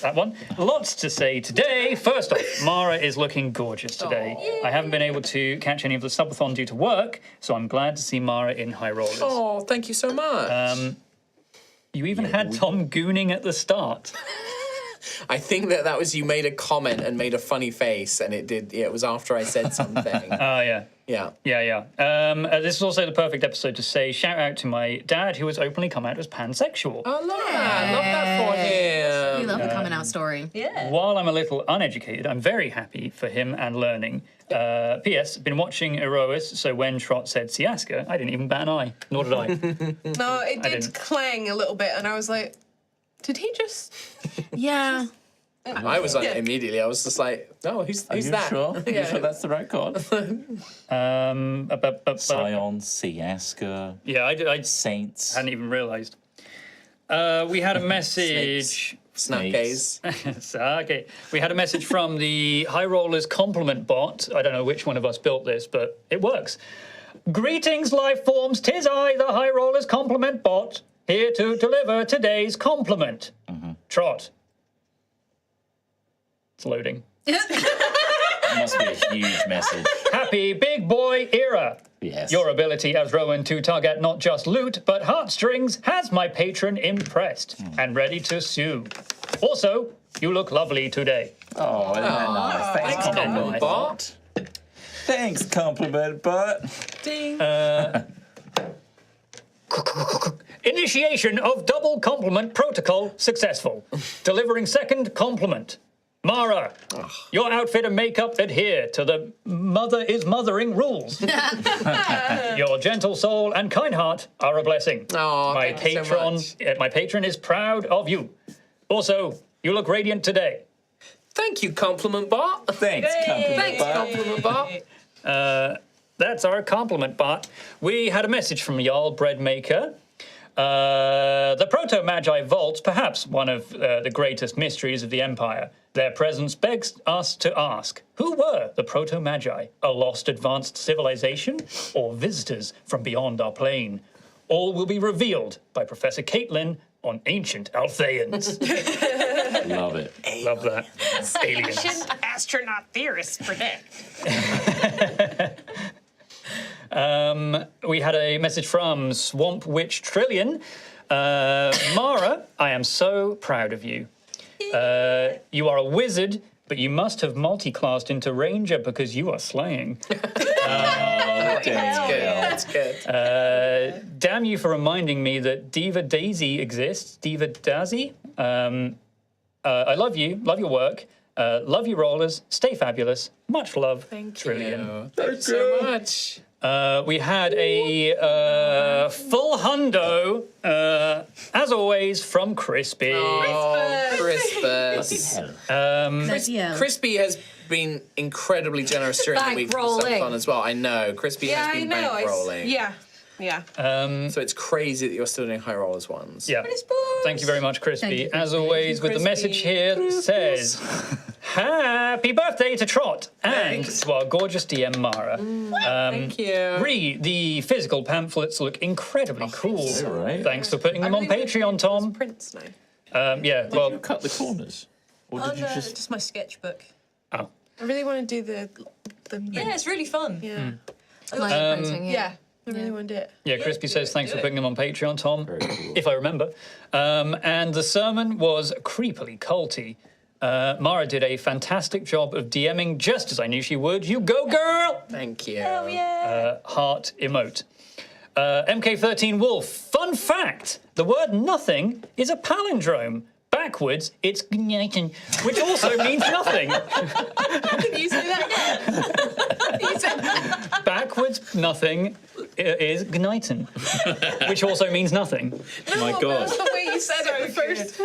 [SPEAKER 2] That one. Lots to say today. First off, Mara is looking gorgeous today. I haven't been able to catch any of the subathon due to work, so I'm glad to see Mara in High Rollers.
[SPEAKER 1] Oh, thank you so much.
[SPEAKER 2] You even had Tom gooning at the start.
[SPEAKER 1] I think that was you made a comment and made a funny face, and it did. Yeah, it was after I said something.
[SPEAKER 2] Oh, yeah.
[SPEAKER 1] Yeah.
[SPEAKER 2] Yeah. This is also the perfect episode to say shout out to my dad, who has openly come out as pansexual.
[SPEAKER 1] I love that. Love that for him.
[SPEAKER 3] We love a coming out story.
[SPEAKER 7] Yeah.
[SPEAKER 2] While I'm a little uneducated, I'm very happy for him and learning. P.S. Been watching Erois, so when Trot said Siaska, I didn't even bat an eye. Nor did I.
[SPEAKER 5] No, it did
[SPEAKER 2] didn't.
[SPEAKER 5] clang a little bit, and I was like, did he just?
[SPEAKER 3] Yeah.
[SPEAKER 1] I was on it immediately. I was just like, oh, who's
[SPEAKER 4] Are you
[SPEAKER 1] that?
[SPEAKER 4] sure? Are you sure that's the right card? Scion, Siaska,
[SPEAKER 2] Yeah, I
[SPEAKER 4] Saints.
[SPEAKER 2] hadn't even realised. We had a message.
[SPEAKER 1] Snap gaze.
[SPEAKER 2] Okay. We had a message from the High Rollers compliment bot. I don't know which one of us built this, but it works. Greetings, life forms. 'Tis I, the High Rollers compliment bot, here to deliver today's compliment. Trot. It's loading.
[SPEAKER 4] Must be a huge message.
[SPEAKER 2] Happy big boy era.
[SPEAKER 4] Yes.
[SPEAKER 2] Your ability as Rowan to tug at not just loot, but heartstrings has my patron impressed and ready to sue. Also, you look lovely today.
[SPEAKER 4] Oh, isn't that nice? Thanks, compliment
[SPEAKER 2] nice.
[SPEAKER 4] bot. Thanks, compliment bot.
[SPEAKER 1] Ding.
[SPEAKER 2] Initiation of double compliment protocol successful. Delivering second compliment. Mara, your outfit and makeup adhere to the mother is mothering rules. Your gentle soul and kind heart are a blessing.
[SPEAKER 1] Oh,
[SPEAKER 2] my
[SPEAKER 1] thank you so
[SPEAKER 2] patron,
[SPEAKER 1] much.
[SPEAKER 2] my patron is proud of you. Also, you look radiant today.
[SPEAKER 1] Thank you, compliment bot.
[SPEAKER 4] Thanks, compliment
[SPEAKER 1] Thanks,
[SPEAKER 4] bot.
[SPEAKER 1] compliment bot.
[SPEAKER 2] That's our compliment bot. We had a message from Jarl Breadmaker. The Proto-Magi vaults, perhaps one of the greatest mysteries of the Empire. Their presence begs us to ask, who were the Proto-Magi? A lost advanced civilization or visitors from beyond our plane? All will be revealed by Professor Caitlin on Ancient Altheyans.
[SPEAKER 4] Love it.
[SPEAKER 2] Love that. Aliens.
[SPEAKER 5] Astronaut theorists predict.
[SPEAKER 2] We had a message from Swamp Witch Trillion. Mara, I am so proud of you. You are a wizard, but you must have multi-classed into ranger because you are slaying.
[SPEAKER 1] That's good.
[SPEAKER 2] Damn you for reminding me that Diva Daisy exists. Diva Daisy. I love you. Love your work. Love you, rollers. Stay fabulous. Much love, Trillion.
[SPEAKER 1] Thanks so much.
[SPEAKER 2] We had a full hundo, as always, from Crispy.
[SPEAKER 1] Oh, Crispus. Crispy has been incredibly generous during the week for some fun as well. I know. Crispy has been bankrolling.
[SPEAKER 5] Yeah.
[SPEAKER 1] So it's crazy that you're still doing high rollers ones.
[SPEAKER 2] Yeah. Thank you very much, Crispy. As always, with the message here that says, happy birthday to Trot and to our gorgeous DM, Mara.
[SPEAKER 1] Thank you.
[SPEAKER 2] The physical pamphlets look incredibly cool.
[SPEAKER 4] Right.
[SPEAKER 2] Thanks for putting them on Patreon, Tom.
[SPEAKER 5] Prints now.
[SPEAKER 2] Yeah,
[SPEAKER 4] Did
[SPEAKER 2] well,
[SPEAKER 4] you cut the corners? Or did you just...
[SPEAKER 7] just my sketchbook.
[SPEAKER 2] oh.
[SPEAKER 5] I really want to do the
[SPEAKER 7] Yeah, it's really fun.
[SPEAKER 5] yeah.
[SPEAKER 3] Yeah.
[SPEAKER 5] I really want to do it.
[SPEAKER 2] Yeah, Crispy says thanks for putting them on Patreon, Tom,
[SPEAKER 4] Very cool.
[SPEAKER 2] if I remember. And the sermon was creepily culty. Mara did a fantastic job of DMing just as I knew she would. You go, girl!
[SPEAKER 1] Thank you.
[SPEAKER 2] Heart emote. MK13 Wolf, fun fact, the word nothing is a palindrome. Backwards, it's gnaten, which also means nothing.
[SPEAKER 5] Can you say that again? You said that.
[SPEAKER 2] Backwards, nothing is gnaten, which also means nothing.
[SPEAKER 4] My God.
[SPEAKER 5] That's the way you said it the first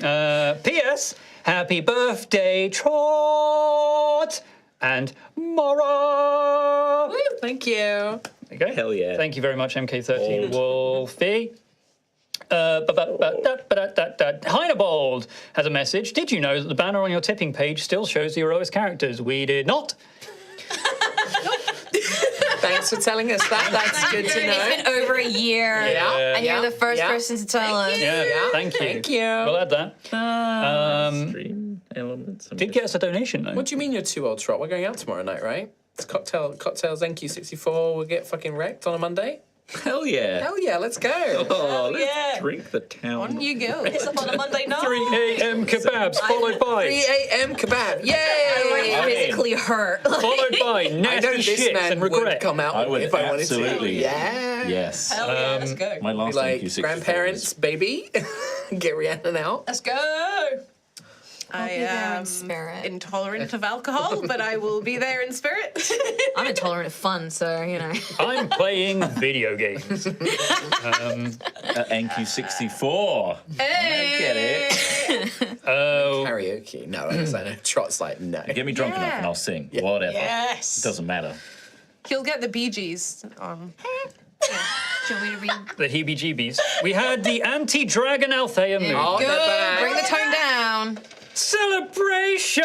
[SPEAKER 5] time.
[SPEAKER 2] P.S. Happy birthday, Trot and Mara.
[SPEAKER 1] Thank you.
[SPEAKER 2] There you go.
[SPEAKER 4] Hell yeah.
[SPEAKER 2] Thank you very much, MK13 Wolfie. Heinebold has a message. Did you know that the banner on your tipping page still shows the Heroes characters? We did not.
[SPEAKER 1] Thanks for telling us that. That's good to know.
[SPEAKER 3] It's been over a year.
[SPEAKER 1] Yeah.
[SPEAKER 3] And you're the first person to tell us.
[SPEAKER 2] Yeah, thank you.
[SPEAKER 1] Thank you.
[SPEAKER 2] We'll add that.
[SPEAKER 6] Stream elements.
[SPEAKER 2] Did get us a donation, though.
[SPEAKER 1] What do you mean you're too old, Trot? We're going out tomorrow night, right? It's cocktails NQ64. We'll get fucking wrecked on a Monday.
[SPEAKER 6] Hell yeah.
[SPEAKER 1] Hell yeah, let's go.
[SPEAKER 6] Oh, let's
[SPEAKER 7] yeah.
[SPEAKER 6] drink the town.
[SPEAKER 5] On you go.
[SPEAKER 7] It's up on a Monday night.
[SPEAKER 2] 3 a.m. kebabs, followed
[SPEAKER 1] 3
[SPEAKER 2] by...
[SPEAKER 1] a.m. kebab. Yay!
[SPEAKER 3] I'm physically hurt.
[SPEAKER 2] Followed by
[SPEAKER 1] I know
[SPEAKER 2] nasty
[SPEAKER 1] this
[SPEAKER 2] shits
[SPEAKER 1] man
[SPEAKER 2] and
[SPEAKER 1] would
[SPEAKER 2] regret.
[SPEAKER 1] come out
[SPEAKER 4] I would
[SPEAKER 1] if I wanted to.
[SPEAKER 4] absolutely.
[SPEAKER 1] Yeah.
[SPEAKER 4] Yes.
[SPEAKER 7] Hell yeah, let's go.
[SPEAKER 4] My last
[SPEAKER 1] Like
[SPEAKER 4] NQ64
[SPEAKER 1] grandparents, baby. Get Rhiannon out.
[SPEAKER 7] Let's go.
[SPEAKER 5] I
[SPEAKER 3] there in
[SPEAKER 5] am
[SPEAKER 3] spirit.
[SPEAKER 5] intolerant of alcohol, but I will be there in spirit.
[SPEAKER 3] I'm intolerant of fun, so, you know.
[SPEAKER 2] I'm playing video games.
[SPEAKER 4] NQ64.
[SPEAKER 5] Hey!
[SPEAKER 4] Get it?
[SPEAKER 2] Oh,
[SPEAKER 1] Karaoke. No, I know. Trot's like, no.
[SPEAKER 4] Get me drunk enough and I'll sing. Whatever.
[SPEAKER 5] Yes.
[SPEAKER 4] It doesn't matter.
[SPEAKER 5] He'll get the Bee Gees.
[SPEAKER 3] Do you want me to read?
[SPEAKER 2] the heebie-jeebies. We had the anti-dragon Althea move.
[SPEAKER 1] Oh, they're back.
[SPEAKER 3] Bring the tone down.
[SPEAKER 2] Celebration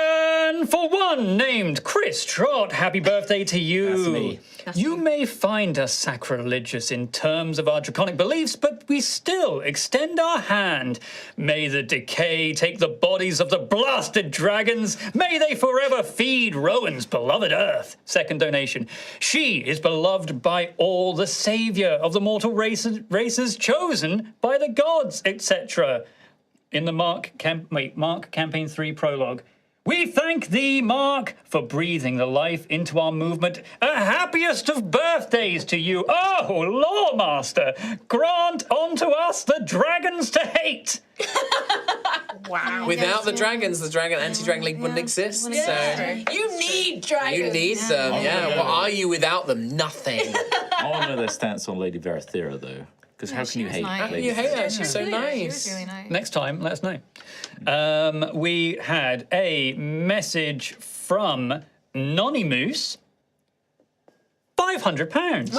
[SPEAKER 2] for one named Chris Trot. Happy birthday to you.
[SPEAKER 4] That's me.
[SPEAKER 2] You may find us sacrilegious in terms of our draconic beliefs, but we still extend our hand. May the decay take the bodies of the blasted dragons. May they forever feed Rowan's beloved earth. Second donation. She is beloved by all, the savior of the mortal races chosen by the gods, etc. In the Mark Campaign 3 prologue. We thank thee, Mark, for breathing the life into our movement. A happiest of birthdays to you, oh, Lawmaster. Grant unto us the dragons to hate.
[SPEAKER 5] Wow.
[SPEAKER 1] Without the dragons, the Anti-Dragon League wouldn't exist. So
[SPEAKER 7] You need dragons.
[SPEAKER 1] you need them. Yeah. What are you without them? Nothing.
[SPEAKER 4] I want to know their stance on Lady Verathera, though. Because how can you
[SPEAKER 3] was
[SPEAKER 4] hate
[SPEAKER 3] nice.
[SPEAKER 1] How can
[SPEAKER 4] Lady
[SPEAKER 1] you hate her?
[SPEAKER 4] Verathera?
[SPEAKER 1] She's so
[SPEAKER 3] She
[SPEAKER 1] nice.
[SPEAKER 3] was really nice.
[SPEAKER 2] Next time, let us know. We had a message from Nonny Moose. £500.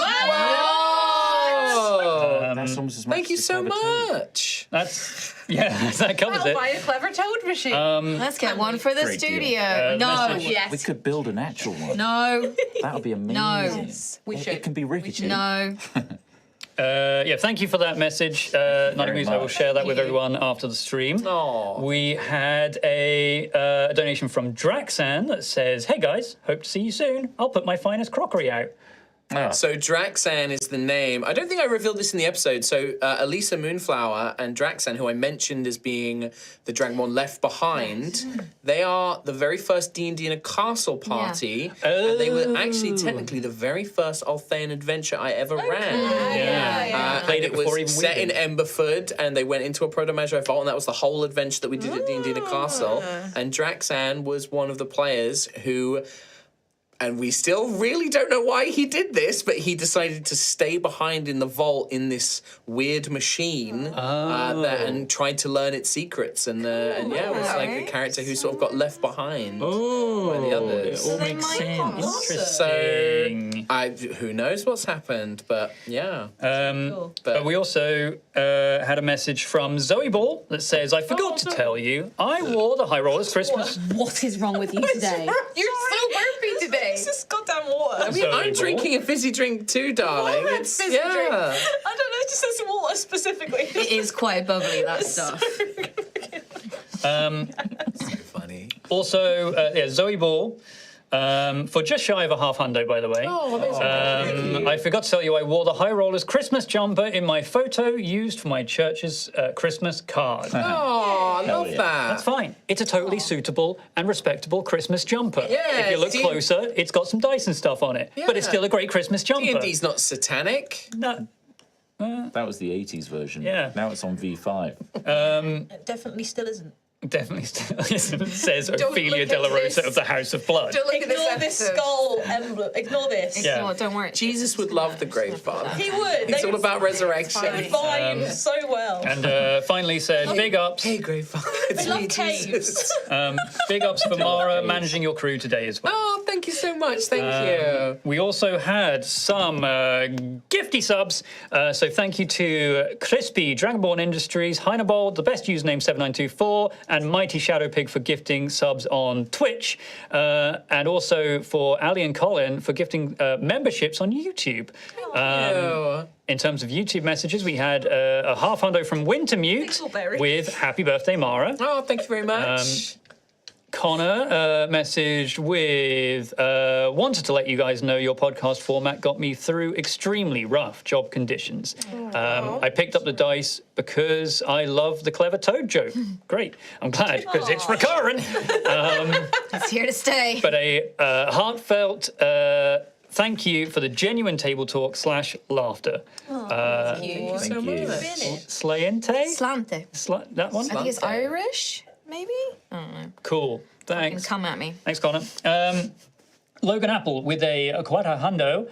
[SPEAKER 4] That's almost as much
[SPEAKER 1] Thank you
[SPEAKER 4] as
[SPEAKER 1] so
[SPEAKER 4] Clever Toad.
[SPEAKER 1] much.
[SPEAKER 2] That covers
[SPEAKER 5] I'll
[SPEAKER 2] it.
[SPEAKER 5] buy a clever toad machine.
[SPEAKER 3] Let's get one for the
[SPEAKER 4] Great deal.
[SPEAKER 3] studio. No.
[SPEAKER 2] message-
[SPEAKER 5] yes.
[SPEAKER 4] We could build an actual one.
[SPEAKER 3] No.
[SPEAKER 4] That would be amazing.
[SPEAKER 3] No.
[SPEAKER 5] We should.
[SPEAKER 4] It can be rickety.
[SPEAKER 3] No.
[SPEAKER 2] Thank you for that message. Nighty Moose, I will
[SPEAKER 4] much.
[SPEAKER 2] share that with everyone after the stream.
[SPEAKER 1] Aw.
[SPEAKER 2] We had a donation from Draxan that says, "Hey guys, hope to see you soon. I'll put my finest crockery out."
[SPEAKER 1] So Draxan is the name. I don't think I revealed this in the episode. So Elisa Moonflower and Draxan, who I mentioned as being the Dragonborn left behind, they are the very first D&D in a castle party. And they were actually technically the very first Althean adventure I ever ran.
[SPEAKER 2] Played
[SPEAKER 1] And
[SPEAKER 2] it before
[SPEAKER 1] was
[SPEAKER 2] even we
[SPEAKER 1] set in
[SPEAKER 2] did.
[SPEAKER 1] Emberford, and they went into a Proto-Magi vault, and that was the whole adventure that we did at D&D in a castle. And Draxan was one of the players who... And we still really don't know why he did this, but he decided to stay behind in the vault in this weird machine and tried to learn its secrets. And yeah, it was like a character who sort of got left behind by the others.
[SPEAKER 2] It all makes sense.
[SPEAKER 1] So
[SPEAKER 2] Interesting.
[SPEAKER 1] who knows what's happened, but yeah.
[SPEAKER 2] But we also had a message from Zoe Ball that says, "I forgot to tell you, I wore the High Rollers Christmas."
[SPEAKER 9] What is wrong with you today?
[SPEAKER 5] You're so burpy today.
[SPEAKER 7] It's just goddamn water.
[SPEAKER 1] I mean, I'm drinking a fizzy drink too, darling.
[SPEAKER 5] What?
[SPEAKER 1] It's,
[SPEAKER 5] Fizzy drink.
[SPEAKER 1] yeah.
[SPEAKER 7] I don't know, it just says water specifically.
[SPEAKER 3] It is quite bubbly, that stuff.
[SPEAKER 1] Funny.
[SPEAKER 2] Also, Zoe Ball. For just shy of a half hundo, by the way.
[SPEAKER 1] Oh, amazing.
[SPEAKER 2] I forgot to tell you, I wore the High Rollers Christmas jumper in my photo used for my church's Christmas card.
[SPEAKER 1] Oh, I love
[SPEAKER 4] yeah.
[SPEAKER 1] that.
[SPEAKER 2] That's fine. It's a totally suitable and respectable Christmas jumper.
[SPEAKER 1] Yeah,
[SPEAKER 2] If you look
[SPEAKER 1] D-
[SPEAKER 2] closer, it's got some dice and stuff on it. But it's
[SPEAKER 1] Yeah.
[SPEAKER 2] still a great Christmas jumper.
[SPEAKER 1] D&D's not satanic.
[SPEAKER 2] No,
[SPEAKER 4] That was the 80s version.
[SPEAKER 2] Yeah.
[SPEAKER 4] Now it's on V5.
[SPEAKER 7] It definitely still isn't.
[SPEAKER 2] definitely still isn't, says
[SPEAKER 5] Don't
[SPEAKER 2] Ophelia
[SPEAKER 5] look
[SPEAKER 2] de la
[SPEAKER 5] at
[SPEAKER 2] Rosa
[SPEAKER 5] this.
[SPEAKER 2] of the House of Blood.
[SPEAKER 5] Don't look at
[SPEAKER 7] Ignore
[SPEAKER 5] this
[SPEAKER 7] this
[SPEAKER 5] episode.
[SPEAKER 7] skull emblem. Ignore this.
[SPEAKER 2] Yeah.
[SPEAKER 3] No, don't worry.
[SPEAKER 1] Jesus would love the Great Father.
[SPEAKER 7] He would.
[SPEAKER 1] It's all about resurrection.
[SPEAKER 7] They vibe so well.
[SPEAKER 2] And finally said, big ups.
[SPEAKER 1] Hey, Great Father. It's
[SPEAKER 7] love
[SPEAKER 1] me,
[SPEAKER 7] caves.
[SPEAKER 1] Jesus.
[SPEAKER 2] Big ups for Mara managing your crew today as well.
[SPEAKER 1] Oh, thank you so much. Thank you.
[SPEAKER 2] We also had some gifty subs. So thank you to Crispy, Dragonborn Industries, Heinebold, the best username 7924, and Mighty Shadow Pig for gifting subs on Twitch. And also for Ali and Colin for gifting memberships on YouTube.
[SPEAKER 1] Oh.
[SPEAKER 2] In terms of YouTube messages, we had a half hundo from Wintermute
[SPEAKER 7] Pixelberry.
[SPEAKER 2] with Happy Birthday, Mara.
[SPEAKER 1] Oh, thank you very much.
[SPEAKER 2] Connor messaged with, wanted to let you guys know your podcast format got me through extremely rough job conditions. I picked up the dice because I love the clever toad joke. Great. I'm glad because it's recurring.
[SPEAKER 3] It's here to stay.
[SPEAKER 2] But a heartfelt thank you for the genuine table talk / laughter.
[SPEAKER 1] Thank you so
[SPEAKER 4] Thank you.
[SPEAKER 1] much.
[SPEAKER 2] Slayente?
[SPEAKER 3] Slante.
[SPEAKER 2] That one?
[SPEAKER 3] I think it's
[SPEAKER 1] Slante.
[SPEAKER 3] Irish, maybe? I don't know.
[SPEAKER 2] Cool. Thanks.
[SPEAKER 3] Come at me.
[SPEAKER 2] Thanks, Connor. Logan Apple with quite a hundo.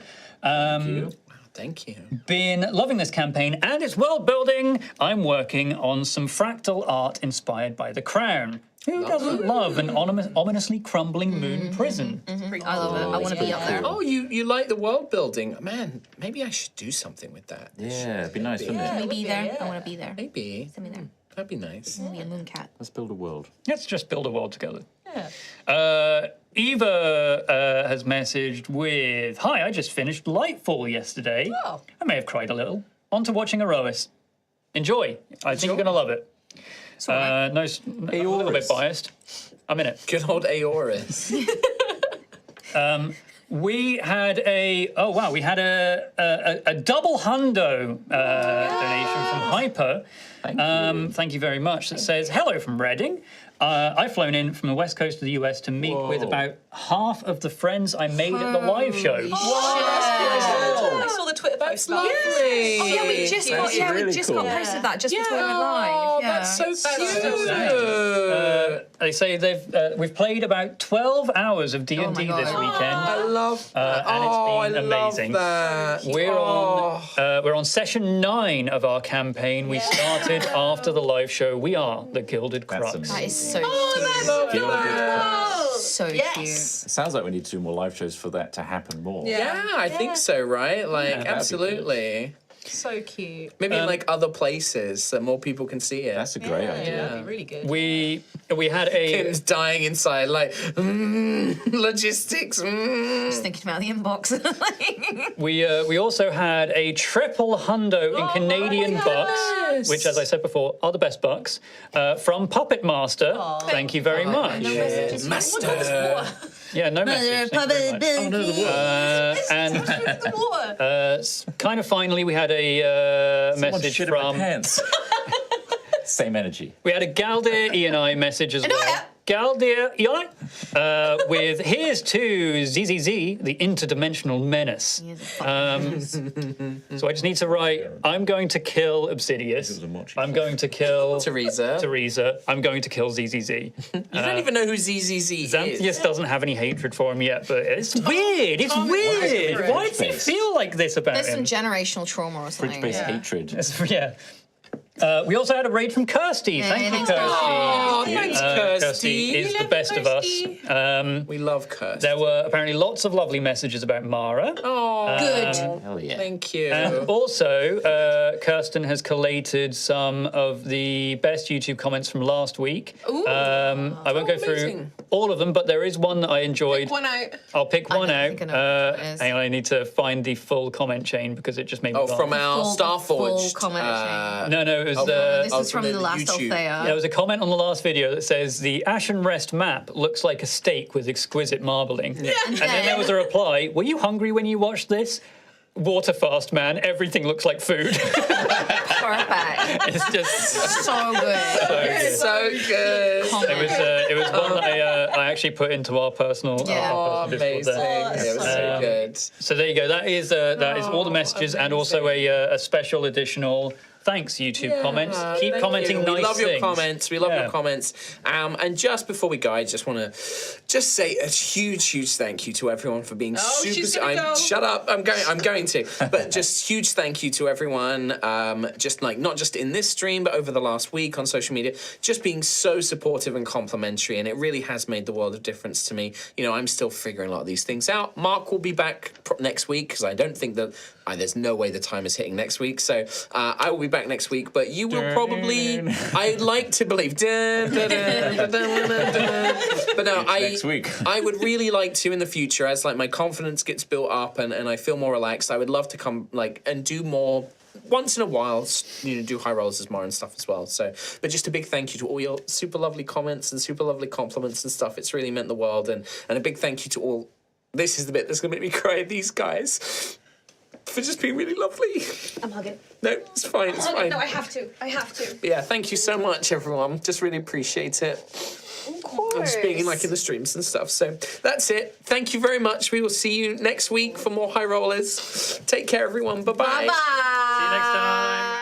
[SPEAKER 1] Thank you.
[SPEAKER 2] Been loving this campaign and its world building. I'm working on some fractal art inspired by The Crown. Who doesn't love an ominously crumbling moon prison?
[SPEAKER 3] I love it. I want to be up there.
[SPEAKER 1] Oh, you like the world building? Man, maybe I should do something with that.
[SPEAKER 4] Yeah, it'd be nice, wouldn't
[SPEAKER 3] Can
[SPEAKER 4] it?
[SPEAKER 3] we be there? I want to be there.
[SPEAKER 1] Maybe.
[SPEAKER 3] Send me there.
[SPEAKER 1] That'd be nice.
[SPEAKER 3] Be a moon cat.
[SPEAKER 4] Let's build a world.
[SPEAKER 2] Let's just build a world together. Eva has messaged with, "Hi, I just finished Lightfall yesterday.
[SPEAKER 7] Oh.
[SPEAKER 2] I may have cried a little. On to watching Erois. Enjoy. I think you're going to love it."
[SPEAKER 3] alright.
[SPEAKER 2] No, a little bit biased. I'm in it.
[SPEAKER 1] Good old Aoris.
[SPEAKER 2] We had a double hundo donation from Hyper. Thank you very much. That says, "Hello from Reading. I've flown in from the west coast of the US to meet with about half of the friends I made at the live show."
[SPEAKER 7] I saw the Twitter post. about it.
[SPEAKER 1] Lovely.
[SPEAKER 3] Oh, yeah, we just got,
[SPEAKER 4] That's really
[SPEAKER 3] we just got
[SPEAKER 4] cool.
[SPEAKER 3] posted that just before we went live.
[SPEAKER 1] Oh,
[SPEAKER 3] Yeah.
[SPEAKER 1] that's so cute.
[SPEAKER 2] They say we've played about 12 hours of D&D
[SPEAKER 3] Oh my God.
[SPEAKER 2] this weekend.
[SPEAKER 1] I love that.
[SPEAKER 2] and it's been
[SPEAKER 1] I
[SPEAKER 2] amazing.
[SPEAKER 1] love that.
[SPEAKER 2] We're on session 9 of our campaign. We started after the live show. We are the Gilded Crux.
[SPEAKER 4] amazing.
[SPEAKER 3] That is so
[SPEAKER 1] Love
[SPEAKER 3] cute.
[SPEAKER 1] that.
[SPEAKER 3] So
[SPEAKER 7] Yes.
[SPEAKER 3] cute.
[SPEAKER 4] It sounds like we need 2 more live shows for that to happen more.
[SPEAKER 1] Yeah, I think so, right? Like,
[SPEAKER 4] that'd be
[SPEAKER 1] absolutely.
[SPEAKER 5] So cute.
[SPEAKER 1] Maybe in like other places so more people can see it.
[SPEAKER 4] That's a great idea.
[SPEAKER 7] That'd be really good.
[SPEAKER 2] We had a
[SPEAKER 1] Kim's dying inside, like logistics.
[SPEAKER 3] Just thinking about the inbox.
[SPEAKER 2] we also had a triple hundo in Canadian bucks, which, as I said before, are the best bucks from Puppet Master. Thank you very much.
[SPEAKER 1] Master.
[SPEAKER 2] Yeah, no message. Thank you very much. And kind of finally, we had a message
[SPEAKER 4] Shit in my
[SPEAKER 2] from.
[SPEAKER 4] pants. Same energy.
[SPEAKER 2] We had a Galdir E&I message as well. Galdir E&I with here's to ZZZ, the interdimensional menace. So I just need to write, I'm going to kill Obsidious. I'm going to kill Teresa. I'm going to kill ZZZ.
[SPEAKER 1] You don't even know who ZZZ is.
[SPEAKER 2] Xanthias doesn't have any hatred for him yet, but it's weird. It's weird. Why does it feel like this about
[SPEAKER 3] There's
[SPEAKER 2] him?
[SPEAKER 3] some generational trauma or something.
[SPEAKER 4] Bridge-based hatred.
[SPEAKER 2] Yeah. We also had a raid from Kirsty. Thank you,
[SPEAKER 3] thanks,
[SPEAKER 2] Kirsty.
[SPEAKER 1] Oh, thanks, Kirsty.
[SPEAKER 2] Kirsty is the best of us.
[SPEAKER 1] We love Kirsty.
[SPEAKER 2] There were apparently lots of lovely messages about Mara.
[SPEAKER 1] Oh,
[SPEAKER 3] Good.
[SPEAKER 4] Hell yeah.
[SPEAKER 1] thank you.
[SPEAKER 2] And also, Kirsten has collated some of the best YouTube comments from last week. I won't go through
[SPEAKER 1] amazing.
[SPEAKER 2] all of them, but there is one that I enjoyed.
[SPEAKER 5] Pick one out.
[SPEAKER 2] I'll pick one
[SPEAKER 3] don't
[SPEAKER 2] out.
[SPEAKER 3] think I know what it is.
[SPEAKER 2] Hang on, I need to find the full comment chain because it just made me laugh.
[SPEAKER 1] From our
[SPEAKER 3] Full
[SPEAKER 1] Starforged.
[SPEAKER 3] comment chain.
[SPEAKER 2] No, it was
[SPEAKER 3] This
[SPEAKER 1] Oh,
[SPEAKER 3] is from the last
[SPEAKER 1] YouTube.
[SPEAKER 3] Altheya.
[SPEAKER 2] there was a comment on the last video that says the Ashen Rest map looks like a steak with exquisite marbling. And then there was a reply, were you hungry when you watched this? Water fast, man. Everything looks like food.
[SPEAKER 3] Perfect.
[SPEAKER 2] It's just
[SPEAKER 3] So good.
[SPEAKER 1] So good.
[SPEAKER 2] it was one that I actually put into our personal.
[SPEAKER 3] Yeah.
[SPEAKER 2] Our
[SPEAKER 1] Oh,
[SPEAKER 2] personal
[SPEAKER 1] amazing.
[SPEAKER 2] Discord there.
[SPEAKER 1] It was so good.
[SPEAKER 2] So there you go. That is all the messages and also a special additional. Thanks, YouTube comments. Keep
[SPEAKER 1] Thank
[SPEAKER 2] commenting
[SPEAKER 1] you.
[SPEAKER 2] nice
[SPEAKER 1] We love
[SPEAKER 2] things.
[SPEAKER 1] your comments. We love
[SPEAKER 2] Yeah.
[SPEAKER 1] your comments. And just before we go, I just want to say a huge thank you to everyone for being super.
[SPEAKER 5] she's gonna go.
[SPEAKER 1] Shut up. I'm going to. But just huge thank you to everyone. Just like not just in this stream, but over the last week on social media, just being so supportive and complimentary, and it really has made the world of difference to me. You know, I'm still figuring a lot of these things out. Mark will be back next week because I don't think that. There's no way the time is hitting next week, so I will be back next week. But you will probably, I'd like to believe, but no,
[SPEAKER 4] Next week.
[SPEAKER 1] I would really like to in the future, as like my confidence gets built up and I feel more relaxed. I would love to come and do more. Once in a while, do high rolls as more and stuff as well. So, but just a big thank you to all your super lovely comments and super lovely compliments and stuff. It's really meant the world, and a big thank you to all. This is the bit that's gonna make me cry. These guys. For just being really lovely.
[SPEAKER 5] I'm hugging.
[SPEAKER 1] No, it's fine, it's fine.
[SPEAKER 5] No, I have to.
[SPEAKER 1] But yeah, thank you so much, everyone. Just really appreciate it.
[SPEAKER 5] Of course.
[SPEAKER 1] And just being in the streams and stuff. So that's it. Thank you very much. We will see you next week for more High Rollers. Take care, everyone. Bye-bye.
[SPEAKER 3] Bye-bye.
[SPEAKER 2] See you next time.